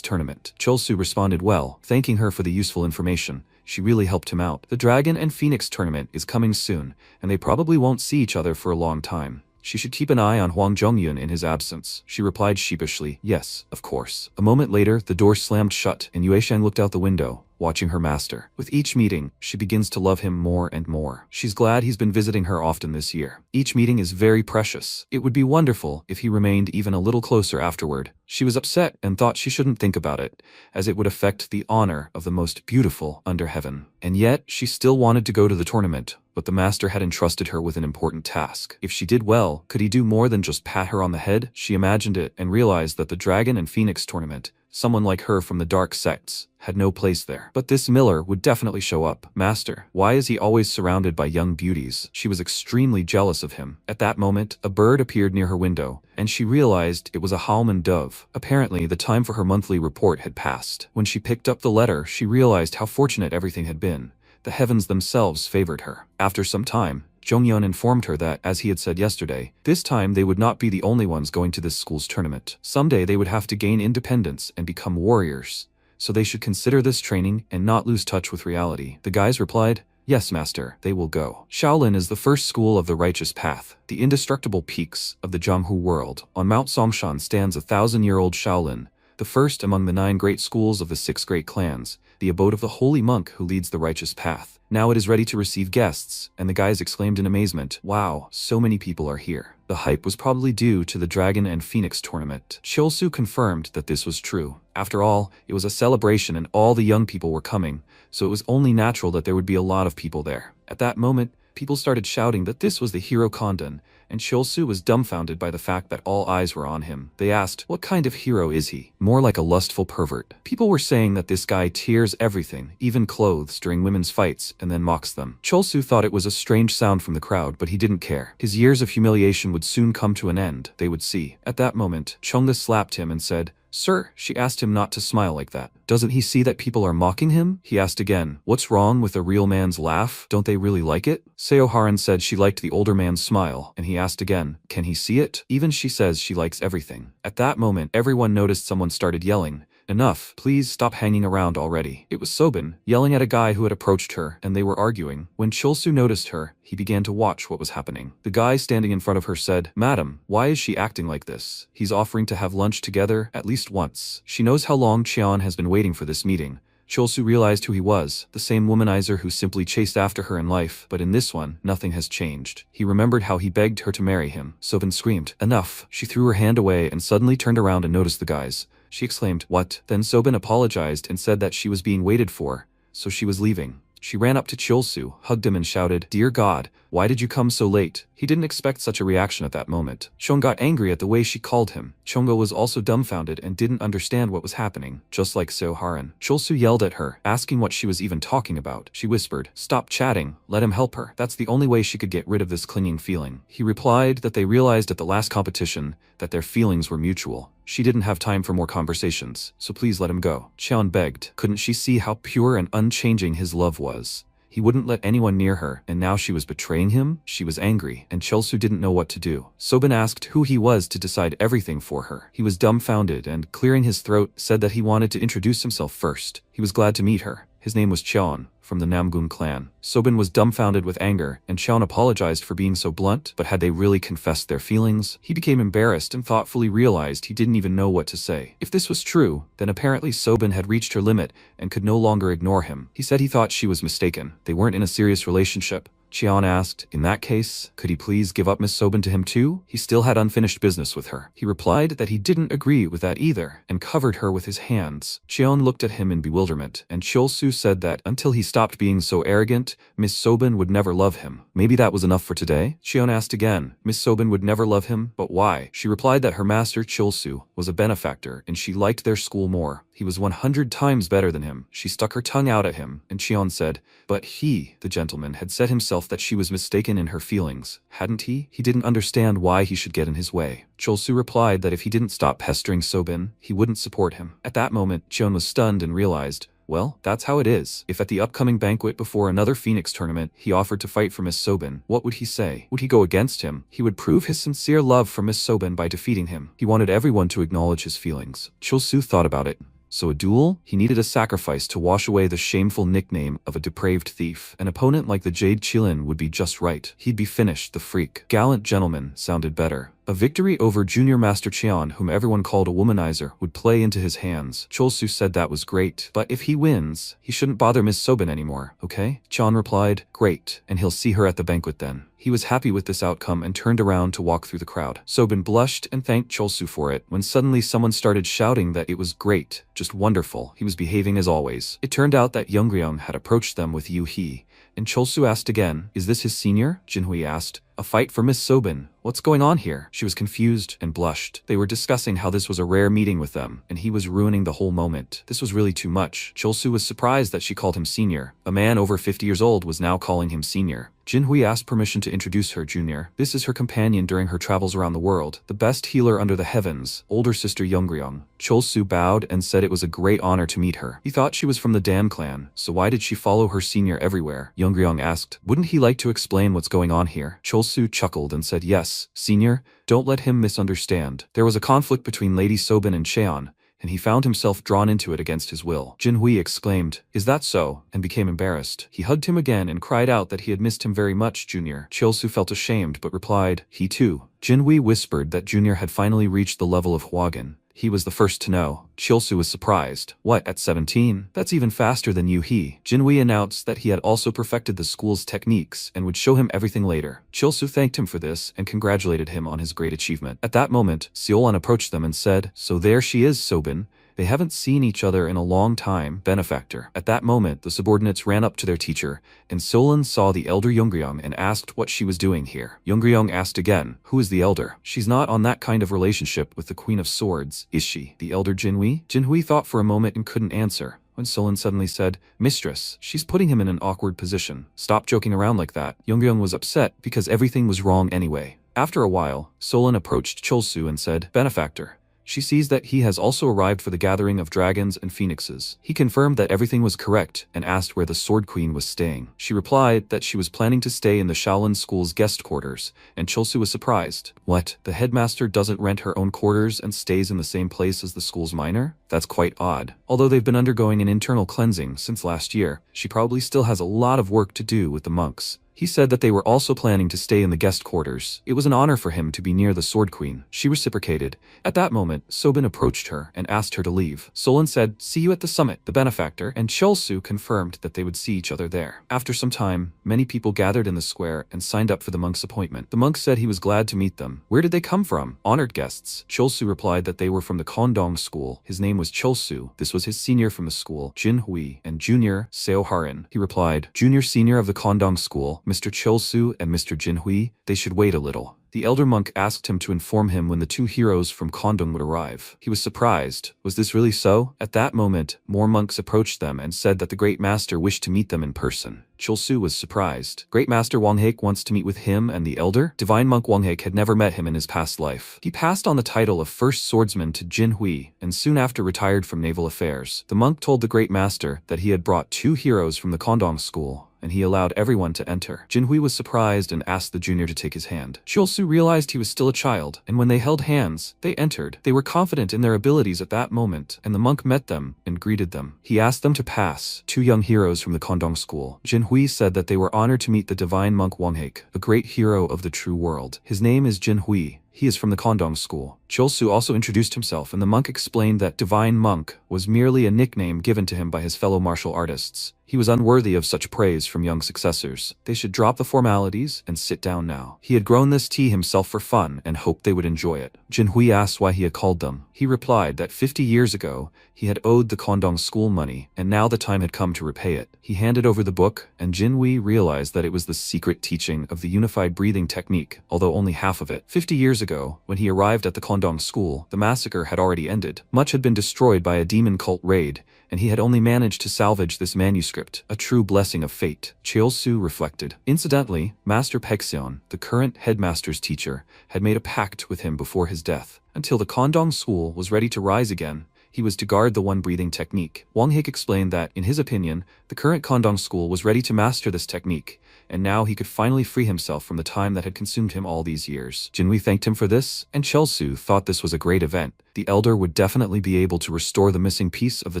Speaker 1: tournament. Chulsu responded well, thanking her for the useful information. She really helped him out. The Dragon and Phoenix tournament is coming soon, and they probably won't see each other for a long time. She should keep an eye on Huang Zhongyun in his absence. She replied sheepishly, "Yes, of course." A moment later, the door slammed shut, and Yuesheng looked out the window, watching her master. With each meeting, she begins to love him more and more. She's glad he's been visiting her often this year. Each meeting is very precious. It would be wonderful if he remained even a little closer afterward. She was upset and thought she shouldn't think about it, as it would affect the honor of the most beautiful under heaven. And yet, she still wanted to go to the tournament, but the master had entrusted her with an important task. If she did well, could he do more than just pat her on the head? She imagined it and realized that the Dragon and Phoenix tournament, someone like her from the dark sects, had no place there. But this Miller would definitely show up. Master, why is he always surrounded by young beauties? She was extremely jealous of him. At that moment, a bird appeared near her window, and she realized it was a Halman dove. Apparently, the time for her monthly report had passed. When she picked up the letter, she realized how fortunate everything had been. The heavens themselves favored her. After some time, Zhongyun informed her that, as he had said yesterday, this time they would not be the only ones going to this school's tournament. Someday they would have to gain independence and become warriors, so they should consider this training and not lose touch with reality. The guys replied, "Yes, master, they will go." Shaolin is the first school of the righteous path, the indestructible peaks of the Jianghu world. On Mount Songshan stands a 1,000-year-old Shaolin, the first among the 9 great schools of the 6 great clans, the abode of the holy monk who leads the righteous path. Now it is ready to receive guests, and the guys exclaimed in amazement, "Wow, so many people are here." The hype was probably due to the Dragon and Phoenix tournament. Chilsu confirmed that this was true. After all, it was a celebration and all the young people were coming, so it was only natural that there would be a lot of people there. At that moment, people started shouting that this was the hero Kondon, and Chilsu was dumbfounded by the fact that all eyes were on him. They asked, what kind of hero is he? More like a lustful pervert. People were saying that this guy tears everything, even clothes, during women's fights, and then mocks them. Chilsu thought it was a strange sound from the crowd, but he didn't care. His years of humiliation would soon come to an end, they would see. At that moment, Chunga slapped him and said, "Sir," she asked him not to smile like that. "Doesn't he see that people are mocking him?" He asked again, "What's wrong with a real man's laugh? Don't they really like it?" Seo Haran said she liked the older man's smile, and he asked again, "Can he see it?" Even she says she likes everything. At that moment, everyone noticed someone started yelling, "Enough, please stop hanging around already." It was Sobin, yelling at a guy who had approached her, and they were arguing. When Chilsu noticed her, he began to watch what was happening. The guy standing in front of her said, "Madam, why is she acting like this? He's offering to have lunch together at least once." She knows how long Qian has been waiting for this meeting. Chilsu realized who he was, the same womanizer who simply chased after her in life, but in this one, nothing has changed. He remembered how he begged her to marry him. Sobin screamed, "Enough!" She threw her hand away and suddenly turned around and noticed the guys. She exclaimed, "What?" Then Sobin apologized and said that she was being waited for, so she was leaving. She ran up to Chulsu, hugged him and shouted, "Dear God, why did you come so late?" He didn't expect such a reaction at that moment. Cheon got angry at the way she called him. Chongo was also dumbfounded and didn't understand what was happening, just like Seo Haran. Chulsu yelled at her, asking what she was even talking about. She whispered, "Stop chatting, let him help her." That's the only way she could get rid of this clinging feeling. He replied that they realized at the last competition that their feelings were mutual. She didn't have time for more conversations, so please let him go. Cheon begged. Couldn't she see how pure and unchanging his love was? He wouldn't let anyone near her, and now she was betraying him? She was angry, and Chulsu didn't know what to do. Sobin asked who he was to decide everything for her. He was dumbfounded and, clearing his throat, said that he wanted to introduce himself first. He was glad to meet her. His name was Cheon, from the Namgun clan. Sobin was dumbfounded with anger, and Cheon apologized for being so blunt, but had they really confessed their feelings? He became embarrassed and thoughtfully realized he didn't even know what to say. If this was true, then apparently Sobin had reached her limit and could no longer ignore him. He said he thought she was mistaken. They weren't in a serious relationship. Cheon asked, in that case, could he please give up Miss Sobin to him too? He still had unfinished business with her. He replied that he didn't agree with that either, and covered her with his hands. Cheon looked at him in bewilderment, and Chulsu said that until he stopped being so arrogant, Miss Sobin would never love him. Maybe that was enough for today? Cheon asked again. Miss Sobin would never love him, but why? She replied that her master Chulsu was a benefactor, and she liked their school more. He was 100 times better than him. She stuck her tongue out at him, and Cheon said, but he, the gentleman, had said himself that she was mistaken in her feelings, hadn't he? He didn't understand why he should get in his way. Chulsu replied that if he didn't stop pestering Sobin, he wouldn't support him. At that moment, Cheon was stunned and realized, well, that's how it is. If at the upcoming banquet before another Phoenix tournament, he offered to fight for Miss Sobin, what would he say? Would he go against him? He would prove his sincere love for Miss Sobin by defeating him. He wanted everyone to acknowledge his feelings. Chulsu thought about it. So a duel? He needed a sacrifice to wash away the shameful nickname of a depraved thief. An opponent like the Jade Chilin would be just right. He'd be finished, the freak. Gallant gentleman sounded better. A victory over Junior Master Cheon, whom everyone called a womanizer, would play into his hands. Chulsu said that was great, but if he wins, he shouldn't bother Miss Sobin anymore, okay? Cheon replied, great, and he'll see her at the banquet then. He was happy with this outcome and turned around to walk through the crowd. Sobin blushed and thanked Chulsu for it, when suddenly someone started shouting that it was great, just wonderful. He was behaving as always. It turned out that Youngryung had approached them with Yu He, and Chulsu asked again, is this his senior? Jinhui asked. A fight for Miss Sobin. What's going on here? She was confused and blushed. They were discussing how this was a rare meeting with them, and he was ruining the whole moment. This was really too much. Chulsu was surprised that she called him senior. A man over 50 years old was now calling him senior. Jinhui asked permission to introduce her junior. This is her companion during her travels around the world, the best healer under the heavens, older sister Youngryung. Chulsu bowed and said it was a great honor to meet her. He thought she was from the Dan clan, so why did she follow her senior everywhere? Youngryung asked, wouldn't he like to explain what's going on here? Chulsu chuckled and said, yes, senior, don't let him misunderstand. There was a conflict between Lady Sobin and Cheon, and he found himself drawn into it against his will. Jinhui exclaimed, is that so? And became embarrassed. He hugged him again and cried out that he had missed him very much, Junior. Chulsu felt ashamed but replied, he too. Jinhui whispered that Junior had finally reached the level of Hwagen. He was the first to know. Chulsu was surprised. What, at 17? That's even faster than Yu He. Jinhui announced that he had also perfected the school's techniques and would show him everything later. Chulsu thanked him for this and congratulated him on his great achievement. At that moment, Seolan approached them and said, so there she is, Sobin. They haven't seen each other in a long time, benefactor. At that moment, the subordinates ran up to their teacher, and Seolan saw the elder Youngryung and asked what she was doing here. Youngryung asked again, who is the elder? She's not on that kind of relationship with the Queen of Swords, is she? The elder Jinhui? Jinhui thought for a moment and couldn't answer. When Seolan suddenly said, mistress, she's putting him in an awkward position. Stop joking around like that. Youngryung was upset because everything was wrong anyway. After a while, Seolan approached Chulsu and said, benefactor. She sees that he has also arrived for the gathering of dragons and phoenixes. He confirmed that everything was correct and asked where the Sword Queen was staying. She replied that she was planning to stay in the Shaolin School's guest quarters, and Chulsu was surprised. What? The headmaster doesn't rent her own quarters and stays in the same place as the school's minor? That's quite odd. Although they've been undergoing an internal cleansing since last year, she probably still has a lot of work to do with the monks. He said that they were also planning to stay in the guest quarters. It was an honor for him to be near the Sword Queen. She reciprocated. At that moment, Sobin approached her and asked her to leave. Solon said, "See you at the summit." The benefactor and Chulsu confirmed that they would see each other there. After some time, many people gathered in the square and signed up for the monk's appointment. The monk said he was glad to meet them. Where did they come from? Honored guests. Chulsu replied that they were from the Kondong school. His name was Chulsu. This was his senior from the school, Jin Hui, and junior, Seo Harin. He replied, "Junior senior of the Kondong school, Mr. Chulsu and Mr. Jin Hui, they should wait a little." The elder monk asked him to inform him when the two heroes from Kondong would arrive. He was surprised. Was this really so? At that moment, more monks approached them and said that the Great Master wished to meet them in person. Chulsu was surprised. Great Master Wanghake wants to meet with him and the elder? Divine Monk Wanghake had never met him in his past life. He passed on the title of First Swordsman to Jin Hui, and soon after retired from naval affairs. The monk told the Great Master that he had brought two heroes from the Kondong school, and he allowed everyone to enter. Jin Hui was surprised and asked the junior to take his hand. Chulsu realized he was still a child, and when they held hands, they entered. They were confident in their abilities at that moment, and the monk met them and greeted them. He asked them to pass, two young heroes from the Kondong school. Jin Hui said that they were honored to meet the divine monk Wanghake, a great hero of the true world. His name is Jin Hui. He is from the Kondong school. Chulsu also introduced himself, and the monk explained that Divine Monk was merely a nickname given to him by his fellow martial artists. He was unworthy of such praise from young successors. They should drop the formalities and sit down now. He had grown this tea himself for fun and hoped they would enjoy it. Jin Hui asked why he had called them. He replied that 50 years ago, he had owed the Kondong school money, and now the time had come to repay it. He handed over the book, and Jin Hui realized that it was the secret teaching of the unified breathing technique, although only half of it. 50 years ago, when he arrived at the Kondong school, the massacre had already ended. Much had been destroyed by a demon cult raid, and he had only managed to salvage this manuscript, a true blessing of fate. Chulsu reflected. Incidentally, Master Pegseon, the current headmaster's teacher, had made a pact with him before his death. Until the Kondong school was ready to rise again, he was to guard the one-breathing technique. Wanghake explained that, in his opinion, the current Kondong school was ready to master this technique, and now he could finally free himself from the time that had consumed him all these years. Jinhui thanked him for this, and Chulsu thought this was a great event. The elder would definitely be able to restore the missing piece of the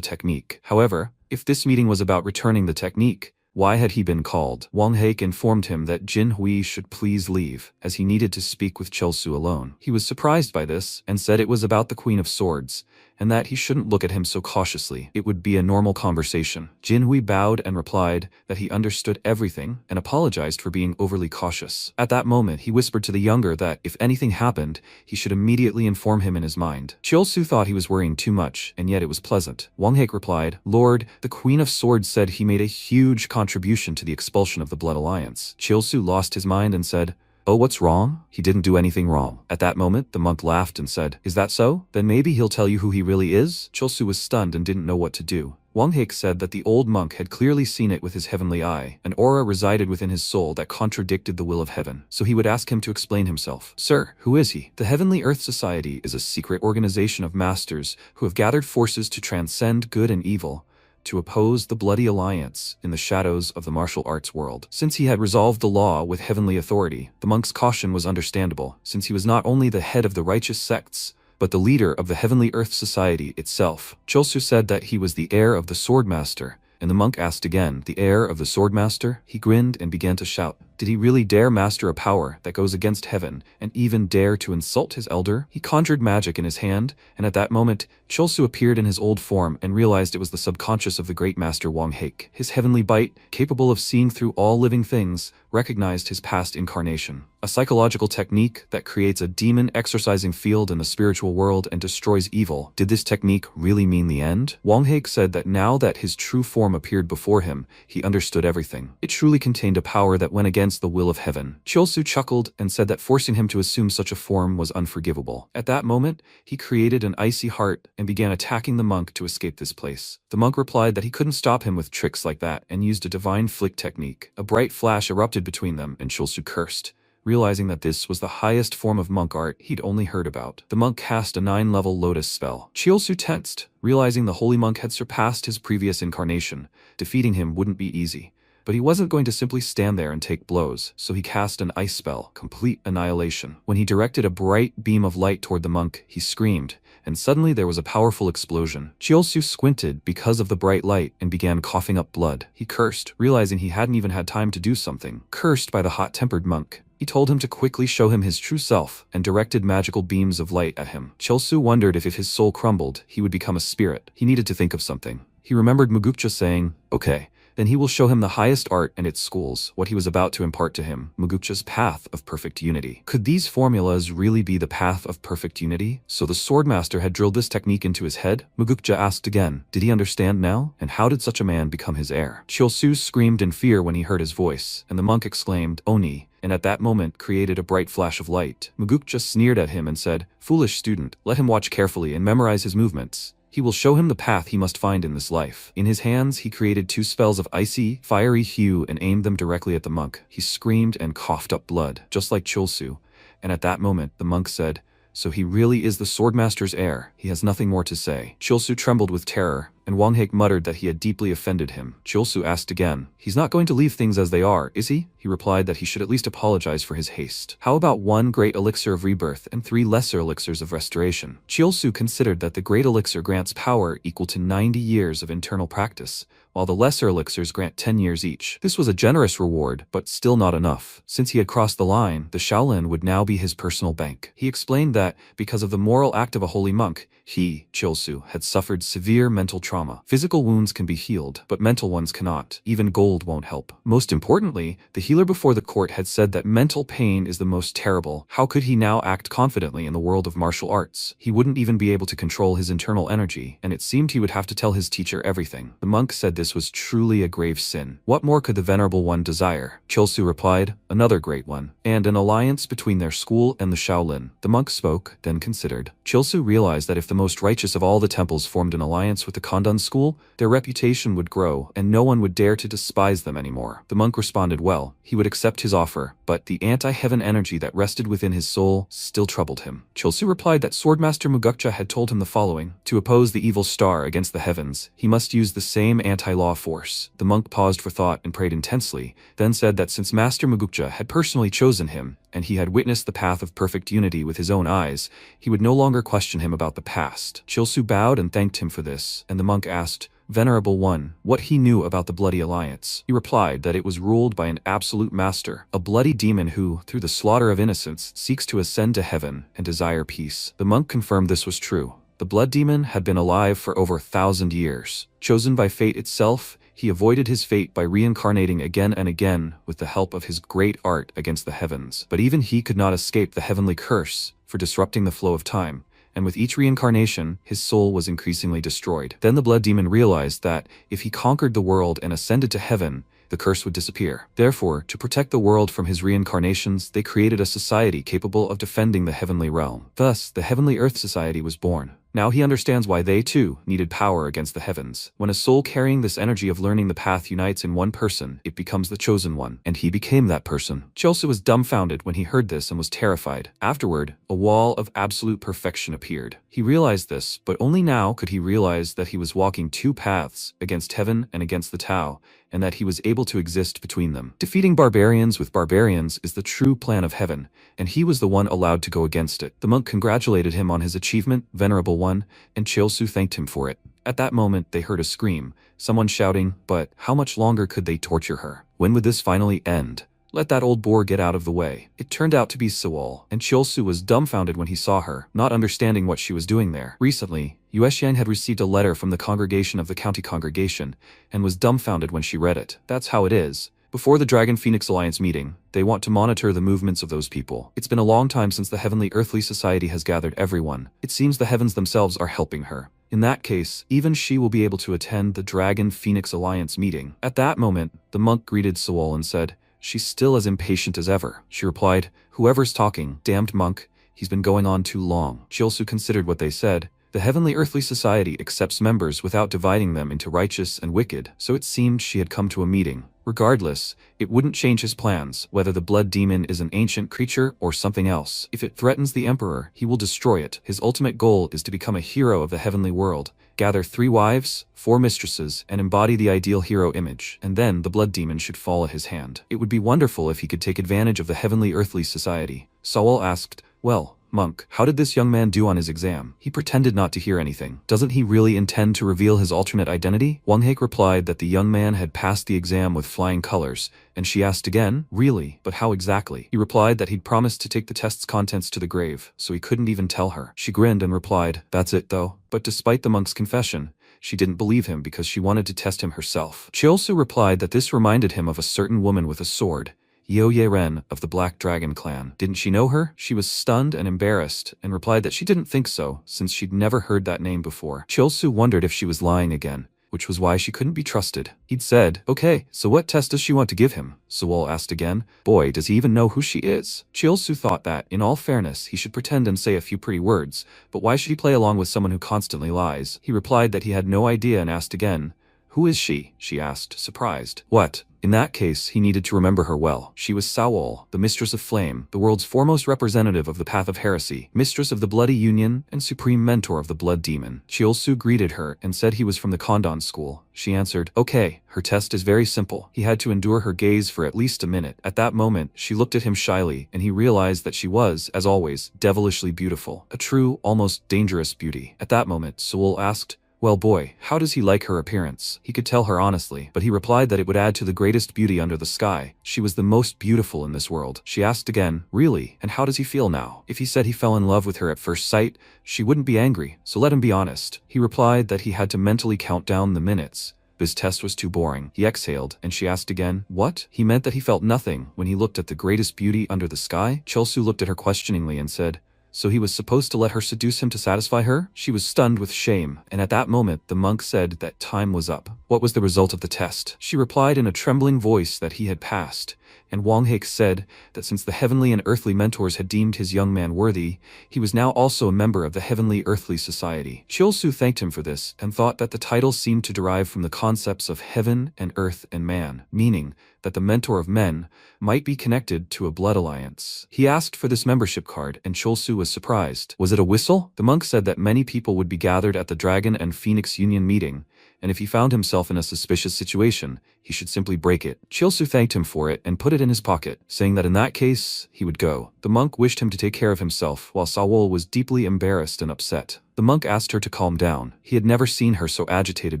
Speaker 1: technique. However, if this meeting was about returning the technique, why had he been called? Wanghake informed him that Jin Hui should please leave, as he needed to speak with Chulsu alone. He was surprised by this, and said it was about the Queen of Swords, and that he shouldn't look at him so cautiously. It would be a normal conversation. Jin Hui bowed and replied that he understood everything and apologized for being overly cautious. At that moment, he whispered to the younger that if anything happened, he should immediately inform him in his mind. Chulsu thought he was worrying too much, and yet it was pleasant. Wanghake replied, "Lord, the Queen of Swords said he made a huge contribution to the expulsion of the Blood Alliance." Chulsu lost his mind and said, "Oh, what's wrong? He didn't do anything wrong." At that moment, the monk laughed and said, "Is that so? Then maybe he'll tell you who he really is?" Chulsu was stunned and didn't know what to do. Wanghake said that the old monk had clearly seen it with his heavenly eye. An aura resided within his soul that contradicted the will of heaven, so he would ask him to explain himself. "Sir, who is he?" The Heavenly Earth Society is a secret organization of masters who have gathered forces to transcend good and evil, to oppose the Bloody Alliance in the shadows of the martial arts world. Since he had resolved the law with heavenly authority, the monk's caution was understandable, since he was not only the head of the righteous sects, but the leader of the Heavenly Earth Society itself. Chulsu said that he was the heir of the Swordmaster, and the monk asked again, "The heir of the Swordmaster?" He grinned and began to shout. Did he really dare master a power that goes against heaven, and even dare to insult his elder? He conjured magic in his hand, and at that moment, Chulsu appeared in his old form and realized it was the subconscious of the great master Wanghake. His heavenly bite, capable of seeing through all living things, recognized his past incarnation. A psychological technique that creates a demon exorcising field in the spiritual world and destroys evil. Did this technique really mean the end? Wanghake said that now that his true form appeared before him, he understood everything. It truly contained a power that went against the will of heaven. Chulsu chuckled and said that forcing him to assume such a form was unforgivable. At that moment, he created an icy heart and began attacking the monk to escape this place. The monk replied that he couldn't stop him with tricks like that and used a divine flick technique. A bright flash erupted between them, and Chulsu cursed, realizing that this was the highest form of monk art he'd only heard about. The monk cast a 9-level lotus spell. Chulsu tensed, realizing the holy monk had surpassed his previous incarnation. Defeating him wouldn't be easy. But he wasn't going to simply stand there and take blows, so he cast an ice spell, complete annihilation. When he directed a bright beam of light toward the monk, he screamed, and suddenly there was a powerful explosion. Chiolsu squinted because of the bright light and began coughing up blood. He cursed, realizing he hadn't even had time to do something. Cursed by the hot-tempered monk, he told him to quickly show him his true self and directed magical beams of light at him. Chiolsu wondered if his soul crumbled, he would become a spirit. He needed to think of something. He remembered Mangacap saying, "Okay, then he will show him the highest art and its schools," what he was about to impart to him, Mangacap's path of perfect unity. Could these formulas really be the path of perfect unity? So the swordmaster had drilled this technique into his head? Mangacap asked again, did he understand now? And how did such a man become his heir? Chiolsu screamed in fear when he heard his voice, and the monk exclaimed, "Oni," and at that moment created a bright flash of light. Mangacap sneered at him and said, "Foolish student, let him watch carefully and memorize his movements. He will show him the path he must find in this life." In his hands, he created 2 spells of icy, fiery hue and aimed them directly at the monk. He screamed and coughed up blood, just like Chiolsu, and at that moment, the monk said, "So he really is the swordmaster's heir." He has nothing more to say. Chiolsu trembled with terror, and Wanghake muttered that he had deeply offended him. Chiolsu asked again, "He's not going to leave things as they are, is he?" He replied that he should at least apologize for his haste. How about 1 great elixir of rebirth and 3 lesser elixirs of restoration? Chiolsu considered that the great elixir grants power equal to 90 years of internal practice, while the lesser elixirs grant 10 years each. This was a generous reward, but still not enough. Since he had crossed the line, the Shaolin would now be his personal bank. He explained that, because of the moral act of a holy monk, he, Chiolsu, had suffered severe mental trauma. Physical wounds can be healed, but mental ones cannot. Even gold won't help. Most importantly, the healer before the court had said that mental pain is the most terrible. How could he now act confidently in the world of martial arts? He wouldn't even be able to control his internal energy, and it seemed he would have to tell his teacher everything. The monk said this was truly a grave sin. What more could the Venerable One desire? Chiolsu replied, "Another great one, and an alliance between their school and the Shaolin." The monk spoke, then considered. Chiolsu realized that if the most righteous of all the temples formed an alliance with the Kondon school, their reputation would grow, and no one would dare to despise them anymore. The monk responded well. He would accept his offer, but the anti-heaven energy that rested within his soul still troubled him. Chiolsu replied that Swordmaster Mangacap had told him the following: to oppose the evil star against the heavens, he must use the same anti-law force. The monk paused for thought and prayed intensely, then said that since Master Mangacap had personally chosen him, and he had witnessed the path of perfect unity with his own eyes, he would no longer question him about the past. Chiolsu bowed and thanked him for this, and the monk asked, "Venerable One, what he knew about the Bloody Alliance?" He replied that it was ruled by an absolute master, a bloody demon who, through the slaughter of innocents, seeks to ascend to heaven and desire peace. The monk confirmed this was true. The blood demon had been alive for over 1,000 years. Chosen by fate itself, he avoided his fate by reincarnating again and again with the help of his great art against the heavens. But even he could not escape the heavenly curse for disrupting the flow of time, and with each reincarnation, his soul was increasingly destroyed. Then the blood demon realized that if he conquered the world and ascended to heaven, the curse would disappear. Therefore, to protect the world from his reincarnations, they created a society capable of defending the heavenly realm. Thus, the Heavenly Earth Society was born. Now he understands why they, too, needed power against the heavens. When a soul carrying this energy of learning the path unites in one person, it becomes the chosen one, and he became that person. Chiolsu was dumbfounded when he heard this and was terrified. Afterward, a wall of absolute perfection appeared. He realized this, but only now could he realize that he was walking 2 paths, against heaven and against the Tao, and that he was able to exist between them. Defeating barbarians with barbarians is the true plan of heaven, and he was the one allowed to go against it. The monk congratulated him on his achievement, Venerable One, and Chiolsu thanked him for it. At that moment, they heard a scream, someone shouting, but how much longer could they torture her? When would this finally end? Let that old boar get out of the way. It turned out to be Sewol, and Chiolsu was dumbfounded when he saw her, not understanding what she was doing there. Recently, Yuexiang had received a letter from the congregation of the county congregation, and was dumbfounded when she read it. That's how it is. Before the Dragon Phoenix Alliance meeting, they want to monitor the movements of those people. It's been a long time since the Heavenly Earthly Society has gathered everyone. It seems the heavens themselves are helping her. In that case, even she will be able to attend the Dragon Phoenix Alliance meeting. At that moment, the monk greeted Sewol and said, "She's still as impatient as ever." She replied, "Whoever's talking, damned monk, he's been going on too long." Chiolsu considered what they said. The Heavenly Earthly Society accepts members without dividing them into righteous and wicked, so it seemed she had come to a meeting. Regardless, it wouldn't change his plans, whether the blood demon is an ancient creature or something else. If it threatens the emperor, he will destroy it. His ultimate goal is to become a hero of the heavenly world, gather 3 wives, 4 mistresses, and embody the ideal hero image, and then the blood demon should fall at his hand. It would be wonderful if he could take advantage of the heavenly earthly society. Sawol asked, "Well, monk, how did this young man do on his exam?" He pretended not to hear anything. Doesn't he really intend to reveal his alternate identity? Wanghaek replied that the young man had passed the exam with flying colors, and she asked again, "Really? But how exactly?" He replied that he'd promised to take the test's contents to the grave, so he couldn't even tell her. She grinned and replied, "That's it though." But despite the monk's confession, she didn't believe him because she wanted to test him herself. Cheolsu replied that this reminded him of a certain woman with a sword, Ren of the Black Dragon clan. Didn't she know her? She was stunned and embarrassed, and replied that she didn't think so, since she'd never heard that name before. Cheolsu wondered if she was lying again, which was why she couldn't be trusted. He'd said, "Okay, so what test does she want to give him?" Sewol asked again. Boy, does he even know who she is. Cheolsu thought that, in all fairness, he should pretend and say a few pretty words, but why should he play along with someone who constantly lies? He replied that he had no idea and asked again, "Who is she?" she asked, surprised. What? In that case, he needed to remember her well. She was Sawol, the Mistress of Flame, the world's foremost representative of the path of heresy, Mistress of the Bloody Union, and Supreme Mentor of the Blood Demon. Cheolsu greeted her and said he was from the Kondon school. She answered, "Okay, her test is very simple." He had to endure her gaze for at least a minute. At that moment, she looked at him shyly, and he realized that she was, as always, devilishly beautiful. A true, almost dangerous beauty. At that moment, Sewol asked, "Well boy, how does he like her appearance?" He could tell her honestly, but he replied that it would add to the greatest beauty under the sky. She was the most beautiful in this world. She asked again, "Really? And how does he feel now?" If he said he fell in love with her at first sight, she wouldn't be angry, so let him be honest. He replied that he had to mentally count down the minutes. His test was too boring. He exhaled, and she asked again, "What?" He meant that he felt nothing when he looked at the greatest beauty under the sky. Cheolsu looked at her questioningly and said, "So he was supposed to let her seduce him to satisfy her?" She was stunned with shame, and at that moment the monk said that time was up. What was the result of the test? She replied in a trembling voice that he had passed, and Wanghaek said that since the heavenly and earthly mentors had deemed his young man worthy, he was now also a member of the heavenly earthly society. Cheolsu thanked him for this, and thought that the title seemed to derive from the concepts of heaven and earth and man, meaning that the mentor of men might be connected to a blood alliance. He asked for this membership card, and Cheolsu was surprised. Was it a whistle? The monk said that many people would be gathered at the Dragon and Phoenix Union meeting, and if he found himself in a suspicious situation, he should simply break it. Cheolsu thanked him for it and put it in his pocket, saying that in that case, he would go. The monk wished him to take care of himself, while Sawol was deeply embarrassed and upset. The monk asked her to calm down. He had never seen her so agitated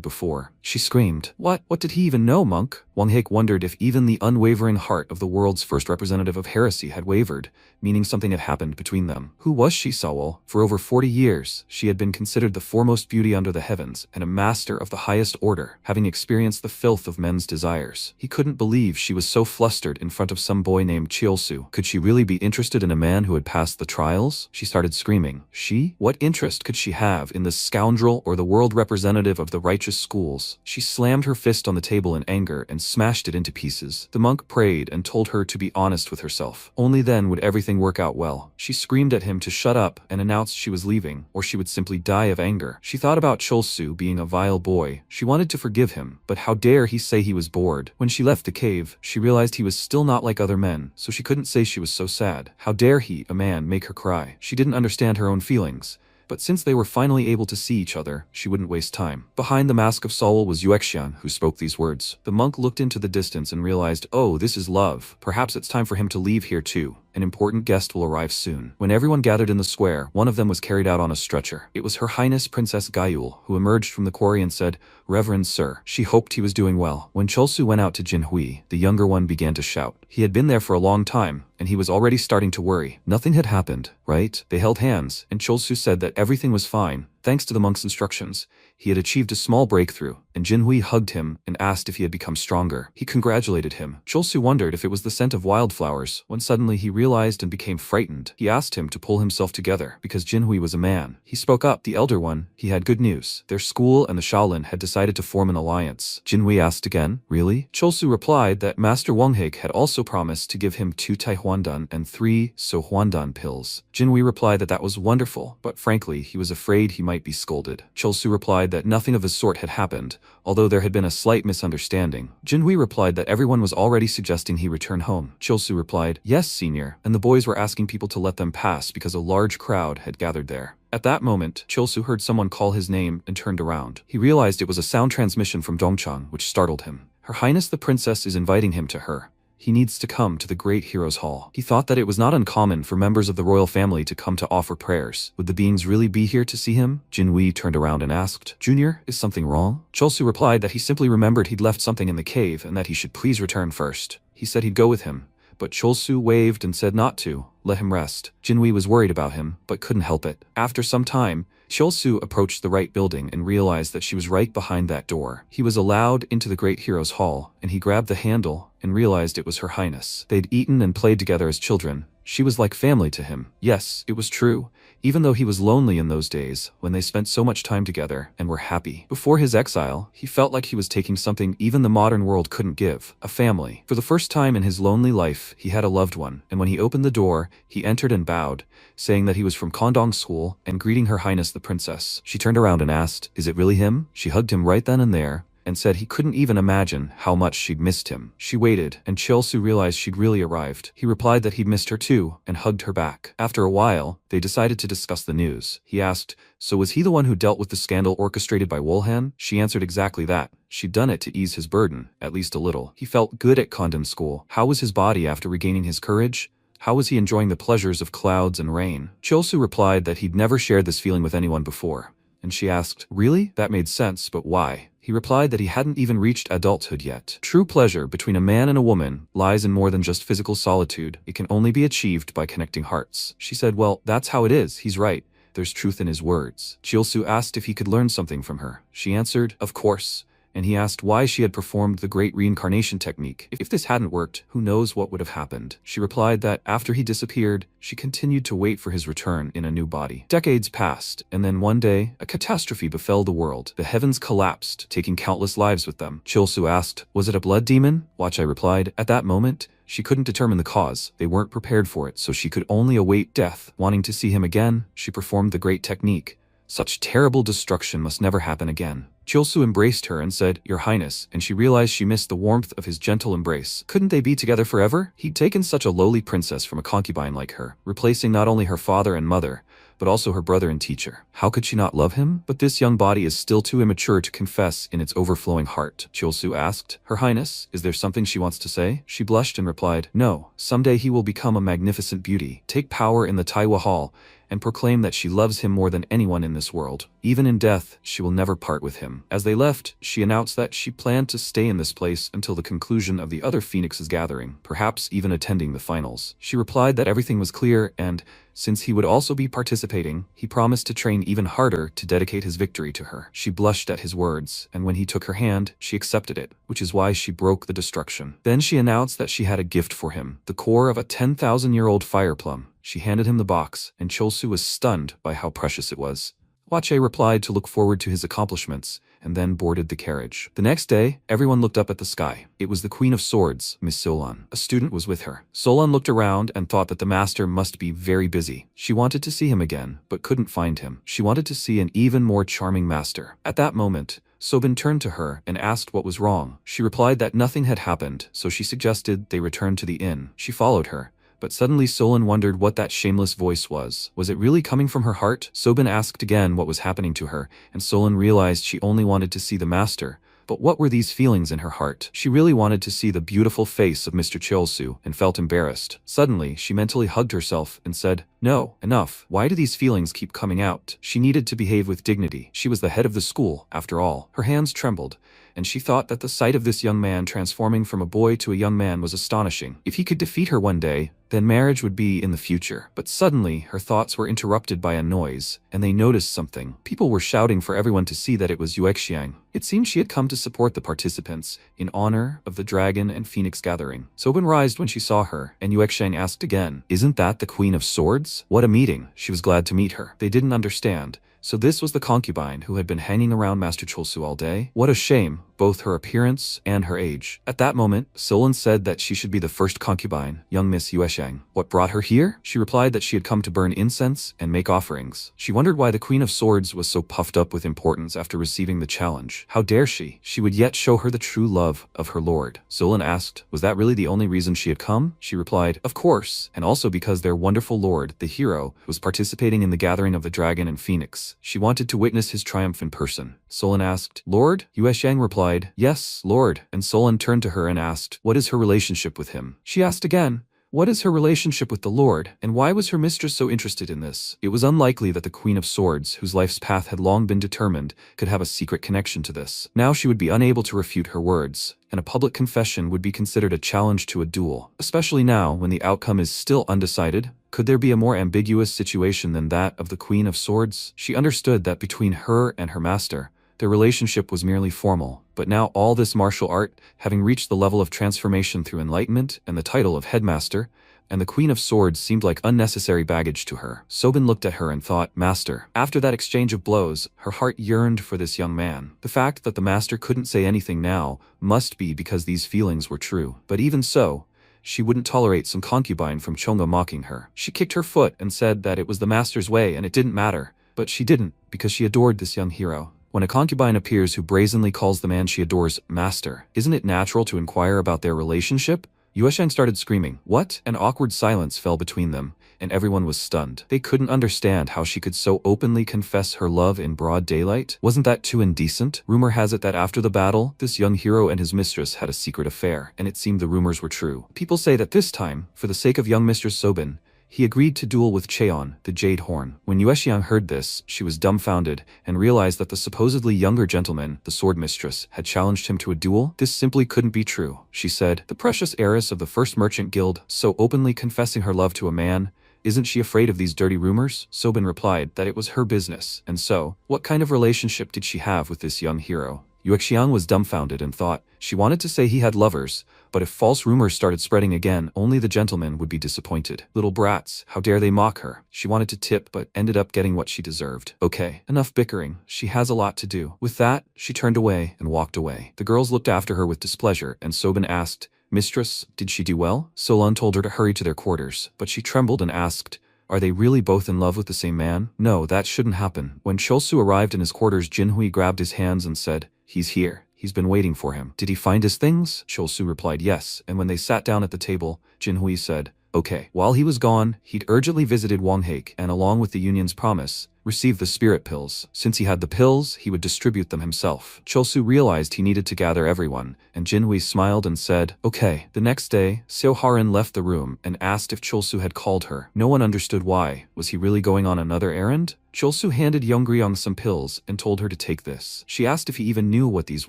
Speaker 1: before. She screamed, "What? What did he even know, monk?" Wanghaek wondered if even the unwavering heart of the world's first representative of heresy had wavered, meaning something had happened between them. Who was she, Sawol? For over 40 years, she had been considered the foremost beauty under the heavens, and a master of the highest order, having experienced the filth of men's desires. He couldn't believe she was so flustered in front of some boy named Cheolsu. Could she really be interested in a man who had passed the trials? She started screaming. She? What interest could she have in this scoundrel or the world representative of the righteous schools? She slammed her fist on the table in anger and smashed it into pieces. The monk prayed and told her to be honest with herself. Only then would everything work out well. She screamed at him to shut up and announced she was leaving, or she would simply die of anger. She thought about Cheolsu being a vile boy. She wanted to forgive him, but how dare he say he was bored? When she left the cave, she realized he was still not like other men, so she couldn't say she was so sad. How dare he, a man, make her cry? She didn't understand her own feelings. But since they were finally able to see each other, she wouldn't waste time. Behind the mask of Sawol was Yuexian, who spoke these words. The monk looked into the distance and realized, oh, this is love. Perhaps it's time for him to leave here too. An important guest will arrive soon. When everyone gathered in the square, one of them was carried out on a stretcher. It was Her Highness Princess Gayul, who emerged from the quarry and said, "Reverend Sir." She hoped he was doing well. When Cheolsu went out to Jinhui, the younger one began to shout. He had been there for a long time, and he was already starting to worry. Nothing had happened, right? They held hands, and Cheolsu said that everything was fine. Thanks to the monk's instructions, he had achieved a small breakthrough, and Jinhui hugged him and asked if he had become stronger. He congratulated him. Cheolsu wondered if it was the scent of wildflowers, when suddenly he realized and became frightened. He asked him to pull himself together, because Jinhui was a man. He spoke up, the elder one. He had good news. Their school and the Shaolin had decided to form an alliance. Jinhui asked again, "Really?" Cheolsu replied that Master Wanghaek had also promised to give him 2 Taihuandan and 3 Sohuandan pills. Jinhui replied that that was wonderful, but frankly, he was afraid he might be scolded. Cheolsu replied replied that nothing of the sort had happened, although there had been a slight misunderstanding. Jinhui replied that everyone was already suggesting he return home. Chilsu replied, "Yes, senior," and the boys were asking people to let them pass because a large crowd had gathered there. At that moment, Chilsu heard someone call his name and turned around. He realized it was a sound transmission from Dongchang, which startled him. Her Highness the Princess is inviting him to her. He needs to come to the Great Heroes Hall. He thought that it was not uncommon for members of the royal family to come to offer prayers. Would the beings really be here to see him? Jinhui turned around and asked, "Junior, is something wrong?" Chulsu replied that he simply remembered he'd left something in the cave and that he should please return first. He said he'd go with him, but Chulsu waved and said not to. Let him rest. Jinhui was worried about him, but couldn't help it. After some time, Chulsu approached the right building and realized that she was right behind that door. He was allowed into the Great Heroes Hall, and he grabbed the handle and realized it was Her Highness. They'd eaten and played together as children. She was like family to him. Yes, it was true, even though he was lonely in those days when they spent so much time together and were happy. Before his exile, he felt like he was taking something even the modern world couldn't give, a family. For the first time in his lonely life, he had a loved one, and when he opened the door, he entered and bowed, saying that he was from Kondong School and greeting Her Highness the Princess. She turned around and asked, "Is it really him?" She hugged him right then and there, and said he couldn't even imagine how much she'd missed him. She waited, and Chilsu realized she'd really arrived. He replied that he'd missed her too, and hugged her back. After a while, they decided to discuss the news. He asked, "So was he the one who dealt with the scandal orchestrated by Wolhan?" She answered exactly that. She'd done it to ease his burden, at least a little. He felt good at Kondon School. How was his body after regaining his courage? How was he enjoying the pleasures of clouds and rain? Chilsu replied that he'd never shared this feeling with anyone before. And she asked, "Really? That made sense, but why?" He replied that he hadn't even reached adulthood yet. True pleasure between a man and a woman lies in more than just physical solitude. It can only be achieved by connecting hearts. She said, "Well, that's how it is. He's right. There's truth in his words." Chilsu asked if he could learn something from her. She answered, "Of course." And he asked why she had performed the great reincarnation technique. If this hadn't worked, who knows what would have happened? She replied that after he disappeared, she continued to wait for his return in a new body. Decades passed, and then one day, a catastrophe befell the world. The heavens collapsed, taking countless lives with them. Chilsu asked, "Was it a blood demon?" Wachai replied, "At that moment, she couldn't determine the cause. They weren't prepared for it, so she could only await death. Wanting to see him again, she performed the great technique. Such terrible destruction must never happen again." Chilsu embraced her and said, "Your Highness," and she realized she missed the warmth of his gentle embrace. Couldn't they be together forever? He'd taken such a lowly princess from a concubine like her, replacing not only her father and mother, but also her brother and teacher. How could she not love him? But this young body is still too immature to confess in its overflowing heart. Chilsu asked, "Her Highness, is there something she wants to say?" She blushed and replied, "No. Someday he will become a magnificent beauty, take power in the Taiwa Hall, and proclaim that she loves him more than anyone in this world. Even in death, she will never part with him." As they left, she announced that she planned to stay in this place until the conclusion of the other Phoenixes gathering, perhaps even attending the finals. She replied that everything was clear and, since he would also be participating, he promised to train even harder to dedicate his victory to her. She blushed at his words, and when he took her hand, she accepted it, which is why she broke the destruction. Then she announced that she had a gift for him, the core of a 10,000-year-old fire plum. She handed him the box, and Chilsu was stunned by how precious it was. Wachai replied to look forward to his accomplishments, and then boarded the carriage. The next day, everyone looked up at the sky. It was the Queen of Swords, Miss Solan. A student was with her. Solan looked around and thought that the master must be very busy. She wanted to see him again, but couldn't find him. She wanted to see an even more charming master. At that moment, Sobin turned to her and asked what was wrong. She replied that nothing had happened, so she suggested they return to the inn. She followed her. But suddenly Solan wondered what that shameless voice was. Was it really coming from her heart? Sobin asked again what was happening to her, and Solan realized she only wanted to see the master. But what were these feelings in her heart? She really wanted to see the beautiful face of Mr. Chilsu and felt embarrassed. Suddenly, she mentally hugged herself and said, "No, enough. Why do these feelings keep coming out?" She needed to behave with dignity. She was the head of the school, after all. Her hands trembled, and she thought that the sight of this young man transforming from a boy to a young man was astonishing. If he could defeat her one day, then marriage would be in the future. But suddenly, her thoughts were interrupted by a noise, and they noticed something. People were shouting for everyone to see that it was Yuexiang. It seemed she had come to support the participants in honor of the Dragon and Phoenix gathering. Sobin rised when she saw her, and Yuexiang asked again, "Isn't that the Queen of Swords? What a meeting." She was glad to meet her. They didn't understand. So this was the concubine who had been hanging around Master Chulsu all day? What a shame. both her appearance and her age. At that moment, Solon said that she should be the first concubine, young Miss Yueshang. What brought her here? She replied that she had come to burn incense and make offerings. She wondered why the Queen of Swords was so puffed up with importance after receiving the challenge. How dare she? She would yet show her the true love of her lord. Solon asked, was that really the only reason she had come? She replied, of course, and also because their wonderful lord, the hero, was participating in the gathering of the dragon and phoenix. She wanted to witness his triumph in person. Solon asked, Lord? Yueshang replied, yes, Lord, and Solon turned to her and asked, what is her relationship with him? She asked again, what is her relationship with the Lord, and why was her mistress so interested in this? It was unlikely that the Queen of Swords, whose life's path had long been determined, could have a secret connection to this. Now she would be unable to refute her words, and a public confession would be considered a challenge to a duel, especially now when the outcome is still undecided. Could there be a more ambiguous situation than that of the Queen of Swords? She understood that between her and her master, their relationship was merely formal, but now all this martial art, having reached the level of transformation through enlightenment and the title of headmaster, and the Queen of Swords seemed like unnecessary baggage to her. Sobin looked at her and thought, Master. After that exchange of blows, her heart yearned for this young man. The fact that the master couldn't say anything now must be because these feelings were true. But even so, she wouldn't tolerate some concubine from Chonga mocking her. She kicked her foot and said that it was the master's way and it didn't matter. But she didn't, because she adored this young hero. When a concubine appears who brazenly calls the man she adores master, isn't it natural to inquire about their relationship? Yueshang started screaming. What? An awkward silence fell between them, and everyone was stunned. They couldn't understand how she could so openly confess her love in broad daylight. Wasn't that too indecent? Rumor has it that after the battle, this young hero and his mistress had a secret affair, and it seemed the rumors were true. People say that this time, for the sake of young Mistress Sobin, he agreed to duel with Cheon, the Jade Horn. When Yuexiang heard this, she was dumbfounded and realized that the supposedly younger gentleman, the sword mistress, had challenged him to a duel. This simply couldn't be true, she said. The precious heiress of the first merchant guild, so openly confessing her love to a man. Isn't she afraid of these dirty rumors? Sobin replied that it was her business, and so, what kind of relationship did she have with this young hero? Yuexiang was dumbfounded and thought, she wanted to say he had lovers, but if false rumors started spreading again, only the gentleman would be disappointed. Little brats, how dare they mock her? She wanted to tip, but ended up getting what she deserved. Okay, enough bickering. She has a lot to do. With that, she turned away and walked away. The girls looked after her with displeasure, and Sobin asked, Mistress, did she do well? Solon told her to hurry to their quarters, but she trembled and asked, are they really both in love with the same man? No, that shouldn't happen. When Cholsu arrived in his quarters, Jinhui grabbed his hands and said, he's here. He's been waiting for him. Did he find his things? Cholsu replied yes, and when they sat down at the table, Jinhui said, okay. While he was gone, he'd urgently visited Wang Hake and along with the union's promise, received the spirit pills. Since he had the pills, he would distribute them himself. Cholsu realized he needed to gather everyone, and Jinhui smiled and said, okay. The next day, Seo Harin left the room and asked if Cholsu had called her. No one understood why. Was he really going on another errand? Cholsu handed Yeongryong some pills and told her to take this. She asked if he even knew what these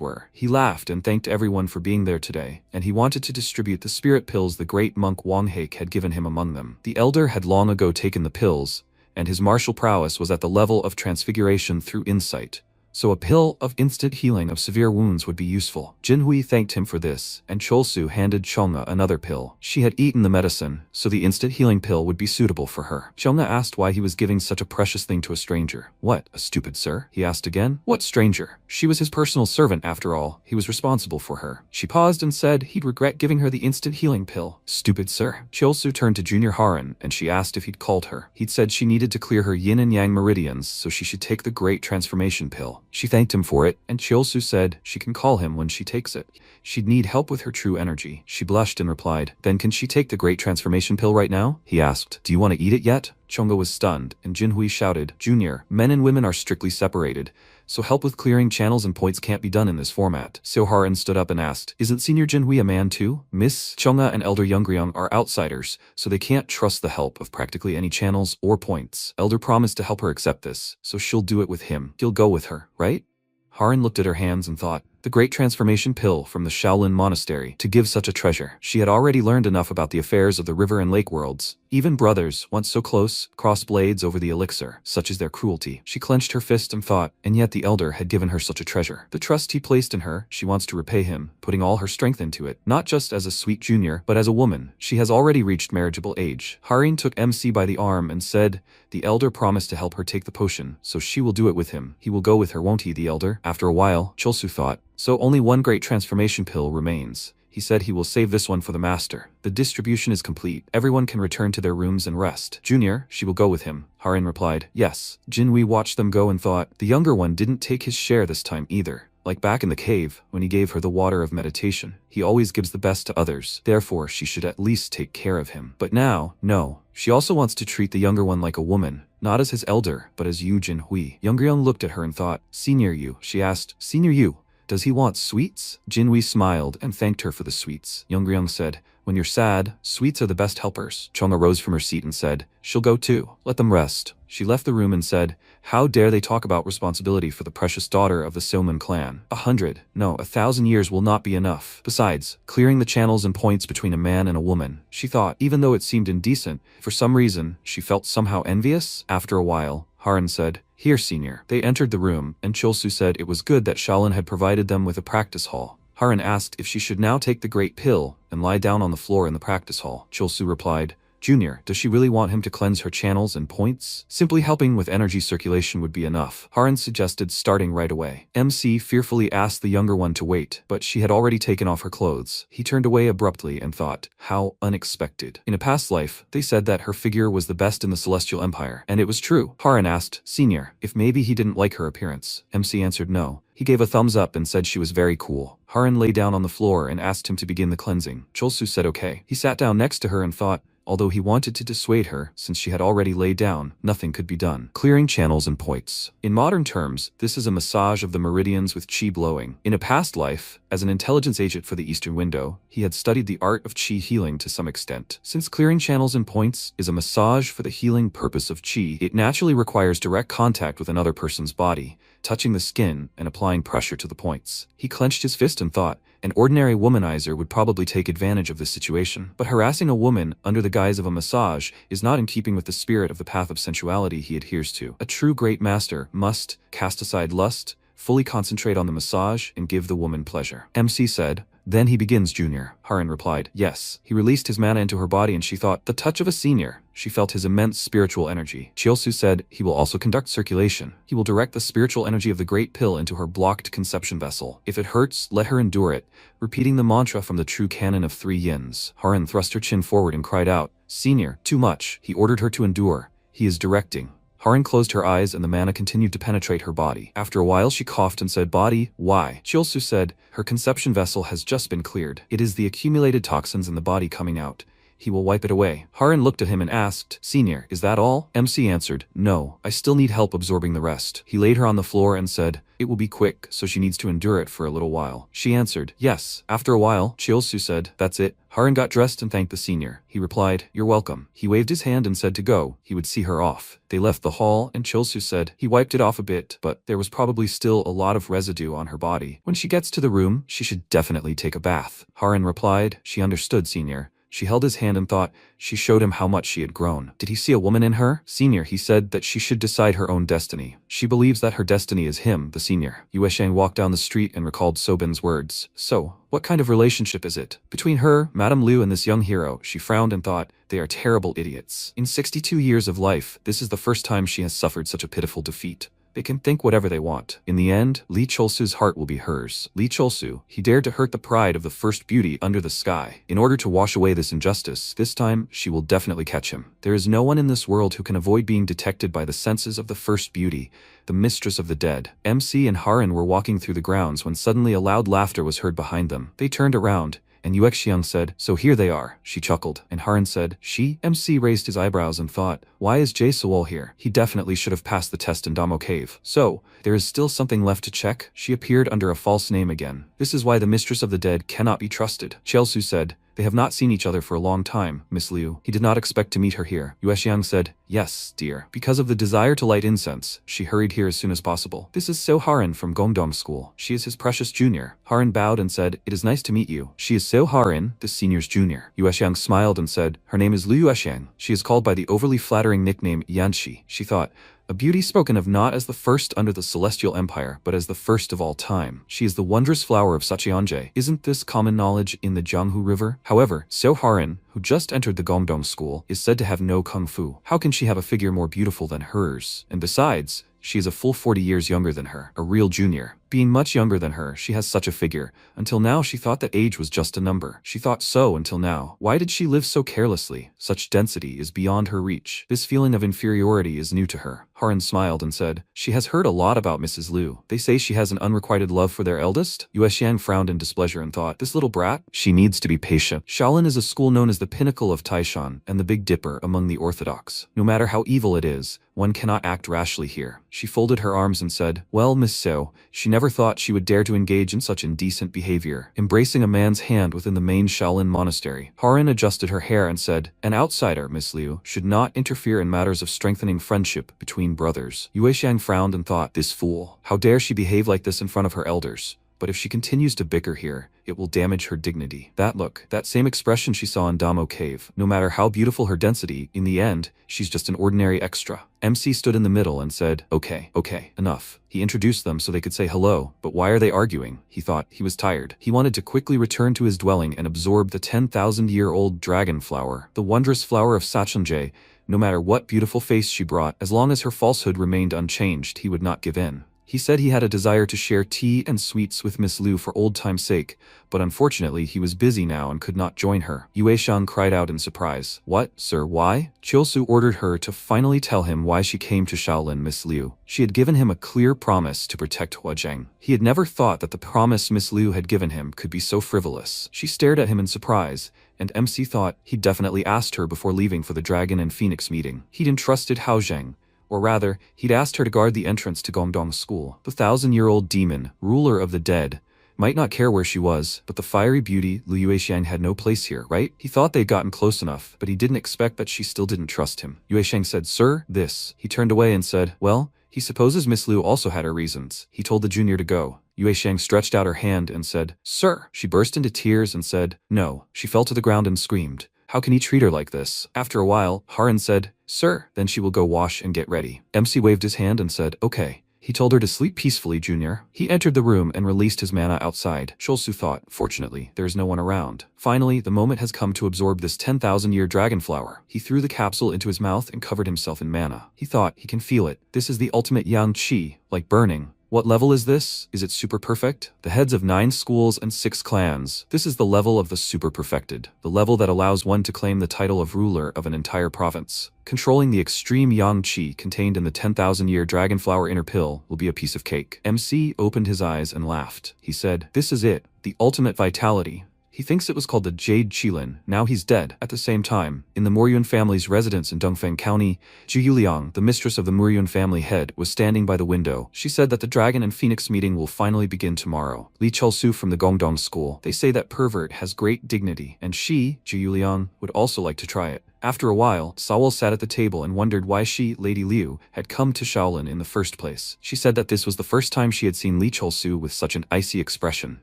Speaker 1: were. He laughed and thanked everyone for being there today, and he wanted to distribute the spirit pills the great monk Wang Hake had given him among them. The elder had long ago taken the pills, and his martial prowess was at the level of transfiguration through insight. So a pill of instant healing of severe wounds would be useful. Jinhui thanked him for this, and Cholsu handed Chonga another pill. She had eaten the medicine, so the instant healing pill would be suitable for her. Chonga asked why he was giving such a precious thing to a stranger. What, a stupid sir? He asked again. What stranger? She was his personal servant after all. He was responsible for her. She paused and said he'd regret giving her the instant healing pill. Stupid sir. Cholsu turned to Junior Haran, and she asked if he'd called her. He'd said she needed to clear her yin and yang meridians, so she should take the great transformation pill. She thanked him for it, and Cholsu said she can call him when she takes it. She'd need help with her true energy. She blushed and replied, then can she take the great transformation pill right now? He asked, do you want to eat it yet? Chonga was stunned, and Jinhui shouted, Junior, men and women are strictly separated, so help with clearing channels and points can't be done in this format. Seo Haran stood up and asked, isn't Senior Jinhui a man too? Miss Chonga and Elder Yeongryong are outsiders, so they can't trust the help of practically any channels or points. Elder promised to help her accept this, so she'll do it with him. He'll go with her, right? Haran looked at her hands and thought, the great transformation pill from the Shaolin Monastery, to give such a treasure. She had already learned enough about the affairs of the river and lake worlds. Even brothers, once so close, crossed blades over the elixir, such is their cruelty. She clenched her fist and thought, and yet the elder had given her such a treasure. The trust he placed in her, she wants to repay him, putting all her strength into it, not just as a sweet junior, but as a woman. She has already reached marriageable age. Harin took MC by the arm and said, the elder promised to help her take the potion, so she will do it with him. He will go with her, won't he, the elder? After a while, Cholsu thought, So only one great transformation pill remains. He said he will save this one for the master. The distribution is complete. Everyone can return to their rooms and rest. Junior, she will go with him. Harin replied, yes. Jinwei watched them go and thought, the younger one didn't take his share this time either. Like back in the cave, when he gave her the water of meditation, he always gives the best to others, therefore she should at least take care of him. But now, no. She also wants to treat the younger one like a woman, not as his elder, but as Yu Jinhui. Young looked at her and thought, Senior Yu, she asked, Senior Yu, does he want sweets? Jinwei smiled and thanked her for the sweets. Young said, when you're sad, sweets are the best helpers. Chong arose from her seat and said, she'll go too. Let them rest. She left the room and said, how dare they talk about responsibility for the precious daughter of the Silman clan? 100, no, 1,000 years will not be enough. Besides, clearing the channels and points between a man and a woman, she thought, even though it seemed indecent, for some reason, she felt somehow envious. After a while, Harin said, here, Senior. They entered the room, and Chulsu said it was good that Shaolin had provided them with a practice hall. Harin asked if she should now take the great pill and lie down on the floor in the practice hall. Chulsu replied, Junior, does she really want him to cleanse her channels and points? Simply helping with energy circulation would be enough. Harin suggested starting right away. MC fearfully asked the younger one to wait, but she had already taken off her clothes. He turned away abruptly and thought, how unexpected. In a past life, they said that her figure was the best in the Celestial Empire, and it was true. Harin asked, Senior, if maybe he didn't like her appearance. MC answered no. He gave a thumbs up and said she was very cool. Harin lay down on the floor and asked him to begin the cleansing. Chulsu said okay. He sat down next to her and thought, although he wanted to dissuade her, since she had already laid down, nothing could be done. Clearing channels and points. In modern terms, this is a massage of the meridians with qi blowing. In a past life, as an intelligence agent for the Eastern Window, he had studied the art of qi healing to some extent. Since clearing channels and points is a massage for the healing purpose of qi, it naturally requires direct contact with another person's body, touching the skin and applying pressure to the points. He clenched his fist and thought, an ordinary womanizer would probably take advantage of this situation, but harassing a woman under the guise of a massage is not in keeping with the spirit of the path of sensuality he adheres to. A true great master must cast aside lust, fully concentrate on the massage, and give the woman pleasure. MC said, then he begins, Junior. Harin replied, yes. He released his mana into her body and she thought, the touch of a senior. She felt his immense spiritual energy. Chulsu said, he will also conduct circulation. He will direct the spiritual energy of the great pill into her blocked conception vessel. If it hurts, let her endure it, repeating the mantra from the true canon of 3 yins. Harin thrust her chin forward and cried out, Senior, too much. He ordered her to endure. He is directing. Harin closed her eyes and the mana continued to penetrate her body. After a while she coughed and said, body, why? Chulsu said, her conception vessel has just been cleared. It is the accumulated toxins in the body coming out. He will wipe it away. Harin looked at him and asked, Senior, is that all? MC answered, no, I still need help absorbing the rest. He laid her on the floor and said, it will be quick, so she needs to endure it for a little while. She answered, yes. After a while, Chulsu said, that's it. Harin got dressed and thanked the senior. He replied, you're welcome. He waved his hand and said to go. He would see her off. They left the hall and Chulsu said he wiped it off a bit, but there was probably still a lot of residue on her body. When she gets to the room, she should definitely take a bath. Harin replied, she understood, Senior. She held his hand and thought, she showed him how much she had grown. Did he see a woman in her? Senior, he said that she should decide her own destiny. She believes that her destiny is him, the senior. Yueshang walked down the street and recalled Sobin's words. So, what kind of relationship is it? Between her, Madame Liu, and this young hero, she frowned and thought, they are terrible idiots. In 62 years of life, this is the first time she has suffered such a pitiful defeat. They can think whatever they want. In the end, Li Chulsu's heart will be hers. Li Chulsu, he dared to hurt the pride of the first beauty under the sky. In order to wash away this injustice, this time, she will definitely catch him. There is no one in this world who can avoid being detected by the senses of the first beauty, the mistress of the dead. MC and Harin were walking through the grounds when suddenly a loud laughter was heard behind them. They turned around, and Yuexiang said, so here they are. She chuckled, and Harin said, she? MC raised his eyebrows and thought, why is Jae Sewol here? He definitely should have passed the test in Damo Cave. So, there is still something left to check? She appeared under a false name again. This is why the mistress of the dead cannot be trusted. Chelsu said, they have not seen each other for a long time, Miss Liu. He did not expect to meet her here. Yuexiang said, yes, dear. Because of the desire to light incense, she hurried here as soon as possible. This is So Harin from Gongdong School. She is his precious junior. Harin bowed and said, it is nice to meet you. She is So Harin, the senior's junior. Yuexiang smiled and said, her name is Liu Yuexiang. She is called by the overly flattering nickname Yanxi. She thought, a beauty spoken of not as the first under the Celestial Empire, but as the first of all time. She is the wondrous flower of Sacheonje. Isn't this common knowledge in the Jianghu River? However, So Harin, who just entered the Gongdong School, is said to have no kung fu. How can she have a figure more beautiful than hers? And besides, She is a full 40 years younger than her, a real junior. Being much younger than her, she has such a figure. Until now she thought that age was just a number. She thought so until now. Why did she live so carelessly? Such density is beyond her reach. This feeling of inferiority is new to her. Haran smiled and said, she has heard a lot about Mrs. Liu. They say she has an unrequited love for their eldest? Yue Xiang frowned in displeasure and thought, this little brat? She needs to be patient. Shaolin is a school known as the pinnacle of Taishan and the Big Dipper among the orthodox. No matter how evil it is, one cannot act rashly here. She folded her arms and said, well, Miss Seo, she never thought she would dare to engage in such indecent behavior, embracing a man's hand within the main Shaolin monastery. Haran adjusted her hair and said, an outsider, Miss Liu, should not interfere in matters of strengthening friendship between brothers. Yue Xiang frowned and thought, this fool. How dare she behave like this in front of her elders? But if she continues to bicker here, it will damage her dignity. That look, that same expression she saw in Damo Cave. No matter how beautiful her density, in the end, she's just an ordinary extra. MC stood in the middle and said, okay, enough. He introduced them so they could say hello, but why are they arguing? He thought. He was tired. He wanted to quickly return to his dwelling and absorb the 10,000-year-old dragon flower, the wondrous flower of Sachenjie. No matter what beautiful face she brought, as long as her falsehood remained unchanged, he would not give in. He said he had a desire to share tea and sweets with Miss Liu for old time's sake, but unfortunately he was busy now and could not join her. Yue Xiang cried out in surprise. What, sir, why? Chilsu ordered her to finally tell him why she came to Shaolin, Miss Liu. She had given him a clear promise to protect Huazheng. He had never thought that the promise Miss Liu had given him could be so frivolous. She stared at him in surprise, and MC thought he'd definitely asked her before leaving for the Dragon and Phoenix meeting. He'd entrusted Haozheng. Or rather, he'd asked her to guard the entrance to Gongdong School. The 1,000-year-old demon, ruler of the dead, might not care where she was, but the fiery beauty Lu Yuexiang had no place here, right? He thought they'd gotten close enough, but he didn't expect that she still didn't trust him. Yuexiang said, sir, this. He turned away and said, well, he supposes Miss Liu also had her reasons. He told the junior to go. Yuexiang stretched out her hand and said, sir. She burst into tears and said, no. She fell to the ground and screamed. How can he treat her like this? After a while, Haran said, sir, then she will go wash and get ready. MC waved his hand and said, okay. He told her to sleep peacefully, Junior. He entered the room and released his mana outside. Chulsu thought, fortunately, there is no one around. Finally, the moment has come to absorb this 10,000-year dragon flower. He threw the capsule into his mouth and covered himself in mana. He thought, he can feel it. This is the ultimate yang qi, like burning. What level is this? Is it super perfect? The heads of 9 schools and 6 clans. This is the level of the super perfected. The level that allows one to claim the title of ruler of an entire province. Controlling the extreme yang qi contained in the 10,000-year dragonflower inner pill will be a piece of cake. MC opened his eyes and laughed. He said, this is it. The ultimate vitality. He thinks it was called the Jade Qilin. Now he's dead. At the same time, in the Moryun family's residence in Dongfeng County, Zhu Yuliang, the mistress of the Moryun family head, was standing by the window. She said that the Dragon and Phoenix meeting will finally begin tomorrow. Li Chelsu from the Gongdong school. They say that pervert has great dignity, and she, Zhu Yuliang, would also like to try it. After a while, Sawol sat at the table and wondered why she, Lady Liu, had come to Shaolin in the first place. She said that this was the first time she had seen Li Chelsu with such an icy expression.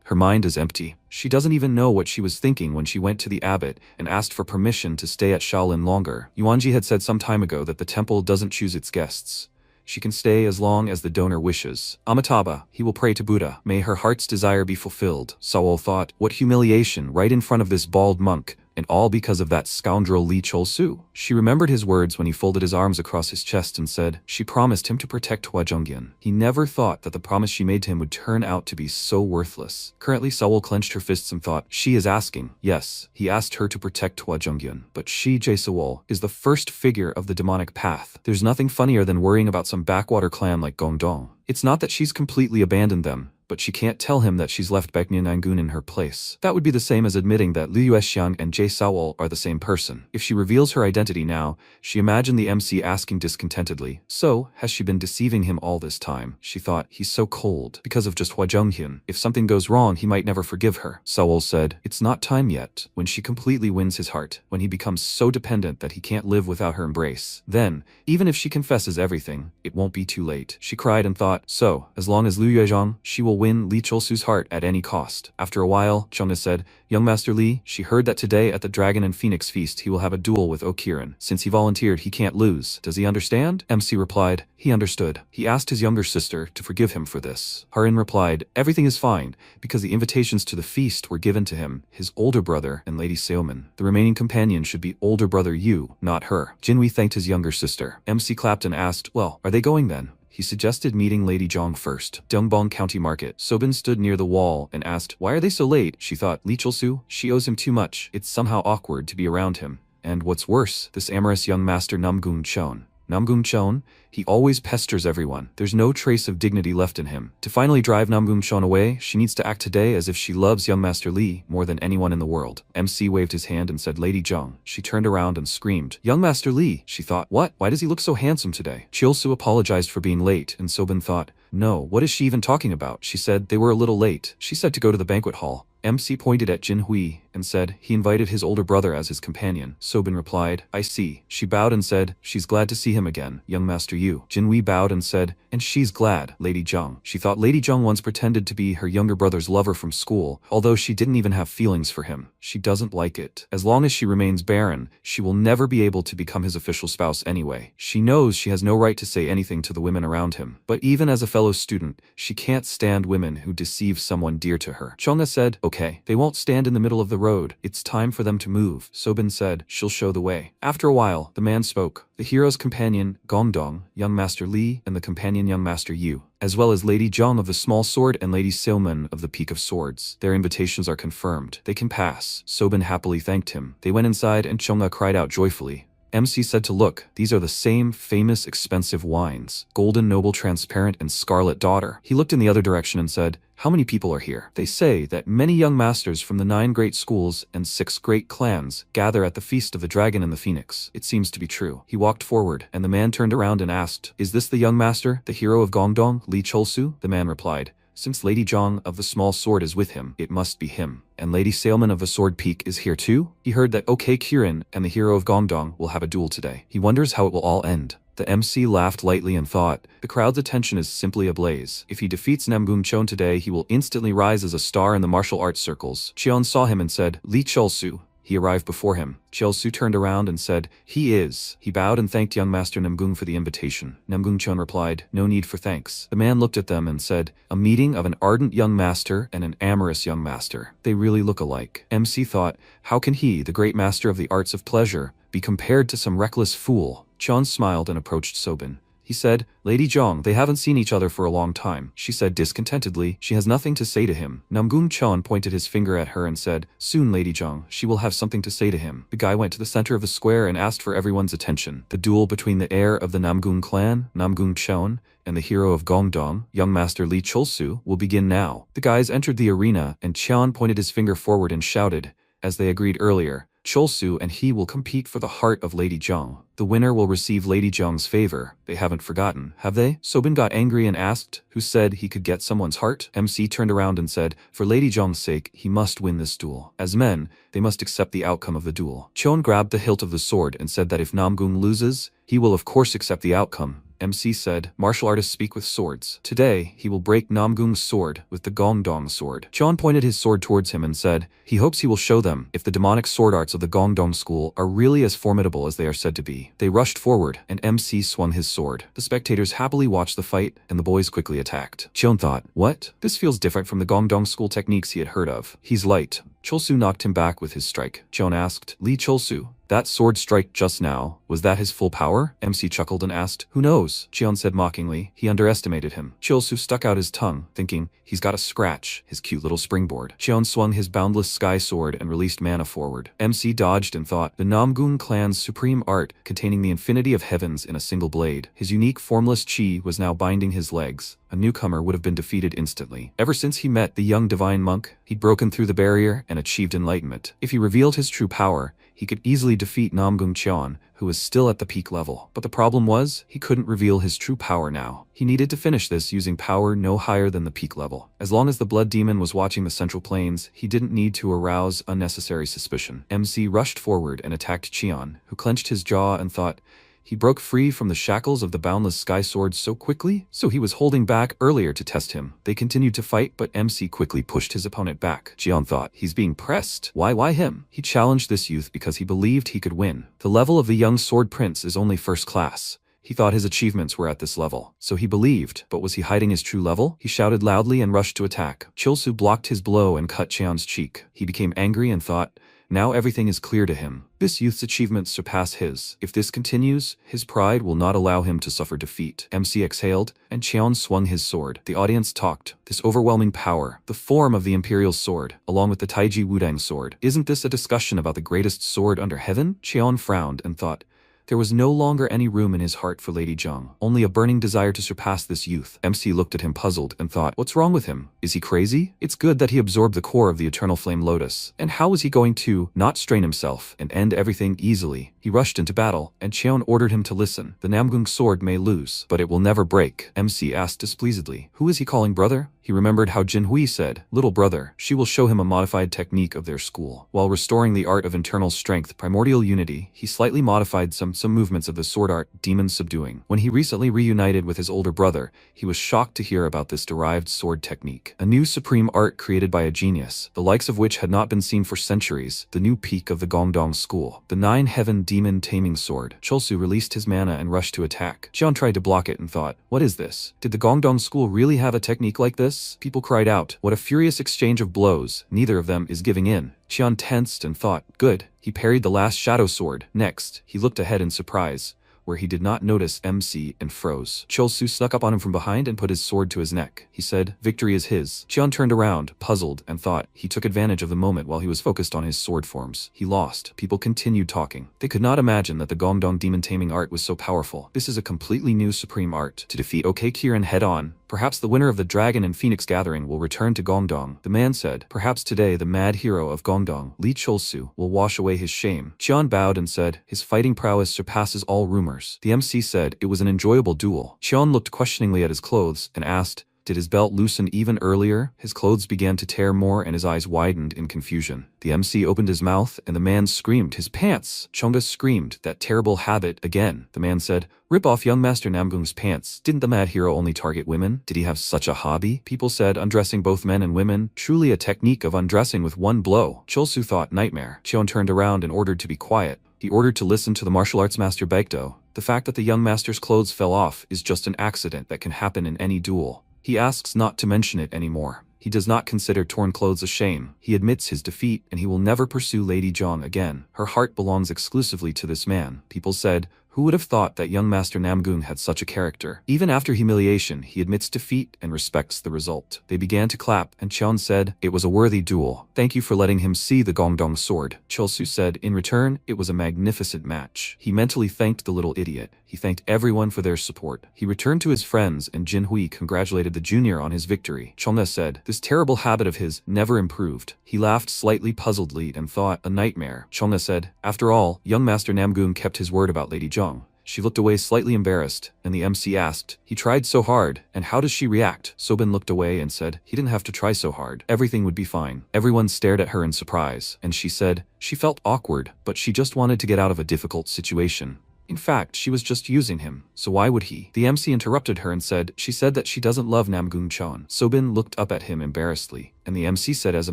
Speaker 1: Her mind is empty. She doesn't even know what she was thinking when she went to the abbot and asked for permission to stay at Shaolin longer. Yuanji had said some time ago that the temple doesn't choose its guests. She can stay as long as the donor wishes. Amitabha, he will pray to Buddha. May her heart's desire be fulfilled. Sawol thought, what humiliation right in front of this bald monk. And all because of that scoundrel Li Chelsu. She remembered his words when he folded his arms across his chest and said, she promised him to protect Hua Zhongyan. He never thought that the promise she made to him would turn out to be so worthless. Currently, Sawol clenched her fists and thought, she is asking. Yes, he asked her to protect Hua Zhongyan. But she, Jae Sawol, is the first figure of the demonic path. There's nothing funnier than worrying about some backwater clan like Gongdong. It's not that she's completely abandoned them, but she can't tell him that she's left Baeknya Nangun in her place. That would be the same as admitting that Liu Yuexiang and Jae Sawol are the same person. If she reveals her identity now, she imagined the MC asking discontentedly, so, has she been deceiving him all this time? She thought, he's so cold, because of just Hua Zhonghyun. If something goes wrong, he might never forgive her. Sawol said, it's not time yet. When she completely wins his heart, when he becomes so dependent that he can't live without her embrace, then, even if she confesses everything, it won't be too late. She cried and thought, so, as long as Liu Yuezhang, she will win Li Chelsu's heart at any cost. After a while, Chengna said, young Master Li, she heard that today at the Dragon and Phoenix feast he will have a duel with Okiran. Since he volunteered, he can't lose. Does he understand? MC replied, he understood. He asked his younger sister to forgive him for this. Harin replied, everything is fine, because the invitations to the feast were given to him, his older brother, and Lady Seomin. The remaining companions should be older brother Yu, not her. Jinwei thanked his younger sister. MC clapped and asked, well, are they going then? he suggested meeting Lady Zhang first. Dongbong County Market. Sobin stood near the wall and asked, "Why are they so late?" She thought, Li Chulsu, she owes him too much. It's somehow awkward to be around him. And what's worse, this amorous young master Namgung Chon. Namgung Chon? He always pesters everyone. There's no trace of dignity left in him. To finally drive Namgung Chon away, she needs to act today as if she loves young Master Li more than anyone in the world. MC waved his hand and said, "Lady Zhang." She turned around and screamed, "Young Master Li!" She thought, what? Why does he look so handsome today? Chilsu apologized for being late, and Sobin thought, no, what is she even talking about? She said, they were a little late. She said to go to the banquet hall. MC pointed at Jin Hui and said he invited his older brother as his companion. Sobin replied, "I see." She bowed and said, "She's glad to see him again, young Master Yu." Jin Hui bowed and said, "And she's glad, Lady Zhang." She thought Lady Zhang once pretended to be her younger brother's lover from school, although she didn't even have feelings for him. She doesn't like it. As long as she remains barren, she will never be able to become his official spouse anyway. She knows she has no right to say anything to the women around him. But even as a fellow student, she can't stand women who deceive someone dear to her. Chonga said, "Okay, they won't stand in the middle of the road. It's time for them to move." Sobin said, "She'll show the way." After a while, the man spoke. The hero's companion, Gongdong, young Master Li, and the companion young Master Yu, as well as Lady Zhang of the Small Sword and Lady Silman of the Peak of Swords. Their invitations are confirmed. They can pass. Sobin happily thanked him. They went inside and Chonga cried out joyfully. MC said to look, these are the same famous expensive wines, Golden Noble Transparent and Scarlet Daughter. He looked in the other direction and said, "How many people are here?" "They say that many young masters from the 9 great schools and 6 great clans gather at the Feast of the Dragon and the Phoenix. It seems to be true." He walked forward, and the man turned around and asked, "Is this the young master, the hero of Gongdong, Li Cholsu?" The man replied, "Since Lady Zhang of the Small Sword is with him, it must be him. And Lady Salman of the Sword Peak is here too?" He heard that OK Kirin and the hero of Gongdong will have a duel today. He wonders how it will all end. The MC laughed lightly and thought, the crowd's attention is simply ablaze. If he defeats Namgung Chon today, he will instantly rise as a star in the martial arts circles. Cheon saw him and said, "Li Cholsu." He arrived before him. Cholsu turned around and said, "He is." He bowed and thanked young Master Namgung for the invitation. Namgung Chon replied, "No need for thanks." The man looked at them and said, "A meeting of an ardent young master and an amorous young master. They really look alike." MC thought, how can he, the great master of the arts of pleasure, be compared to some reckless fool? Chon smiled and approached Sobin. He said, "Lady Zhang, they haven't seen each other for a long time." She said discontentedly, she has nothing to say to him. Namgung Chon pointed his finger at her and said, "Soon, Lady Zhang, she will have something to say to him." The guy went to the center of the square and asked for everyone's attention. The duel between the heir of the Namgung clan, Namgung Chon, and the hero of Gongdong, young Master Li Cholsu, will begin now. The guys entered the arena, and Chon pointed his finger forward and shouted, as they agreed earlier, "Cholsu and he will compete for the heart of Lady Zhang. The winner will receive Lady Zhang's favor. They haven't forgotten, have they?" Sobin got angry and asked, "Who said he could get someone's heart?" MC turned around and said, "For Lady Zhang's sake, he must win this duel. As men, they must accept the outcome of the duel." Chon grabbed the hilt of the sword and said that if Namgung loses, he will of course accept the outcome. MC said, "Martial artists speak with swords. Today, he will break Namgung's sword with the Gongdong sword." Chon pointed his sword towards him and said, he hopes he will show them if the demonic sword arts of the Gongdong school are really as formidable as they are said to be. They rushed forward, and MC swung his sword. The spectators happily watched the fight, and the boys quickly attacked. Chon thought, what? This feels different from the Gongdong school techniques he had heard of. He's light. Cholsu knocked him back with his strike. Chon asked, "Li Cholsu, that sword strike just now, was that his full power?" MC chuckled and asked, "Who knows?" Cheon said mockingly, he underestimated him. Cholsu stuck out his tongue, thinking, he's got a scratch, his cute little springboard. Cheon swung his boundless sky sword and released mana forward. MC dodged and thought, the Namgung clan's supreme art, containing the infinity of heavens in a single blade. His unique formless chi was now binding his legs. A newcomer would have been defeated instantly. Ever since he met the young divine monk, he'd broken through the barrier and achieved enlightenment. If he revealed his true power, he could easily defeat Namgung Chon, who was still at the peak level. But the problem was, he couldn't reveal his true power now. He needed to finish this using power no higher than the peak level. As long as the blood demon was watching the central plains, he didn't need to arouse unnecessary suspicion. MC rushed forward and attacked Cheon, who clenched his jaw and thought, he broke free from the shackles of the boundless sky sword so quickly? So he was holding back earlier to test him. They continued to fight, but MC quickly pushed his opponent back. Cheon thought, he's being pressed. Why him? He challenged this youth because he believed he could win. The level of the young sword prince is only first class. He thought his achievements were at this level. So he believed, but was he hiding his true level? He shouted loudly and rushed to attack. Cholsu blocked his blow and cut Cheon's cheek. He became angry and thought, Now everything is clear to him. This youth's achievements surpass his. If this continues, his pride will not allow him to suffer defeat. MC exhaled, and Cheon swung his sword. The audience talked. This overwhelming power, the form of the Imperial sword, along with the Taiji Wudang sword. Isn't this a discussion about the greatest sword under heaven? Cheon frowned and thought, there was no longer any room in his heart for Lady Zhang, only a burning desire to surpass this youth. MC looked at him puzzled and thought, what's wrong with him? Is he crazy? It's good that he absorbed the core of the eternal flame lotus. And how was he going to not strain himself and end everything easily? He rushed into battle, and Cheon ordered him to listen. The Namgung sword may lose, but it will never break. MC asked displeasedly, who is he calling brother? He remembered how Jinhui said, little brother, she will show him a modified technique of their school. While restoring the art of internal strength, primordial unity, he slightly modified some movements of the sword art, demon subduing. When he recently reunited with his older brother, he was shocked to hear about this derived sword technique. A new supreme art created by a genius, the likes of which had not been seen for centuries, the new peak of the Gongdong school. The nine-heaven demon taming sword. Cholsu released his mana and rushed to attack. Jian tried to block it and thought, what is this? Did the Gongdong school really have a technique like this? People cried out. What a furious exchange of blows. Neither of them is giving in. Qian tensed and thought, good. He parried the last shadow sword. Next, he looked ahead in surprise, where he did not notice MC and froze. Cholsu snuck up on him from behind and put his sword to his neck. He said, victory is his. Qian turned around, puzzled, and thought he took advantage of the moment while he was focused on his sword forms. He lost. People continued talking. They could not imagine that the Gongdong demon taming art was so powerful. This is a completely new supreme art. To defeat OK Kirin head-on, perhaps the winner of the Dragon and Phoenix Gathering will return to Gongdong. The man said, perhaps today the mad hero of Gongdong, Li Cholsu, will wash away his shame. Qian bowed and said, his fighting prowess surpasses all rumors. The MC said it was an enjoyable duel. Qian looked questioningly at his clothes and asked, did his belt loosen even earlier? His clothes began to tear more and his eyes widened in confusion. The MC opened his mouth and the man screamed, his pants! Chunga screamed, that terrible habit again. The man said, rip off young Master Namgung's pants. Didn't the mad hero only target women? Did he have such a hobby? People said undressing both men and women, truly a technique of undressing with one blow. Cholsu thought nightmare. Cheon turned around and ordered to be quiet. He ordered to listen to the martial arts master Baekdo. The fact that the young master's clothes fell off is just an accident that can happen in any duel. He asks not to mention it anymore. He does not consider torn clothes a shame. He admits his defeat and he will never pursue Lady Zhang again. Her heart belongs exclusively to this man. People said, who would have thought that young Master Namgung had such a character? Even after humiliation, he admits defeat and respects the result. They began to clap, and Cheon said, it was a worthy duel. Thank you for letting him see the Gongdong sword. Cholsu said, in return, it was a magnificent match. He mentally thanked the little idiot. He thanked everyone for their support. He returned to his friends, and Jinhui congratulated the junior on his victory. Chonga said, this terrible habit of his never improved. He laughed slightly puzzledly and thought, a nightmare. Chonga said, after all, young Master Namgung kept his word about Lady Zhang. She looked away slightly embarrassed, and the MC asked, he tried so hard, and how does she react? Sobin looked away and said, he didn't have to try so hard. Everything would be fine. Everyone stared at her in surprise, and she said, she felt awkward, but she just wanted to get out of a difficult situation. In fact, she was just using him, so why would he? The MC interrupted her and said, she said that she doesn't love Namgung Chon. Sobin looked up at him embarrassedly, and the MC said as a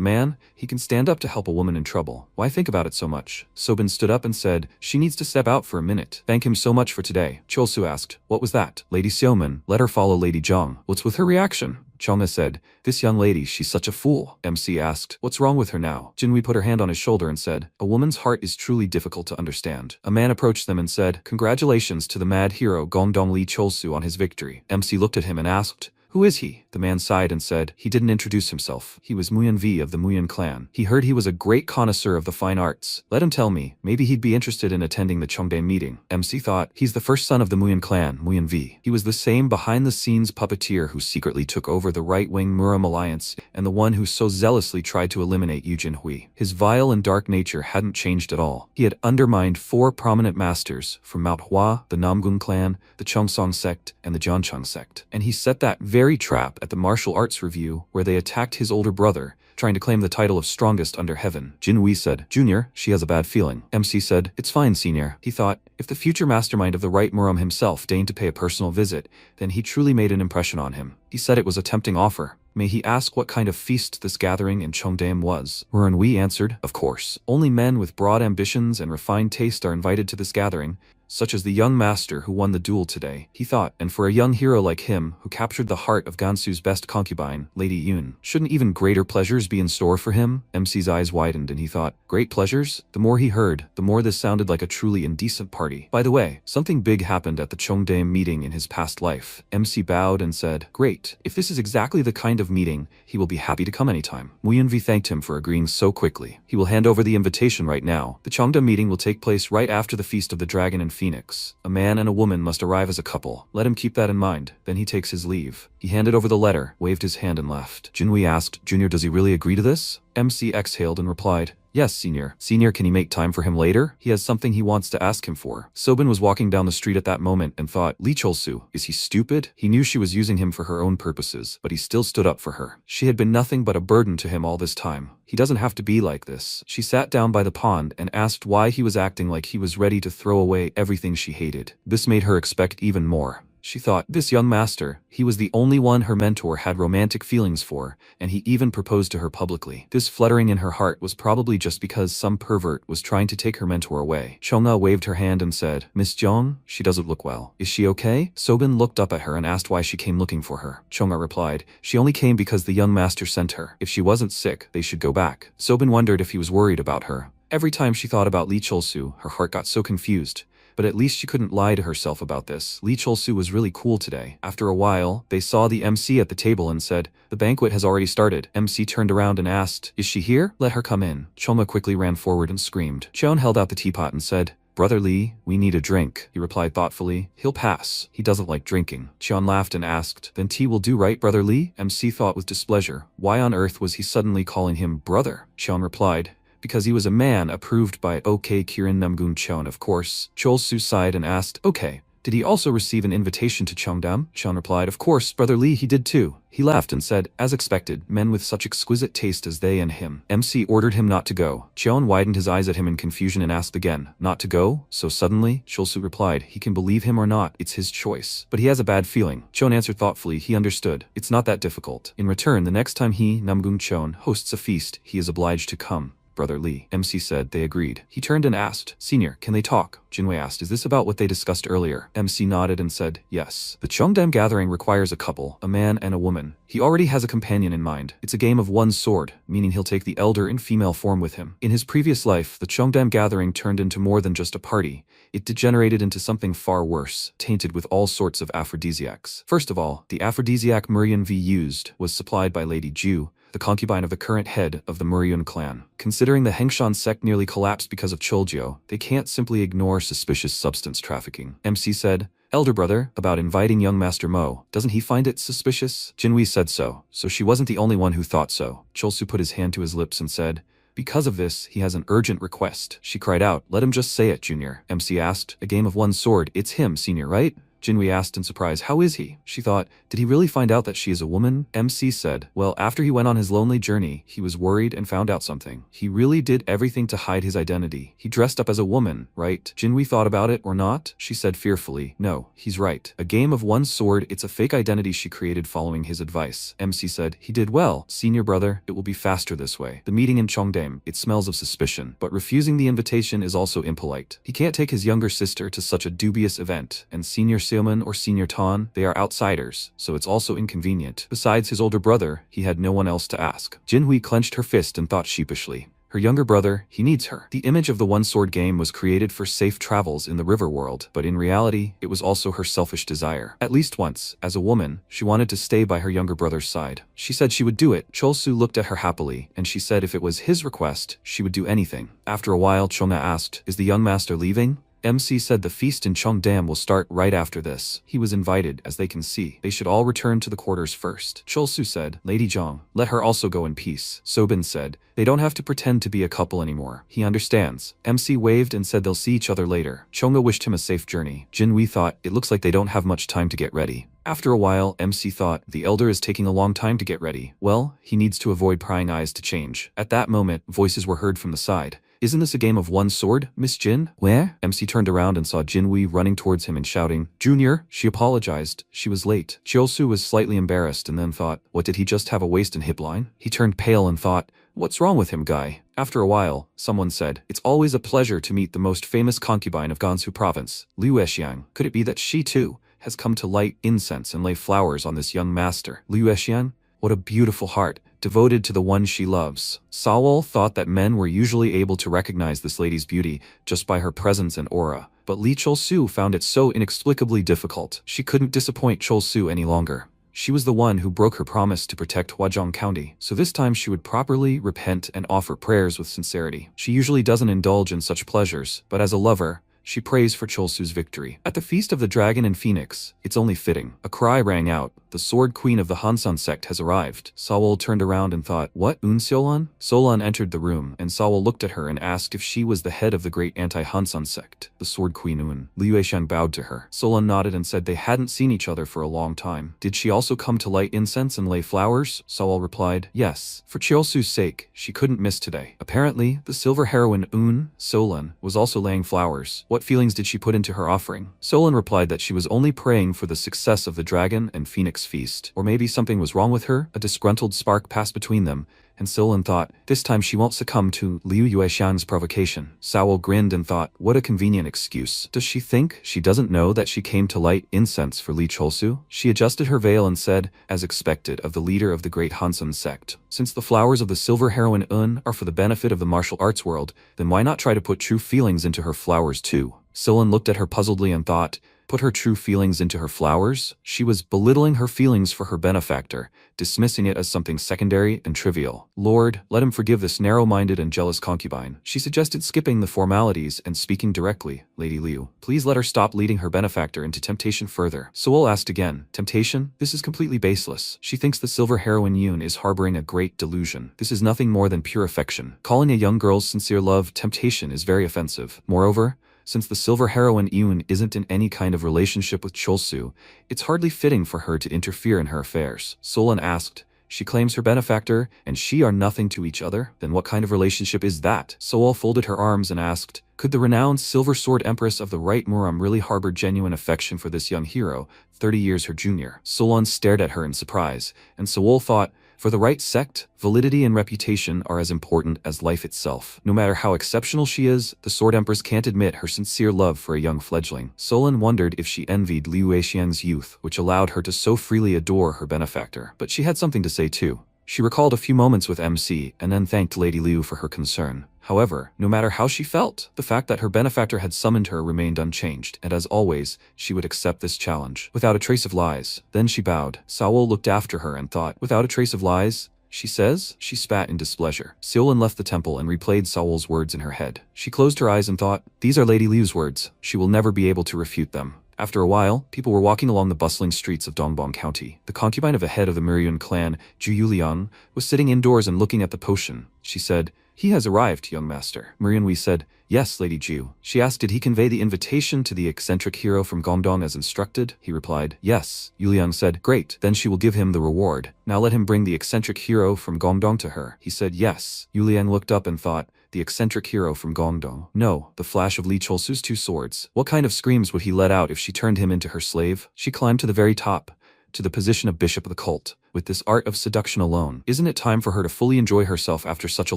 Speaker 1: man, he can stand up to help a woman in trouble. Why think about it so much? Sobin stood up and said, she needs to step out for a minute. Thank him so much for today. Cholsu asked, what was that? Lady Xiaoman, let her follow Lady Zhang. What's with her reaction? Chonga said, this young lady, she's such a fool. MC asked, what's wrong with her now? Jinhui put her hand on his shoulder and said, a woman's heart is truly difficult to understand. A man approached them and said, congratulations to the mad hero Gongdong Li Cholsu on his victory. MC looked at him and asked, who is he? The man sighed and said, he didn't introduce himself. He was Muyan V of the Muyan clan. He heard he was a great connoisseur of the fine arts. Let him tell me, maybe he'd be interested in attending the Chongdae meeting. MC thought, he's the first son of the Muyan clan, Muyan V. He was the same behind-the-scenes puppeteer who secretly took over the right-wing Muram alliance and the one who so zealously tried to eliminate Yu Jinhui. His vile and dark nature hadn't changed at all. He had undermined 4 prominent masters from Manhwa, the Namgung clan, the Chongsong sect, and the Jiancheng sect. And he set that very trap at the martial arts review where they attacked his older brother, trying to claim the title of strongest under heaven. Jinhui said, Junior, she has a bad feeling. MC said, it's fine, senior. He thought, if the future mastermind of the right Muram himself deigned to pay a personal visit, then he truly made an impression on him. He said it was a tempting offer. May he ask what kind of feast this gathering in Chongdae was? Muranwi answered, of course. Only men with broad ambitions and refined taste are invited to this gathering. such as the young master who won the duel today, he thought, and for a young hero like him who captured the heart of Gansu's best concubine, Lady Yun, shouldn't even greater pleasures be in store for him? MC's eyes widened and he thought, great pleasures? The more he heard, the more this sounded like a truly indecent party. By the way, something big happened at the Cheongdae meeting in his past life. MC bowed and said, great, if this is exactly the kind of meeting, he will be happy to come anytime. Muyunvi thanked him for agreeing so quickly. He will hand over the invitation right now. The Cheongdae meeting will take place right after the Feast of the Dragon and Phoenix. A man and a woman must arrive as a couple. Let him keep that in mind. Then he takes his leave. He handed over the letter, waved his hand and left. Jinwei asked, Junior, does he really agree to this? MC exhaled and replied, yes, Senior. Senior, can you make time for him later? He has something he wants to ask him for. Sobin was walking down the street at that moment and thought, Lee Cholsu, is he stupid? He knew she was using him for her own purposes, but he still stood up for her. She had been nothing but a burden to him all this time. He doesn't have to be like this. She sat down by the pond and asked why he was acting like he was ready to throw away everything she hated. This made her expect even more. She thought, this young master, he was the only one her mentor had romantic feelings for, and he even proposed to her publicly. This fluttering in her heart was probably just because some pervert was trying to take her mentor away. Chonga waved her hand and said, Miss Jong, she doesn't look well. Is she okay? Sobin looked up at her and asked why she came looking for her. Chonga replied, she only came because the young master sent her. If she wasn't sick, they should go back. Sobin wondered if he was worried about her. Every time she thought about Lee Cholsu, her heart got so confused. But at least she couldn't lie to herself about this. Lee Cholsu was really cool today. After a while, they saw the MC at the table and said, the banquet has already started. MC turned around and asked, is she here? Let her come in. Choma quickly ran forward and screamed. Cheon held out the teapot and said, Brother Lee, we need a drink. He replied thoughtfully, he'll pass. He doesn't like drinking. Cheon laughed and asked, then tea will do, right, Brother Lee? MC thought with displeasure. Why on earth was he suddenly calling him brother? Cheon replied, because he was a man approved by OK Kirin Namgun Cheon, of course. Cholsu sighed and asked, okay, did he also receive an invitation to Cheongdam? Cheon replied, of course, Brother Lee, he did too. He laughed and said, as expected, men with such exquisite taste as they and him. MC ordered him not to go. Cheon widened his eyes at him in confusion and asked again, not to go? So suddenly? Cholsu replied, he can believe him or not, it's his choice. But he has a bad feeling. Cheon answered thoughtfully, he understood. It's not that difficult. In return, the next time he, Namgun Cheon, hosts a feast, he is obliged to come. Brother Lee. MC said they agreed. He turned and asked, Senior, can they talk? Jinwei asked, is this about what they discussed earlier? MC nodded and said, yes. The Cheongdam gathering requires a couple, a man and a woman. He already has a companion in mind. It's a game of one sword, meaning he'll take the elder in female form with him. In his previous life, the Cheongdam gathering turned into more than just a party. It degenerated into something far worse, tainted with all sorts of aphrodisiacs. First of all, the aphrodisiac Muryan V used was supplied by Lady Ju, the concubine of the current head of the Muryun clan. Considering the Hengshan sect nearly collapsed because of Choljio, they can't simply ignore suspicious substance trafficking. MC said, Elder brother, about inviting young Master Mo, doesn't he find it suspicious? Jinwei said so she wasn't the only one who thought so. Cholsu put his hand to his lips and said, because of this, he has an urgent request. She cried out, let him just say it, Junior. MC asked, a game of one sword, it's him, Senior, right? Jinwei asked in surprise, how is he? She thought, did he really find out that she is a woman? MC said, well, after he went on his lonely journey, he was worried and found out something. He really did everything to hide his identity. He dressed up as a woman, right? Jinwei thought about it or not? She said fearfully, no, he's right. A game of one sword, it's a fake identity she created following his advice. MC said, he did well, Senior brother, it will be faster this way. The meeting in Cheongdam, it smells of suspicion, but refusing the invitation is also impolite. He can't take his younger sister to such a dubious event, and Senior Seoman or Senior Tan, they are outsiders, so it's also inconvenient. Besides his older brother, he had no one else to ask. Jinhui clenched her fist and thought sheepishly. Her younger brother, he needs her. The image of the one-sword game was created for safe travels in the river world, but in reality, it was also her selfish desire. At least once, as a woman, she wanted to stay by her younger brother's side. She said she would do it. Cholsu looked at her happily, and she said if it was his request, she would do anything. After a while, Chonga asked, is the young master leaving? MC said the feast in Cheongdam will start right after this. He was invited, as they can see. They should all return to the quarters first. Cholsu said, Lady Zhang, let her also go in peace. Sobin said, they don't have to pretend to be a couple anymore. He understands. MC waved and said they'll see each other later. Chonga wished him a safe journey. Jinhui thought, it looks like they don't have much time to get ready. After a while, MC thought, the elder is taking a long time to get ready. Well, he needs to avoid prying eyes to change. At that moment, voices were heard from the side. Isn't this a game of one sword, Miss Jin? Where? MC turned around and saw Jinhui running towards him and shouting, Junior! She apologized. She was late. Chiosu was slightly embarrassed and then thought, what, did he just have a waist and hip line? He turned pale and thought, what's wrong with him, guy? After a while, someone said, "It's always a pleasure to meet the most famous concubine of Gansu province, Liu Exiang. Could it be that she too has come to light incense and lay flowers on this young master?" Liu Exiang? What a beautiful heart, devoted to the one she loves. Sawol thought that men were usually able to recognize this lady's beauty just by her presence and aura, but Li Chol-su found it so inexplicably difficult. She couldn't disappoint Chol-su any longer. She was the one who broke her promise to protect Huazhong County, so this time she would properly repent and offer prayers with sincerity. She usually doesn't indulge in such pleasures, but as a lover, she prays for Chol-su's victory. At the Feast of the Dragon and Phoenix, it's only fitting. A cry rang out. The Sword Queen of the Hansan sect has arrived. Sawol turned around and thought, "What, Seolan?" Solan entered the room, and Sawol looked at her and asked if she was the head of the great anti-Hansan sect, the Sword Queen Un. Liu Eishan bowed to her. Solan nodded and said they hadn't seen each other for a long time. Did she also come to light incense and lay flowers? Sawol replied, yes. For Chol-su's sake, she couldn't miss today. Apparently, the silver heroine Un, Solan, was also laying flowers. What feelings did she put into her offering? Solan replied that she was only praying for the success of the Dragon and Phoenix feast. Or maybe something was wrong with her? A disgruntled spark passed between them, and Solan thought, this time she won't succumb to Liu Yuexiang's provocation. Sawol grinned and thought, what a convenient excuse. Does she think she doesn't know that she came to light incense for Li Chol-su? She adjusted her veil and said, as expected of the leader of the great Hansan sect, since the flowers of the silver heroine Un are for the benefit of the martial arts world, then why not try to put true feelings into her flowers too? Solan looked at her puzzledly and thought, put her true feelings into her flowers? She was belittling her feelings for her benefactor, dismissing it as something secondary and trivial. Lord, let him forgive this narrow-minded and jealous concubine. She suggested skipping the formalities and speaking directly. Lady Liu, please let her stop leading her benefactor into temptation further. Sewol asked again, temptation? This is completely baseless. She thinks the silver heroine Yoon is harboring a great delusion. This is nothing more than pure affection. Calling a young girl's sincere love temptation is very offensive. Moreover, since the silver heroine Yoon isn't in any kind of relationship with Chol-su, it's hardly fitting for her to interfere in her affairs. Solan asked, she claims her benefactor and she are nothing to each other? Then what kind of relationship is that? Sewol folded her arms and asked, could the renowned Silver Sword Empress of the Right Muram really harbor genuine affection for this young hero, 30 years her junior? Solan stared at her in surprise, and Sewol thought, for the right sect, validity and reputation are as important as life itself. No matter how exceptional she is, the Sword Empress can't admit her sincere love for a young fledgling. Solan wondered if she envied Liu Exiang's youth, which allowed her to so freely adore her benefactor. But she had something to say too. She recalled a few moments with MC and then thanked Lady Liu for her concern. However, no matter how she felt, the fact that her benefactor had summoned her remained unchanged, and as always, she would accept this challenge, without a trace of lies. Then she bowed. Sawol looked after her and thought, without a trace of lies? She says? She spat in displeasure. Seolin left the temple and replayed Sawol's words in her head. She closed her eyes and thought, these are Lady Liu's words. She will never be able to refute them. After a while, people were walking along the bustling streets of Dongbong County. The concubine of a head of the Muryun clan, Ju Yuliang, was sitting indoors and looking at the potion. She said, he has arrived, young master. Muryun said, yes, Lady Ju. She asked, did he convey the invitation to the eccentric hero from Gongdong as instructed? He replied, yes. Yuliang said, great, then she will give him the reward. Now let him bring the eccentric hero from Gongdong to her. He said, yes. Yuliang looked up and thought, the eccentric hero from Gongdong. No, the flash of Li Chol-su's two swords. What kind of screams would he let out if she turned him into her slave? She climbed to the very top, to the position of bishop of the cult. With this art of seduction alone, isn't it time for her to fully enjoy herself after such a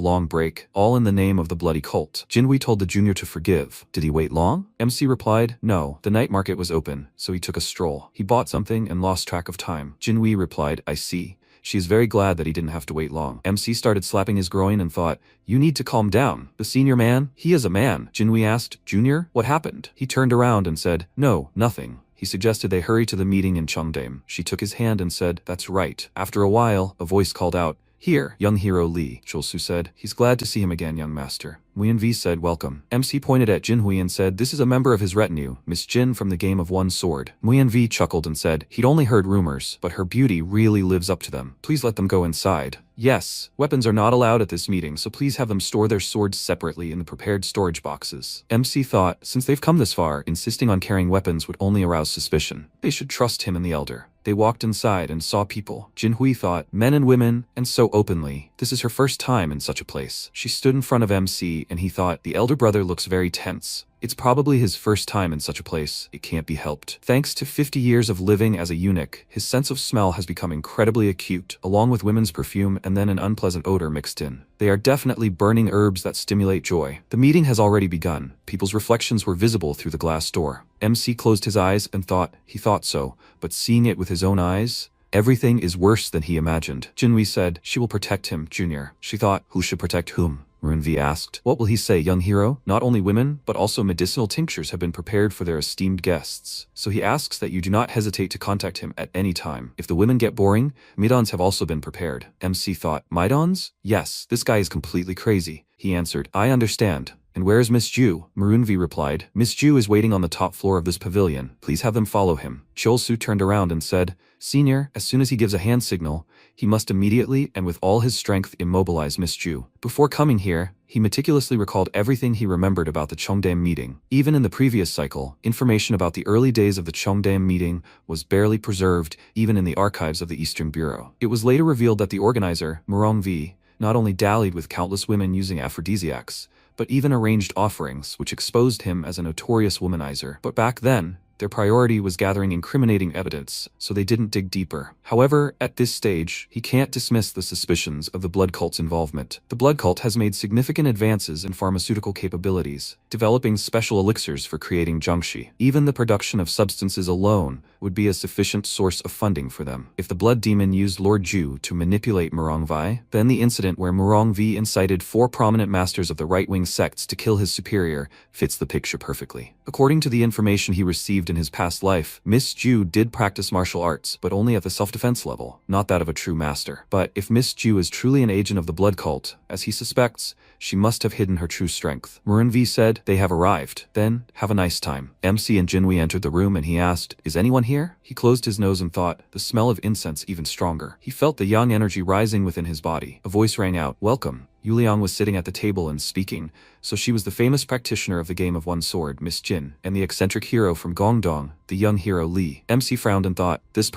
Speaker 1: long break, all in the name of the bloody cult? Jinhui told the junior to forgive. Did he wait long? MC replied, no, the night market was open, so he took a stroll. He bought something and lost track of time. Jinhui replied, I see. She is very glad that he didn't have to wait long. MC started slapping his groin and thought, you need to calm down. The senior man? He is a man. Jinhui asked, Junior, what happened? He turned around and said, no, nothing. He suggested they hurry to the meeting in Cheongdam. She took his hand and said, that's right. After a while, a voice called out, here, young hero Li. Chol-su said, he's glad to see him again, young master. Nguyen said, welcome. MC pointed at Jinhui and said, this is a member of his retinue, Miss Jin from the Game of One Sword. Nguyen chuckled and said, he'd only heard rumors, but her beauty really lives up to them. Please let them go inside. Yes, weapons are not allowed at this meeting, so please have them store their swords separately in the prepared storage boxes. MC thought, since they've come this far, insisting on carrying weapons would only arouse suspicion. They should trust him and the elder. They walked inside and saw people. Jinhui thought, men and women, and so openly. This is her first time in such a place. She stood in front of MC and he thought, the elder brother looks very tense. It's probably his first time in such a place. It can't be helped. Thanks to 50 years of living as a eunuch, his sense of smell has become incredibly acute, along with women's perfume and then an unpleasant odor mixed in. They are definitely burning herbs that stimulate joy. The meeting has already begun. People's reflections were visible through the glass door. MC closed his eyes and thought he thought so, but seeing it with his own eyes, everything is worse than he imagined. Jinhui said, she will protect him, Junior. She thought, who should protect whom? Marunvi asked. What will he say, young hero? Not only women, but also medicinal tinctures have been prepared for their esteemed guests. So he asks that you do not hesitate to contact him at any time. If the women get boring, midons have also been prepared. MC thought, midons? Yes, this guy is completely crazy. He answered, I understand. And where is Miss Ju? Marunvi replied, Miss Ju is waiting on the top floor of this pavilion. Please have them follow him. Cholsu turned around and said, Senior, as soon as he gives a hand signal, he must immediately and with all his strength immobilize Miss Ju. Before coming here, he meticulously recalled everything he remembered about the Cheongdam meeting. Even in the previous cycle, information about the early days of the Cheongdam meeting was barely preserved, even in the archives of the Eastern Bureau. It was later revealed that the organizer, Marungvi, not only dallied with countless women using aphrodisiacs, but even arranged offerings, which exposed him as a notorious womanizer. But back then, their priority was gathering incriminating evidence, so they didn't dig deeper. However, at this stage, he can't dismiss the suspicions of the blood cult's involvement. The blood cult has made significant advances in pharmaceutical capabilities, developing special elixirs for creating jiangshi. Even the production of substances alone would be a sufficient source of funding for them. If the blood demon used Lord Ju to manipulate Murongvi, then the incident where Murongvi incited 4 prominent masters of the right-wing sects to kill his superior fits the picture perfectly. According to the information he received in his past life, Miss Ju did practice martial arts, but only at the self-defense level, not that of a true master. But if Miss Ju is truly an agent of the blood cult, as he suspects, she must have hidden her true strength. Marunvi said, they have arrived. Then, have a nice time. MC and Jinhui entered the room and he asked, is anyone here? He closed his nose and thought, the smell of incense even stronger. He felt the yang energy rising within his body. A voice rang out, welcome. Yuliang was sitting at the table and speaking, so she was the famous practitioner of the game of one sword, Miss Jin, and the eccentric hero from Gongdong, the young hero Li. MC frowned and thought, this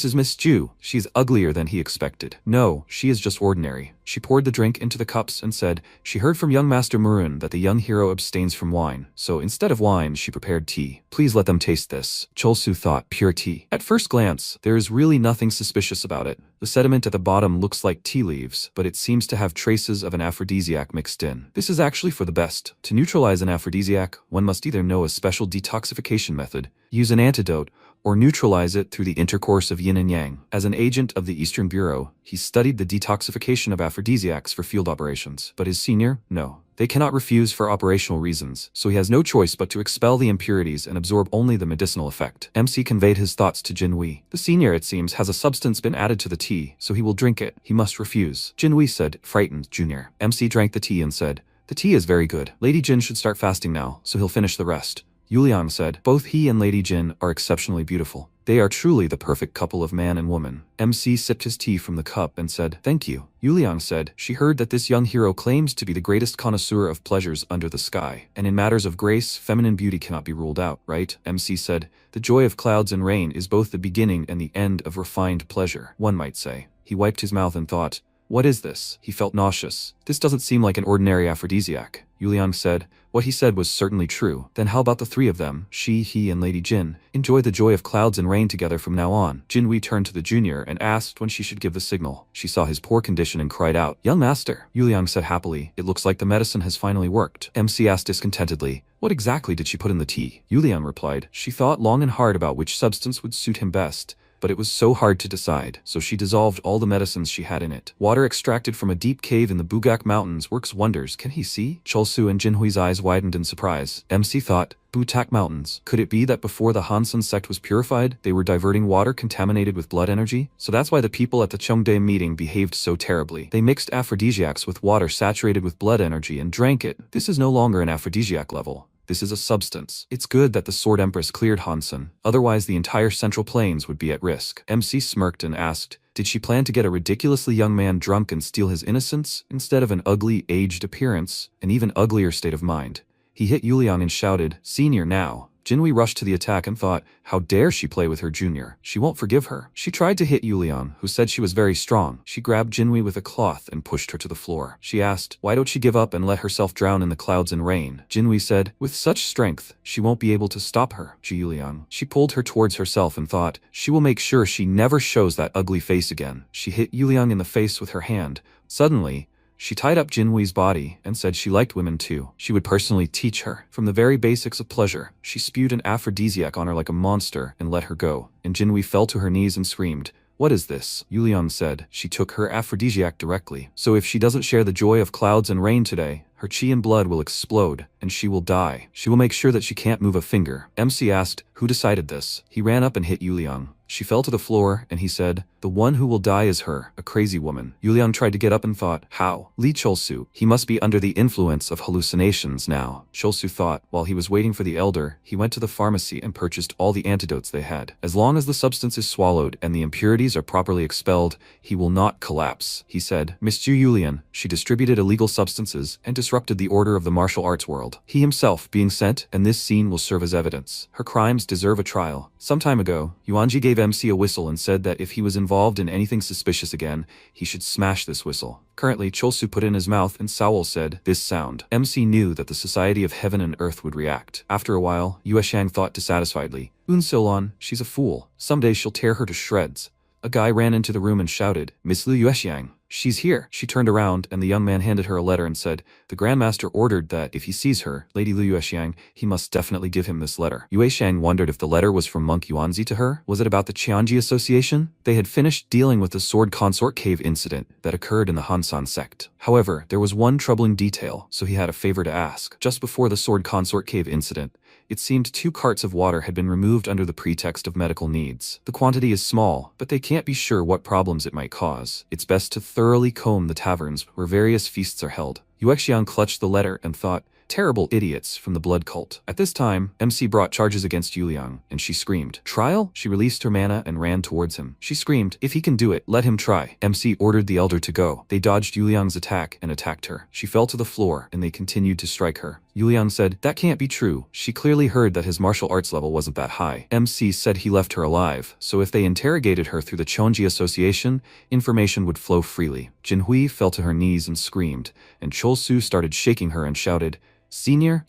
Speaker 1: is Miss Ju. She's uglier than he expected. No, she is just ordinary. She poured the drink into the cups and said, she heard from young Master Marun that the young hero abstains from wine, so instead of wine, she prepared tea. Please let them taste this. Cholsu thought, pure tea. At first glance, there is really nothing suspicious about it. The sediment at the bottom looks like tea leaves, but it seems to have traces of an aphrodisiac mixed in. This is actually for the best. To neutralize an aphrodisiac, one must either know a special detoxification method, use an antidote, or neutralize it through the intercourse of yin and yang. As an agent of the Eastern Bureau, he studied the detoxification of aphrodisiacs for field operations. But his senior? No. They cannot refuse for operational reasons, so he has no choice but to expel the impurities and absorb only the medicinal effect. MC conveyed his thoughts to Jinhui. The senior, it seems, has a substance been added to the tea, so he will drink it. He must refuse. Jinhui said, frightened, Junior. MC drank the tea and said, the tea is very good. Lady Jin should start fasting now, so he'll finish the rest. Yuliang said, both he and Lady Jin are exceptionally beautiful. They are truly the perfect couple of man and woman. MC sipped his tea from the cup and said, thank you. Yuliang said, she heard that this young hero claims to be the greatest connoisseur of pleasures under the sky. And in matters of grace, feminine beauty cannot be ruled out, right? MC said, the joy of clouds and rain is both the beginning and the end of refined pleasure, one might say. He wiped his mouth and thought, what is this? He felt nauseous. This doesn't seem like an ordinary aphrodisiac. Yuliang said, what he said was certainly true. Then how about the 3 of them, she, he, and Lady Jin, enjoy the joy of clouds and rain together from now on? Jinhui turned to the junior and asked when she should give the signal. She saw his poor condition and cried out, young master. Yuliang said happily, it looks like the medicine has finally worked. MC asked discontentedly, what exactly did she put in the tea? Yuliang replied, she thought long and hard about which substance would suit him best, but it was so hard to decide, so she dissolved all the medicines she had in it. Water extracted from a deep cave in the Bugak Mountains works wonders, can he see? Cholsu and Jinhui's eyes widened in surprise. MC thought, Butak Mountains. Could it be that before the Hansun sect was purified, they were diverting water contaminated with blood energy? So that's why the people at the Cheongdae meeting behaved so terribly. They mixed aphrodisiacs with water saturated with blood energy and drank it. This is no longer an aphrodisiac level. This is a substance. It's good that the Sword Empress cleared Hansun, otherwise the entire Central Plains would be at risk. MC smirked and asked, did she plan to get a ridiculously young man drunk and steal his innocence, instead of an ugly, aged appearance, an even uglier state of mind? He hit Yuliang and shouted, senior now. Jinhui rushed to the attack and thought, how dare she play with her junior? She won't forgive her. She tried to hit Yuliang, who said she was very strong. She grabbed Jinhui with a cloth and pushed her to the floor. She asked, why don't she give up and let herself drown in the clouds and rain? Jinhui said, with such strength, she won't be able to stop her, Yuliang. She pulled her towards herself and thought, she will make sure she never shows that ugly face again. She hit Yuliang in the face with her hand. Suddenly, She tied up Jinhui's body and said she liked women too. She would personally teach her. From the very basics of pleasure, she spewed an aphrodisiac on her like a monster and let her go, and Jinhui fell to her knees and screamed, "What is this?" Yuliang said she took her aphrodisiac directly. So if she doesn't share the joy of clouds and rain today, her chi and blood will explode, and she will die. She will make sure that she can't move a finger. MC asked, "Who decided this?" He ran up and hit Yuliang. She fell to the floor, and he said, "The one who will die is her, a crazy woman." Yuliang tried to get up and thought, how? Li Cholsu, he must be under the influence of hallucinations now. Cholsu thought, while he was waiting for the elder, he went to the pharmacy and purchased all the antidotes they had. As long as the substance is swallowed and the impurities are properly expelled, he will not collapse, he said. Miss Ju Yulian, she distributed illegal substances and disrupted the order of the martial arts world. He himself being sent, and this scene will serve as evidence. Her crimes deserve a trial. Some time ago, Yuanji gave MC a whistle and said that if he was involved in anything suspicious again, he should smash this whistle. Currently, Cholsu put it in his mouth and Saul said, "This sound." MC knew that the Society of Heaven and Earth would react. After a while, Yueshang thought dissatisfiedly, "Unsilon, she's a fool. Someday she'll tear her to shreds." A guy ran into the room and shouted, "Miss Liu Yuexiang, she's here." She turned around and the young man handed her a letter and said, "The Grandmaster ordered that if he sees her, Lady Liu Yuexiang, he must definitely give him this letter." Yuexiang wondered if the letter was from Monk Yuanzi to her. Was it about the Qianji Association? They had finished dealing with the Sword Consort Cave incident that occurred in the Hansan sect. However, there was one troubling detail, so he had a favor to ask. Just before the Sword Consort Cave incident, it seemed 2 carts of water had been removed under the pretext of medical needs. The quantity is small, but they can't be sure what problems it might cause. It's best to thoroughly comb the taverns where various feasts are held. Yuexiang clutched the letter and thought, "Terrible idiots from the blood cult." At this time, MC brought charges against Yuliang, and she screamed, "Trial?" She released her mana and ran towards him. She screamed, "If he can do it, let him try." MC ordered the elder to go. They dodged Yuliang's attack and attacked her. She fell to the floor, and they continued to strike her. Yuliang said, "That can't be true." She clearly heard that his martial arts level wasn't that high. MC said he left her alive, so if they interrogated her through the Chonji Association, information would flow freely. Jinhui fell to her knees and screamed, and Cholsu started shaking her and shouted, Senior,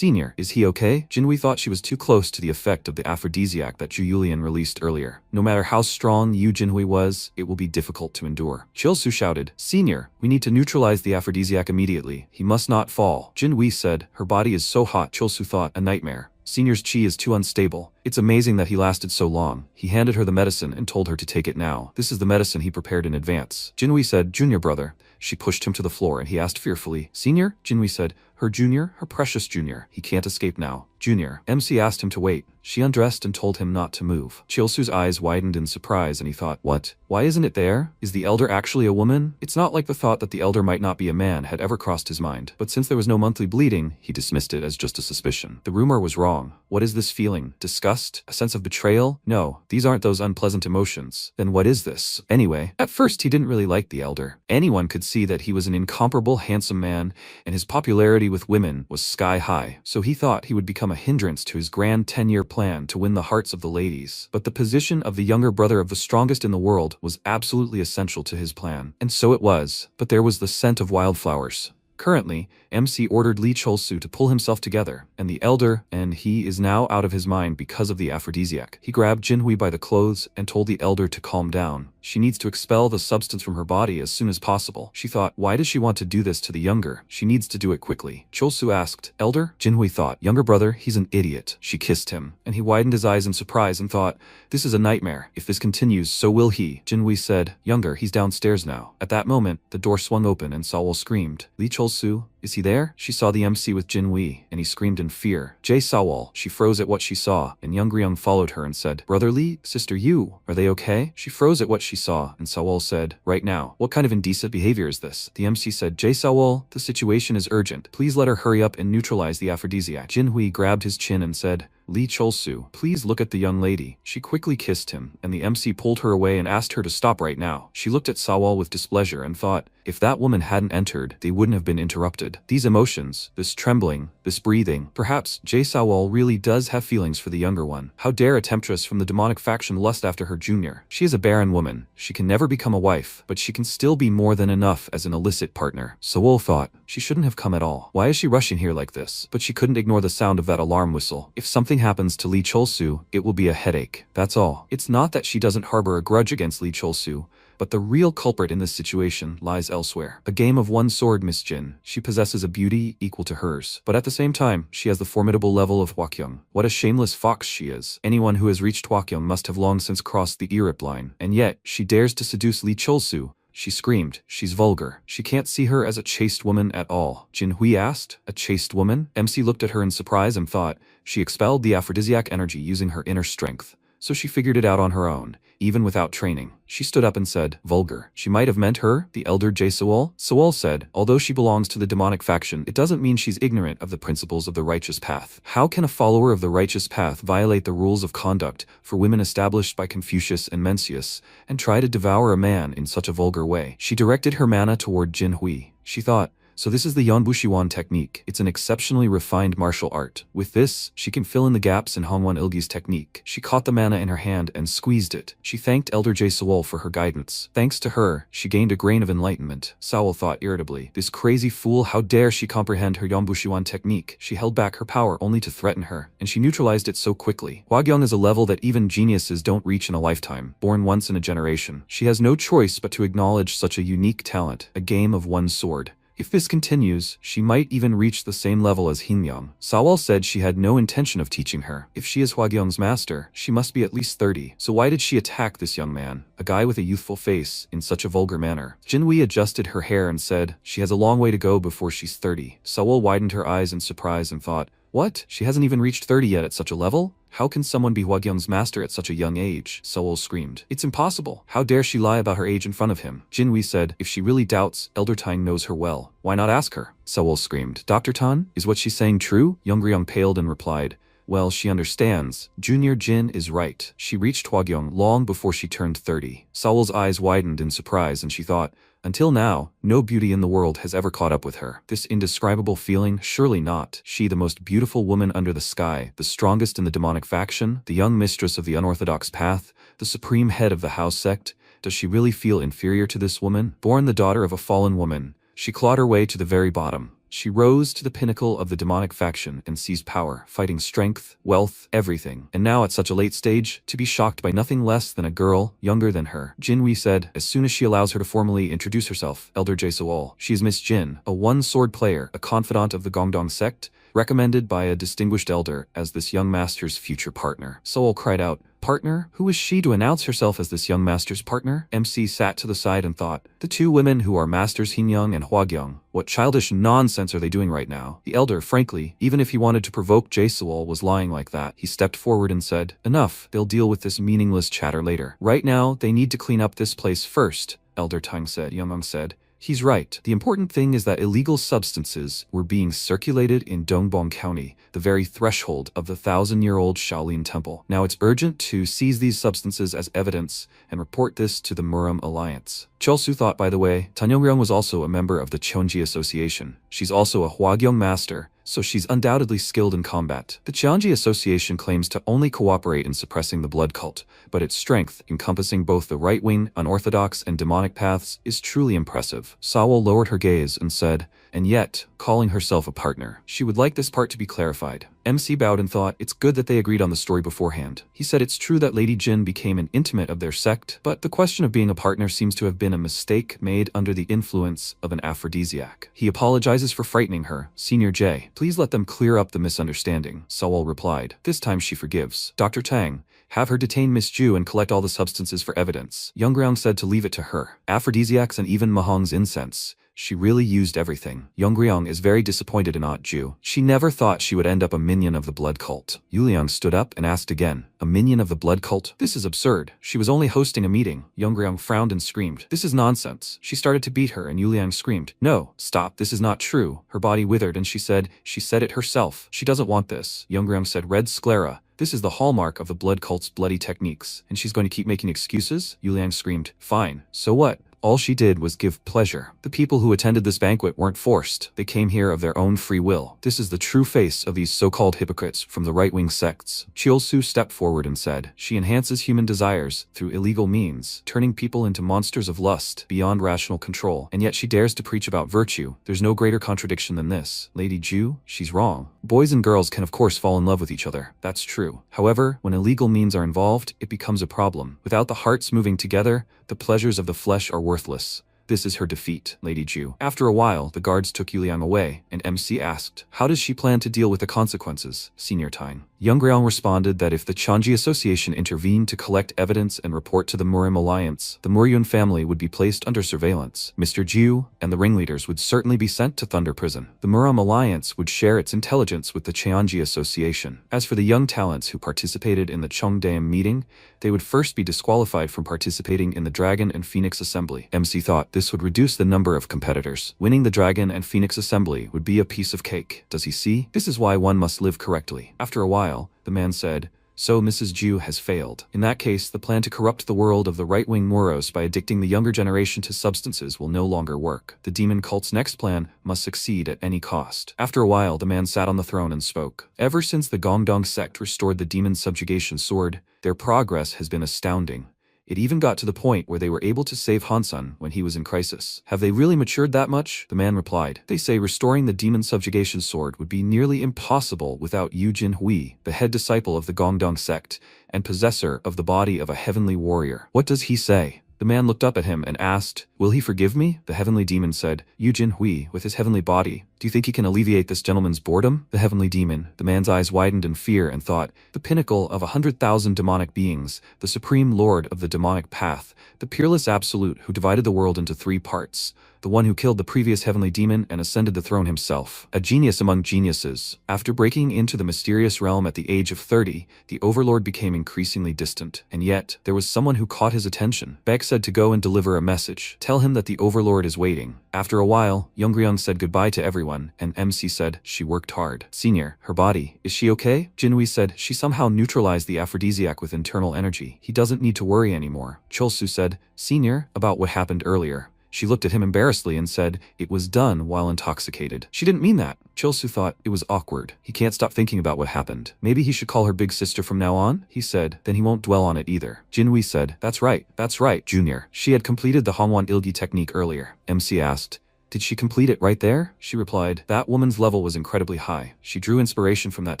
Speaker 1: is he okay?" Jinhui thought she was too close to the effect of the aphrodisiac that Ju Yulian released earlier. No matter how strong Yu Jinhui was, it will be difficult to endure. Chilsu shouted, "Senior, we need to neutralize the aphrodisiac immediately. He must not fall." Jinhui said, "Her body is so hot." Chilsu thought, "A nightmare. Senior's chi is too unstable. It's amazing that he lasted so long." He handed her the medicine and told her to take it now. This is the medicine he prepared in advance. Jinhui said, "Junior brother." She pushed him to the floor and he asked fearfully, "Senior?" Jinhui said, "Her junior, her precious junior. He can't escape now." "Junior." MC asked him to wait. She undressed and told him not to move. Chilsu's eyes widened in surprise and he thought, "What? Why isn't it there? Is the elder actually a woman?" It's not like the thought that the elder might not be a man had ever crossed his mind. But since there was no monthly bleeding, he dismissed it as just a suspicion. The rumor was wrong. What is this feeling? Disgust? A sense of betrayal? No, these aren't those unpleasant emotions. Then what is this? Anyway, at first he didn't really like the elder. Anyone could see that he was an incomparable handsome man, and his popularity with women was sky high, so he thought he would become a hindrance to his grand 10-year plan to win the hearts of the ladies. But the position of the younger brother of the strongest in the world was absolutely essential to his plan. And so it was, but there was the scent of wildflowers. Currently, MC ordered Li Cholsu to pull himself together, and the elder, and he is now out of his mind because of the aphrodisiac. He grabbed Jinhui by the clothes and told the elder to calm down. She needs to expel the substance from her body as soon as possible. She thought, why does she want to do this to the younger? She needs to do it quickly. Cholsu asked, "Elder?" Jinhui thought, "Younger brother, he's an idiot." She kissed him, and he widened his eyes in surprise and thought, "This is a nightmare. If this continues, so will he." Jinhui said, "Younger, he's downstairs now." At that moment, the door swung open and Sawol screamed, "Li Cholsu, is he there?" She saw the MC with Jinhui, and he screamed in fear. Jae Sawol. She froze at what she saw, and Young Ryung followed her and said, "Brother Li, Sister Yu, are they okay?" She froze at what she saw, and Sawol said, "Right now. What kind of indecent behavior is this?" The MC said, "Jae Sawol, the situation is urgent. Please let her hurry up and neutralize the aphrodisiac." Jinhui grabbed his chin and said, "Li Cholsu, please look at the young lady." She quickly kissed him, and the MC pulled her away and asked her to stop right now. She looked at Sawol with displeasure and thought, if that woman hadn't entered, they wouldn't have been interrupted. These emotions, this trembling, this breathing, perhaps Jae Sawol really does have feelings for the younger one. How dare a temptress from the demonic faction lust after her junior? She is a barren woman. She can never become a wife, but she can still be more than enough as an illicit partner. Sawol thought, she shouldn't have come at all. Why is she rushing here like this? But she couldn't ignore the sound of that alarm whistle. If something happens to Li Cholsu, it will be a headache. That's all. It's not that she doesn't harbor a grudge against Li Cholsu, But the real culprit in this situation lies elsewhere. A game of one sword, Miss Jin. She possesses a beauty equal to hers. But at the same time, she has the formidable level of Hwakyung. What a shameless fox she is. Anyone who has reached Hwakyung must have long since crossed the Irip line. And yet, she dares to seduce Lee Cholsu. She screamed. She's vulgar. She can't see her as a chaste woman at all. Jin Hui asked. A chaste woman? MC looked at her in surprise and thought, she expelled the aphrodisiac energy using her inner strength. So she figured it out on her own, even without training. She stood up and said, vulgar. She might have meant her, the elder Jae Sewol. Sewol said, although she belongs to the demonic faction, it doesn't mean she's ignorant of the principles of the righteous path. How can a follower of the righteous path violate the rules of conduct for women established by Confucius and Mencius, and try to devour a man in such a vulgar way? She directed her mana toward Jin Hui. She thought, so this is the Yonbushiwan technique. It's an exceptionally refined martial art. With this, she can fill in the gaps in Hongwon Ilgi's technique. She caught the mana in her hand and squeezed it. She thanked Elder Jae Sewol for her guidance. Thanks to her, she gained a grain of enlightenment. Sewol thought irritably, this crazy fool, how dare she comprehend her Yonbushiwan technique? She held back her power only to threaten her, and she neutralized it so quickly. Hwagyong is a level that even geniuses don't reach in a lifetime, born once in a generation. She has no choice but to acknowledge such a unique talent, a game of one sword. If this continues, she might even reach the same level as Himyong. Sewol said she had no intention of teaching her. If she is Hwagyong's master, she must be at least 30. So why did she attack this young man, a guy with a youthful face, in such a vulgar manner? Jinhui adjusted her hair and said, she has a long way to go before she's 30. Sewol widened her eyes in surprise and thought, what? She hasn't even reached 30 yet at such a level? How can someone be Hwagyong's master at such a young age? Sewol screamed. It's impossible. How dare she lie about her age in front of him? Jinhui said, if she really doubts, Elder Tang knows her well. Why not ask her? Sewol screamed. Dr. Tan, is what she's saying true? Youngryong paled and replied, well, she understands. Junior Jin is right. She reached Hwagyong long before she turned 30. Sewol's eyes widened in surprise and she thought, until now, no beauty in the world has ever caught up with her. This indescribable feeling, surely not. She, the most beautiful woman under the sky, the strongest in the demonic faction, the young mistress of the unorthodox path, the supreme head of the house sect. Does she really feel inferior to this woman? Born the daughter of a fallen woman, she clawed her way to the very bottom. She rose to the pinnacle of the demonic faction and seized power, fighting strength, wealth, everything. And now at such a late stage, to be shocked by nothing less than a girl younger than her. Jinhui said, as soon as she allows her to formally introduce herself, Elder Jae Sewol. She is Miss Jin, a one-sword player, a confidant of the Gongdong sect, recommended by a distinguished elder as this young master's future partner. Sewol cried out, partner? Who is she to announce herself as this young master's partner? MC sat to the side and thought, the two women who are masters Hinyong and Hwagyong, what childish nonsense are they doing right now? The elder, frankly, even if he wanted to provoke Jae Sewol, was lying like that. He stepped forward and said, enough, they'll deal with this meaningless chatter later. Right now, they need to clean up this place first, Elder Tang said. Youngong said, he's right. The important thing is that illegal substances were being circulated in Dongbong County, the very threshold of the 1,000-year-old Shaolin Temple. Now it's urgent to seize these substances as evidence and report this to the Muram Alliance. Cholsu thought, by the way, Tan Yongryong was also a member of the Cheonji Association. She's also a Hwagyong master, so she's undoubtedly skilled in combat. The Cheonji Association claims to only cooperate in suppressing the blood cult, but its strength, encompassing both the right-wing, unorthodox, and demonic paths, is truly impressive. Sewol lowered her gaze and said, and yet, calling herself a partner. She would like this part to be clarified. MC bowed and thought, it's good that they agreed on the story beforehand. He said it's true that Lady Jin became an intimate of their sect, but the question of being a partner seems to have been a mistake made under the influence of an aphrodisiac. He apologizes for frightening her. Senior J, please let them clear up the misunderstanding. Sewol replied. This time she forgives. Dr. Tang, have her detain Miss Ju and collect all the substances for evidence. Youngryong said to leave it to her. Aphrodisiacs and even Mahong's incense. She really used everything. Youngryong is very disappointed in Aunt Ju. She never thought she would end up a minion of the blood cult. Yuliang stood up and asked again, a minion of the blood cult? This is absurd. She was only hosting a meeting. Youngryong frowned and screamed, this is nonsense. She started to beat her and Yuliang screamed, no, stop, this is not true. Her body withered and she said it herself. She doesn't want this. Youngryong said, red sclera. This is the hallmark of the blood cult's bloody techniques. And she's going to keep making excuses? Yuliang screamed, fine, so what? All she did was give pleasure. The people who attended this banquet weren't forced. They came here of their own free will. This is the true face of these so-called hypocrites from the right-wing sects. Chol-su stepped forward and said, she enhances human desires through illegal means, turning people into monsters of lust beyond rational control, and yet she dares to preach about virtue. There's no greater contradiction than this. Lady Ju, she's wrong. Boys and girls can of course fall in love with each other. That's true. However, when illegal means are involved, it becomes a problem. Without the hearts moving together, the pleasures of the flesh are worthless. This is her defeat, Lady Ju. After a while, the guards took Yuliang away, and MC asked, how does she plan to deal with the consequences, Senior Tyne? Young Ryong responded that if the Chanji Association intervened to collect evidence and report to the Murim Alliance, the Muryun family would be placed under surveillance. Mr. Ju and the ringleaders would certainly be sent to Thunder Prison. The Murim Alliance would share its intelligence with the Cheonji Association. As for the young talents who participated in the Cheongdaeum meeting, they would first be disqualified from participating in the Dragon and Phoenix Assembly. MC thought this would reduce the number of competitors. Winning the Dragon and Phoenix Assembly would be a piece of cake. Does he see? This is why one must live correctly. After a while, the man said, so Mrs. Ju has failed. In that case, the plan to corrupt the world of the right-wing Moros by addicting the younger generation to substances will no longer work. The demon cult's next plan must succeed at any cost. After a while, the man sat on the throne and spoke. Ever since the Gongdong sect restored the demon subjugation sword, their progress has been astounding. It even got to the point where they were able to save Hansun when he was in crisis. Have they really matured that much? The man replied. They say restoring the demon subjugation sword would be nearly impossible without Yu Jinhui, the head disciple of the Gongdong sect, and possessor of the body of a heavenly warrior. What does he say? The man looked up at him and asked, will he forgive me? The heavenly demon said, Yu Jinhui, with his heavenly body, do you think he can alleviate this gentleman's boredom? The heavenly demon, the man's eyes widened in fear and thought, the pinnacle of 100,000 demonic beings, the supreme lord of the demonic path, the peerless absolute who divided the world into 3 parts, the one who killed the previous heavenly demon and ascended the throne himself, a genius among geniuses. After breaking into the mysterious realm at the age of 30, the overlord became increasingly distant, and yet there was someone who caught his attention. Beck said to go and deliver a message. Tell him that the overlord is waiting. After a while, Youngryung said goodbye to everyone, and MC said she worked hard. Senior, her body, is she okay? Jinhui said she somehow neutralized the aphrodisiac with internal energy. He doesn't need to worry anymore. Cholsu said, Senior, about what happened earlier. She looked at him embarrassedly and said, it was done while intoxicated. She didn't mean that. Chilsu thought it was awkward. He can't stop thinking about what happened. Maybe he should call her big sister from now on, he said. Then he won't dwell on it either. Jinhui said, that's right, Junior. She had completed the Hongwan Ilgi technique earlier. MC asked, did she complete it right there? She replied, that woman's level was incredibly high. She drew inspiration from that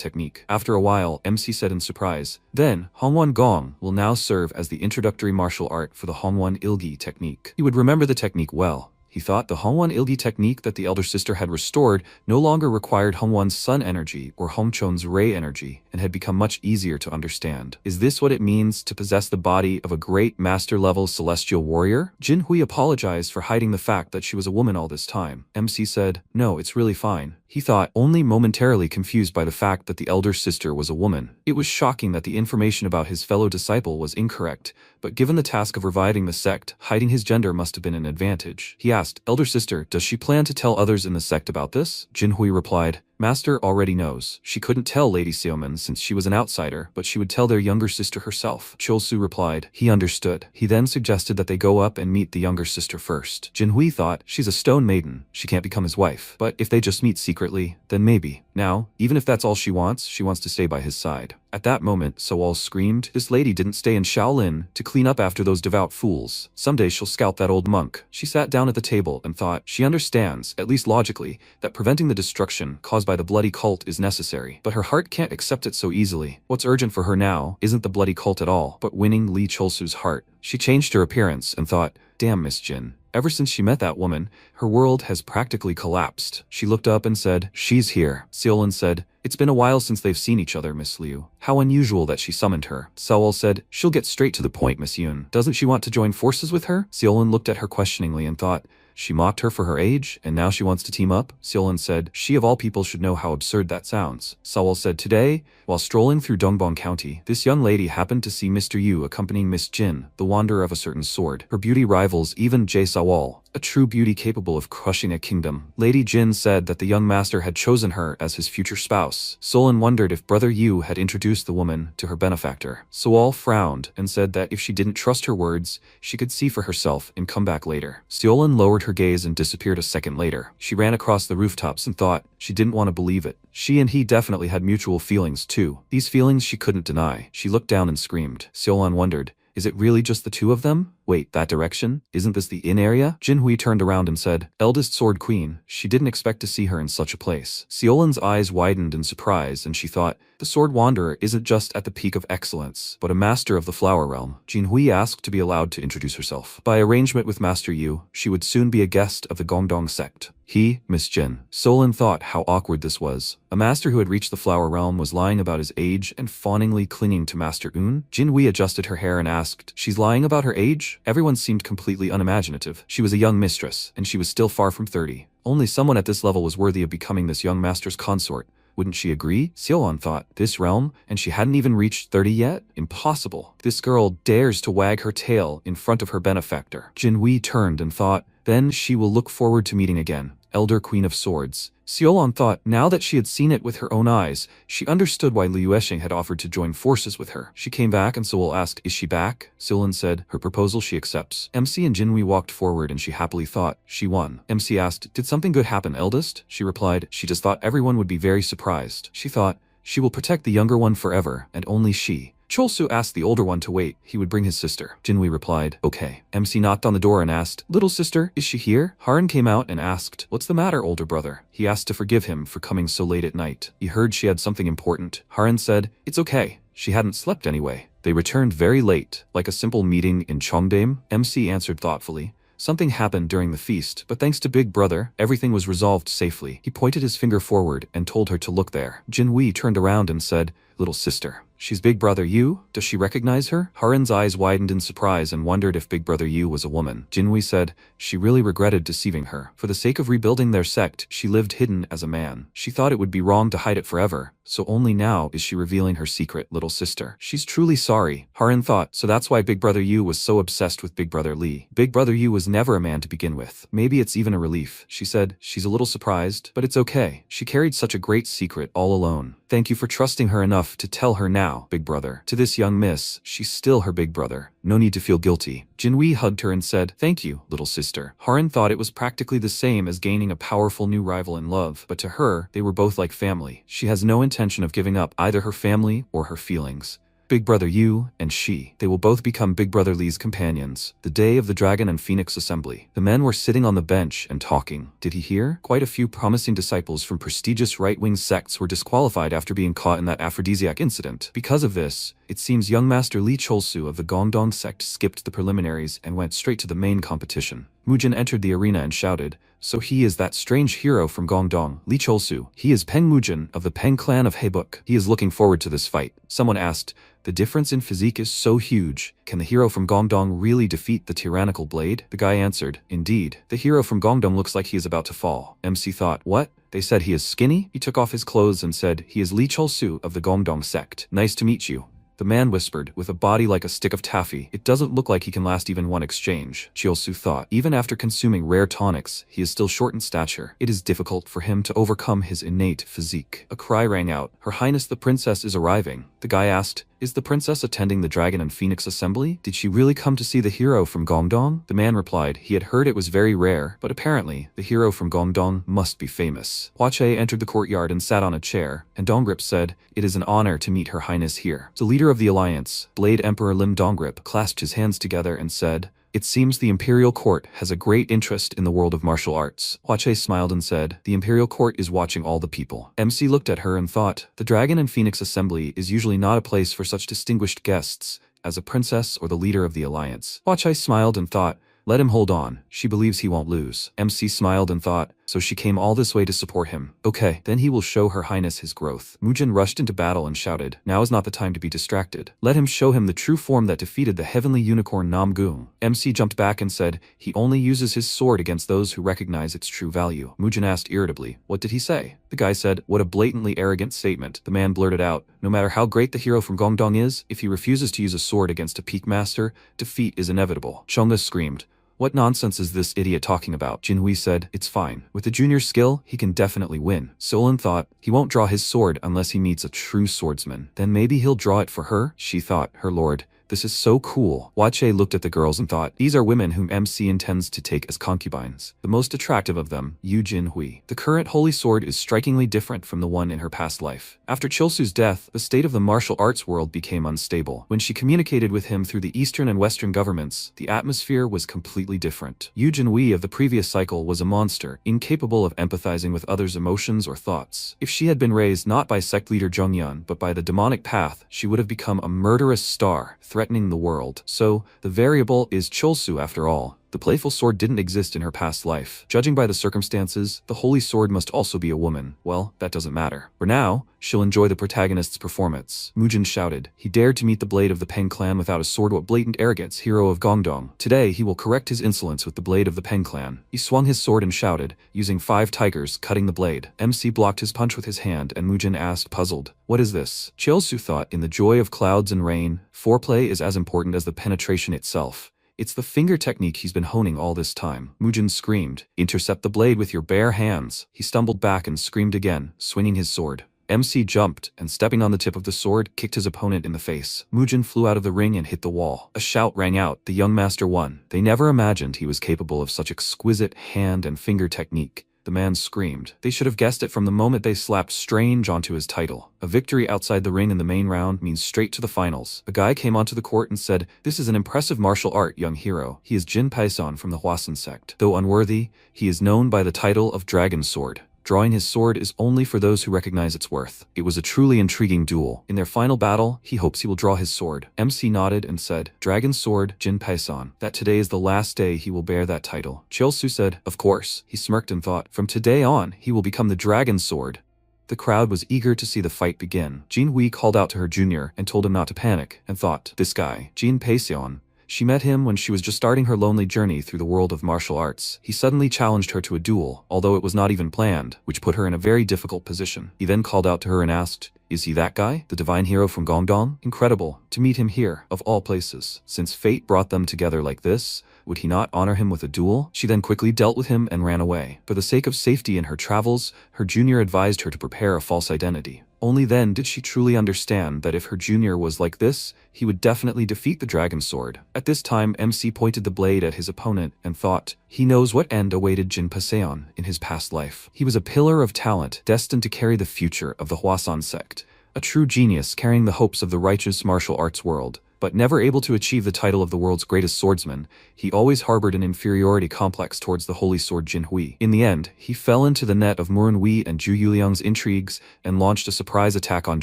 Speaker 1: technique. After a while, MC said in surprise, then, Hongwan Gong will now serve as the introductory martial art for the Hongwan Ilgi technique. He would remember the technique well. He thought the Hongwan Ilgi technique that the elder sister had restored no longer required Hongwan's sun energy or Hongchon's ray energy and had become much easier to understand. Is this what it means to possess the body of a great master-level celestial warrior? Jinhui apologized for hiding the fact that she was a woman all this time. MC said, no, it's really fine. He thought, only momentarily confused by the fact that the elder sister was a woman. It was shocking that the information about his fellow disciple was incorrect, but given the task of reviving the sect, hiding his gender must have been an advantage. He asked, elder sister, does she plan to tell others in the sect about this? Jinhui replied, Master already knows. She couldn't tell Lady Xiaoman since she was an outsider, but she would tell their younger sister herself. Cholsu replied. He understood. He then suggested that they go up and meet the younger sister first. Jinhui thought, she's a stone maiden. She can't become his wife. But if they just meet secretly, then maybe. Now, even if that's all she wants to stay by his side. At that moment, Sowal screamed, this lady didn't stay in Shaolin to clean up after those devout fools. Someday she'll scalp that old monk. She sat down at the table and thought, she understands, at least logically, that preventing the destruction caused by the bloody cult is necessary. But her heart can't accept it so easily. What's urgent for her now isn't the bloody cult at all, but winning Li Cholsu's heart. She changed her appearance and thought, damn Miss Jin. Ever since she met that woman, her world has practically collapsed. She looked up and said, she's here. Seolin said, it's been a while since they've seen each other, Miss Liu. How unusual that she summoned her. Sewol said, she'll get straight to the point, Miss Yun. Doesn't she want to join forces with her? Seolin looked at her questioningly and thought, she mocked her for her age, and now she wants to team up? Seolin said, she of all people should know how absurd that sounds. Sewol said, today, while strolling through Dongbong County, this young lady happened to see Mr. Yu accompanying Miss Jin, the wanderer of a certain sword. Her beauty rivals even Jae Sawol, a true beauty capable of crushing a kingdom. Lady Jin said that the young master had chosen her as his future spouse. Solon wondered if Brother Yu had introduced the woman to her benefactor. Soal frowned and said that if she didn't trust her words, she could see for herself and come back later. Seolin lowered her gaze and disappeared a second later. She ran across the rooftops and thought she didn't want to believe it. She and he definitely had mutual feelings too. These feelings she couldn't deny. She looked down and screamed. Seolin wondered, is it really just the two of them? Wait, that direction? Isn't this the inn area? Jinhui turned around and said, eldest sword queen. She didn't expect to see her in such a place. Seolin's eyes widened in surprise and she thought, the sword wanderer isn't just at the peak of excellence, but a master of the flower realm. Jinhui asked to be allowed to introduce herself. By arrangement with Master Yu, she would soon be a guest of the Gongdong sect. He, Miss Jin. Solon thought how awkward this was. A master who had reached the flower realm was lying about his age and fawningly clinging to Master Un. Jinhui adjusted her hair and asked, she's lying about her age? Everyone seemed completely unimaginative. She was a young mistress, and she was still far from 30. Only someone at this level was worthy of becoming this young master's consort. Wouldn't she agree? Seolon thought, this realm, and she hadn't even reached 30 yet? Impossible. This girl dares to wag her tail in front of her benefactor. Jinhui turned and thought, then she will look forward to meeting again. Elder Queen of Swords. Seolon thought, now that she had seen it with her own eyes, she understood why Liu Yuesheng had offered to join forces with her. She came back and Seol asked, is she back? Seolon said, her proposal she accepts. MC and Jinhui walked forward and she happily thought, she won. MC asked, did something good happen, eldest? She replied, she just thought everyone would be very surprised. She thought, she will protect the younger one forever, and only she. Cholsu asked the older one to wait, he would bring his sister. Jinhui replied, okay. MC knocked on the door and asked, little sister, is she here? Haran came out and asked, what's the matter, older brother? He asked to forgive him for coming so late at night. He heard she had something important. Haran said, it's okay. She hadn't slept anyway. They returned very late, like a simple meeting in Cheongdam. MC answered thoughtfully. Something happened during the feast, but thanks to Big Brother, everything was resolved safely. He pointed his finger forward and told her to look there. Jinhui turned around and said, little sister. She's Big Brother Yu? Does she recognize her? Haran's eyes widened in surprise and wondered if Big Brother Yu was a woman. Jinhui said, she really regretted deceiving her. For the sake of rebuilding their sect, she lived hidden as a man. She thought it would be wrong to hide it forever, so only now is she revealing her secret, little sister. She's truly sorry. Haran thought, so that's why Big Brother Yu was so obsessed with Big Brother Lee. Big Brother Yu was never a man to begin with. Maybe it's even a relief. She said, she's a little surprised, but it's okay. She carried such a great secret all alone. Thank you for trusting her enough to tell her now, Big Brother. To this young miss, she's still her big brother. No need to feel guilty. Jinhui hugged her and said, thank you, little sister. Haran thought it was practically the same as gaining a powerful new rival in love, but to her, they were both like family. She has no intention of giving up either her family or her feelings. Big Brother Yu and she, they will both become Big Brother Lee's companions. The day of the Dragon and Phoenix Assembly. The men were sitting on the bench and talking. Did he hear? Quite a few promising disciples from prestigious right-wing sects were disqualified after being caught in that aphrodisiac incident. Because of this, it seems young Master Lee Cholsu of the Gongdong sect skipped the preliminaries and went straight to the main competition. Mujin entered the arena and shouted, so he is that strange hero from Gongdong, Lee Cholsu. He is Peng Mujin of the Peng clan of Heibuk. He is looking forward to this fight. Someone asked, the difference in physique is so huge. Can the hero from Gongdong really defeat the tyrannical blade? The guy answered, indeed. The hero from Gongdong looks like he is about to fall. MC thought, what? They said he is skinny? He took off his clothes and said, he is Lee Cholsu of the Gongdong sect. Nice to meet you. The man whispered, with a body like a stick of taffy. It doesn't look like he can last even one exchange. Chiolsu thought, even after consuming rare tonics, he is still short in stature. It is difficult for him to overcome his innate physique. A cry rang out, Her Highness the Princess is arriving. The guy asked, is the princess attending the Dragon and Phoenix Assembly? Did she really come to see the hero from Gongdong? The man replied, he had heard it was very rare, but apparently, the hero from Gongdong must be famous. Hua Che entered the courtyard and sat on a chair, and Dongrip said, it is an honor to meet Her Highness here. The leader of the alliance, Blade Emperor Lim Dongrip, clasped his hands together and said, it seems the Imperial Court has a great interest in the world of martial arts. Hua Che smiled and said, the Imperial Court is watching all the people. MC looked at her and thought, the Dragon and Phoenix Assembly is usually not a place for such distinguished guests as a princess or the leader of the alliance. Hua Che smiled and thought, let him hold on. She believes he won't lose. MC smiled and thought, so she came all this way to support him. Okay, then he will show Her Highness his growth. Mujin rushed into battle and shouted, now is not the time to be distracted. Let him show him the true form that defeated the heavenly unicorn Nam Gung. MC jumped back and said, he only uses his sword against those who recognize its true value. Mujin asked irritably, what did he say? The guy said, what a blatantly arrogant statement. The man blurted out, no matter how great the hero from Gongdong is, if he refuses to use a sword against a peak master, defeat is inevitable. Chunga screamed, What nonsense is this idiot talking about? Jinhui said, it's fine. With the junior skill, he can definitely win. Solon thought, he won't draw his sword unless he meets a true swordsman. Then maybe he'll draw it for her? She thought, her lord. This is so cool. Wache looked at the girls and thought, these are women whom MC intends to take as concubines. The most attractive of them, Yu Jinhui. The current holy sword is strikingly different from the one in her past life. After Chilsu's death, the state of the martial arts world became unstable. When she communicated with him through the Eastern and Western governments, the atmosphere was completely different. Yu Jinhui of the previous cycle was a monster, incapable of empathizing with others' emotions or thoughts. If she had been raised not by sect leader Zhongyun but by the demonic path, she would have become a murderous star, threatening the world. So, the variable is Chilsu after all. The playful sword didn't exist in her past life. Judging by the circumstances, the holy sword must also be a woman. Well, that doesn't matter. For now, she'll enjoy the protagonist's performance. Mujin shouted. He dared to meet the blade of the Peng clan without a sword. What blatant arrogance, hero of Gongdong. Today, he will correct his insolence with the blade of the Peng clan. He swung his sword and shouted, using 5 tigers, cutting the blade. MC blocked his punch with his hand and Mujin asked, puzzled, what is this? Chilsu thought, in the joy of clouds and rain, foreplay is as important as the penetration itself. It's the finger technique he's been honing all this time. Mujin screamed, intercept the blade with your bare hands. He stumbled back and screamed again, swinging his sword. MC jumped, and stepping on the tip of the sword, kicked his opponent in the face. Mujin flew out of the ring and hit the wall. A shout rang out, the young master won. They never imagined he was capable of such exquisite hand and finger technique. The man screamed. They should have guessed it from the moment they slapped Strange onto his title. A victory outside the ring in the main round means straight to the finals. A guy came onto the court and said, this is an impressive martial art, young hero. He is Jin Paison from the Hwasun sect. Though unworthy, he is known by the title of Dragon Sword. Drawing his sword is only for those who recognize its worth. It was a truly intriguing duel. In their final battle, he hopes he will draw his sword. MC nodded and said, Dragon Sword, Jin Paison. That today is the last day he will bear that title. Chilsu said, of course. He smirked and thought, from today on, he will become the Dragon Sword. The crowd was eager to see the fight begin. Jinhui called out to her junior and told him not to panic, and thought, this guy, Jin Paison. She met him when she was just starting her lonely journey through the world of martial arts. He suddenly challenged her to a duel, although it was not even planned, which put her in a very difficult position. He then called out to her and asked, is he that guy? The divine hero from Gongdong? Incredible, to meet him here, of all places. Since fate brought them together like this, would he not honor him with a duel? She then quickly dealt with him and ran away. For the sake of safety in her travels, her junior advised her to prepare a false identity. Only then did she truly understand that if her junior was like this, he would definitely defeat the Dragon Sword. At this time, MC pointed the blade at his opponent and thought, he knows what end awaited Jin Paseon in his past life. He was a pillar of talent, destined to carry the future of the Hwasun sect. A true genius carrying the hopes of the righteous martial arts world. But never able to achieve the title of the world's greatest swordsman, he always harbored an inferiority complex towards the holy sword Jinhui. In the end, he fell into the net of Murun Wei and Zhu Yuliang's intrigues and launched a surprise attack on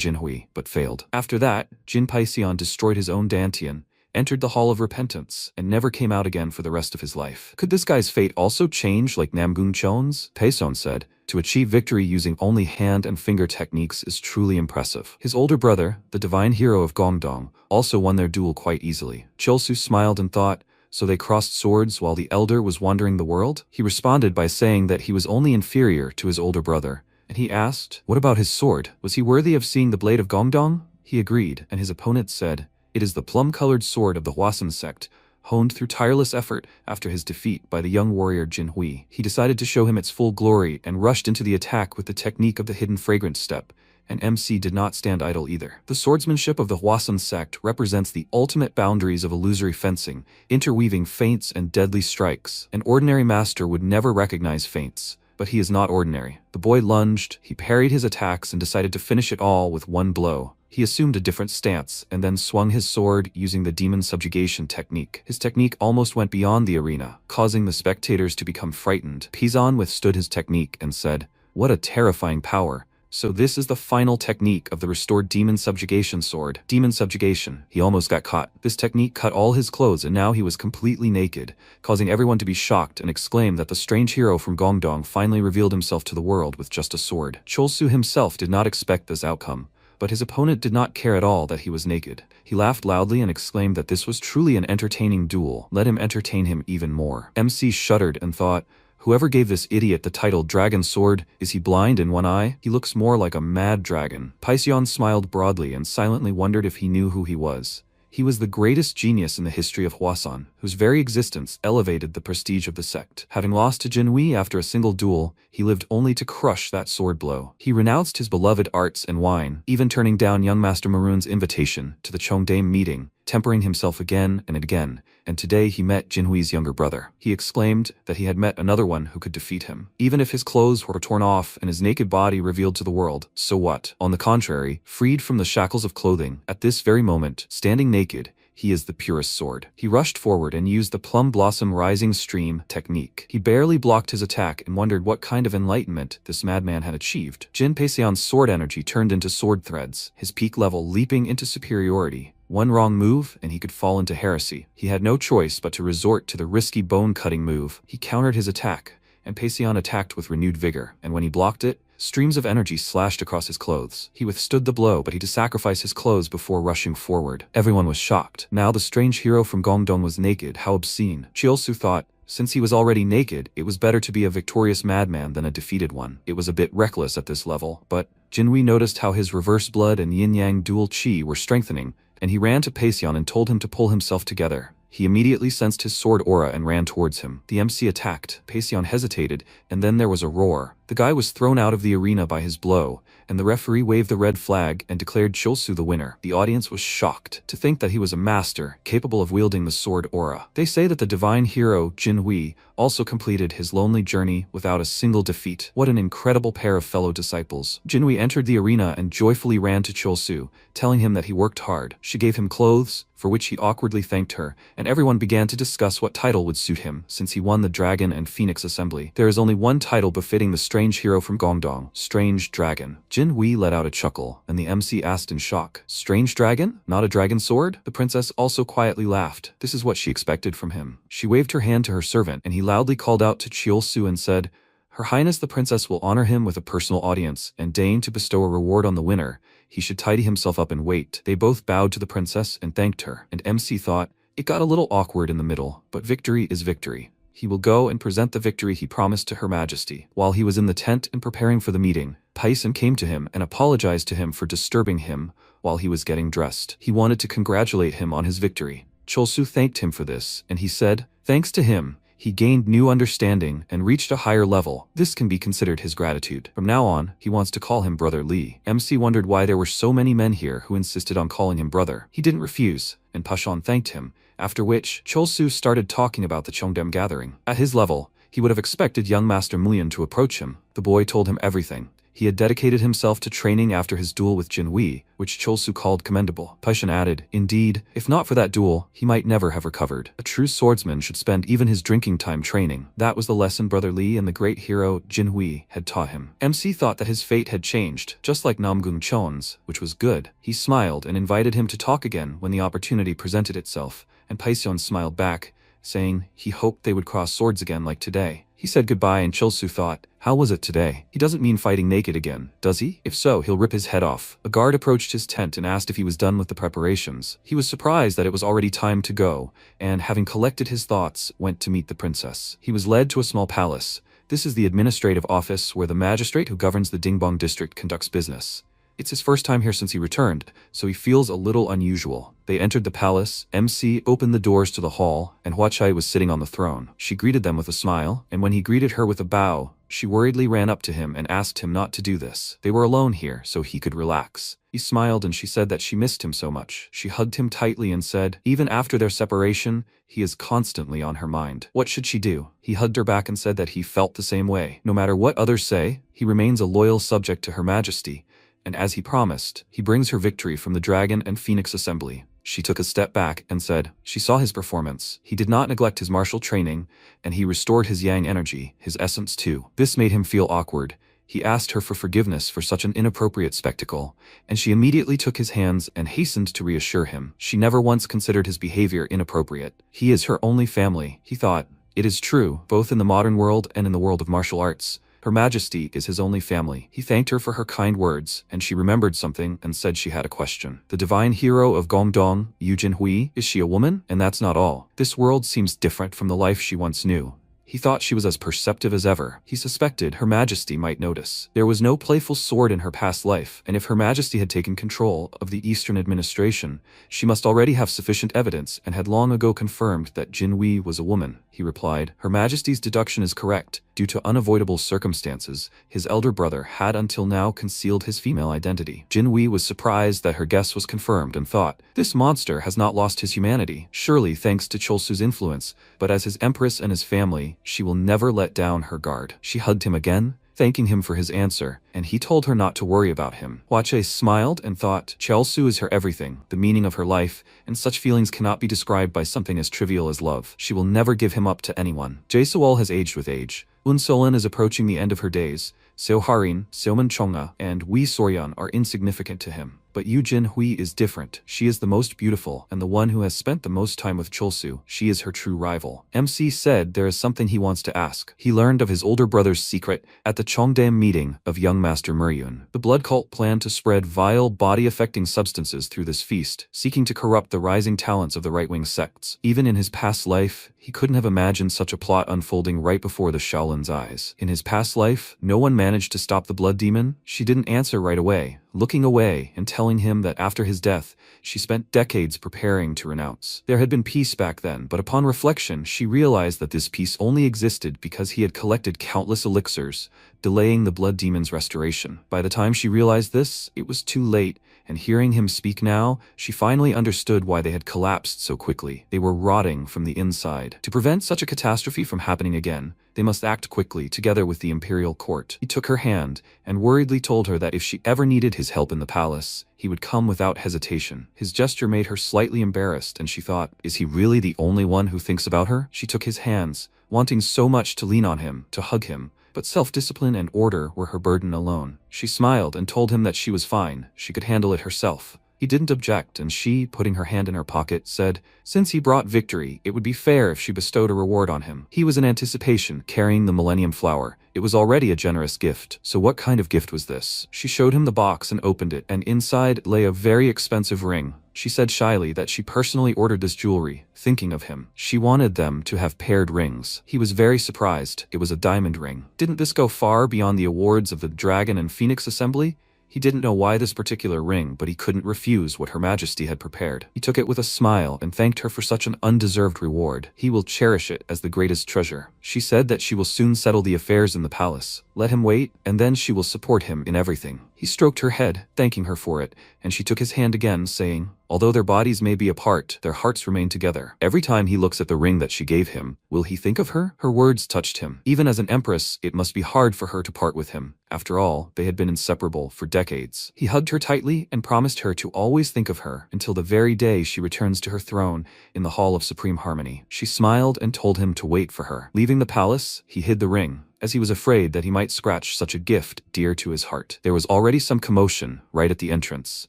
Speaker 1: Jinhui, but failed. After that, Jin Paisian destroyed his own Dantian, entered the Hall of Repentance, and never came out again for the rest of his life. Could this guy's fate also change like Namgung Chon's? Paison said. To achieve victory using only hand and finger techniques is truly impressive. His older brother, the divine hero of Gongdong, also won their duel quite easily. Chilsu smiled and thought, so they crossed swords while the elder was wandering the world? He responded by saying that he was only inferior to his older brother, and he asked, what about his sword? Was he worthy of seeing the blade of Gongdong? He agreed, and his opponent said, it is the plum-colored sword of the Hwasun sect, honed through tireless effort after his defeat by the young warrior Jinhui. He decided to show him its full glory and rushed into the attack with the technique of the hidden fragrance step, and MC did not stand idle either. The swordsmanship of the Hwasun sect represents the ultimate boundaries of illusory fencing, interweaving feints and deadly strikes. An ordinary master would never recognize feints, but he is not ordinary. The boy lunged, he parried his attacks and decided to finish it all with one blow. He assumed a different stance and then swung his sword using the demon subjugation technique. His technique almost went beyond the arena, causing the spectators to become frightened. Pizan withstood his technique and said, what a terrifying power. So this is the final technique of the restored demon subjugation sword. Demon subjugation. He almost got caught. This technique cut all his clothes and now he was completely naked, causing everyone to be shocked and exclaim that the strange hero from Gongdong finally revealed himself to the world with just a sword. Chulsu himself did not expect this outcome, but his opponent did not care at all that he was naked. He laughed loudly and exclaimed that this was truly an entertaining duel. Let him entertain him even more. MC shuddered and thought, whoever gave this idiot the title Dragon Sword, is he blind in one eye? He looks more like a mad dragon. Paisian smiled broadly and silently wondered if he knew who he was. He was the greatest genius in the history of Hwasan, whose very existence elevated the prestige of the sect. Having lost to Jinhui after a single duel, he lived only to crush that sword blow. He renounced his beloved arts and wine, even turning down young Master Maroon's invitation to the Cheongdae meeting, tempering himself again and again, and today he met Jinhui's younger brother. He exclaimed that he had met another one who could defeat him. Even if his clothes were torn off and his naked body revealed to the world, so what? On the contrary, freed from the shackles of clothing, at this very moment, standing naked, he is the purest sword. He rushed forward and used the plum blossom rising stream technique. He barely blocked his attack and wondered what kind of enlightenment this madman had achieved. Jin Paseon's sword energy turned into sword threads, his peak level leaping into superiority. One wrong move and he could fall into heresy. He had no choice but to resort to the risky bone-cutting move. He countered his attack, and Paseon attacked with renewed vigor, and when he blocked it, streams of energy slashed across his clothes. He withstood the blow, but he had to sacrifice his clothes before rushing forward. Everyone was shocked. Now the strange hero from Gongdong was naked. How obscene. Chiolsu thought, since he was already naked, it was better to be a victorious madman than a defeated one. It was a bit reckless at this level, but Jinhui noticed how his reverse blood and yin-yang dual chi were strengthening, and he ran to Paseon and told him to pull himself together. He immediately sensed his sword aura and ran towards him. The MC attacked. Paseon hesitated, and then there was a roar. The guy was thrown out of the arena by his blow, and the referee waved the red flag and declared Chiolsu the winner. The audience was shocked to think that he was a master, capable of wielding the sword aura. They say that the divine hero, Jinhui, also completed his lonely journey without a single defeat. What an incredible pair of fellow disciples. Jinhui entered the arena and joyfully ran to Chiolsu, telling him that he worked hard. She gave him clothes, for which he awkwardly thanked her, and everyone began to discuss what title would suit him, since he won the Dragon and Phoenix Assembly. There is only one title befitting the strange hero from Gongdong, Strange Dragon. Jinhui let out a chuckle, and the MC asked in shock, Strange Dragon? Not a dragon sword? The princess also quietly laughed. This is what she expected from him. She waved her hand to her servant, and he loudly called out to Chiolsu and said, Her Highness the Princess will honor him with a personal audience, and deign to bestow a reward on the winner. He should tidy himself up and wait. They both bowed to the princess and thanked her, and MC thought, it got a little awkward in the middle, but victory is victory. He will go and present the victory he promised to Her Majesty. While he was in the tent and preparing for the meeting, Paisen came to him and apologized to him for disturbing him while he was getting dressed. He wanted to congratulate him on his victory. Chiolsu thanked him for this, and he said, thanks to him, he gained new understanding and reached a higher level. This can be considered his gratitude. From now on, he wants to call him Brother Lee. MC wondered why there were so many men here who insisted on calling him brother. He didn't refuse, and Pashan thanked him, after which, Chiolsu started talking about the Cheongdam gathering. At his level, he would have expected young Master Mulian to approach him. The boy told him everything. He had dedicated himself to training after his duel with Jinhui, which Chiolsu called commendable. Paishan added, indeed, if not for that duel, he might never have recovered. A true swordsman should spend even his drinking time training. That was the lesson Brother Lee and the great hero Jinhui had taught him. MC thought that his fate had changed, just like Namgung Chon's, which was good. He smiled and invited him to talk again when the opportunity presented itself, and Paishan smiled back, saying he hoped they would cross swords again like today. He said goodbye and Chiolsu thought, how was it today? He doesn't mean fighting naked again, does he? If so, he'll rip his head off. A guard approached his tent and asked if he was done with the preparations. He was surprised that it was already time to go, and having collected his thoughts, went to meet the princess. He was led to a small palace. This is the administrative office where the magistrate who governs the Dingbong district conducts business. It's his first time here since he returned, so he feels a little unusual. They entered the palace, MC opened the doors to the hall, and Huachai was sitting on the throne. She greeted them with a smile, and when he greeted her with a bow, she worriedly ran up to him and asked him not to do this. They were alone here, so he could relax. He smiled and she said that she missed him so much. She hugged him tightly and said, even after their separation, he is constantly on her mind. What should she do? He hugged her back and said that he felt the same way. No matter what others say, he remains a loyal subject to Her Majesty. And as he promised, he brings her victory from the Dragon and Phoenix Assembly. She took a step back and said, she saw his performance. He did not neglect his martial training, and he restored his yang energy, his essence too. This made him feel awkward. He asked her for forgiveness for such an inappropriate spectacle, and she immediately took his hands and hastened to reassure him. She never once considered his behavior inappropriate. He is her only family, he thought. It is true, both in the modern world and in the world of martial arts. Her Majesty is his only family. He thanked her for her kind words, and she remembered something and said she had a question. The divine hero of Gongdong, Yu Jinhui, is she a woman? And that's not all. This world seems different from the life she once knew. He thought she was as perceptive as ever. He suspected Her Majesty might notice. There was no playful sword in her past life, and if Her Majesty had taken control of the Eastern administration, she must already have sufficient evidence and had long ago confirmed that Jinhui was a woman. He replied, Her Majesty's deduction is correct. Due to unavoidable circumstances, his elder brother had until now concealed his female identity. Jinhui was surprised that her guess was confirmed and thought, this monster has not lost his humanity, surely thanks to Cholsu's influence, but as his empress and his family, she will never let down her guard. She hugged him again, thanking him for his answer, and he told her not to worry about him. Hwache smiled and thought, Cholsu is her everything, the meaning of her life, and such feelings cannot be described by something as trivial as love. She will never give him up to anyone. Jae-sewol has aged with age. Unsolin is approaching the end of her days. Seo-harin, Seoman-chonga, and Wi Soryan are insignificant to him. But Yu Jin-hui is different. She is the most beautiful and the one who has spent the most time with Cholsu. She is her true rival. MC said there is something he wants to ask. He learned of his older brother's secret at the Cheongdam meeting of young Master Muryun. The blood cult planned to spread vile body-affecting substances through this feast, seeking to corrupt the rising talents of the right-wing sects. Even in his past life, he couldn't have imagined such a plot unfolding right before the Shaolin's eyes. In his past life, no one managed to stop the blood demon. She didn't answer right away, looking away and telling him that after his death, she spent decades preparing to renounce. There had been peace back then, but upon reflection, she realized that this peace only existed because he had collected countless elixirs, delaying the blood demon's restoration. By the time she realized this, it was too late, and hearing him speak now, she finally understood why they had collapsed so quickly. They were rotting from the inside. To prevent such a catastrophe from happening again, they must act quickly, together with the imperial court. He took her hand, and worriedly told her that if she ever needed his help in the palace, he would come without hesitation. His gesture made her slightly embarrassed, and she thought, is he really the only one who thinks about her? She took his hands, wanting so much to lean on him, to hug him, but self-discipline and order were her burden alone. She smiled and told him that she was fine, she could handle it herself. He didn't object, and she, putting her hand in her pocket, said, since he brought victory, it would be fair if she bestowed a reward on him. He was in anticipation, carrying the Millennium Flower. It was already a generous gift. So what kind of gift was this? She showed him the box and opened it, and inside lay a very expensive ring. She said shyly that she personally ordered this jewelry, thinking of him. She wanted them to have paired rings. He was very surprised. It was a diamond ring. Didn't this go far beyond the awards of the Dragon and Phoenix Assembly? He didn't know why this particular ring, but he couldn't refuse what Her Majesty had prepared. He took it with a smile and thanked her for such an undeserved reward. He will cherish it as the greatest treasure. She said that she will soon settle the affairs in the palace. Let him wait, and then she will support him in everything. He stroked her head, thanking her for it, and she took his hand again, saying, although their bodies may be apart, their hearts remain together. Every time he looks at the ring that she gave him, will he think of her? Her words touched him. Even as an empress, it must be hard for her to part with him. After all, they had been inseparable for decades. He hugged her tightly and promised her to always think of her until the very day she returns to her throne in the Hall of Supreme Harmony. She smiled and told him to wait for her. Leaving the palace, he hid the ring, as he was afraid that he might scratch such a gift dear to his heart. There was already some commotion right at the entrance.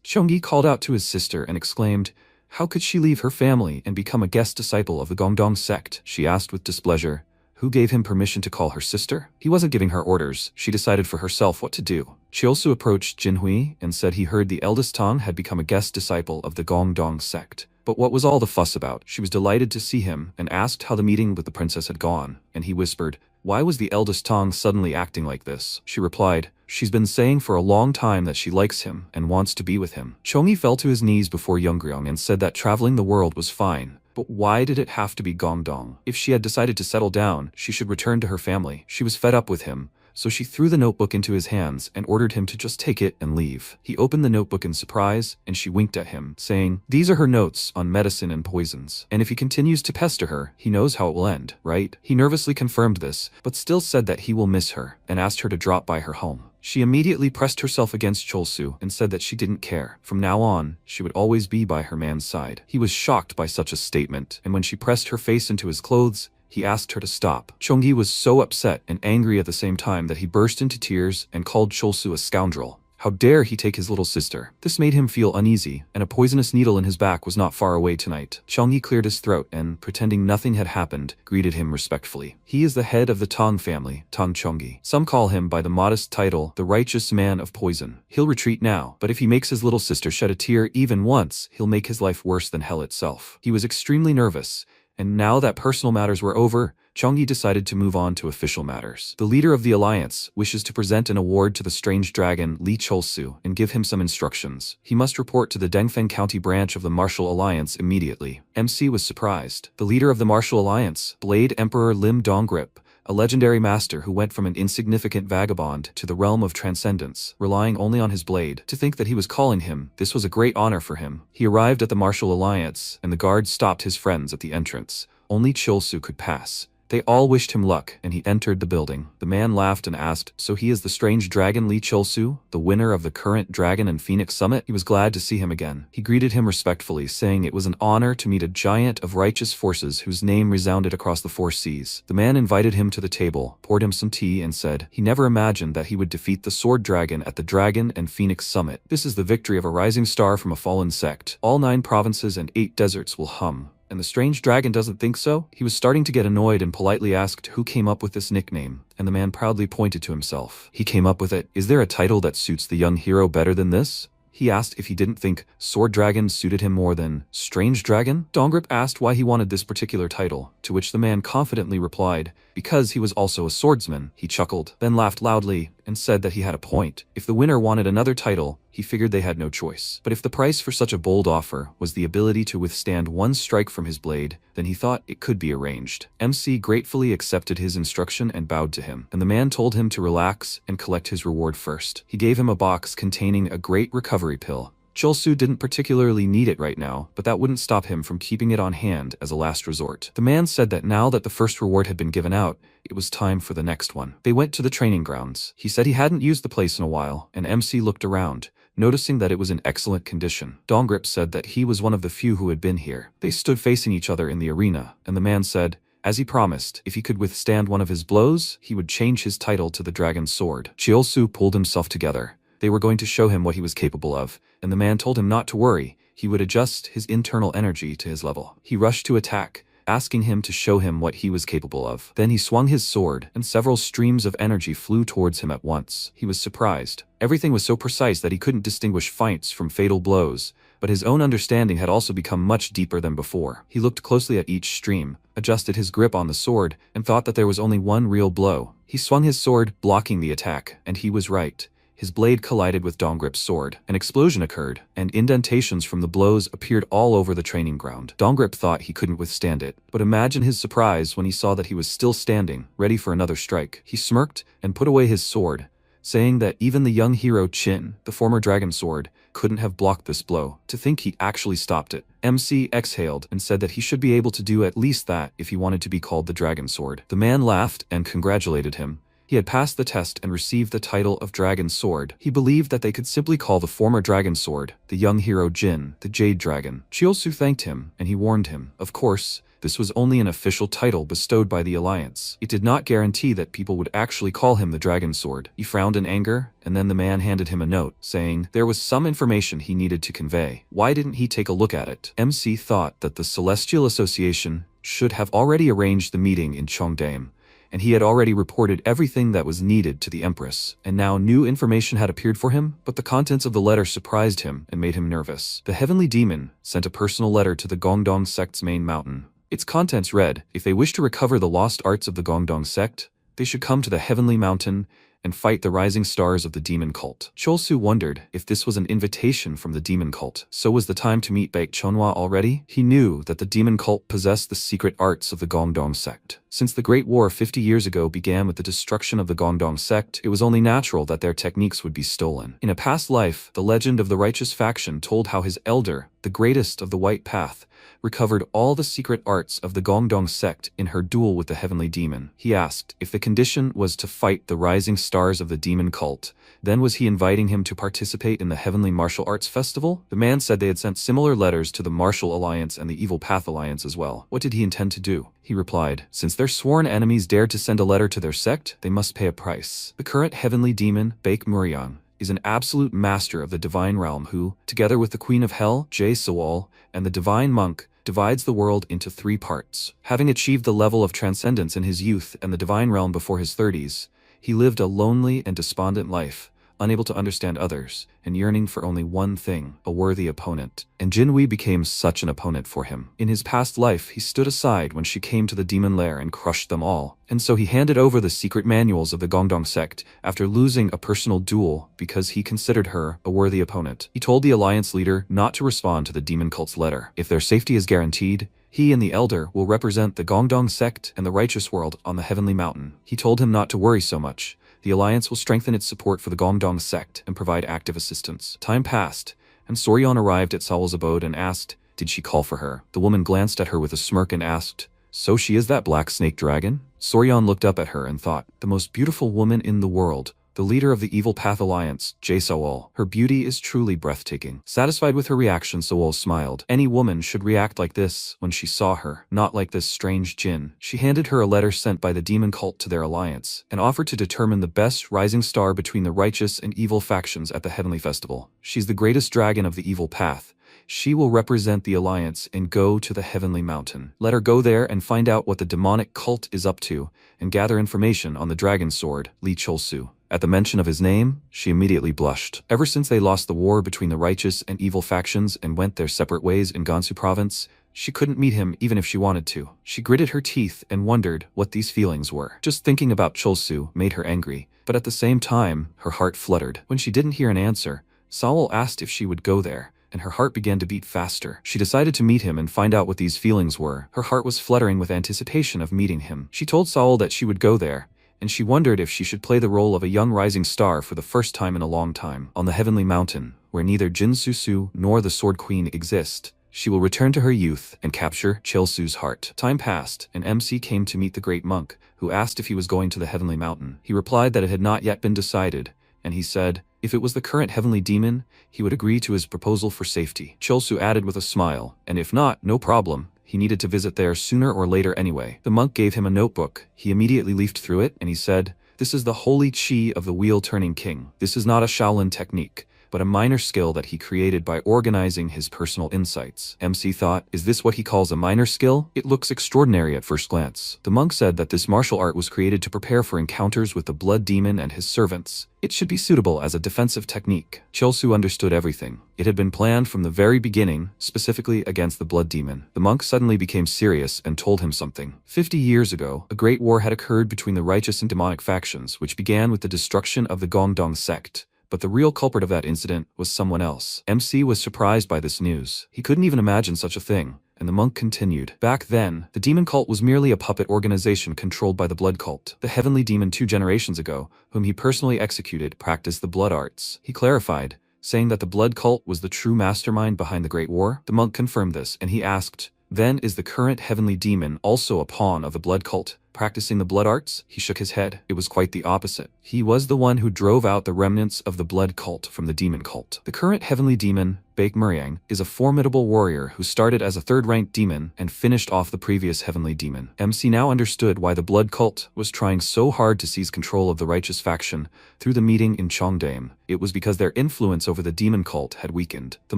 Speaker 1: Cheonggi called out to his sister and exclaimed, how could she leave her family and become a guest disciple of the Gongdong sect? She asked with displeasure. Who gave him permission to call her sister? He wasn't giving her orders. She decided for herself what to do. Cholsu approached Jinhui and said he heard the eldest Tang had become a guest disciple of the Gongdong sect. But what was all the fuss about? She was delighted to see him and asked how the meeting with the princess had gone, and he whispered, why was the eldest Tang suddenly acting like this? She replied, she's been saying for a long time that she likes him and wants to be with him. Chongyi fell to his knees before Youngryong and said that traveling the world was fine. But why did it have to be Gongdong? If she had decided to settle down, she should return to her family. She was fed up with him, so she threw the notebook into his hands and ordered him to just take it and leave. He opened the notebook in surprise, and she winked at him, saying, these are her notes on medicine and poisons. And if he continues to pester her, he knows how it will end, right? He nervously confirmed this, but still said that he will miss her, and asked her to drop by her home. She immediately pressed herself against Cholsu and said that she didn't care. From now on, she would always be by her man's side. He was shocked by such a statement, and when she pressed her face into his clothes, he asked her to stop. Chongyi was so upset and angry at the same time that he burst into tears and called Cholsu a scoundrel. How dare he take his little sister? This made him feel uneasy, and a poisonous needle in his back was not far away tonight. Chongyi cleared his throat and, pretending nothing had happened, greeted him respectfully. He is the head of the Tang family, Tang Chongyi. Some call him by the modest title, the righteous man of poison. He'll retreat now, but if he makes his little sister shed a tear even once, he'll make his life worse than hell itself. He was extremely nervous, and now that personal matters were over, Changyi decided to move on to official matters. The leader of the alliance wishes to present an award to the strange dragon Li Cholsu and give him some instructions. He must report to the Dengfeng County branch of the Martial Alliance immediately. MC was surprised. The leader of the Martial Alliance, Blade Emperor Lim Donggrip, a legendary master who went from an insignificant vagabond to the realm of transcendence, relying only on his blade. To think that he was calling him, this was a great honor for him. He arrived at the Martial Alliance, and the guards stopped his friends at the entrance. Only Cholsu could pass. They all wished him luck, and he entered the building. The man laughed and asked, "So he is the strange dragon Li Cholsu, the winner of the current Dragon and Phoenix Summit?" He was glad to see him again. He greeted him respectfully, saying it was an honor to meet a giant of righteous forces whose name resounded across the 4 seas. The man invited him to the table, poured him some tea, and said he never imagined that he would defeat the Sword Dragon at the Dragon and Phoenix Summit. This is the victory of a rising star from a fallen sect. All 9 provinces and 8 deserts will hum. And the strange dragon doesn't think so? He was starting to get annoyed and politely asked who came up with this nickname, and the man proudly pointed to himself. He came up with it. Is there a title that suits the young hero better than this? He asked if he didn't think Sword Dragon suited him more than Strange Dragon. Donggrip asked why he wanted this particular title, to which the man confidently replied, because he was also a swordsman. He chuckled, then laughed loudly, and said that he had a point. If the winner wanted another title, he figured they had no choice. But if the price for such a bold offer was the ability to withstand one strike from his blade, then he thought it could be arranged. MC gratefully accepted his instruction and bowed to him, and the man told him to relax and collect his reward first. He gave him a box containing a great recovery pill. Cholsu didn't particularly need it right now, but that wouldn't stop him from keeping it on hand as a last resort. The man said that now that the first reward had been given out, it was time for the next one. They went to the training grounds. He said he hadn't used the place in a while, and MC looked around, noticing that it was in excellent condition. Donggrip said that he was one of the few who had been here. They stood facing each other in the arena, and the man said, as he promised, if he could withstand one of his blows, he would change his title to the Dragon's Sword. Cholsu pulled himself together. They were going to show him what he was capable of, and the man told him not to worry, he would adjust his internal energy to his level. He rushed to attack, asking him to show him what he was capable of. Then he swung his sword, and several streams of energy flew towards him at once. He was surprised. Everything was so precise that he couldn't distinguish feints from fatal blows, but his own understanding had also become much deeper than before. He looked closely at each stream, adjusted his grip on the sword, and thought that there was only one real blow. He swung his sword, blocking the attack, and he was right. His blade collided with Donggrip's sword. An explosion occurred, and indentations from the blows appeared all over the training ground. Donggrip thought he couldn't withstand it, but imagine his surprise when he saw that he was still standing, ready for another strike. He smirked and put away his sword, saying that even the young hero Qin, the former dragon sword, couldn't have blocked this blow. To think he actually stopped it. MC exhaled and said that he should be able to do at least that if he wanted to be called the Dragon Sword. The man laughed and congratulated him. He had passed the test and received the title of Dragon Sword. He believed that they could simply call the former Dragon Sword, the young hero Jin, the Jade Dragon. Cholsu thanked him, and he warned him. Of course, this was only an official title bestowed by the Alliance. It did not guarantee that people would actually call him the Dragon Sword. He frowned in anger, and then the man handed him a note, saying there was some information he needed to convey. Why didn't he take a look at it? MC thought that the Celestial Association should have already arranged the meeting in Cheongdam, and he had already reported everything that was needed to the Empress, and now new information had appeared for him, but the contents of the letter surprised him and made him nervous. The Heavenly Demon sent a personal letter to the Gongdong sect's main mountain. Its contents read, if they wish to recover the lost arts of the Gongdong sect, they should come to the Heavenly Mountain and fight the rising stars of the demon cult. Cholsu wondered if this was an invitation from the demon cult. So was the time to meet Baek Chonhwa already? He knew that the demon cult possessed the secret arts of the Gongdong sect. Since the Great War 50 years ago began with the destruction of the Gongdong sect, it was only natural that their techniques would be stolen. In a past life, the legend of the righteous faction told how his elder, the greatest of the White Path, recovered all the secret arts of the Gongdong sect in her duel with the Heavenly Demon. He asked if the condition was to fight the rising stars of the demon cult, then was he inviting him to participate in the Heavenly Martial Arts Festival? The man said they had sent similar letters to the Martial Alliance and the Evil Path Alliance as well. What did he intend to do? He replied, since their sworn enemies dared to send a letter to their sect, they must pay a price. The current Heavenly Demon, Baek Muryang, is an absolute master of the divine realm who, together with the Queen of Hell, Jae Sewol, and the divine monk, divides the world into 3 parts. Having achieved the level of transcendence in his youth and the divine realm before his 30s, he lived a lonely and despondent life, unable to understand others, and yearning for only one thing, a worthy opponent. And Jinhui became such an opponent for him. In his past life, he stood aside when she came to the demon lair and crushed them all. And so he handed over the secret manuals of the Gongdong sect after losing a personal duel because he considered her a worthy opponent. He told the alliance leader not to respond to the demon cult's letter. If their safety is guaranteed, he and the elder will represent the Gongdong sect and the righteous world on the heavenly mountain. He told him not to worry so much. The alliance will strengthen its support for the Gongdong sect and provide active assistance. Time passed, and Soryeon arrived at Sawol's abode and asked, did she call for her? The woman glanced at her with a smirk and asked, so she is that black snake dragon? Soryeon looked up at her and thought, the most beautiful woman in the world. The leader of the Evil Path Alliance, Jae Sawol. Her beauty is truly breathtaking. Satisfied with her reaction, Sawol smiled. Any woman should react like this when she saw her, not like this strange djinn. She handed her a letter sent by the demon cult to their alliance, and offered to determine the best rising star between the righteous and evil factions at the Heavenly Festival. She's the greatest dragon of the Evil Path. She will represent the alliance and go to the Heavenly Mountain. Let her go there and find out what the demonic cult is up to, and gather information on the dragon sword, Lee Cholsu. At the mention of his name, she immediately blushed. Ever since they lost the war between the righteous and evil factions and went their separate ways in Gansu province, she couldn't meet him even if she wanted to. She gritted her teeth and wondered what these feelings were. Just thinking about Cholsu made her angry, but at the same time, her heart fluttered. When she didn't hear an answer, Sawol asked if she would go there, and her heart began to beat faster. She decided to meet him and find out what these feelings were. Her heart was fluttering with anticipation of meeting him. She told Sawol that she would go there, and she wondered if she should play the role of a young rising star for the first time in a long time. On the Heavenly Mountain, where neither Jin Susu nor the Sword Queen exist, she will return to her youth and capture Chelsu's heart. Time passed, and MC came to meet the great monk, who asked if he was going to the Heavenly Mountain. He replied that it had not yet been decided, and he said, if it was the current heavenly demon, he would agree to his proposal for safety. Chelsu added with a smile, and if not, no problem. He needed to visit there sooner or later anyway. The monk gave him a notebook. He immediately leafed through it, and he said, this is the holy chi of the wheel-turning king. This is not a Shaolin technique, but a minor skill that he created by organizing his personal insights. MC thought, is this what he calls a minor skill? It looks extraordinary at first glance. The monk said that this martial art was created to prepare for encounters with the blood demon and his servants. It should be suitable as a defensive technique. Chelsu understood everything. It had been planned from the very beginning, specifically against the blood demon. The monk suddenly became serious and told him something. 50 years ago, a great war had occurred between the righteous and demonic factions, which began with the destruction of the Gongdong sect. But the real culprit of that incident was someone else. MC was surprised by this news. He couldn't even imagine such a thing. And the monk continued. Back then, the demon cult was merely a puppet organization controlled by the blood cult. The heavenly demon 2 generations ago, whom he personally executed, practiced the blood arts. He clarified, saying that the blood cult was the true mastermind behind the Great War. The monk confirmed this, and he asked, then is the current heavenly demon also a pawn of the blood cult, practicing the blood arts? He shook his head. It was quite the opposite. He was the one who drove out the remnants of the blood cult from the demon cult. The current heavenly demon, Baek Muryang, is a formidable warrior who started as a third-ranked demon and finished off the previous heavenly demon. MC now understood why the blood cult was trying so hard to seize control of the righteous faction through the meeting in Cheongdae. It was because their influence over the demon cult had weakened. The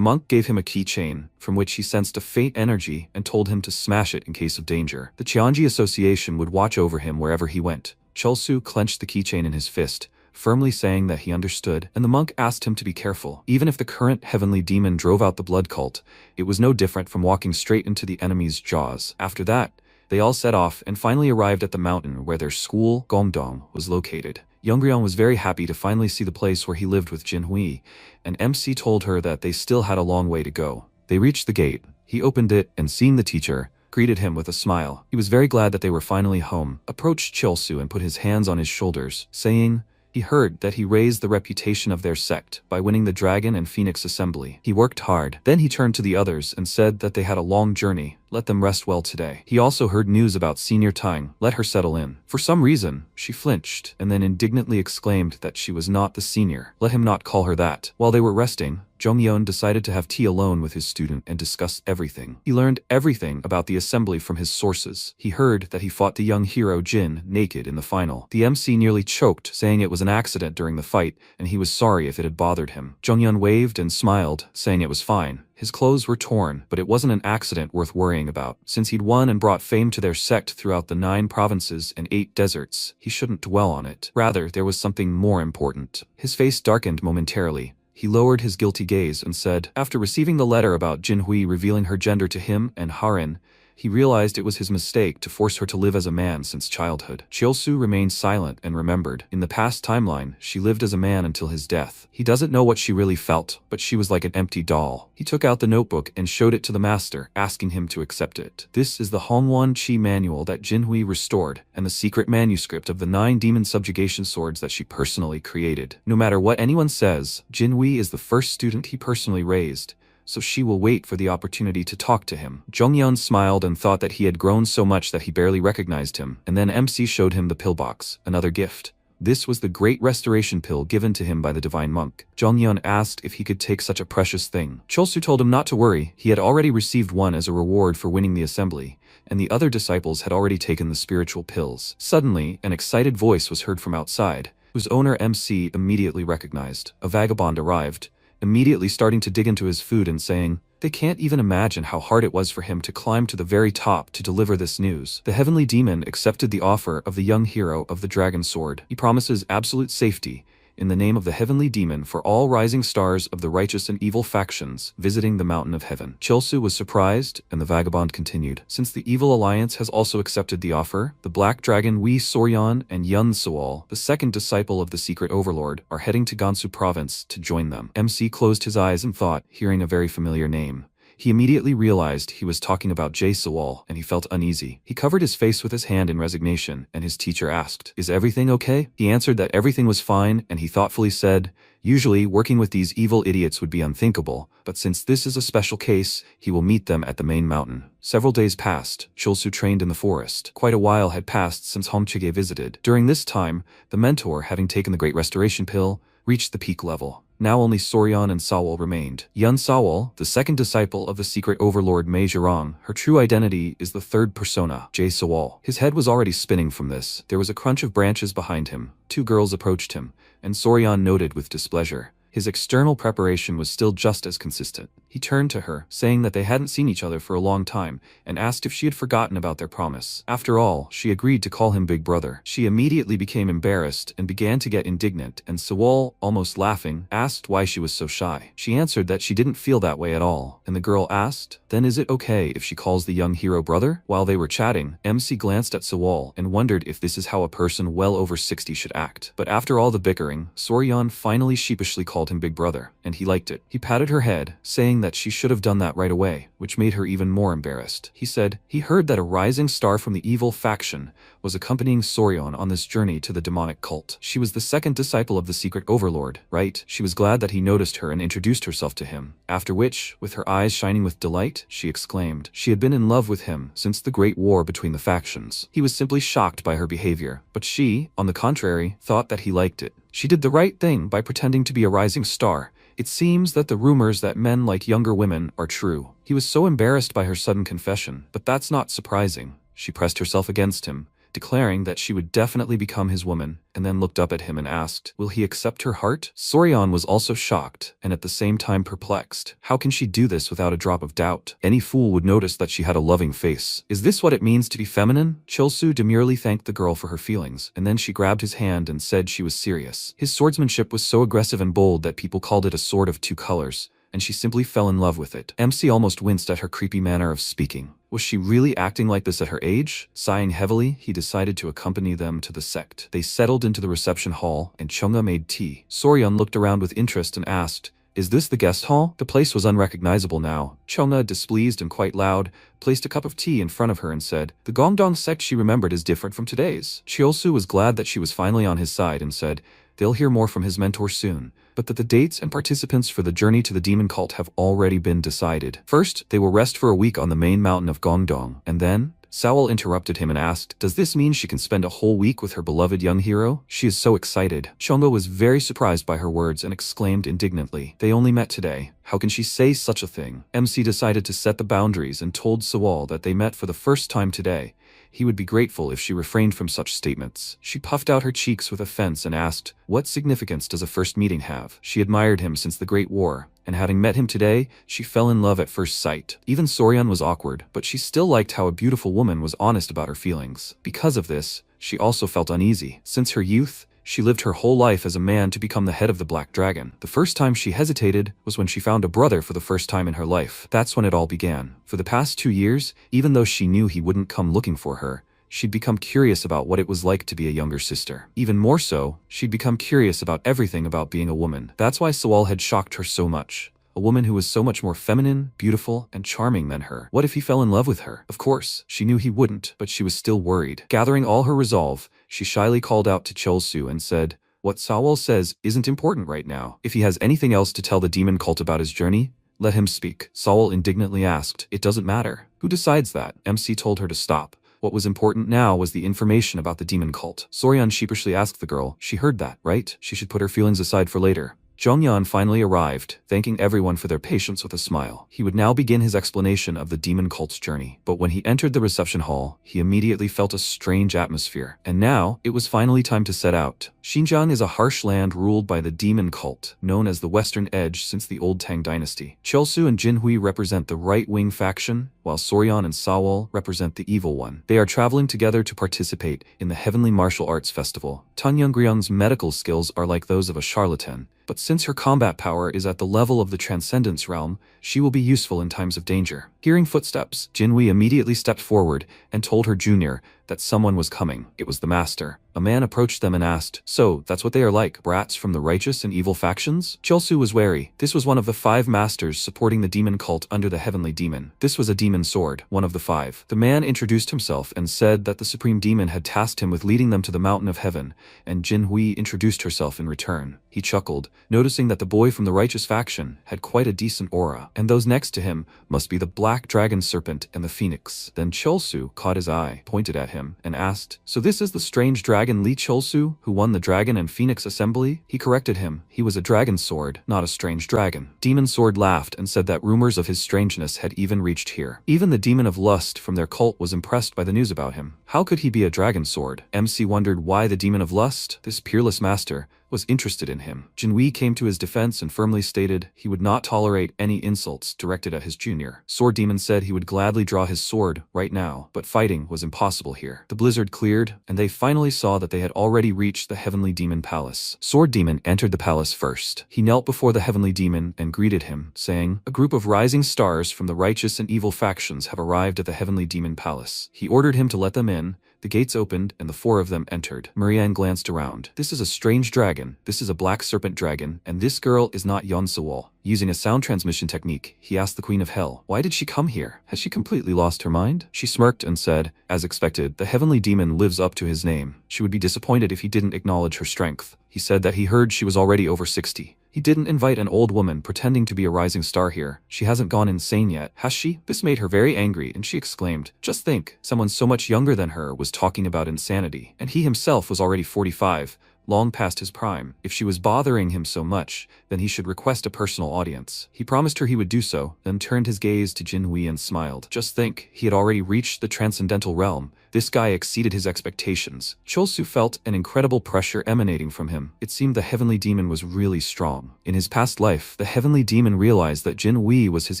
Speaker 1: monk gave him a keychain, from which he sensed a fate energy and told him to smash it in case of danger. The Cheonji Association would watch over him wherever he went. Chelsu clenched the keychain in his fist, firmly saying that he understood, and the monk asked him to be careful. Even if the current heavenly demon drove out the blood cult, it was no different from walking straight into the enemy's jaws. After that, they all set off and finally arrived at the mountain where their school, Gongdong, was located. Youngryong was very happy to finally see the place where he lived with Jinhui, and MC told her that they still had a long way to go. They reached the gate. He opened it and, seeing the teacher, greeted him with a smile. He was very glad that they were finally home, approached Chelsu and put his hands on his shoulders, saying, he heard that he raised the reputation of their sect by winning the Dragon and Phoenix Assembly. He worked hard. Then he turned to the others and said that they had a long journey. Let them rest well today. He also heard news about Senior Tang. Let her settle in. For some reason, she flinched and then indignantly exclaimed that she was not the senior. Let him not call her that. While they were resting, Jongyeon decided to have tea alone with his student and discuss everything. He learned everything about the assembly from his sources. He heard that he fought the young hero Jin naked in the final. The MC nearly choked, saying it was an accident during the fight, and he was sorry if it had bothered him. Jongyeon waved and smiled, saying it was fine. His clothes were torn, but it wasn't an accident worth worrying about. Since he'd won and brought fame to their sect throughout the 9 provinces and 8 deserts, he shouldn't dwell on it. Rather, there was something more important. His face darkened momentarily. He lowered his guilty gaze and said, after receiving the letter about Jinhui revealing her gender to him and Harin, he realized it was his mistake to force her to live as a man since childhood. Chiosu remained silent and remembered. In the past timeline, she lived as a man until his death. He doesn't know what she really felt, but she was like an empty doll. He took out the notebook and showed it to the master, asking him to accept it. This is the Hongwan Chi manual that Jinhui restored, and the secret manuscript of the 9 demon subjugation swords that she personally created. No matter what anyone says, Jinhui is the first student he personally raised, so she will wait for the opportunity to talk to him. Zhongyun smiled and thought that he had grown so much that he barely recognized him, and then MC showed him the pillbox, another gift. This was the great restoration pill given to him by the divine monk. Zhongyun asked if he could take such a precious thing. Chulsu told him not to worry, he had already received one as a reward for winning the assembly, and the other disciples had already taken the spiritual pills. Suddenly, an excited voice was heard from outside, whose owner MC immediately recognized. A vagabond arrived, immediately starting to dig into his food and saying, they can't even imagine how hard it was for him to climb to the very top to deliver this news. The heavenly demon accepted the offer of the young hero of the dragon sword. He promises absolute safety in the name of the heavenly demon for all rising stars of the righteous and evil factions visiting the mountain of heaven. Chilsu was surprised, and the vagabond continued. Since the evil alliance has also accepted the offer, the black dragon Wei Soryan and Yun Sewol, the second disciple of the secret overlord, are heading to Gansu province to join them. MC closed his eyes and thought, hearing a very familiar name. He immediately realized he was talking about Jay Sewol, and he felt uneasy. He covered his face with his hand in resignation, and his teacher asked, is everything okay? He answered that everything was fine, and he thoughtfully said, usually working with these evil idiots would be unthinkable, but since this is a special case, he will meet them at the main mountain. Several days passed. Chulsu trained in the forest. Quite a while had passed since Hongchige visited. During this time, the mentor, having taken the Great Restoration Pill, reached the peak level. Now only Soryan and Sawol remained. Yun Sawol, the second disciple of the secret overlord Mei Zhirong, her true identity is the third persona, Jay Sawol. His head was already spinning from this. There was a crunch of branches behind him. 2 girls approached him, and Soryan noted with displeasure. His external preparation was still just as consistent. He turned to her, saying that they hadn't seen each other for a long time, and asked if she had forgotten about their promise. After all, she agreed to call him Big Brother. She immediately became embarrassed and began to get indignant, and Sewol, almost laughing, asked why she was so shy. She answered that she didn't feel that way at all, and the girl asked, then is it okay if she calls the young hero brother? While they were chatting, MC glanced at Sewol and wondered if this is how a person well over 60 should act. But after all the bickering, Soryan finally sheepishly called him Big Brother, and he liked it. He patted her head, saying that she should have done that right away, which made her even more embarrassed. He said he heard that a rising star from the evil faction was accompanying Soryan on this journey to the demonic cult. She was the second disciple of the secret overlord, right? She was glad that he noticed her and introduced herself to him, after which, with her eyes shining with delight, she exclaimed she had been in love with him since the great war between the factions. He was simply shocked by her behavior, but she, on the contrary, thought that he liked it. She did the right thing by pretending to be a rising star. It seems that the rumors that men like younger women are true. He was so embarrassed by her sudden confession, but that's not surprising. She pressed herself against him, declaring that she would definitely become his woman, and then looked up at him and asked, will he accept her heart? Soryan was also shocked, and at the same time perplexed. How can she do this without a drop of doubt? Any fool would notice that she had a loving face. Is this what it means to be feminine? Chilsu demurely thanked the girl for her feelings, and then she grabbed his hand and said she was serious. His swordsmanship was so aggressive and bold that people called it a sword of 2 colors, and she simply fell in love with it. MC almost winced at her creepy manner of speaking. Was she really acting like this at her age? Sighing heavily, he decided to accompany them to the sect. They settled into the reception hall, and Chunga made tea. Soryan looked around with interest and asked, is this the guest hall? The place was unrecognizable now. Chunga, displeased and quite loud, placed a cup of tea in front of her and said, the Gongdong sect she remembered is different from today's. Chiolsu was glad that she was finally on his side and said, they'll hear more from his mentor soon, but that the dates and participants for the journey to the demon cult have already been decided. First, they will rest for a week on the main mountain of Gongdong, and then, Sawol interrupted him and asked, does this mean she can spend a whole week with her beloved young hero? She is so excited. Chongo was very surprised by her words and exclaimed indignantly, they only met today. How can she say such a thing? MC decided to set the boundaries and told Sawol that they met for the first time today, he would be grateful if she refrained from such statements. She puffed out her cheeks with offense and asked, "What significance does a first meeting have?" She admired him since the Great War, and having met him today, she fell in love at first sight. Even Soryeon was awkward, but she still liked how a beautiful woman was honest about her feelings. Because of this, she also felt uneasy. Since her youth, she lived her whole life as a man to become the head of the Black Dragon. The first time she hesitated was when she found a brother for the first time in her life. That's when it all began. For the past 2 years, even though she knew he wouldn't come looking for her, she'd become curious about what it was like to be a younger sister. Even more so, she'd become curious about everything about being a woman. That's why Sewol had shocked her so much. A woman who was so much more feminine, beautiful, and charming than her. What if he fell in love with her? Of course, she knew he wouldn't, but she was still worried. Gathering all her resolve, she shyly called out to Cholsu and said, "What Sewol says isn't important right now. If he has anything else to tell the demon cult about his journey, let him speak." Sewol indignantly asked, "It doesn't matter. Who decides that?" MC told her to stop. What was important now was the information about the demon cult. Soryeon sheepishly asked the girl, "She heard that, right? She should put her feelings aside for later." Jonghyun finally arrived, thanking everyone for their patience with a smile. He would now begin his explanation of the demon cult's journey. But when he entered the reception hall, he immediately felt a strange atmosphere. And now, it was finally time to set out. Xinjiang is a harsh land ruled by the demon cult, known as the Western Edge since the Old Tang dynasty. Cholsu and Jinhui represent the right-wing faction, while Soryeon and Sewol represent the evil one. They are traveling together to participate in the Heavenly Martial Arts Festival. Tan Youngryung's medical skills are like those of a charlatan, but since her combat power is at the level of the Transcendence realm, she will be useful in times of danger. Hearing footsteps, Jinhui immediately stepped forward and told her junior that someone was coming. It was the master. A man approached them and asked, "So, that's what they are like, brats from the righteous and evil factions?" Cholsu was wary. This was one of the 5 masters supporting the demon cult under the heavenly demon. This was a demon sword, one of the 5. The man introduced himself and said that the supreme demon had tasked him with leading them to the mountain of heaven, and Jinhui introduced herself in return. He chuckled, noticing that the boy from the righteous faction had quite a decent aura, and those next to him must be the black dragon serpent and the phoenix. Then Cholsu caught his eye, pointed at him, and asked, "So this is the strange dragon Lee Cholsu, who won the Dragon and Phoenix Assembly?" He corrected him. He was a dragon sword, not a strange dragon. Demon Sword laughed and said that rumors of his strangeness had even reached here. Even the demon of lust from their cult was impressed by the news about him. How could he be a dragon sword? MC wondered why the demon of lust, this peerless master, was interested in him. Jinhui came to his defense and firmly stated he would not tolerate any insults directed at his junior. Sword Demon said he would gladly draw his sword right now, but fighting was impossible here. The blizzard cleared, and they finally saw that they had already reached the Heavenly Demon Palace. Sword Demon entered the palace first. He knelt before the Heavenly Demon and greeted him, saying, "A group of rising stars from the righteous and evil factions have arrived at the Heavenly Demon Palace." He ordered him to let them in. The gates opened, and the 4 of them entered. Marianne glanced around. "This is a strange dragon, this is a black serpent dragon, and this girl is not Yeon Sewol." Using a sound transmission technique, he asked the Queen of Hell, "Why did she come here? Has she completely lost her mind?" She smirked and said, "As expected, the Heavenly Demon lives up to his name. She would be disappointed if he didn't acknowledge her strength." He said that he heard she was already over 60. He didn't invite an old woman pretending to be a rising star here. She hasn't gone insane yet, has she? This made her very angry, and she exclaimed, "Just think, someone so much younger than her was talking about insanity, and he himself was already 45. Long past his prime. If she was bothering him so much, then he should request a personal audience." He promised her he would do so, then turned his gaze to Jinhui and smiled. Just think, he had already reached the transcendental realm. This guy exceeded his expectations. Cholsu felt an incredible pressure emanating from him. It seemed the Heavenly Demon was really strong. In his past life, the Heavenly Demon realized that Jinhui was his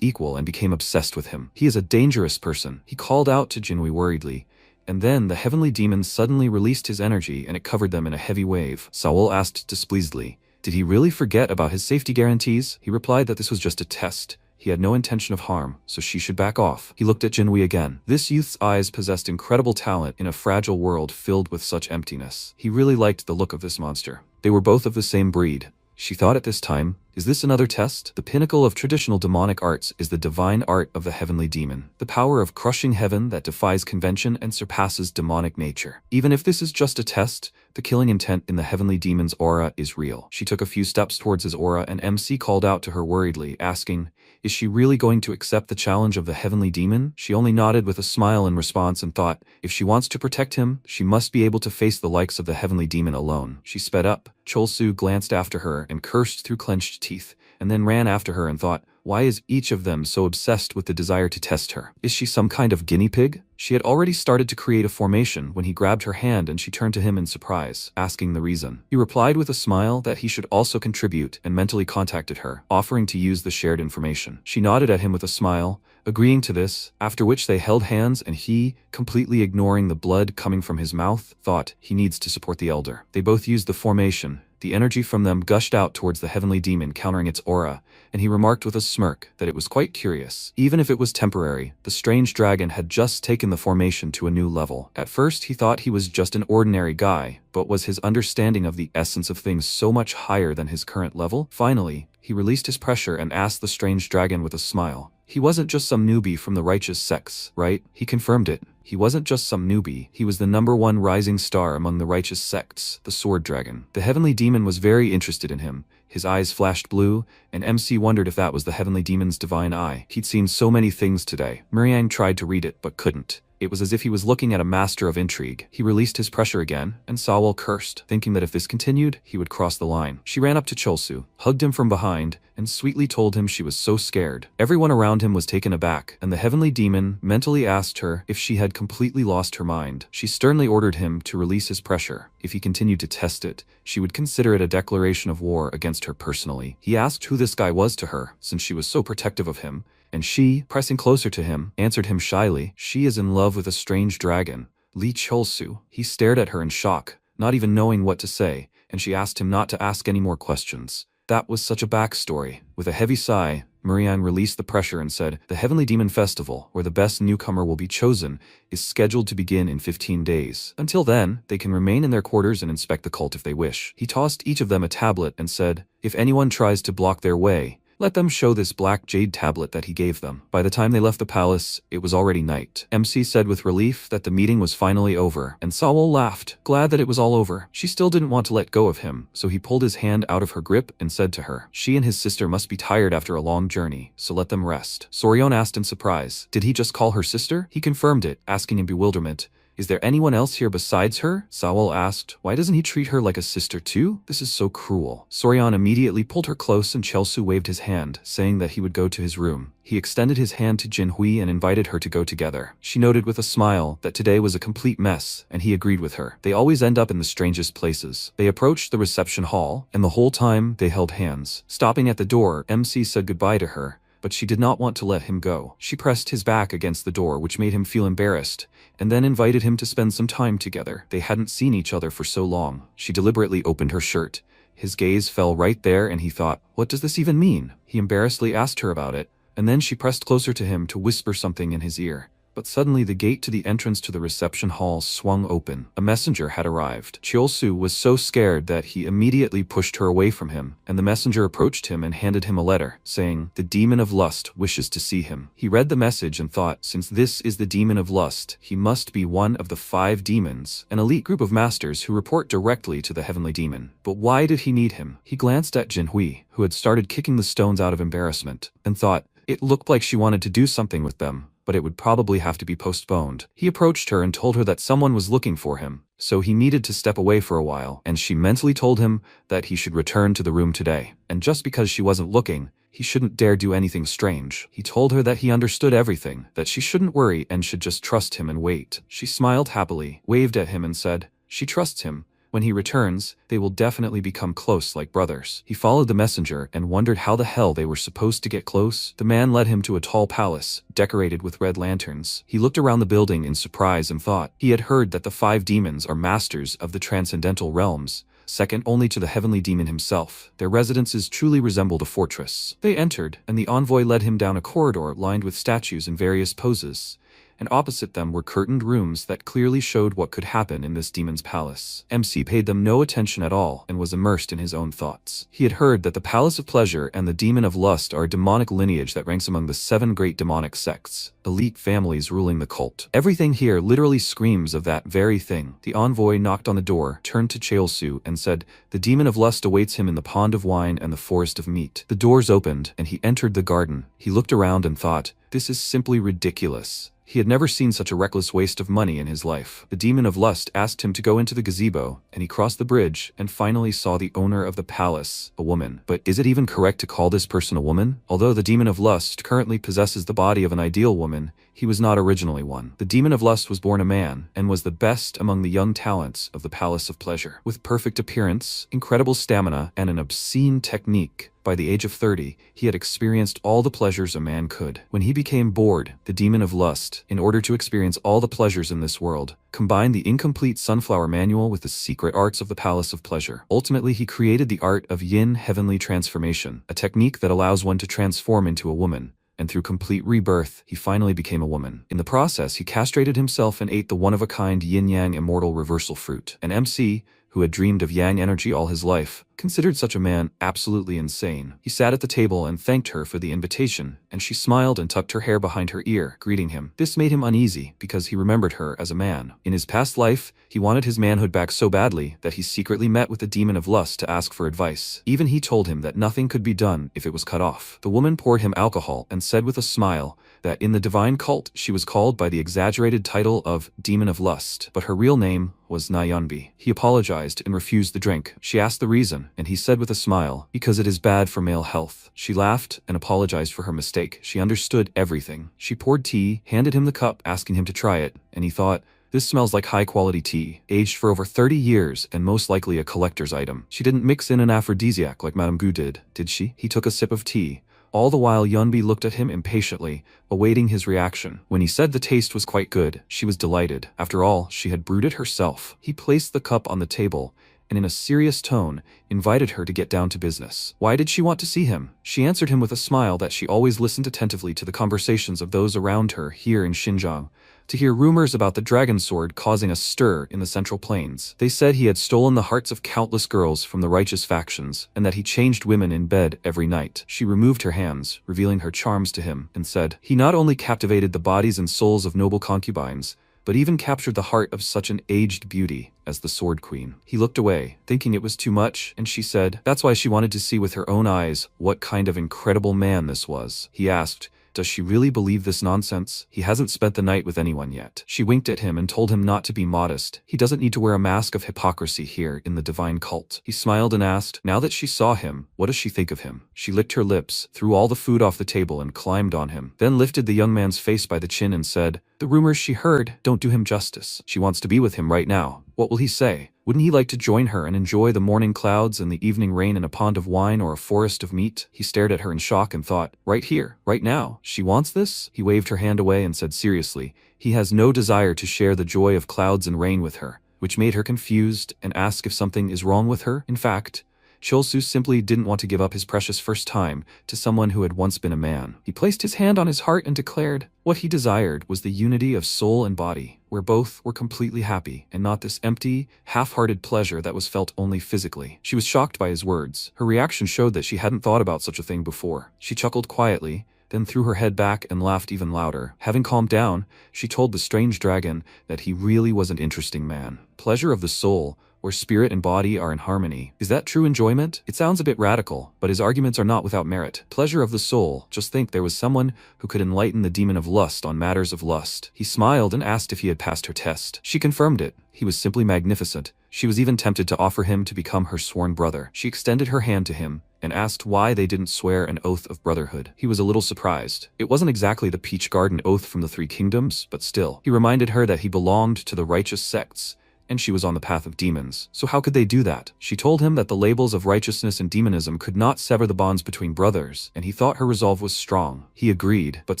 Speaker 1: equal and became obsessed with him. He is a dangerous person. He called out to Jinhui worriedly. And then the Heavenly Demon suddenly released his energy and it covered them in a heavy wave. Sewol asked displeasedly, did he really forget about his safety guarantees? He replied that this was just a test. He had no intention of harm, so she should back off. He looked at Jinhui again. This youth's eyes possessed incredible talent in a fragile world filled with such emptiness. He really liked the look of this monster. They were both of the same breed. She thought at this time, is this another test? The pinnacle of traditional demonic arts is the divine art of the Heavenly Demon, the power of crushing heaven that defies convention and surpasses demonic nature. Even if this is just a test, the killing intent in the Heavenly Demon's aura is real. She took a few steps towards his aura and MC called out to her worriedly, asking, is she really going to accept the challenge of the Heavenly Demon? She only nodded with a smile in response and thought, if she wants to protect him, she must be able to face the likes of the Heavenly Demon alone. She sped up. Cholsu glanced after her and cursed through clenched teeth. and then ran after her and thought, why is each of them so obsessed with the desire to test her? Is she some kind of guinea pig? She had already started to create a formation when he grabbed her hand and she turned to him in surprise, asking the reason. He replied with a smile that he should also contribute and mentally contacted her, offering to use the shared information. She nodded at him with a smile, agreeing to this, after which they held hands and he, completely ignoring the blood coming from his mouth, thought he needs to support the elder. They both used the formation. The energy from them gushed out towards the heavenly demon, countering its aura, and he remarked with a smirk that it was quite curious. Even if it was temporary, the strange dragon had just taken the formation to a new level. At first he thought he was just an ordinary guy, but was his understanding of the essence of things so much higher than his current level? Finally, he released his pressure and asked the strange dragon with a smile. He wasn't just some newbie from the righteous sects, right? He confirmed it. He wasn't just some newbie, he was the #1 rising star among the righteous sects, the Sword Dragon. The heavenly demon was very interested in him. His eyes flashed blue, and MC wondered if that was the heavenly demon's divine eye. He'd seen so many things today. Muriang tried to read it, but couldn't. It was as if he was looking at a master of intrigue. He released his pressure again, and Sawol cursed, thinking that if this continued, he would cross the line. She ran up to Cholsu, hugged him from behind, and sweetly told him she was so scared. Everyone around him was taken aback, and the heavenly demon mentally asked her if she had completely lost her mind. She sternly ordered him to release his pressure. If he continued to test it, she would consider it a declaration of war against her personally. He asked who this guy was to her, since she was so protective of him, and she, pressing closer to him, answered him shyly, she is in love with a strange dragon, Lee Cholsu. He stared at her in shock, not even knowing what to say, and she asked him not to ask any more questions. That was such a backstory. With a heavy sigh, Muriang released the pressure and said, the Heavenly Demon Festival, where the best newcomer will be chosen, is scheduled to begin in 15 days. Until then, they can remain in their quarters and inspect the cult if they wish. He tossed each of them a tablet and said, if anyone tries to block their way, let them show this black jade tablet that he gave them. By the time they left the palace, it was already night. MC said with relief that the meeting was finally over, and Sawol laughed, glad that it was all over. She still didn't want to let go of him, so he pulled his hand out of her grip and said to her, she and his sister must be tired after a long journey, so let them rest. Soryeon asked in surprise, did he just call her sister? He confirmed it, asking in bewilderment, is there anyone else here besides her? Sawol asked, why doesn't he treat her like a sister too? This is so cruel. Soryeon immediately pulled her close and Chelsu waved his hand, saying that he would go to his room. He extended his hand to Jinhui and invited her to go together. She noted with a smile that today was a complete mess, and he agreed with her. They always end up in the strangest places. They approached the reception hall, and the whole time they held hands. Stopping at the door, MC said goodbye to her, but she did not want to let him go. She pressed his back against the door, which made him feel embarrassed, and then invited him to spend some time together. They hadn't seen each other for so long. She deliberately opened her shirt. His gaze fell right there and he thought, what does this even mean? He embarrassedly asked her about it, and then she pressed closer to him to whisper something in his ear. But suddenly the gate to the entrance to the reception hall swung open. A messenger had arrived. Cheolsu was so scared that he immediately pushed her away from him, and the messenger approached him and handed him a letter, saying, the demon of lust wishes to see him. He read the message and thought, since this is the demon of lust, he must be one of the 5 demons, an elite group of masters who report directly to the heavenly demon. But why did he need him? He glanced at Jinhui, who had started kicking the stones out of embarrassment, and thought, it looked like she wanted to do something with them, but it would probably have to be postponed. He approached her and told her that someone was looking for him, so he needed to step away for a while, and she mentally told him that he should return to the room today. And just because she wasn't looking, he shouldn't dare do anything strange. He told her that he understood everything, that she shouldn't worry and should just trust him and wait. She smiled happily, waved at him and said, she trusts him. When he returns, they will definitely become close like brothers. He followed the messenger and wondered how the hell they were supposed to get close. The man led him to a tall palace, decorated with red lanterns. He looked around the building in surprise and thought, he had heard that the 5 demons are masters of the transcendental realms, second only to the heavenly demon himself. Their residences truly resembled a fortress. They entered, and the envoy led him down a corridor lined with statues in various poses, and opposite them were curtained rooms that clearly showed what could happen in this demon's palace. MC paid them no attention at all and was immersed in his own thoughts. He had heard that the Palace of Pleasure and the Demon of Lust are a demonic lineage that ranks among the 7 great demonic sects, elite families ruling the cult. Everything here literally screams of that very thing. The envoy knocked on the door, turned to Cheolsu, and said, the Demon of Lust awaits him in the pond of wine and the forest of meat. The doors opened, and he entered the garden. He looked around and thought, this is simply ridiculous. He had never seen such a reckless waste of money in his life. The demon of lust asked him to go into the gazebo, and he crossed the bridge and finally saw the owner of the palace, a woman. But is it even correct to call this person a woman? Although the demon of lust currently possesses the body of an ideal woman, he was not originally one. The demon of lust was born a man, and was the best among the young talents of the palace of pleasure. With perfect appearance, incredible stamina, and an obscene technique, by the age of 30, he had experienced all the pleasures a man could. When he became bored, the demon of lust, in order to experience all the pleasures in this world, combined the incomplete sunflower manual with the secret arts of the palace of pleasure. Ultimately, he created the art of yin heavenly transformation, a technique that allows one to transform into a woman. And through complete rebirth, he finally became a woman. In the process, he castrated himself and ate the one-of-a-kind yin-yang immortal reversal fruit. An MC, who had dreamed of yang energy all his life, considered such a man absolutely insane. He sat at the table and thanked her for the invitation, and she smiled and tucked her hair behind her ear, greeting him. This made him uneasy, because he remembered her as a man. In his past life, he wanted his manhood back so badly that he secretly met with the demon of lust to ask for advice. Even he told him that nothing could be done if it was cut off. The woman poured him alcohol and said with a smile that in the divine cult she was called by the exaggerated title of Demon of Lust, but her real name was Nayunbi. He apologized and refused the drink. She asked the reason, and he said with a smile, because it is bad for male health. She laughed and apologized for her mistake. She understood everything. She poured tea, handed him the cup, asking him to try it, and he thought, this smells like high-quality tea, aged for over 30 years and most likely a collector's item. She didn't mix in an aphrodisiac like Madame Gu did she? He took a sip of tea. All the while Yunbi looked at him impatiently, awaiting his reaction. When he said the taste was quite good, she was delighted. After all, she had brewed it herself. He placed the cup on the table, and in a serious tone, invited her to get down to business. Why did she want to see him? She answered him with a smile that she always listened attentively to the conversations of those around her here in Xinjiang, to hear rumors about the dragon sword causing a stir in the Central Plains. They said he had stolen the hearts of countless girls from the righteous factions, and that he changed women in bed every night. She removed her hands, revealing her charms to him, and said, he not only captivated the bodies and souls of noble concubines, but even captured the heart of such an aged beauty as the Sword Queen. He looked away, thinking it was too much, and she said that's why she wanted to see with her own eyes what kind of incredible man this was. He asked, does she really believe this nonsense? He hasn't spent the night with anyone yet. She winked at him and told him not to be modest. He doesn't need to wear a mask of hypocrisy here in the divine cult. He smiled and asked, now that she saw him, what does she think of him? She licked her lips, threw all the food off the table and climbed on him, then lifted the young man's face by the chin and said, the rumors she heard don't do him justice. She wants to be with him right now. What will he say? Wouldn't he like to join her and enjoy the morning clouds and the evening rain in a pond of wine or a forest of meat? He stared at her in shock and thought, right here, right now. She wants this? He waved her hand away and said seriously, he has no desire to share the joy of clouds and rain with her, which made her confused and ask if something is wrong with her. In fact, Chulsu simply didn't want to give up his precious first time to someone who had once been a man. He placed his hand on his heart and declared, what he desired was the unity of soul and body, where both were completely happy, and not this empty, half-hearted pleasure that was felt only physically. She was shocked by his words. Her reaction showed that she hadn't thought about such a thing before. She chuckled quietly, then threw her head back and laughed even louder. Having calmed down, she told the strange dragon that he really was an interesting man. Pleasure of the soul, where spirit and body are in harmony. Is that true enjoyment? It sounds a bit radical, but his arguments are not without merit. Pleasure of the soul. Just think there was someone who could enlighten the demon of lust on matters of lust. He smiled and asked if he had passed her test. She confirmed it. He was simply magnificent. She was even tempted to offer him to become her sworn brother. She extended her hand to him and asked why they didn't swear an oath of brotherhood. He was a little surprised. It wasn't exactly the Peach Garden oath from the Three Kingdoms, but still. He reminded her that he belonged to the righteous sects, and she was on the path of demons. So how could they do that? She told him that the labels of righteousness and demonism could not sever the bonds between brothers, and he thought her resolve was strong. He agreed, but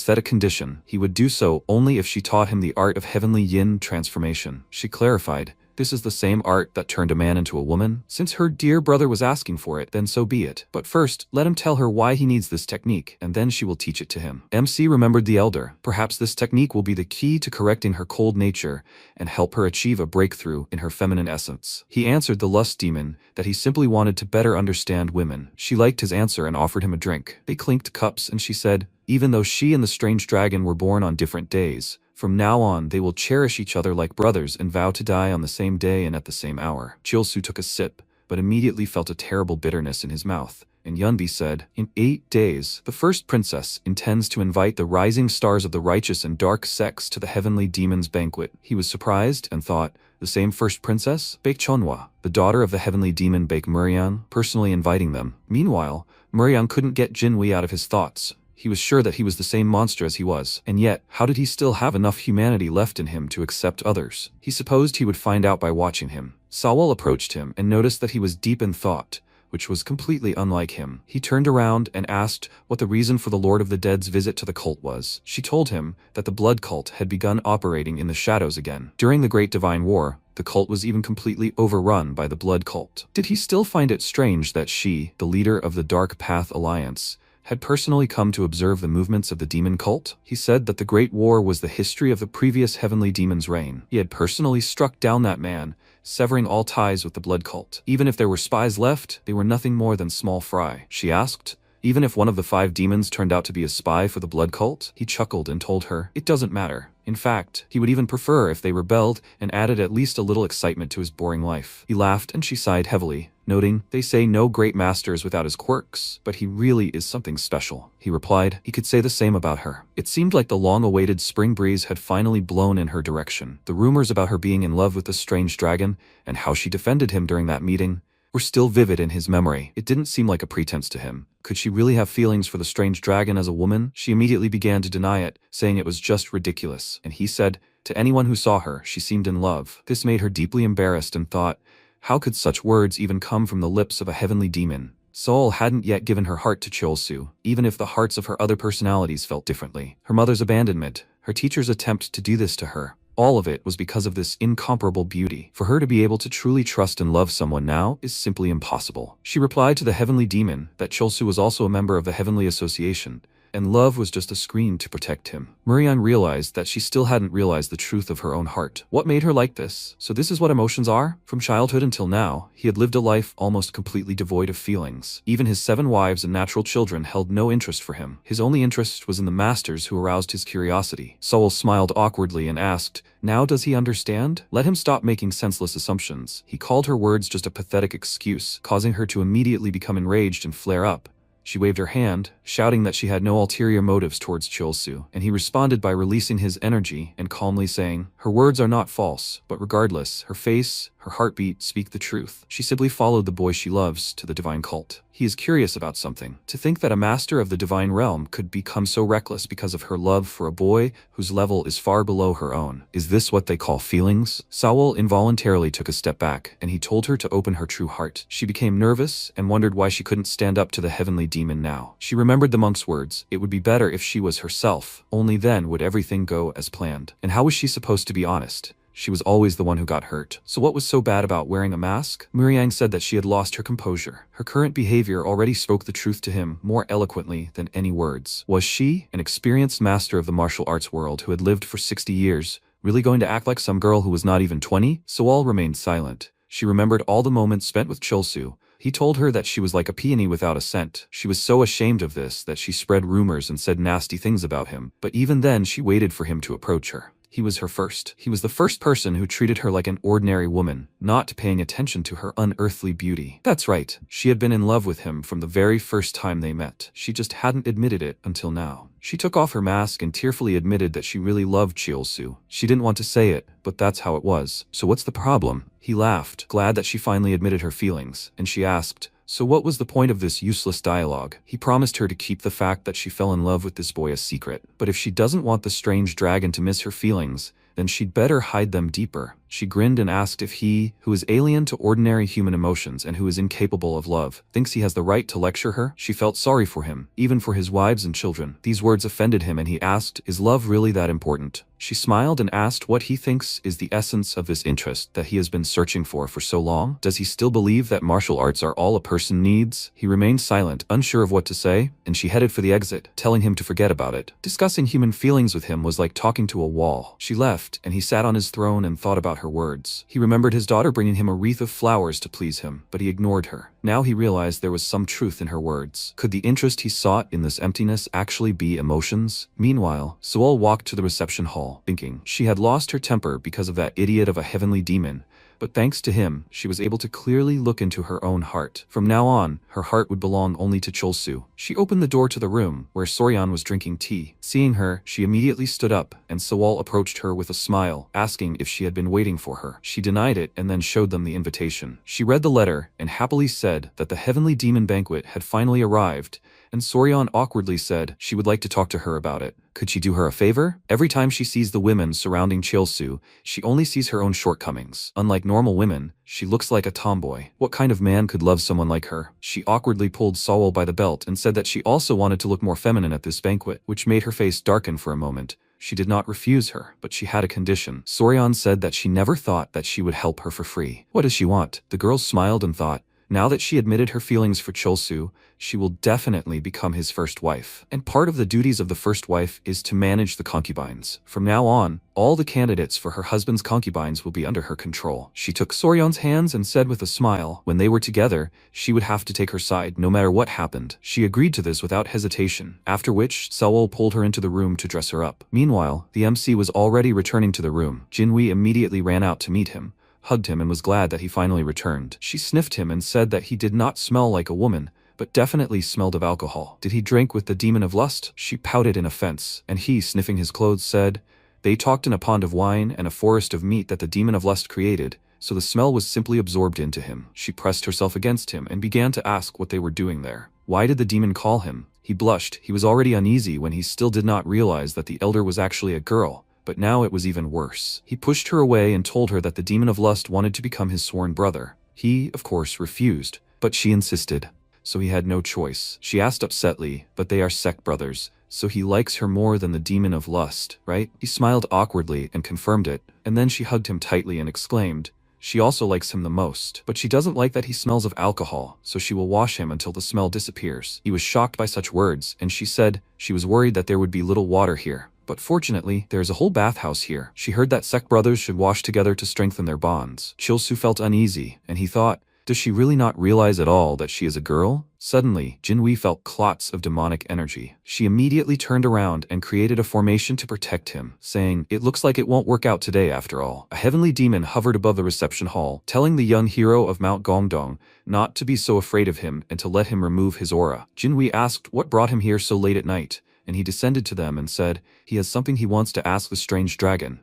Speaker 1: set a condition. He would do so only if she taught him the art of heavenly yin transformation. She clarified, this is the same art that turned a man into a woman? Since her dear brother was asking for it, then so be it. But first, let him tell her why he needs this technique, and then she will teach it to him. MC remembered the elder. Perhaps this technique will be the key to correcting her cold nature and help her achieve a breakthrough in her feminine essence. He answered the lust demon that he simply wanted to better understand women. She liked his answer and offered him a drink. They clinked cups and she said, even though she and the strange dragon were born on different days, from now on, they will cherish each other like brothers and vow to die on the same day and at the same hour. Chilsu took a sip, but immediately felt a terrible bitterness in his mouth, and Yunbi said, "In 8 days, the first princess intends to invite the rising stars of the righteous and dark sects to the heavenly demons' banquet." He was surprised and thought, the same first princess? Baekchonhwa, the daughter of the heavenly demon Baek Murian, personally inviting them. Meanwhile, Murian couldn't get Jinwei out of his thoughts. He was sure that he was the same monster as he was, and yet, how did he still have enough humanity left in him to accept others? He supposed he would find out by watching him. Sawol approached him and noticed that he was deep in thought, which was completely unlike him. He turned around and asked what the reason for the Lord of the Dead's visit to the cult was. She told him that the blood cult had begun operating in the shadows again. During the Great Divine War, the cult was even completely overrun by the blood cult. Did he still find it strange that she, the leader of the Dark Path Alliance, had personally come to observe the movements of the demon cult? He said that the Great War was the history of the previous heavenly demon's reign. He had personally struck down that man, severing all ties with the blood cult. Even if there were spies left, they were nothing more than small fry. She asked, even if one of the 5 demons turned out to be a spy for the blood cult? He chuckled and told her, it doesn't matter. In fact, he would even prefer if they rebelled and added at least a little excitement to his boring life. He laughed and she sighed heavily, noting, they say no great master is without his quirks, but he really is something special. He replied, he could say the same about her. It seemed like the long-awaited spring breeze had finally blown in her direction. The rumors about her being in love with the strange dragon, and how she defended him during that meeting, were still vivid in his memory. It didn't seem like a pretense to him. Could she really have feelings for the strange dragon as a woman? She immediately began to deny it, saying it was just ridiculous. And he said, to anyone who saw her, she seemed in love. This made her deeply embarrassed and thought, how could such words even come from the lips of a heavenly demon? Seoul hadn't yet given her heart to Cheolsu, even if the hearts of her other personalities felt differently. Her mother's abandonment, her teacher's attempt to do this to her, all of it was because of this incomparable beauty. For her to be able to truly trust and love someone now is simply impossible. She replied to the heavenly demon that Cheolsu was also a member of the Heavenly Association, and love was just a screen to protect him. Murian realized that she still hadn't realized the truth of her own heart. What made her like this? So this is what emotions are? From childhood until now, he had lived a life almost completely devoid of feelings. Even his 7 wives and natural children held no interest for him. His only interest was in the masters who aroused his curiosity. Seoul smiled awkwardly and asked, now does he understand? Let him stop making senseless assumptions. He called her words just a pathetic excuse, causing her to immediately become enraged and flare up. She waved her hand, shouting that she had no ulterior motives towards Cheolsu, and he responded by releasing his energy and calmly saying, her words are not false, but regardless, her face, her heartbeat speak the truth. She simply followed the boy she loves to the divine cult. He is curious about something. To think that a master of the divine realm could become so reckless because of her love for a boy whose level is far below her own. Is this what they call feelings? Sawol involuntarily took a step back, and he told her to open her true heart. She became nervous and wondered why she couldn't stand up to the heavenly demon now. She remembered the monk's words. It would be better if she was herself. Only then would everything go as planned. And how was she supposed to be honest? She was always the one who got hurt. So what was so bad about wearing a mask? Muriang said that she had lost her composure. Her current behavior already spoke the truth to him more eloquently than any words. Was she, an experienced master of the martial arts world who had lived for 60 years, really going to act like some girl who was not even 20? Sawol remained silent. She remembered all the moments spent with Chulsu. He told her that she was like a peony without a scent. She was so ashamed of this that she spread rumors and said nasty things about him. But even then she waited for him to approach her. He was her first. He was the first person who treated her like an ordinary woman, not paying attention to her unearthly beauty. That's right, she had been in love with him from the very first time they met. She just hadn't admitted it until now. She took off her mask and tearfully admitted that she really loved Cheolsu. She didn't want to say it, but that's how it was. So what's the problem? He laughed, glad that she finally admitted her feelings, and she asked, so what was the point of this useless dialogue? He promised her to keep the fact that she fell in love with this boy a secret. But if she doesn't want the strange dragon to miss her feelings, then she'd better hide them deeper. She grinned and asked if he, who is alien to ordinary human emotions and who is incapable of love, thinks he has the right to lecture her. She felt sorry for him, even for his wives and children. These words offended him and he asked, is love really that important? She smiled and asked what he thinks is the essence of this interest that he has been searching for so long. Does he still believe that martial arts are all a person needs? He remained silent, unsure of what to say, and she headed for the exit, telling him to forget about it. Discussing human feelings with him was like talking to a wall. She left, and he sat on his throne and thought about her words. He remembered his daughter bringing him a wreath of flowers to please him, but he ignored her. Now he realized there was some truth in her words. Could the interest he sought in this emptiness actually be emotions? Meanwhile, Sewol walked to the reception hall, thinking she had lost her temper because of that idiot of a heavenly demon, But thanks to him, she was able to clearly look into her own heart. From now on, her heart would belong only to Cholsu. She opened the door to the room, where Soryan was drinking tea. Seeing her, she immediately stood up, and Sewol approached her with a smile, asking if she had been waiting for her. She denied it and then showed them the invitation. She read the letter, and happily said that the heavenly demon banquet had finally arrived, and Soryan awkwardly said she would like to talk to her about it. Could she do her a favor? Every time she sees the women surrounding Cholsu, she only sees her own shortcomings. Unlike normal women, she looks like a tomboy. What kind of man could love someone like her? She awkwardly pulled Sewol by the belt and said that she also wanted to look more feminine at this banquet, which made her face darken for a moment. She did not refuse her, but she had a condition. Soryan said that she never thought that she would help her for free. What does she want? The girl smiled and thought, now that she admitted her feelings for Cholsu, she will definitely become his first wife. And part of the duties of the first wife is to manage the concubines. From now on, all the candidates for her husband's concubines will be under her control. She took Soryan's hands and said with a smile, when they were together, she would have to take her side no matter what happened. She agreed to this without hesitation, after which Sewol pulled her into the room to dress her up. Meanwhile, the MC was already returning to the room. Jinwei immediately ran out to meet him, hugged him and was glad that he finally returned. She sniffed him and said that he did not smell like a woman, but definitely smelled of alcohol. Did he drink with the demon of lust? She pouted in offense, and he, sniffing his clothes, said, they talked in a pond of wine and a forest of meat that the demon of lust created, so the smell was simply absorbed into him. She pressed herself against him and began to ask what they were doing there. Why did the demon call him? He blushed. He was already uneasy when he still did not realize that the elder was actually a girl. But now it was even worse. He pushed her away and told her that the demon of lust wanted to become his sworn brother. He, of course, refused, but she insisted, so he had no choice. She asked upsetly, but they are sect brothers, so he likes her more than the demon of lust, right? He smiled awkwardly and confirmed it, and then she hugged him tightly and exclaimed, she also likes him the most, but she doesn't like that he smells of alcohol, so she will wash him until the smell disappears. He was shocked by such words, and she said she was worried that there would be little water here. But fortunately, there is a whole bathhouse here. She heard that sect brothers should wash together to strengthen their bonds. Cholsu felt uneasy, and he thought, does she really not realize at all that she is a girl? Suddenly, Jinwei felt clots of demonic energy. She immediately turned around and created a formation to protect him, saying, it looks like it won't work out today after all. A heavenly demon hovered above the reception hall, telling the young hero of Mount Gongdong not to be so afraid of him and to let him remove his aura. Jinwei asked what brought him here so late at night, and he descended to them and said, he has something he wants to ask the strange dragon.